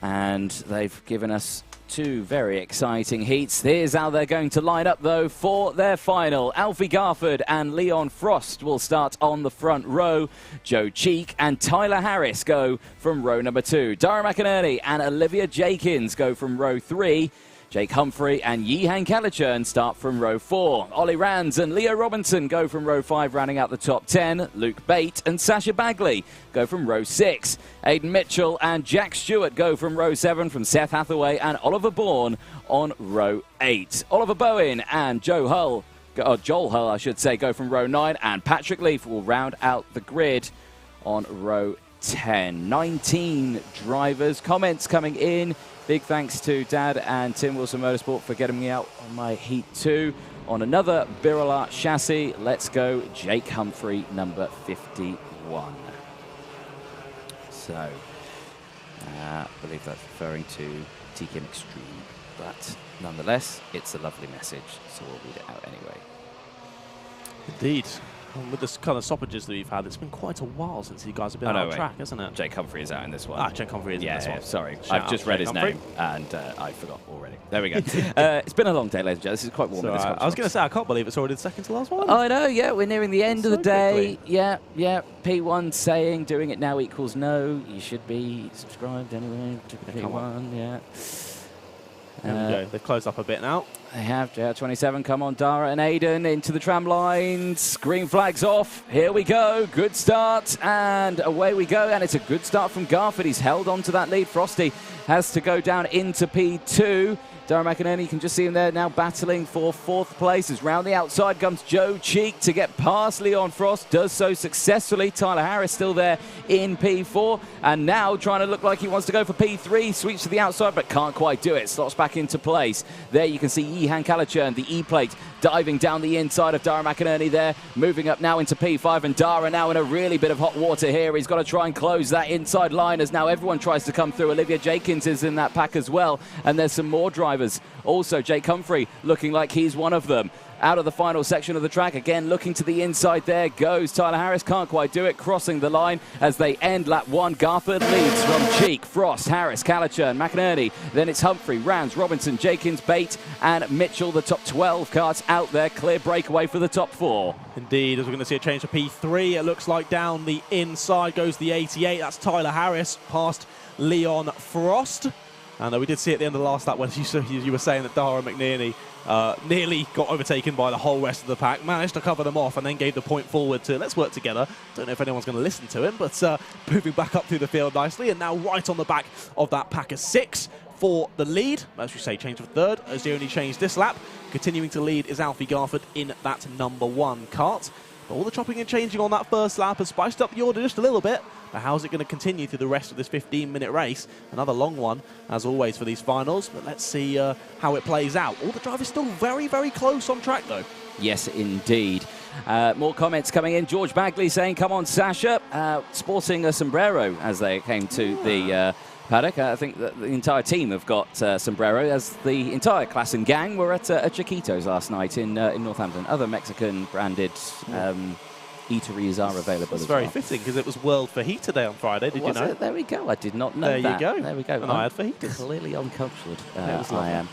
and they've given us two very exciting heats. Here's how they're going to line up, though, for their final. Alfie Garford and Leon Frost will start on the front row. Joe Cheek and Tyler Harris go from row number 2. Dara McInerney and Olivia Jakins go from row 3. Jake Humphrey and Yihan Kalichern start from row 4. Ollie Rands and Leo Robinson go from row 5, rounding out the top 10. Luke Bate and Sasha Bagley go from row 6. Aidan Mitchell and Jack Stewart go from row 7, from Seth Hathaway and Oliver Bourne on row 8. Oliver Bowen and Joel Hull, I should say, go from row 9. And Patrick Leaf will round out the grid on row 10. 19 drivers. Comments coming in. Big thanks to Dad and Tim Wilson Motorsport for getting me out on my Heat 2 on another Birla chassis. Let's go Jake Humphrey, number 51. So, I believe that's referring to TKM Extreme, but nonetheless, it's a lovely message, so we'll read it out anyway. Indeed. And with this kind of stoppages that we've had, it's been quite a while since you guys have been on track, hasn't it? Jake Humphrey is out in this one. Ah, Jake Humphrey is in this one. Sorry. Shout I've just read his Humphrey. name, and I forgot already. There we go. It's been a long day, ladies and gentlemen. This is quite warm in this I was going to say, I can't believe it's already the second to last one. I know, yeah. We're nearing the end of the day. quickly. Yeah. P1 saying doing it now equals no. You should be subscribed anyway to P1, yeah. There we go. They've closed up a bit now. They have. JR27, come on, Dara and Aidan into the tram lines. Green flags off. Here we go. Good start. And away we go. And it's a good start from Garford. He's held on to that lead. Frosty has to go down into P2. Dara McInerney, you can just see him there now battling for 4th place. As round the outside comes Joe Cheek to get past Leon Frost. Does so successfully. Tyler Harris still there in P4. And now trying to look like he wants to go for P3. Sweeps to the outside, but can't quite do it. Slots back into place. There you can see Yihan Kalichern, the E-plate, diving down the inside of Dara McInerney there. Moving up now into P5. And Dara now in a really bit of hot water here. He's got to try and close that inside line as now everyone tries to come through. Olivia Jakins is in that pack as well. And there's some more drivers. Also, Jake Humphrey looking like he's one of them. Out of the final section of the track, again looking to the inside, there goes Tyler Harris, can't quite do it, crossing the line as they end lap 1. Garford leads from Cheek, Frost, Harris, Kalichern, McInerney, then it's Humphrey, Rands, Robinson, Jakins, Bate and Mitchell. The top 12 carts out there, clear breakaway for the top 4. Indeed, as we're going to see a change to P3, it looks like down the inside goes the 88, that's Tyler Harris, past Leon Frost. And we did see at the end of the last lap when you were saying that Dara McInerney nearly got overtaken by the whole rest of the pack, managed to cover them off and then gave the point forward to let's work together. Don't know if anyone's going to listen to him, but moving back up through the field nicely and now right on the back of that pack of 6 for the lead. As we say, change of 3rd as the only change this lap. Continuing to lead is Alfie Garford in that number 1 kart. But all the chopping and changing on that first lap has spiced up the order just a little bit. But how's it going to continue through the rest of this 15-minute race? Another long one, as always, for these finals. But let's see how it plays out. All the drivers still very, very close on track, though. Yes, indeed. More comments coming in. George Bagley saying, come on, Sasha. Sporting a sombrero as they came to the paddock. I think that the entire team have got sombrero, as the entire class and gang were at Chiquitos last night in Northampton. Other Mexican-branded eateries are available as well. That's very fitting, because it was World Fajita Day on Friday, did you know? There we go. I did not know that. There you go. There we go. And I had fajitas. Clearly uncultured. I am.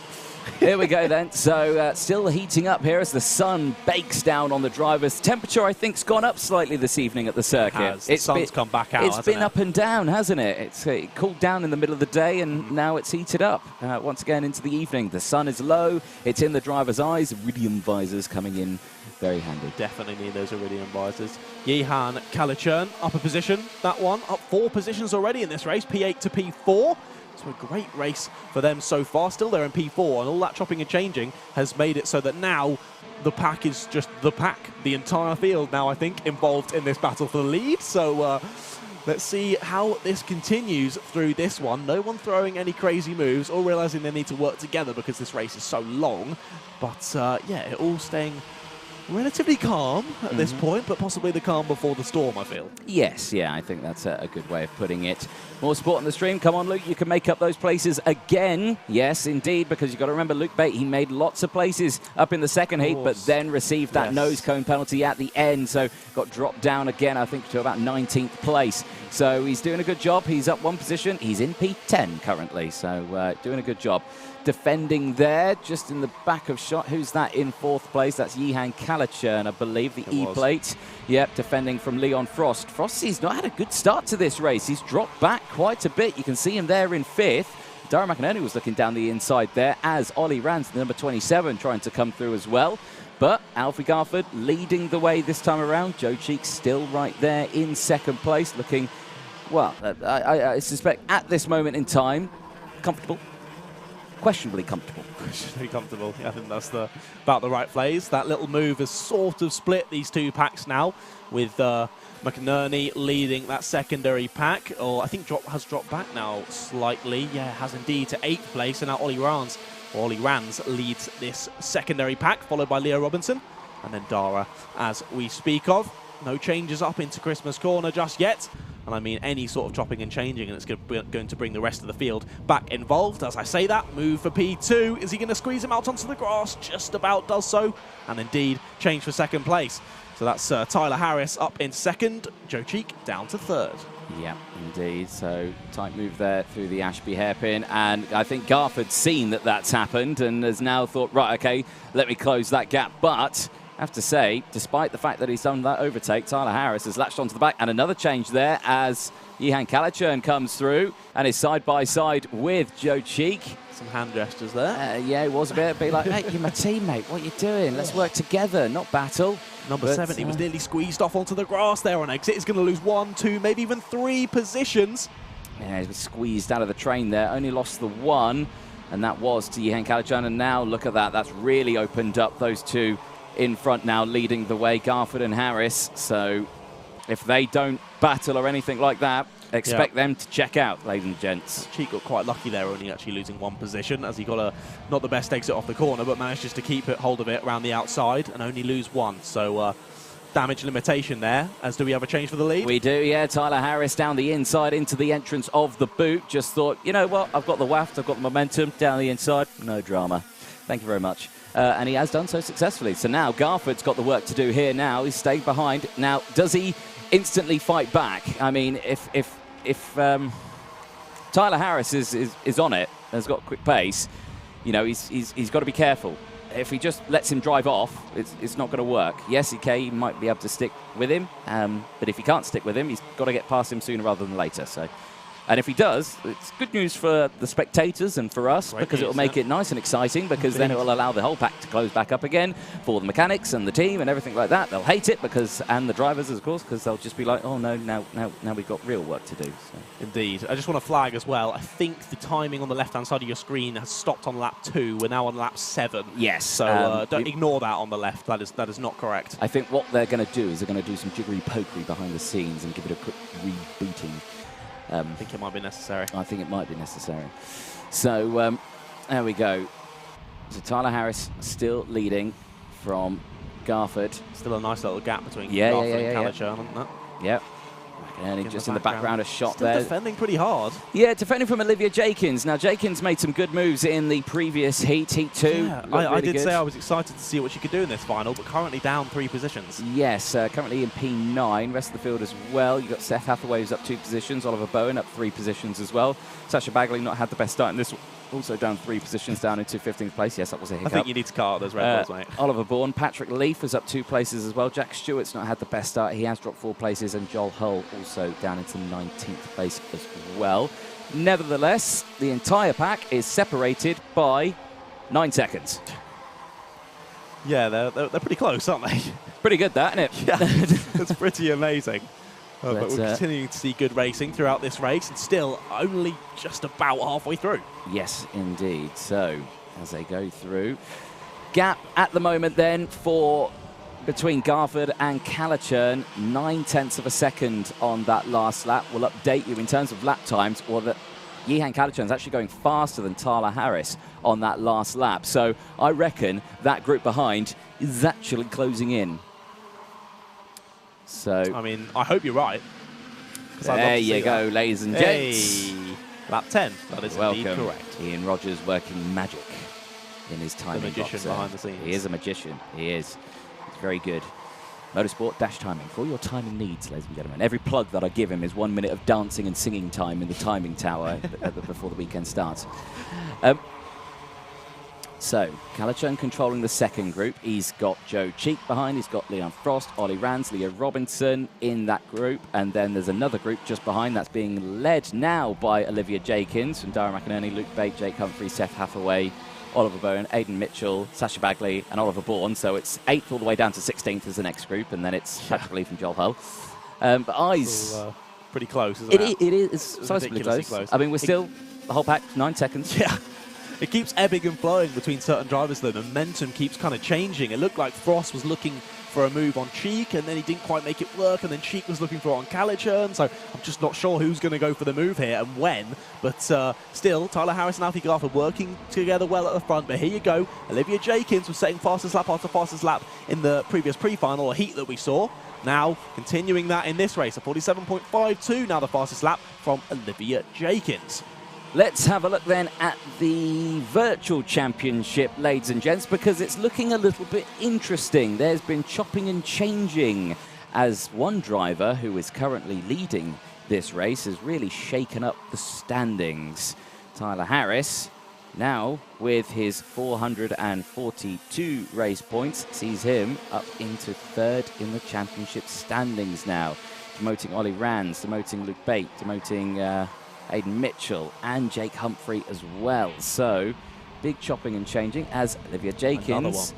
Here we go then. So still heating up here as the sun bakes down on the drivers. Temperature, I think, has gone up slightly this evening at the circuit. The sun's come back out, It's been up and down, hasn't it? It cooled down in the middle of the day and now it's heated up once again into the evening. The sun is low. It's in the driver's eyes. Iridium visors coming in very handy. Definitely need those iridium visors. Yihan Kalichern up a position. That one up 4 positions already in this race. P8 to P4. So a great race for them so far. Still there in P4, and all that chopping and changing has made it so that now the pack is just the pack. The entire field now, I think, involved in this battle for the lead. So let's see how this continues through this one. No one throwing any crazy moves or realizing they need to work together because this race is so long. But yeah, it all staying relatively calm at this point, but possibly the calm before the storm, I feel. Yes, yeah, I think that's a good way of putting it. More support on the stream. Come on, Luke, you can make up those places again. Yes, indeed, because you've got to remember Luke Bate, he made lots of places up in the second heat, but then received that nose cone penalty at the end, so got dropped down again, I think, to about 19th place. So he's doing a good job. He's up one position. He's in P10 currently, so doing a good job. Defending there, just in the back of shot. Who's that in fourth place? That's Yihan Kalachern, I believe, the E-plate. Yep, defending from Leon Frost. Frost, he's not had a good start to this race. He's dropped back quite a bit. You can see him there in fifth. Dara McInerney was looking down the inside there, as Ollie Rans, the number 27, trying to come through as well. But Alfie Garford leading the way this time around. Joe Cheek still right there in second place, looking, well, I suspect at this moment in time, comfortable. Questionably comfortable. Questionably comfortable. Yeah, I think that's about the right phrase. That little move has sort of split these two packs now, with McInerney leading that secondary pack. Or I think has dropped back now slightly. Yeah, has indeed, to 8th place. And now Ollie Rans leads this secondary pack, followed by Leo Robinson. And then Dara, as we speak of. No changes up into Christmas Corner just yet. And I mean any sort of chopping and changing, and it's going to bring the rest of the field back involved. As I say that, move for P2. Is he going to squeeze him out onto the grass? Just about does so. And indeed, change for second place. So that's Tyler Harris up in second. Joe Cheek down to third. Yeah, indeed. So tight move there through the Ashby hairpin. And I think Garford's seen that that's happened and has now thought, right, OK, let me close that gap. But I have to say, despite the fact that he's done that overtake, Tyler Harris has latched onto the back. And another change there as Yihan Kalachern comes through and is side-by-side with Joe Cheek. Some hand gestures there. Yeah, it was a bit like, hey, you're my teammate. What are you doing? Let's work together, not battle. Number 70 was nearly squeezed off onto the grass there on exit. He's going to lose 1, 2, maybe even 3 positions. Yeah, he was squeezed out of the train there. Only lost the 1, and that was to Yihan Kalachern. And now look at that. That's really opened up those two in front now, leading the way, Garford and Harris. So if they don't battle or anything like that, expect them to check out, ladies and gents. Cheek got quite lucky there, only actually losing 1 position, as he got not the best exit off the corner, but managed just to keep hold of it around the outside and only lose 1. So damage limitation there. As do we have a change for the lead? We do, yeah. Tyler Harris down the inside into the entrance of the boot. Just thought, you know what, I've got the waft, I've got the momentum down the inside. No drama. Thank you very much. And he has done so successfully. So now Garford's got the work to do here now. He's stayed behind. Now, does he instantly fight back? I mean, if Tyler Harris is on it, has got quick pace, you know, he's got to be careful. If he just lets him drive off, it's not going to work. Yes, he might be able to stick with him, but if he can't stick with him, he's got to get past him sooner rather than later. So. And if he does, it's good news for the spectators and for us, because it will make it nice and exciting, because then it will allow the whole pack to close back up again for the mechanics and the team and everything like that. They'll hate it, and the drivers, of course, because they'll just be like, oh, no, now we've got real work to do. So. Indeed. I just want to flag as well, I think the timing on the left-hand side of your screen has stopped on lap 2. We're now on lap 7. Yes. So don't ignore that on the left. That is not correct. I think what they're going to do is they're going to do some jiggery-pokery behind the scenes and give it a quick rebooting. I think it might be necessary. I think it might be necessary. So there we go. So Tyler Harris still leading from Garford. Still a nice little gap between Garford and Kalachern, isn't it? Yep. And just in the background, a shot still there. Defending pretty hard. Yeah, defending from Olivia Jakins. Now, Jakins made some good moves in the previous heat 2. Yeah, I did say I was excited to see what she could do in this final, but currently down 3 positions. Yes, currently in P9. Rest of the field as well. You've got Seth Hathaway who's up 2 positions. Oliver Bowen up 3 positions as well. Sasha Bagley not had the best start in this one. Also down 3 positions down into 15th place. Yes, that was a hiccup. I think you need to cut out those red balls, mate. Oliver Bourne, Patrick Leaf is up 2 places as well. Jack Stewart's not had the best start. He has dropped 4 places. And Joel Hull also down into 19th place as well. Nevertheless, the entire pack is separated by 9 seconds. Yeah, they're pretty close, aren't they? Pretty good, that, isn't it? Yeah, that's pretty amazing. But we're continuing to see good racing throughout this race, and still only just about halfway through. Yes, indeed. So, as they go through, gap at the moment then for between Garford and Kalachern, 9/10 of a second on that last lap. We'll update you in terms of lap times, or that Yihan Kalachern is actually going faster than Tyler Harris on that last lap. So I reckon that group behind is actually closing in. So, I mean, I hope you're right. There you go, ladies and gents. Hey, lap 10. That is indeed Welcome. correct. Ian Rogers working magic in his timing magician box there. behind the scenes. He is a magician. He is. He's very good. Motorsport dash timing for all your timing needs, ladies and gentlemen. Every plug that I give him is 1 minute of dancing and singing time in the timing tower before the weekend starts. So, Calichurn controlling the second group. He's got Joe Cheek behind. He's got Leon Frost, Ollie Rands, Leo Robinson in that group. And then there's another group just behind that's being led now by Olivia Jakins from Dara McInerney, Luke Bate, Jake Humphrey, Seth Hathaway, Oliver Bowen, Aidan Mitchell, Sasha Bagley, and Oliver Bourne. So it's 8th all the way down to 16th as the next group, and then it's Patrick Lee from Joel Hull. But eyes... pretty close, isn't it? It is sizably close. I mean, we're still, the whole pack, 9 seconds. Yeah. It keeps ebbing and flowing between certain drivers. The momentum keeps kind of changing. It looked like Frost was looking for a move on Cheek, and then he didn't quite make it work, and then Cheek was looking for it on Calichurn, so I'm just not sure who's going to go for the move here and when. But still, Tyler Harris and Alfie Garth are working together well at the front. But here you go. Olivia Jakins was setting fastest lap after fastest lap in the previous pre-final, or heat that we saw. Now, continuing that in this race, a 47.52, now the fastest lap from Olivia Jakins. Let's have a look then at the virtual championship, ladies and gents, because it's looking a little bit interesting. There's been chopping and changing as one driver who is currently leading this race has really shaken up the standings. Tyler Harris, now with his 442 race points, sees him up into 3rd in the championship standings now. Demoting Ollie Rands, demoting Luke Bate, demoting... Aidan Mitchell and Jake Humphrey as well. So, big chopping and changing as Olivia Jakins,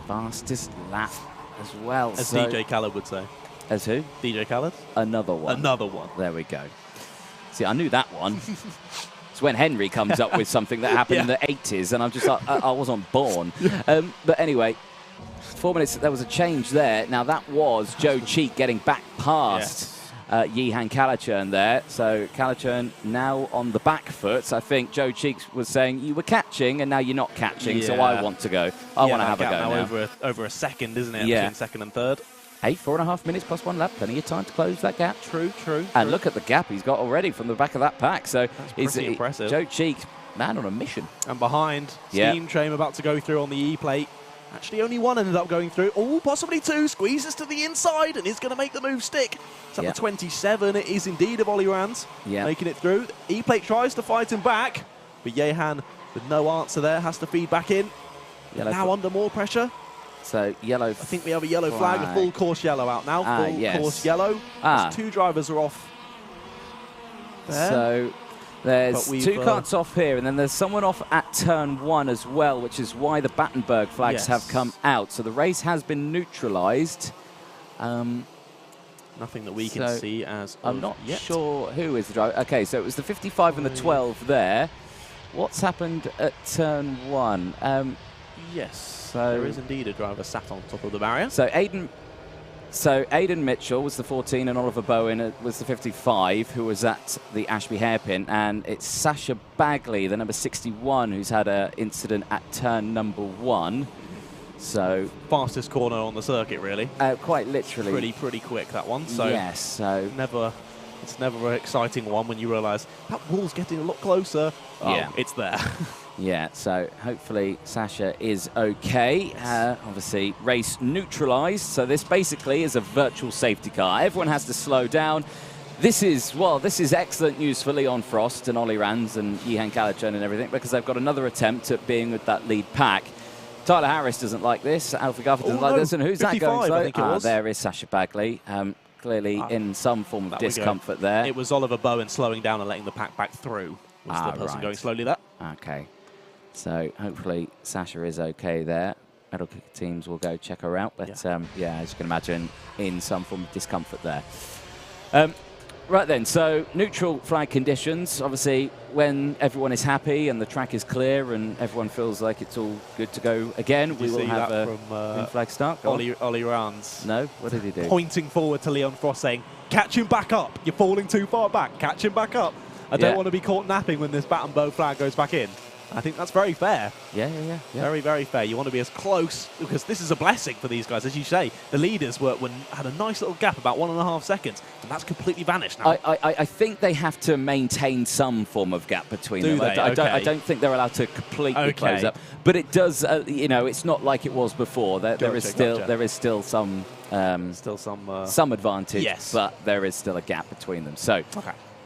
fastest lap as well. As DJ Khaled would say. As who? DJ Khaled? Another one. Another one. There we go. See, I knew that one. It's when Henry comes up with something that happened in the 80s, and I'm just like, I wasn't born. But anyway, 4 minutes, there was a change there. Now, that was Joe Cheek getting back past... Yihan Calichurn there. So Calichurn now on the back foot. So I think Joe Cheeks was saying, you were catching and now you're not catching, so I want to go. I want to have a go now. Over a second, isn't it? Yeah. Between 2nd and 3rd. 4.5 minutes plus 1 lap. Plenty of time to close that gap. True. And look at the gap he's got already from the back of that pack. So it's impressive. Joe Cheeks, man on a mission. And behind, Steam Train about to go through on the E-plate. Actually, only one ended up going through. Oh, possibly two. Squeezes to the inside and is going to make the move stick. It's at the 27. It is indeed of Ollie Rands making it through. E-plate tries to fight him back, but Yehan, with no answer there, has to feed back in. Now under more pressure. So yellow. I think we have a yellow flag, a full course yellow out now. Full course yellow. There's 2 drivers are off there. So there's 2 carts off here, and then there's someone off at turn 1 as well, which is why the Battenberg flags have come out. So the race has been neutralised. Nothing that we can see as I'm not sure who is the driver. Okay, so it was the 55 and the 12 there. What's happened at turn 1? Yes, there is indeed a driver sat on top of the barrier. So Aidan Mitchell was the 14 and Oliver Bowen was the 55 who was at the Ashby hairpin, and it's Sasha Bagley, the number 61, who's had an incident at turn number 1. So fastest corner on the circuit, really. Quite literally. Pretty quick, that one. So yes. So it's never an exciting one when you realise that wall's getting a lot closer. Yeah, it's there. Yeah, so hopefully Sasha is okay. Obviously, race neutralised. So this basically is a virtual safety car. Everyone has to slow down. This is excellent news for Leon Frost and Ollie Rands and Yihan Calichurn and everything, because they've got another attempt at being with that lead pack. Tyler Harris doesn't like this. Alfie Garth doesn't like this. And who's that going slow? I think it was. There is Sasha Bagley. Clearly in some form of discomfort there. It was Oliver Bowen slowing down and letting the pack back through. Was the person going slowly there. Okay. So hopefully Sasha is okay there. Medal kicker teams will go check her out. But yeah, as you can imagine, in some form of discomfort there. Right then, so neutral flag conditions. Obviously, when everyone is happy and the track is clear and everyone feels like it's all good to go again, we will have a green flag start. Ollie Rands. No? What did he do? Pointing forward to Leon Frost saying, catch him back up. You're falling too far back. Catch him back up. I don't want to be caught napping when this Battenberg flag goes back in. I think that's very fair. Yeah. Very, very fair. You want to be as close, because this is a blessing for these guys. As you say, the leaders had a nice little gap, about 1.5 seconds, and that's completely vanished now. I think they have to maintain some form of gap between them. I don't think they're allowed to completely close up. But it does, it's not like it was before. There is still some some advantage, yes, but there is still a gap between them. So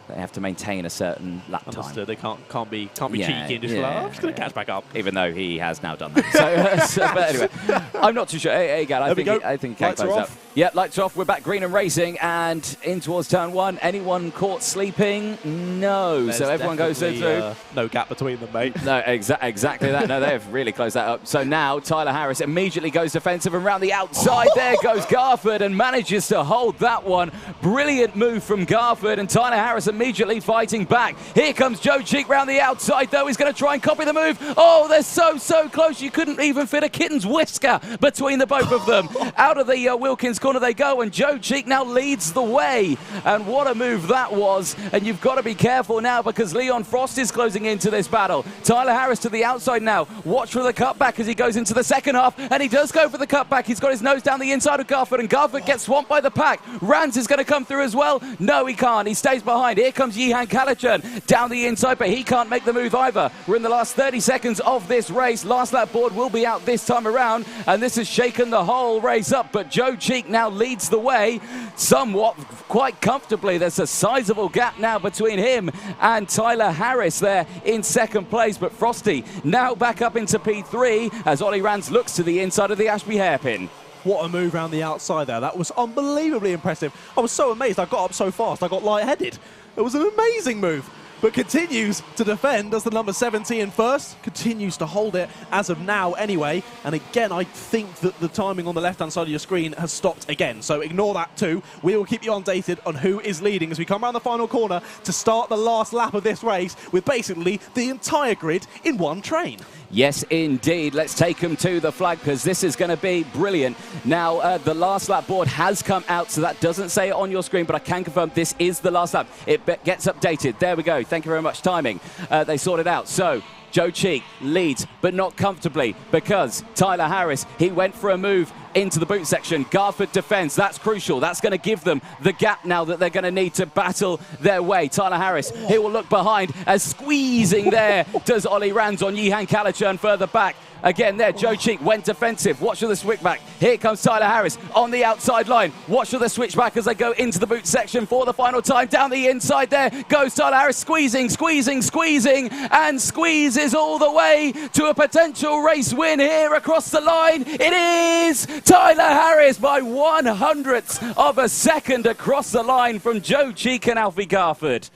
they have to maintain a certain lap time. Understood. They can't be cheeky and just I'm just going to catch back up. Even though he has now done that. But anyway, I'm not too sure. Hey, Gal, I think he can close out. Yeah, lights are off. We're back green and racing and in towards turn 1. Anyone caught sleeping? No. There's so everyone goes through. No gap between them, mate. No, exactly that. No, they've really closed that up. So now Tyler Harris immediately goes defensive and round the outside. There goes Garford and manages to hold that one. Brilliant move from Garford, and Tyler Harris immediately fighting back. Here comes Joe Cheek round the outside, though. He's going to try and copy the move. Oh, they're so close. You couldn't even fit a kitten's whisker between the both of them. Out of the Wilkins corner they go, and Joe Cheek now leads the way. And what a move that was. And you've got to be careful now, because Leon Frost is closing into this battle. Tyler Harris to the outside now. Watch for the cutback as he goes into the second half, and he does go for the cutback. He's got his nose down the inside of Garford, and Garford gets swamped by the pack. Rans is going to come through as well. No, he can't. He stays behind. Here comes Yihan Kalachan down the inside, but he can't make the move either. We're in the last 30 seconds of this race. Last lap board will be out this time around, and this has shaken the whole race up. But Joe Cheek now leads the way somewhat quite comfortably. There's a sizable gap now between him and Tyler Harris there in second place. But Frosty now back up into P3 as Ollie Rans looks to the inside of the Ashby hairpin. What a move around the outside there. That was unbelievably impressive. I was so amazed. I got up so fast. I got lightheaded. It was an amazing move. But continues to defend as the number 70 in first. Continues to hold it as of now anyway. And again, I think that the timing on the left-hand side of your screen has stopped again. So ignore that too. We will keep you updated on who is leading as we come around the final corner to start the last lap of this race with basically the entire grid in one train. Yes, indeed. Let's take them to the flag, because this is going to be brilliant. Now, the last lap board has come out, so that doesn't say it on your screen, but I can confirm this is the last lap. It gets updated. There we go. Thank you very much. Timing. They sorted out. So Joe Cheek leads, but not comfortably, because Tyler Harris, he went for a move into the boot section. Garford defends. That's crucial. That's going to give them the gap now that they're going to need to battle their way. Tyler Harris, he will look behind as squeezing there does Ollie Rans on Yihan Kalachan further back. Again there, Joe Cheek went defensive. Watch for the switchback. Here comes Tyler Harris on the outside line. Watch for the switchback as they go into the boot section for the final time. Down the inside there goes Tyler Harris, squeezing, and squeezes all the way to a potential race win here across the line. It is Tyler Harris by 1/100th of a second across the line from Joe Cheek and Alfie Garford.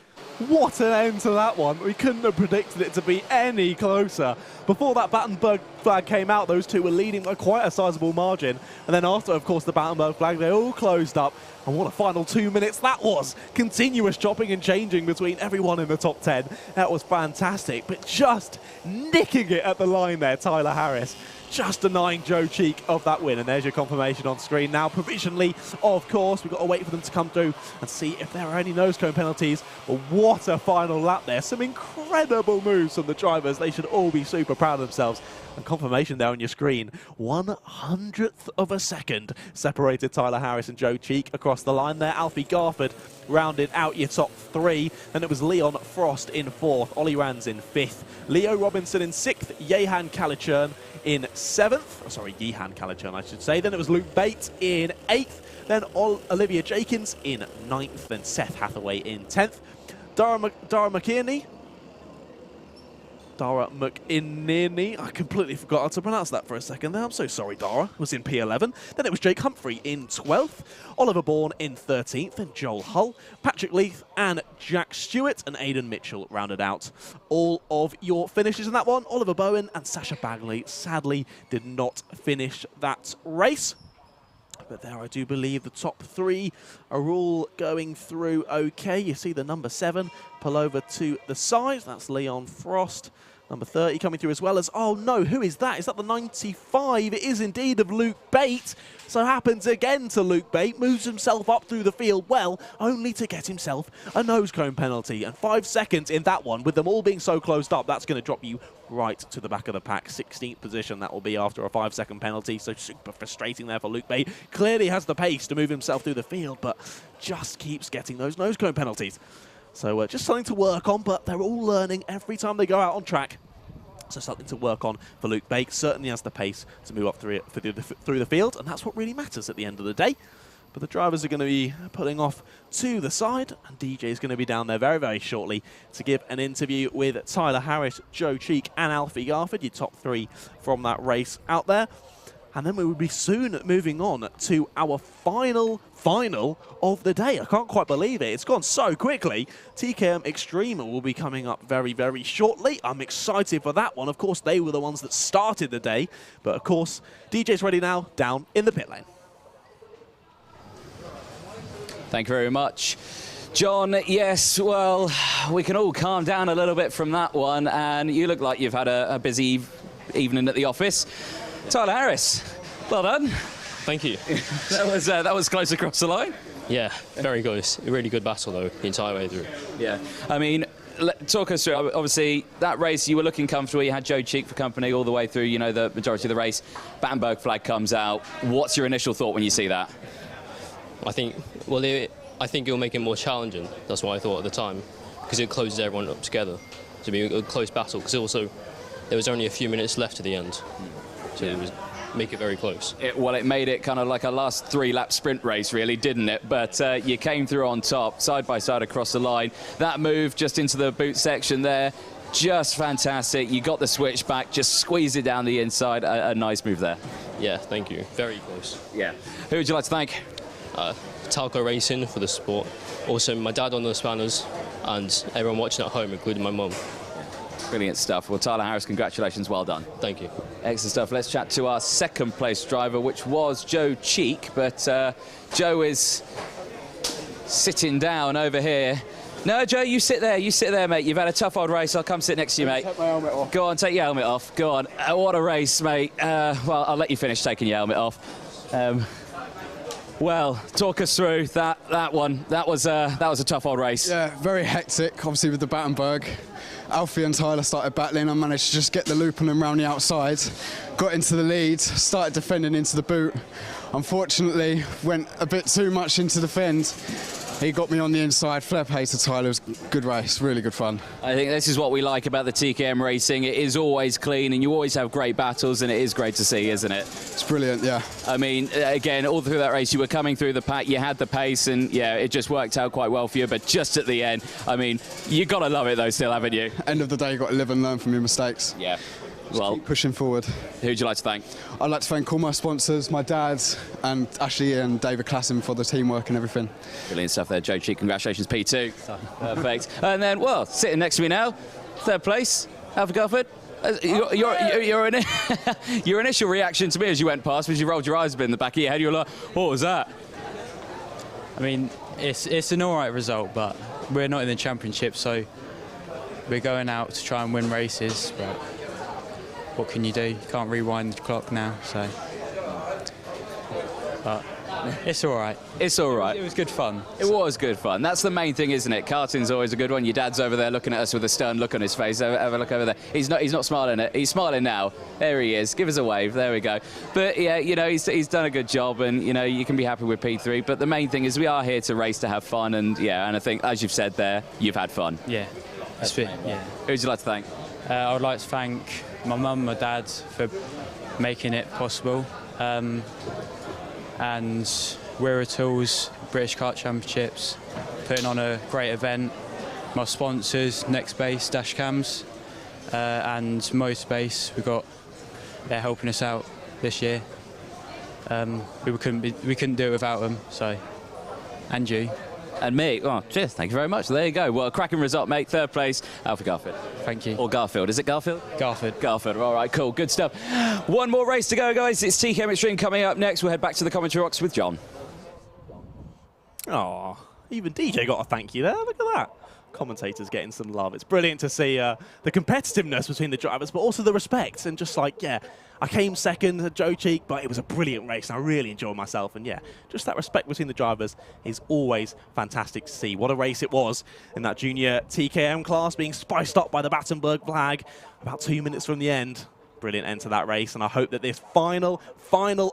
What an end to that one. We couldn't have predicted it to be any closer. Before that Battenberg flag came out, those two were leading by quite a sizable margin. And then after, of course, the Battenberg flag, they all closed up. And what a final 2 minutes that was. Continuous chopping and changing between everyone in the top 10. That was fantastic. But just nicking it at the line there, Tyler Harris. Just denying Joe Cheek of that win. And there's your confirmation on screen. Now, provisionally, of course, we've got to wait for them to come through and see if there are any nose cone penalties. But what a final lap there. Some incredible moves from the drivers. They should all be super proud of themselves. And confirmation there on your screen. 1/100th of a second separated Tyler Harris and Joe Cheek across the line there. Alfie Garford rounded out your top 3. Then it was Leon Frost in 4th. Ollie Rans in 5th. Leo Robinson in 6th. Yihan Kalachan in 7th. Oh, sorry, Yihan Kalachan, I should say. Then it was Luke Bates in 8th. Then Olivia Jenkins in 9th. Then Seth Hathaway in 10th. Dara McInerney. I completely forgot how to pronounce that for a second there. I'm so sorry, Dara. Was in P11. Then it was Jake Humphrey in 12th. Oliver Bourne in 13th. And Joel Hull. Patrick Leith and Jack Stewart and Aidan Mitchell rounded out all of your finishes in that one. Oliver Bowen and Sasha Bagley sadly did not finish that race. But there, I do believe the top 3 are all going through okay. You see the number 7 pull over to the side. That's Leon Frost. Number 30 coming through as well as, oh no, who is that? Is that the 95? It is indeed of Luke Bate. So happens again to Luke Bate, moves himself up through the field well, only to get himself a nose cone penalty. And 5 seconds in that one, with them all being so closed up, that's going to drop you right to the back of the pack. 16th position that will be after a 5-second penalty, so super frustrating there for Luke Bate. Clearly has the pace to move himself through the field, but just keeps getting those nose cone penalties. So just something to work on, but they're all learning every time they go out on track. So something to work on for Luke Bate. Certainly has the pace to move up through the field, and that's what really matters at the end of the day. But the drivers are going to be putting off to the side, and DJ is going to be down there very, very shortly to give an interview with Tyler Harris, Joe Cheek, and Alfie Garford, your top 3 from that race out there. And then we will be soon moving on to our final of the day. I can't quite believe it. It's gone so quickly. TKM Extreme will be coming up very, very shortly. I'm excited for that one. Of course, they were the ones that started the day. But of course, DJ's ready now, down in the pit lane. Thank you very much, John. Yes, well, we can all calm down a little bit from that one. And you look like you've had a busy evening at the office. Tyler Harris, well done. Thank you. that was close across the line. Yeah, very close. A really good battle, though, the entire way through. Yeah, I mean, talk us through, obviously, that race, you were looking comfortable. You had Joe Cheek for company all the way through, you know, the majority of the race. Battenberg flag comes out. What's your initial thought when you see that? I think it'll make it more challenging. That's what I thought at the time, because it closes everyone up together. To be a close battle, because also there was only a few minutes left to the end. So it was make it very close. It made it kind of like a last 3-lap sprint race, really, didn't it? But you came through on top, side by side across the line. That move just into the boot section there, just fantastic. You got the switch back, just squeezed it down the inside. A nice move there. Yeah, thank you. Very close. Yeah. Who would you like to thank? Talco Racing for the support. Also, my dad on the spanners, and everyone watching at home, including my mum. Brilliant stuff. Well, Tyler Harris, congratulations, well done. Thank you. Excellent stuff. Let's chat to our second place driver, which was Joe Cheek, but Joe is sitting down over here. No, Joe, you sit there, mate. You've had a tough old race. I'll come sit next to you, mate. Take my helmet off. Go on, take your helmet off. Go on. What a race, mate. Well, I'll let you finish taking your helmet off. Well, talk us through that one. That was a tough old race. Yeah, very hectic, obviously, with the Battenberg. Alfie and Tyler started battling. I managed to just get the loop on them round the outside, got into the lead, started defending into the boot. Unfortunately, went a bit too much into the fend. He got me on the inside. Fair play to Tyler. It was a good race, really good fun. I think this is what we like about the TKM racing. It is always clean and you always have great battles, and it is great to see, isn't it? It's brilliant, yeah. I mean, again, all through that race, you were coming through the pack, you had the pace, and yeah, it just worked out quite well for you. But just at the end, I mean, you got to love it though still, haven't you? End of the day, you got to live and learn from your mistakes. Yeah. Just keep pushing forward. Who would you like to thank? I'd like to thank all my sponsors, my dad, and Ashley and David Klassen for the teamwork and everything. Brilliant stuff there, Joe Cheek. Congratulations, P2. Perfect. And then, well, sitting next to me now, third place, Alfie Garford. Your initial reaction to me as you went past was you rolled your eyes a bit in the back of your head. You were like, what was that? I mean, it's an all right result, but we're not in the championship, so we're going out to try and win races, but what can you do? You can't rewind the clock now, so. But it's all right. It's all right. It was good fun. It was good fun. That's the main thing, isn't it? Karting's always a good one. Your dad's over there looking at us with a stern look on his face. Have a look over there. He's not smiling. He's smiling now. There he is. Give us a wave. There we go. But yeah, you know, he's done a good job, and you know, you can be happy with P3. But the main thing is we are here to race to have fun, and yeah, and I think as you've said there, you've had fun. Yeah. That's it. Yeah. Who would you like to thank? I would like to thank my mum, my dad for making it possible, and Wera Tools, British Kart Championships, putting on a great event. My sponsors, Next Base, Dashcams, and Motorbase, they're helping us out this year. We couldn't do it without them. So, and you. And me. Oh, cheers. Thank you very much. There you go. Well, cracking result, mate. Third place, Alfie Garfield. Thank you. Or Garfield. Is it Garfield? Garfield. Garfield. All right, cool. Good stuff. One more race to go, guys. It's TKM Extreme coming up next. We'll head back to the commentary box with John. Oh, even DJ got a thank you there. Look at that. commentators getting some love. It's brilliant to see the competitiveness between the drivers, but also the respect. And just like, yeah, I came second at Joe Cheek, but it was a brilliant race, and I really enjoyed myself. And yeah, just that respect between the drivers is always fantastic to see. What a race it was in that junior TKM class, being spiced up by the Battenberg flag about 2 minutes from the end. Brilliant end to that race, and I hope that this final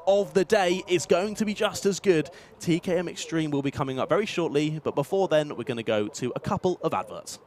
of the day is going to be just as good. TKM Extreme will be coming up very shortly, but before then, we're going to go to a couple of adverts.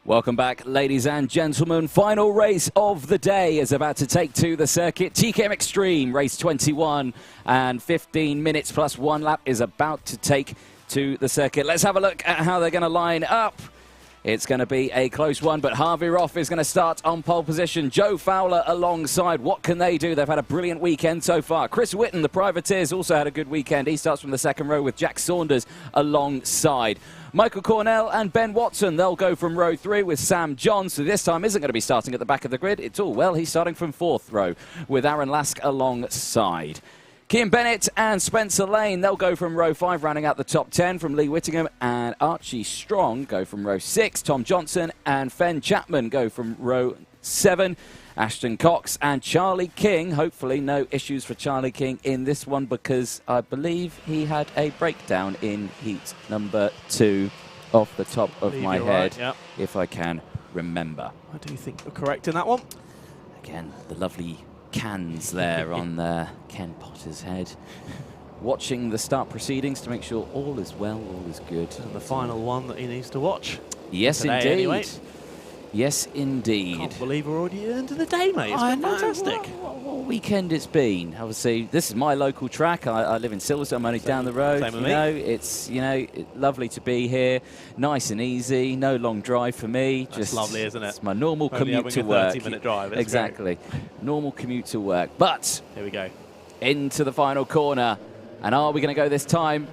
Welcome back, ladies and gentlemen. Final race of the day is about to take to the circuit. TKM Extreme, race 21, and 15 minutes plus 1 lap is about to take to the circuit. Let's have a look at how they're going to line up. It's going to be a close one, but Harvey Roth is going to start on pole position. Joe Fowler alongside. What can they do? They've had a brilliant weekend so far. Chris Whilton, the privateers, also had a good weekend. He starts from the second row with Jack Saunders alongside. Michael Cornell and Ben Watson, they'll go from row 3 with Sam Johns, who this time isn't going to be starting at the back of the grid. It's all well, he's starting from 4th row with Aaron Lask alongside. Cian Bennett and Spencer Lane, they'll go from row 5, rounding out the top 10 from Lee Whittingham, and Archie Strong go from row 6. Tom Johnson and Fen Chapman go from row 7. Ashton Cox and Charlie King, hopefully no issues for Charlie King in this one, because I believe he had a breakdown in heat number 2 off the top of my head, right, if I can remember. I do think you're correct in that one. Again, the lovely cans there on Ken Potter's head. Watching the start proceedings to make sure all is well, all is good. And the final one that he needs to watch. Yes, today, indeed. Anyway. Yes, indeed. Can't believe we're already into the day, mate. It's been fantastic. What weekend it's been. Obviously, this is my local track. I live in Silverstone. I'm only down the road. Same with you me. know, it's lovely to be here. Nice and easy. No long drive for me. That's lovely, isn't it? It's my normal Only commute to having a work. 30-minute drive. It's Exactly. Normal commute to work. But here we go. Into the final corner. And are we going to go this time?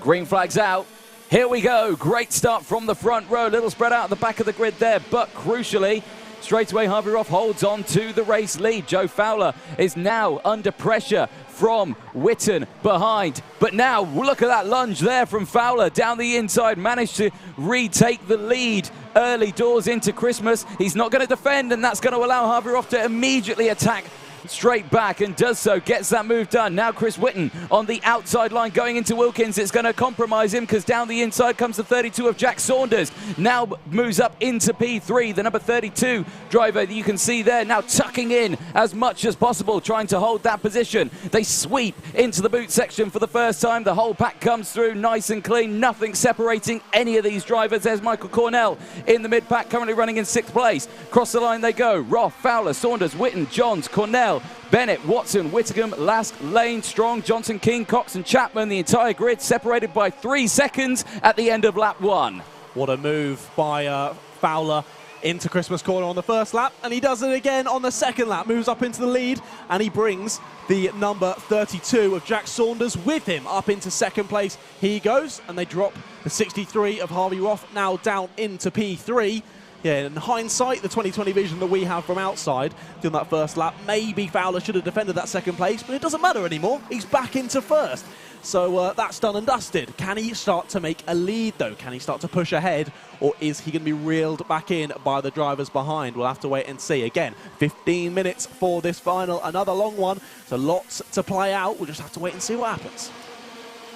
Green flag's out. Here we go. Great start from the front row. Little spread out at the back of the grid there. But crucially, straight away, Harvey Roth holds on to the race lead. Joe Fowler is now under pressure from Whitton behind. But now, look at that lunge there from Fowler down the inside. Managed to retake the lead early doors into Christmas. He's not going to defend, and that's going to allow Harvey Roth to immediately attack straight back, and does so, gets that move done. Now Chris Whitton on the outside line going into Wilkins. It's going to compromise him, because down the inside comes the 32 of Jack Saunders. Now moves up into P3, the number 32 driver that you can see there, now tucking in as much as possible, trying to hold that position. They sweep into the boot section for the first time. The whole pack comes through nice and clean, nothing separating any of these drivers. There's Michael Cornell in the mid-pack, currently running in 6th place. Cross the line they go. Roth, Fowler, Saunders, Whitton, Johns, Cornell, Bennett, Watson, Whittingham, Lask, Lane, Strong, Johnson, King, Cox and Chapman. The entire grid separated by 3 seconds at the end of lap 1. What a move by Fowler into Christmas corner on the first lap, and he does it again on the second lap. Moves up into the lead, and he brings the number 32 of Jack Saunders with him up into 2nd place. He goes, and they drop the 63 of Harvey Roth now down into P3. Yeah, in hindsight, the 2020 vision that we have from outside doing that first lap, maybe Fowler should have defended that 2nd place, but it doesn't matter anymore. He's back into 1st. So that's done and dusted. Can he start to make a lead, though? Can he start to push ahead, or is he going to be reeled back in by the drivers behind? We'll have to wait and see. Again, 15 minutes for this final, another long one, so lots to play out. We'll just have to wait and see what happens.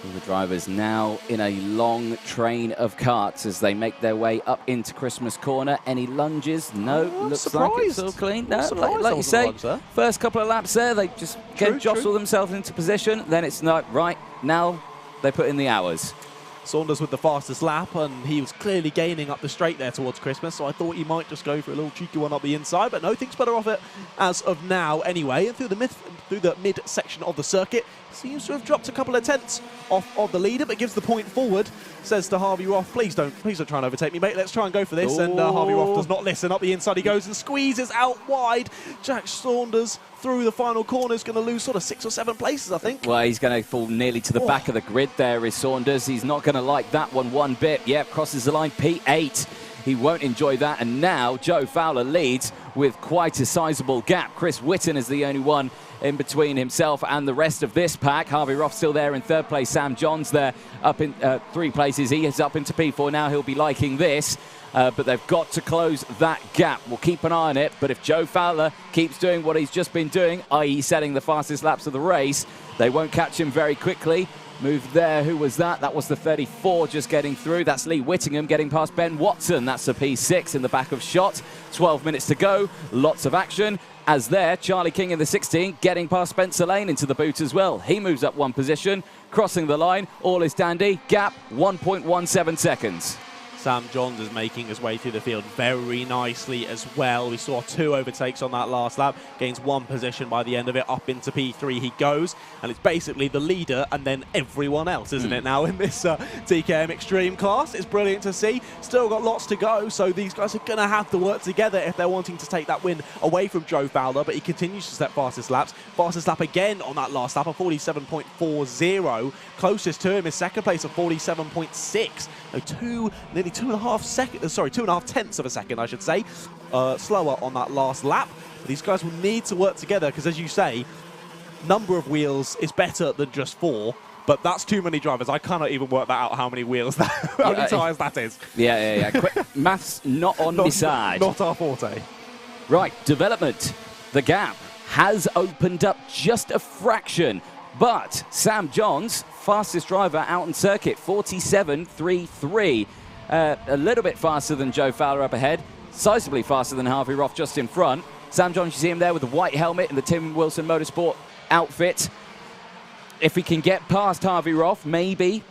All the drivers now in a long train of carts as they make their way up into Christmas corner. Any lunges? No. Looks surprised. like it's all clean. No, Surprised like you say, there. first couple of laps there, they just jostle themselves into position. Then it's not right. Now they put in the hours. Saunders with the fastest lap, and he was clearly gaining up the straight there towards Christmas, so I thought he might just go for a little cheeky one up the inside, but no, thinks better of it as of now anyway. And through the mid section of the circuit, seems to have dropped a couple of tenths off of the leader, but gives the point forward. Says to Harvey Roth, please don't try and overtake me, mate. Let's try and go for this. And Harvey Roth does not listen. Up the inside he goes and squeezes out wide. Jack Saunders through the final corner is going to lose sort of 6 or 7 places, I think. Well, he's going to fall nearly to the back of the grid there is Saunders. He's not going to like that one bit. Yep, crosses the line, P8. He won't enjoy that. And now Joe Fowler leads with quite a sizable gap. Chris Whitton is the only one in between himself and the rest of this pack. Harvey Roth still there in 3rd place. Sam Johns there up in 3 places. He is up into P4 now. He'll be liking this. But they've got to close that gap. We'll keep an eye on it. But if Joe Fowler keeps doing what he's just been doing, i.e. setting the fastest laps of the race, they won't catch him very quickly. Move there. Who was that? That was the 34 just getting through. That's Lee Whittingham getting past Ben Watson. That's a P6 in the back of shot. 12 minutes to go. Lots of action. As there, Charlie King in the 16 getting past Spencer Lane into the boot as well. He moves up 1 position, crossing the line. All is dandy. Gap 1.17 seconds. Sam Johns is making his way through the field very nicely as well. We saw 2 overtakes on that last lap, gains 1 position by the end of it. Up into P3 he goes, and it's basically the leader and then everyone else, isn't it, now in this TKM Extreme class? It's brilliant to see. Still got lots to go, so these guys are going to have to work together if they're wanting to take that win away from Joe Fowler, but he continues to set fastest laps. Fastest lap again on that last lap, a 47.40. Closest to him is second place of 47.6. So nearly 2.5 tenths of a second, I should say, slower on that last lap. But these guys will need to work together because, as you say, number of wheels is better than just 4. But that's too many drivers. I cannot even work that out, how many wheels, how many tyres that is. Yeah. Quick maths not on my side. Not our forte. Right, development. The gap has opened up just a fraction. But Sam Johns, fastest driver out on circuit, 47.33. A little bit faster than Joe Fowler up ahead. Sizably faster than Harvey Roth just in front. Sam Johns, you see him there with the white helmet and the Tim Wilson Motorsport outfit. If he can get past Harvey Roth, maybe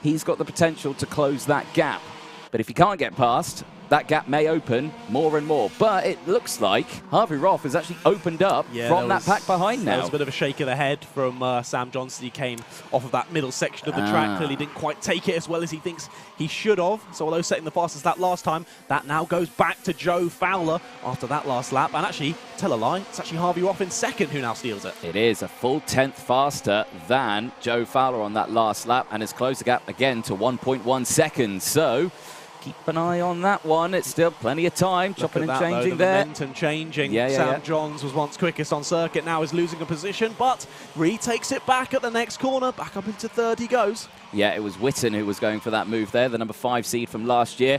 he's got the potential to close that gap. But if he can't get past, that gap may open more and more. But it looks like Harvey Roth has actually opened up from that pack behind now. There was a bit of a shake of the head from Sam Johnson. He came off of that middle section of the track. Clearly didn't quite take it as well as he thinks he should have. So although setting the fastest lap last time, that now goes back to Joe Fowler after that last lap. And actually, tell a lie, it's actually Harvey Roth in second who now steals it. It is a full 10th faster than Joe Fowler on that last lap and has closed the gap again to 1.1 seconds. So keep an eye on that one. It's still plenty of time. Chopping and changing there. Momentum changing. Sam Johns was once quickest on circuit, now is losing a position, but retakes it back at the next corner. Back up into third he goes. Yeah, it was Whilton who was going for that move there, the number 5 seed from last year.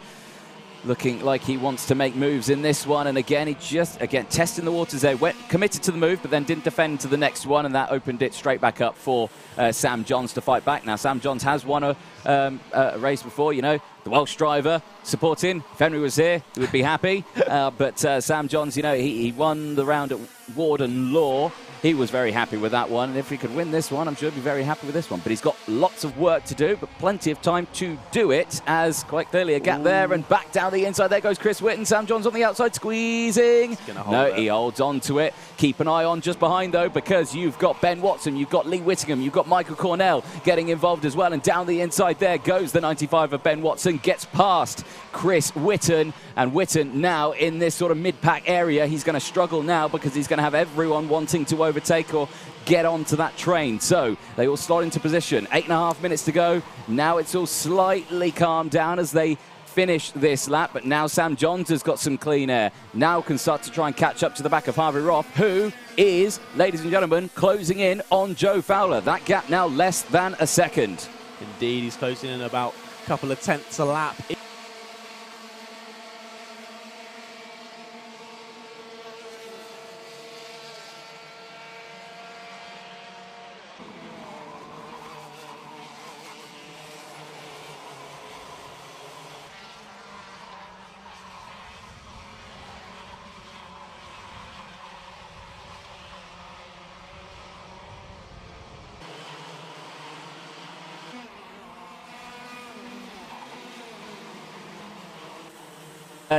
Looking like he wants to make moves in this one, and again, he just, testing the waters there. Committed to the move, but then didn't defend to the next one, and that opened it straight back up for Sam Johns to fight back. Now, Sam Johns has won a race before, you know, the Welsh driver supporting. If Henry was here, he would be happy. But Sam Johns, you know, he won the round at Warden Law. He was very happy with that one, and if he could win this one, I'm sure he'd be very happy with this one. But he's got lots of work to do, but plenty of time to do it, as quite clearly a gap there, and back down the inside. There goes Chris Whitton. Sam Johns on the outside, squeezing. No, he holds on to it. Keep an eye on just behind, though, because you've got Ben Watson, you've got Lee Whittingham, you've got Michael Cornell getting involved as well, and down the inside there goes the 95 of Ben Watson, gets past Chris Whitton, and Whitton now in this sort of mid-pack area. He's going to struggle now because he's going to have everyone wanting to overtake or get onto that train. So they all slot into position. 8.5 minutes to go. Now it's all slightly calmed down as they finish this lap, but now Sam Johns has got some clean air. Now can start to try and catch up to the back of Harvey Roth, who is, ladies and gentlemen, closing in on Joe Fowler. That gap now less than a second. Indeed, he's closing in about a couple of tenths a lap.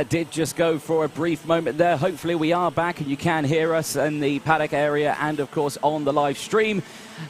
Did just go for a brief moment there. Hopefully we are back and you can hear us in the paddock area and of course on the live stream.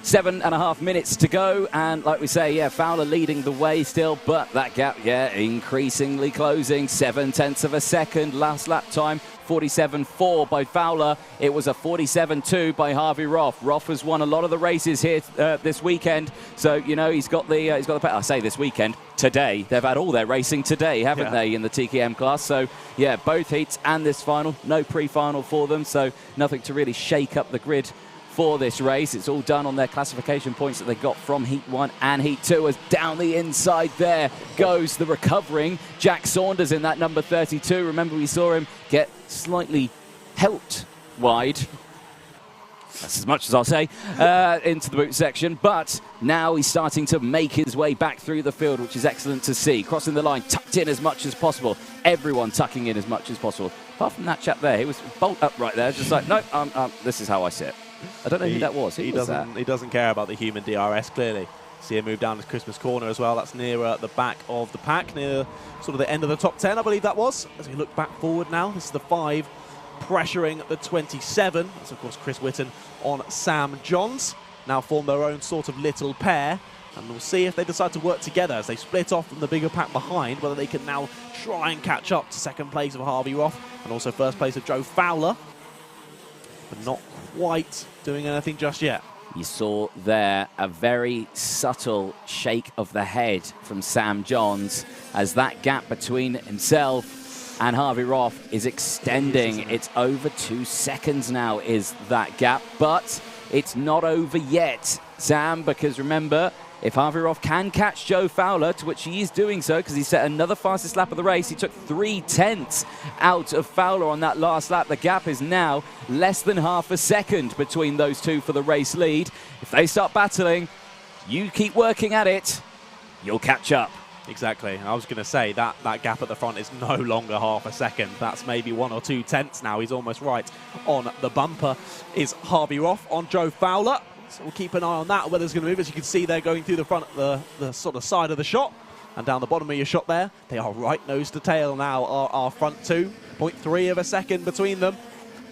7.5 minutes to go, and like we say, yeah, Fowler leading the way still, but that gap, yeah, increasingly closing. 0.7 of a second. Last lap time 47.4 by Fowler. It was a 47.2 by Harvey Roth. Roth has won a lot of the races here this weekend, so you know he's got the I say this weekend, today. They've had all their racing today, haven't they, in the TKM class? So yeah, both heats and this final, no pre-final for them, so nothing to really shake up the grid for this race. It's all done on their classification points that they got from Heat 1 and Heat 2. As down the inside there goes the recovering Jack Saunders in that number 32. Remember, we saw him get slightly helped wide. That's as much as I'll say, into the boot section. But now he's starting to make his way back through the field, which is excellent to see. Crossing the line, tucked in as much as possible. Everyone tucking in as much as possible. Apart from that chap there, he was bolt upright there, just like, no, this is how I sit. I don't know who that was. He doesn't care about the human DRS, clearly. See him move down to Christmas corner as well. That's nearer the back of the pack, near sort of the end of the top 10, I believe that was. As we look back forward now, this is the 5 pressuring the 27. That's, of course, Chris Whitton on Sam Johns. Now form their own sort of little pair. And we'll see if they decide to work together as they split off from the bigger pack behind, whether they can now try and catch up to second place of Harvey Roth and also first place of Joe Fowler. But not quite doing anything just yet. You saw there a very subtle shake of the head from Sam Johns as that gap between himself and Harvey Roth is extending. It's over 2 seconds now is that gap, but it's not over yet, Sam, because remember, if Harvey Roth can catch Joe Fowler, to which he is doing so because he set another fastest lap of the race, he took 3/10 out of Fowler on that last lap. The gap is now less than half a second between those two for the race lead. If they start battling, you keep working at it, you'll catch up. Exactly. I was going to say that gap at the front is no longer half a second. That's maybe 1 or 2 tenths now. He's almost right on the bumper. Is Harvey Roth on Joe Fowler. So we'll keep an eye on that, whether it's going to move. As you can see, they're going through the front, the sort of side of the shot. And down the bottom of your shot there, they are right nose to tail now, our front two. 0.3 of a second between them.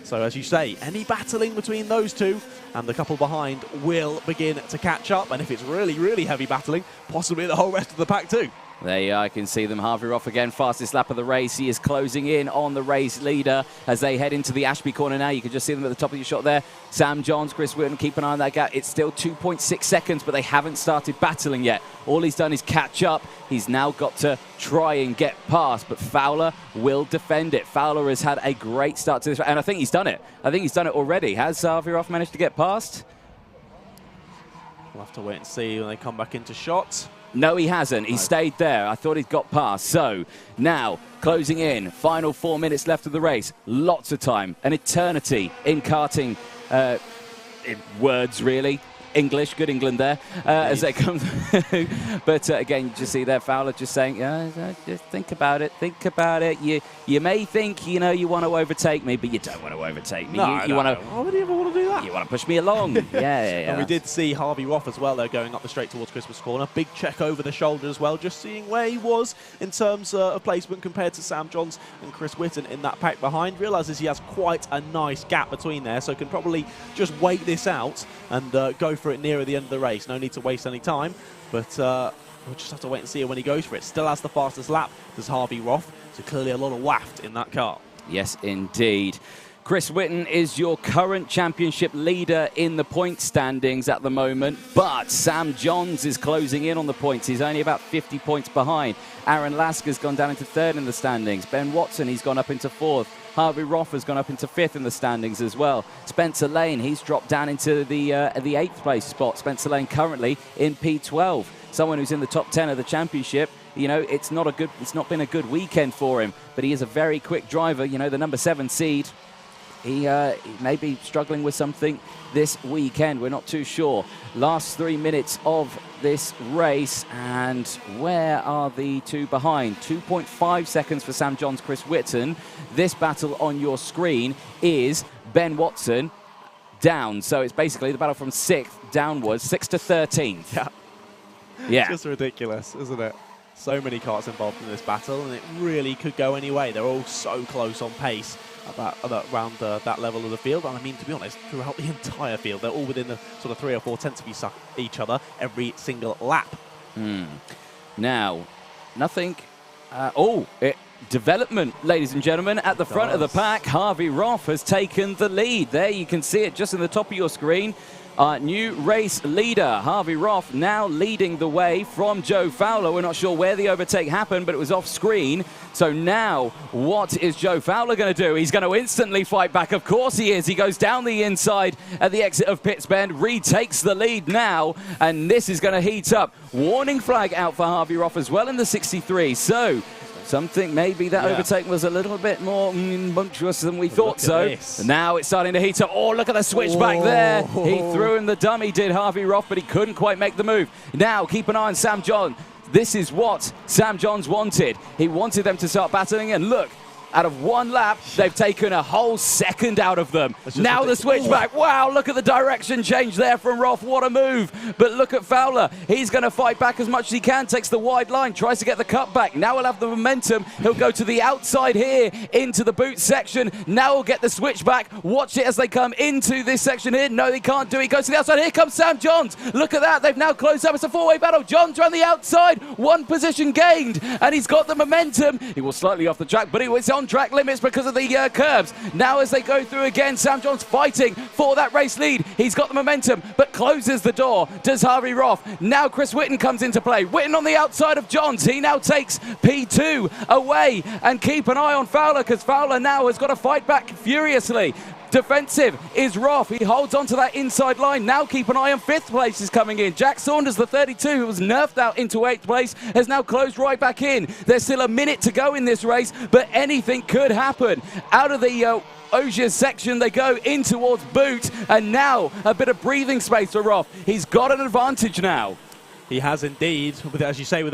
So as you say, any battling between those two and the couple behind will begin to catch up. And if it's really, really heavy battling, possibly the whole rest of the pack too. There you are, I can see them. Harvey Roth again, fastest lap of the race. He is closing in on the race leader as they head into the Ashby corner now. You can just see them at the top of your shot there. Sam Johns, Chris Whitton, keep an eye on that gap. It's still 2.6 seconds, but they haven't started battling yet. All he's done is catch up. He's now got to try and get past, but Fowler will defend it. Fowler has had a great start to this, and I think he's done it. I think he's done it already. Has Harvey Roth managed to get past? We'll have to wait and see when they come back into shots. No, he hasn't. He stayed there. I thought he'd got past. So now, closing in, final 4 minutes left of the race. Lots of time, an eternity in karting in words, really. English, good England there, as they come through. But again, you just see there, Fowler just saying, just think about it, think about it. You may think, you want to overtake me, but you don't want to overtake me. No, you want to. Why would you ever want to do that? You want to push me along. Yeah. And we did see Harvey Roth as well, though, going up the straight towards Christmas corner. Big check over the shoulder as well, just seeing where he was in terms of placement compared to Sam Johns and Chris Whitton in that pack behind. Realises he has quite a nice gap between there, so can probably just wait this out and go for it nearer the end of the race. No need to waste any time, but we'll just have to wait and see when he goes for it. Still has the fastest lap, does Harvey Roth, so clearly a lot of waft in that car. Yes, indeed. Chris Whitton is your current championship leader in the point standings at the moment, but Sam Johns is closing in on the points. He's only about 50 points behind. Aaron Lasker's gone down into third in the standings. Ben Watson, he's gone up into fourth. Harvey Roth has gone up into fifth in the standings as well. Spencer Lane, he's dropped down into the 8th place spot. Spencer Lane currently in P12. Someone who's in the top 10 of the championship. It's not been a good weekend for him, but he is a very quick driver. The number 7 seed. He may be struggling with something this weekend. We're not too sure. Last 3 minutes of this race, and where are the two behind? 2.5 seconds for Sam Johns, Chris Whitton. This battle on your screen is Ben Watson down. So it's basically the battle from 6th downwards, 6th to 13th. Yeah. It's just ridiculous, isn't it? So many karts involved in this battle, and it really could go any way. They're all so close on pace around that level of the field. And I mean, to be honest, throughout the entire field, they're all within the sort of 3 or 4 tenths of each other every single lap. Now, nothing. Development, ladies and gentlemen, at the front of the pack. Harvey Roth has taken the lead. There you can see it just in the top of your screen. New race leader, Harvey Roth, now leading the way from Joe Fowler. We're not sure where the overtake happened, but it was off screen. So now, what is Joe Fowler going to do? He's going to instantly fight back. Of course he is. He goes down the inside at the exit of Pitts Bend, retakes the lead now, and this is going to heat up. Warning flag out for Harvey Roth as well in the 63. So something, maybe that overtake was a little bit more bumptious than we thought so. Now it's starting to heat up. Oh, look at the switch back there. He threw in the dummy, did Harvey Roth, but he couldn't quite make the move. Now keep an eye on Sam Johns. This is what Sam Johns wanted. He wanted them to start battling, and look, out of 1 lap, they've taken a whole second out of them. Now the switchback. Wow, look at the direction change there from Roth. What a move. But look at Fowler. He's going to fight back as much as he can. Takes the wide line. Tries to get the cut back. Now he'll have the momentum. He'll go to the outside here into the boot section. Now he'll get the switchback. Watch it as they come into this section here. No, they can't do it. He goes to the outside. Here comes Sam Johns. Look at that. They've now closed up. It's a 4-way battle. Johns around the outside. 1 position gained. And he's got the momentum. He was slightly off the track, but he was on track limits because of the curbs. Now as they go through again, Sam Johns fighting for that race lead. He's got the momentum, but closes the door. Does Harvey Roth. Now Chris Whitton comes into play. Whitton on the outside of Johns. He now takes P2 away. And keep an eye on Fowler, because Fowler now has got to fight back furiously. Defensive is Roth. He holds onto that inside line. Now keep an eye on 5th place is coming in. Jack Saunders, the 32, who was nerfed out into 8th place, has now closed right back in. There's still a minute to go in this race, but anything could happen. Out of the Osiers section they go in towards boot, and now a bit of breathing space for Roth. He's got an advantage now. He has indeed, as you say, with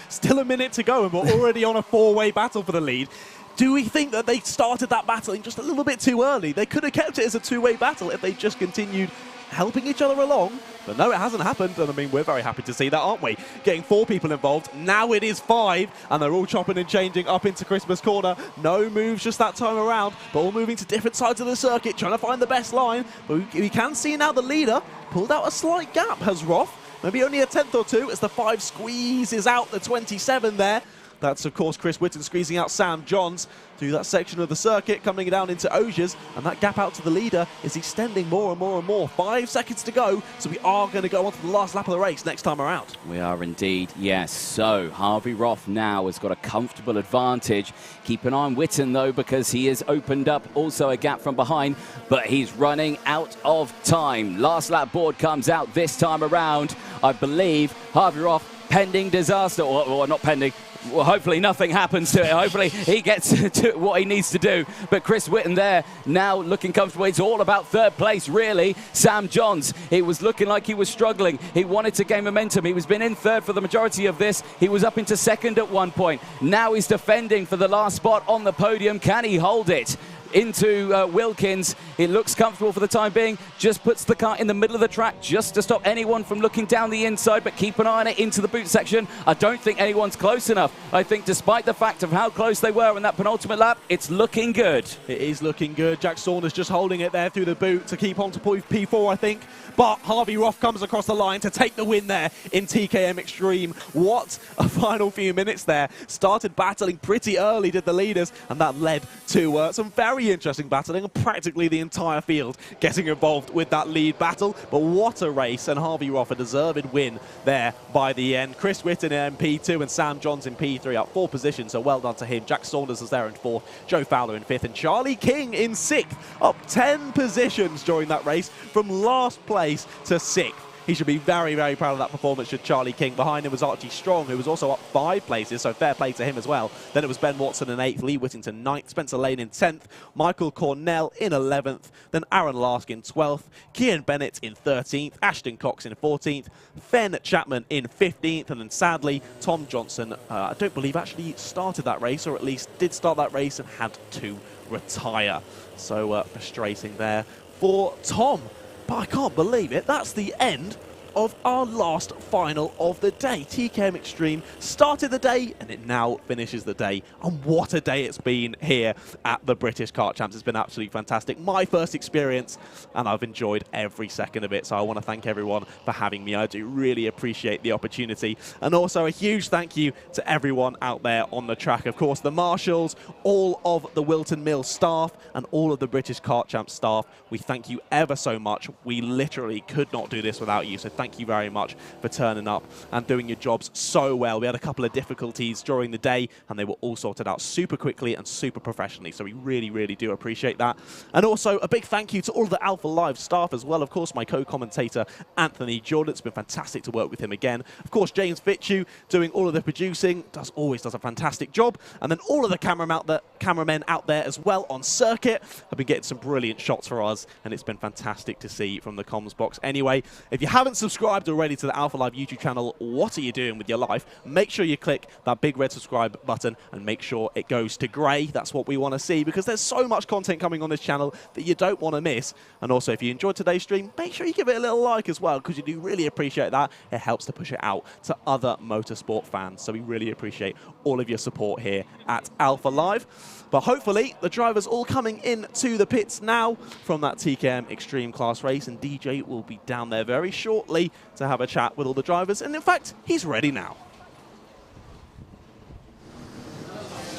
still a minute to go, and we're already on a 4-way battle for the lead. Do we think that they started that battling just a little bit too early? They could have kept it as a 2-way battle if they just continued helping each other along. But no, it hasn't happened. And I mean, we're very happy to see that, aren't we? Getting 4 people involved. Now it is 5, and they're all chopping and changing up into Christmas corner. No moves just that time around, but all moving to different sides of the circuit, trying to find the best line. But we can see now the leader pulled out a slight gap, has Roth. Maybe only a 10th or 2 as the 5 squeezes out the 27 there. That's, of course, Chris Whitton squeezing out Sam Johns through that section of the circuit, coming down into Osiers, and that gap out to the leader is extending more and more and more. 5 seconds to go, so we are going to go on to the last lap of the race next time around. We are indeed, yes. So Harvey Roth now has got a comfortable advantage. Keep an eye on Whitton, though, because he has opened up also a gap from behind, but he's running out of time. Last lap board comes out this time around. I believe Harvey Roth, pending disaster, or not pending, well, hopefully nothing happens to it. Hopefully he gets to what he needs to do. But Chris Whitton there, now looking comfortable. It's all about 3rd place, really. Sam Johns, it was looking like he was struggling. He wanted to gain momentum. He was been in 3rd for the majority of this. He was up into 2nd at one point. Now he's defending for the last spot on the podium. Can he hold it? Into Wilkins. It looks comfortable for the time being. Just puts the car in the middle of the track just to stop anyone from looking down the inside, but keep an eye on it into the boot section. I don't think anyone's close enough. I think despite the fact of how close they were in that penultimate lap, it's looking good. It is looking good. Jack Saunders just holding it there through the boot to keep on to P4, I think. But Harvey Roth comes across the line to take the win there in TKM Extreme. What a final few minutes there. Started battling pretty early, did the leaders, and that led to some very interesting battling, and practically the entire field getting involved with that lead battle. But what a race, and Harvey Roth a deserved win there by the end. Chris Whitton in P2 and Sam Johns in P3 up 4 positions, so well done to him. Jack Saunders was there in 4th, Joe Fowler in 5th, and Charlie King in 6th, up 10 positions during that race from last place to 6th. He should be very, very proud of that performance, should Charlie King. Behind him was Archie Strong, who was also up 5 places, so fair play to him as well. Then it was Ben Watson in 8th, Lee Whittington 9th, Spencer Lane in 10th, Michael Cornell in 11th, then Aaron Larsk in 12th, Kian Bennett in 13th, Ashton Cox in 14th, Fen Chapman in 15th, and then sadly, Tom Johnson, I don't believe actually started that race, or at least did start that race and had to retire. So frustrating there for Tom. But I can't believe it. That's the end of our last final of the day. TKM Extreme started the day and it now finishes the day. And what a day it's been here at the British Kart Champs. It's been absolutely fantastic. My first experience, and I've enjoyed every second of it. So I want to thank everyone for having me. I do really appreciate the opportunity. And also a huge thank you to everyone out there on the track. Of course, the marshals, all of the Whilton Mill staff, and all of the British Kart Champs staff. We thank you ever so much. We literally could not do this without you. So thank you very much for turning up and doing your jobs so well. We had a couple of difficulties during the day and they were all sorted out super quickly and super professionally, so we really, really do appreciate that. And also a big thank you to all the Alpha Live staff as well. Of course, my co-commentator Anthony Jordan. It's been fantastic to work with him again. Of course, James Fitchew doing all of the producing, always does a fantastic job. And then all of the cameramen out there as well on circuit have been getting some brilliant shots for us, and it's been fantastic to see from the comms box. Anyway, if you haven't subscribed subscribed already to the Alpha Live YouTube channel, what are you doing with your life? Make sure you click that big red subscribe button and make sure it goes to grey. That's what we want to see, because there's so much content coming on this channel that you don't want to miss. And also, if you enjoyed today's stream, make sure you give it a little like as well, because you do really appreciate that. It helps to push it out to other motorsport fans. So we really appreciate all of your support here at Alpha Live. But hopefully, the drivers all coming into the pits now from that TKM Extreme class race, and DJ will be down there very shortly to have a chat with all the drivers. And in fact, he's ready now.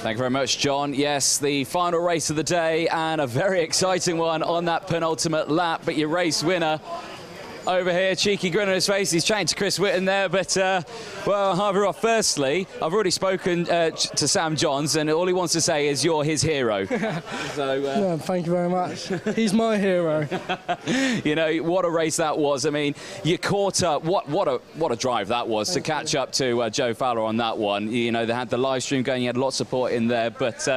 Thank you very much, John. Yes, the final race of the day, and a very exciting one on that penultimate lap. But your race winner over here, cheeky grin on his face. He's chatting to Chris Whilton there, but, well, Harvey Roth, firstly, I've already spoken to Sam Johns, and all he wants to say is you're his hero. So, yeah, thank you very much. He's my hero. You know, what a race that was. I mean, you caught up. What a drive that was to catch up to Joe Fowler on that one. You know, they had the live stream going, you had lots of support in there, but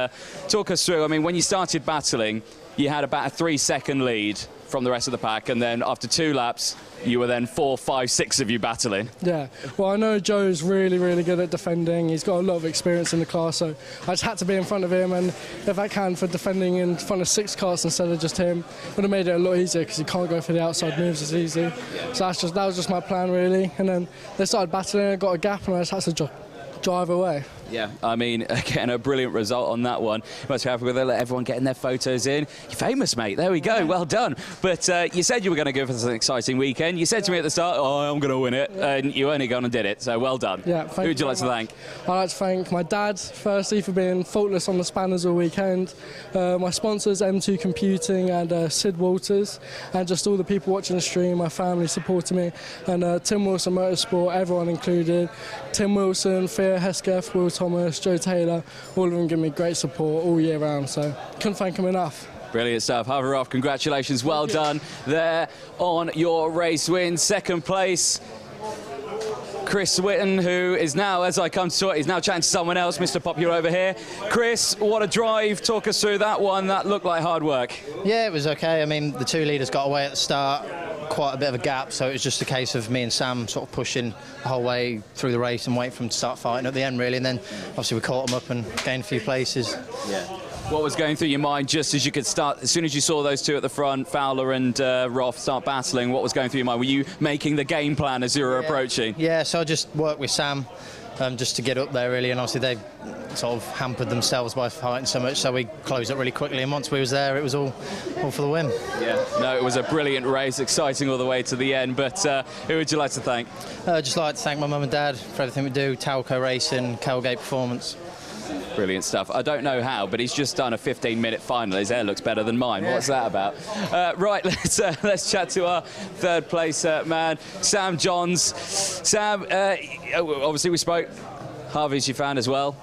talk us through. I mean, when you started battling, you had about a 3-second lead from the rest of the pack, and then after 2 laps you were then 4, 5, 6 of you battling. Yeah, well, I know Joe's really good at defending. He's got a lot of experience in the car, so I just had to be in front of him, and if I can, for defending in front of 6 cars instead of just him, would have made it a lot easier, because he can't go for the outside moves as easy. So that was just my plan, really. And then they started battling, I got a gap, and I just had to drive away. Yeah, I mean, again, a brilliant result on that one. Must be happy with it. Let everyone getting their photos in. You're famous, mate. There we go. Well done. But you said you were going to give us an exciting weekend. You said to me at the start, oh, I'm going to win it. And you only gone and did it. So well done. Yeah, who would you like to thank? I'd like to thank my dad, firstly, for being faultless on the spanners all weekend. My sponsors, M2 Computing and Sid Walters. And just all the people watching the stream, my family supporting me. And Tim Wilson Motorsport, everyone included. Tim Wilson, Theo Hesketh, Will Thomas, Joe Taylor, all of them give me great support all year round, so couldn't thank them enough. Brilliant stuff. Harvey Roth, congratulations. Well done there on your race win. Second place, Chris Whilton, who is now, as I come to it, he's now chatting to someone else, Mr. Popular over here. Chris, what a drive. Talk us through that one. That looked like hard work. Yeah, it was okay. I mean, the 2 leaders got away at the start, quite a bit of a gap, so it was just a case of me and Sam sort of pushing the whole way through the race and waiting for them to start fighting at the end, really. And then, obviously, we caught them up and gained a few places. Yeah. What was going through your mind just as you could start, as soon as you saw those two at the front, Fowler and Roth, start battling? What was going through your mind? Were you making the game plan as you were approaching? Yeah, so I just worked with Sam just to get up there, really, and obviously they sort of hampered themselves by fighting so much, so we closed it really quickly, and once we was there, it was all for the win. Yeah, no, it was a brilliant race, exciting all the way to the end, but who would you like to thank? I'd just like to thank my mum and dad for everything we do, Talco Racing, Calgate Performance. Brilliant stuff. I don't know how, but he's just done a 15-minute final. His hair looks better than mine. Yeah. What's that about? Right, let's chat to our third place man, Sam Johns. Sam, obviously we spoke. Harvey's your fan as well,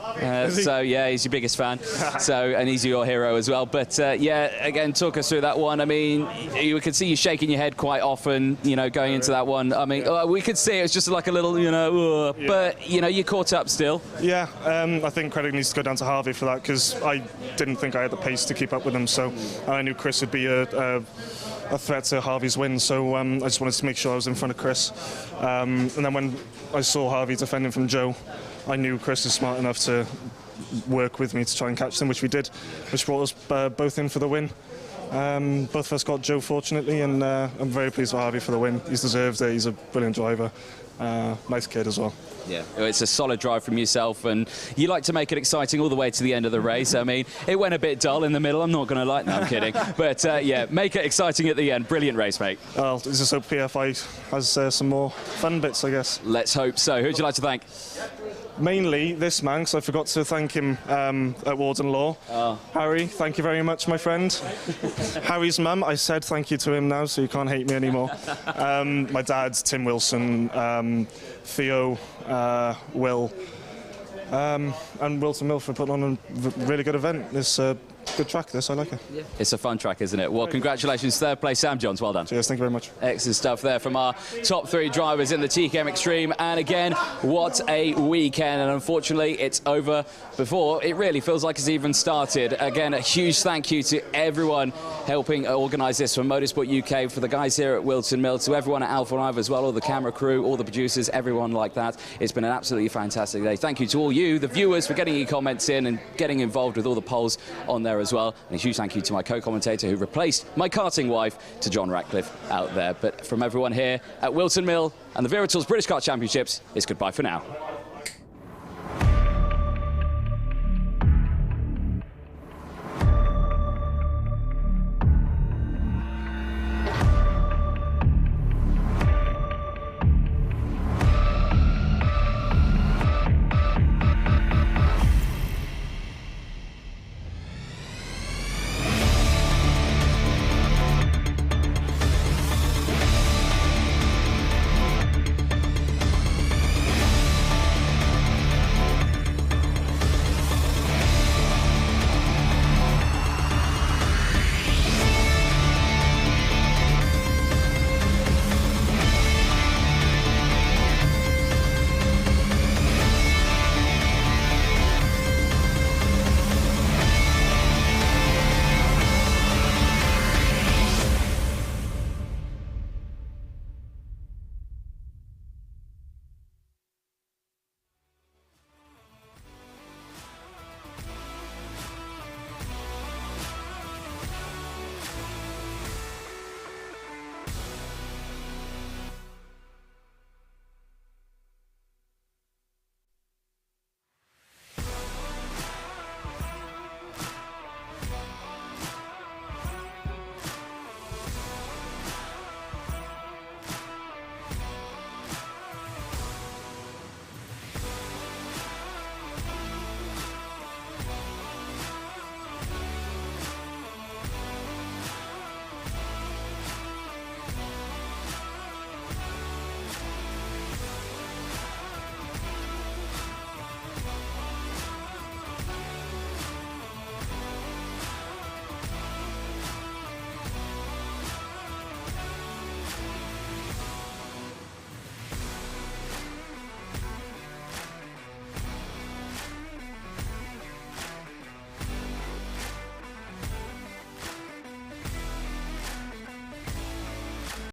so yeah, he's your biggest fan. And he's your hero as well. But yeah, again, talk us through that one. I mean, you could see you shaking your head quite often, you know, going into that one. I mean, we could see it was just like a little, you know, but you know, you caught up still. Yeah, I think credit needs to go down to Harvey for that, because I didn't think I had the pace to keep up with him. So I knew Chris would be a threat to Harvey's win, so I just wanted to make sure I was in front of Chris. And then when I saw Harvey defending from Joe, I knew Chris was smart enough to work with me to try and catch them, which we did, which brought us both in for the win. Both of us got Joe, fortunately, and I'm very pleased with Harvey for the win. He's deserved it. He's a brilliant driver. Nice kid as well. Yeah, it's a solid drive from yourself, and you like to make it exciting all the way to the end of the race. I mean, it went a bit dull in the middle, I'm not going to lie, no, I'm kidding. But yeah, make it exciting at the end. Brilliant race, mate. Well, just hope PFI has some more fun bits, I guess. Let's hope so. Who would you like to thank? Mainly this man, because I forgot to thank him at Warden Law. Oh. Harry, thank you very much, my friend. Harry's mum, I said thank you to him now, so you can't hate me anymore. My dad, Tim Wilson, Theo, Will, and Wilton Mill for putting on a really good event. This good track this, I like it. Yeah. It's a fun track, isn't it? Well, congratulations, third place, Sam Johns, well done. Cheers, thank you very much. Excellent stuff there from our top 3 drivers in the TKM Extreme, and again, what a weekend, and unfortunately it's over before it really feels like it's even started. Again, a huge thank you to everyone helping organise this from Motorsport UK, for the guys here at Whilton Mill, to everyone at Alpha Live as well, all the camera crew, all the producers, everyone like that. It's been an absolutely fantastic day. Thank you to all you, the viewers, for getting your comments in and getting involved with all the polls on there as well. And a huge thank you to my co-commentator who replaced my karting wife, to John Ratcliff out there. But from everyone here at Whilton Mill and the Wera British Kart Championships, it's goodbye for now.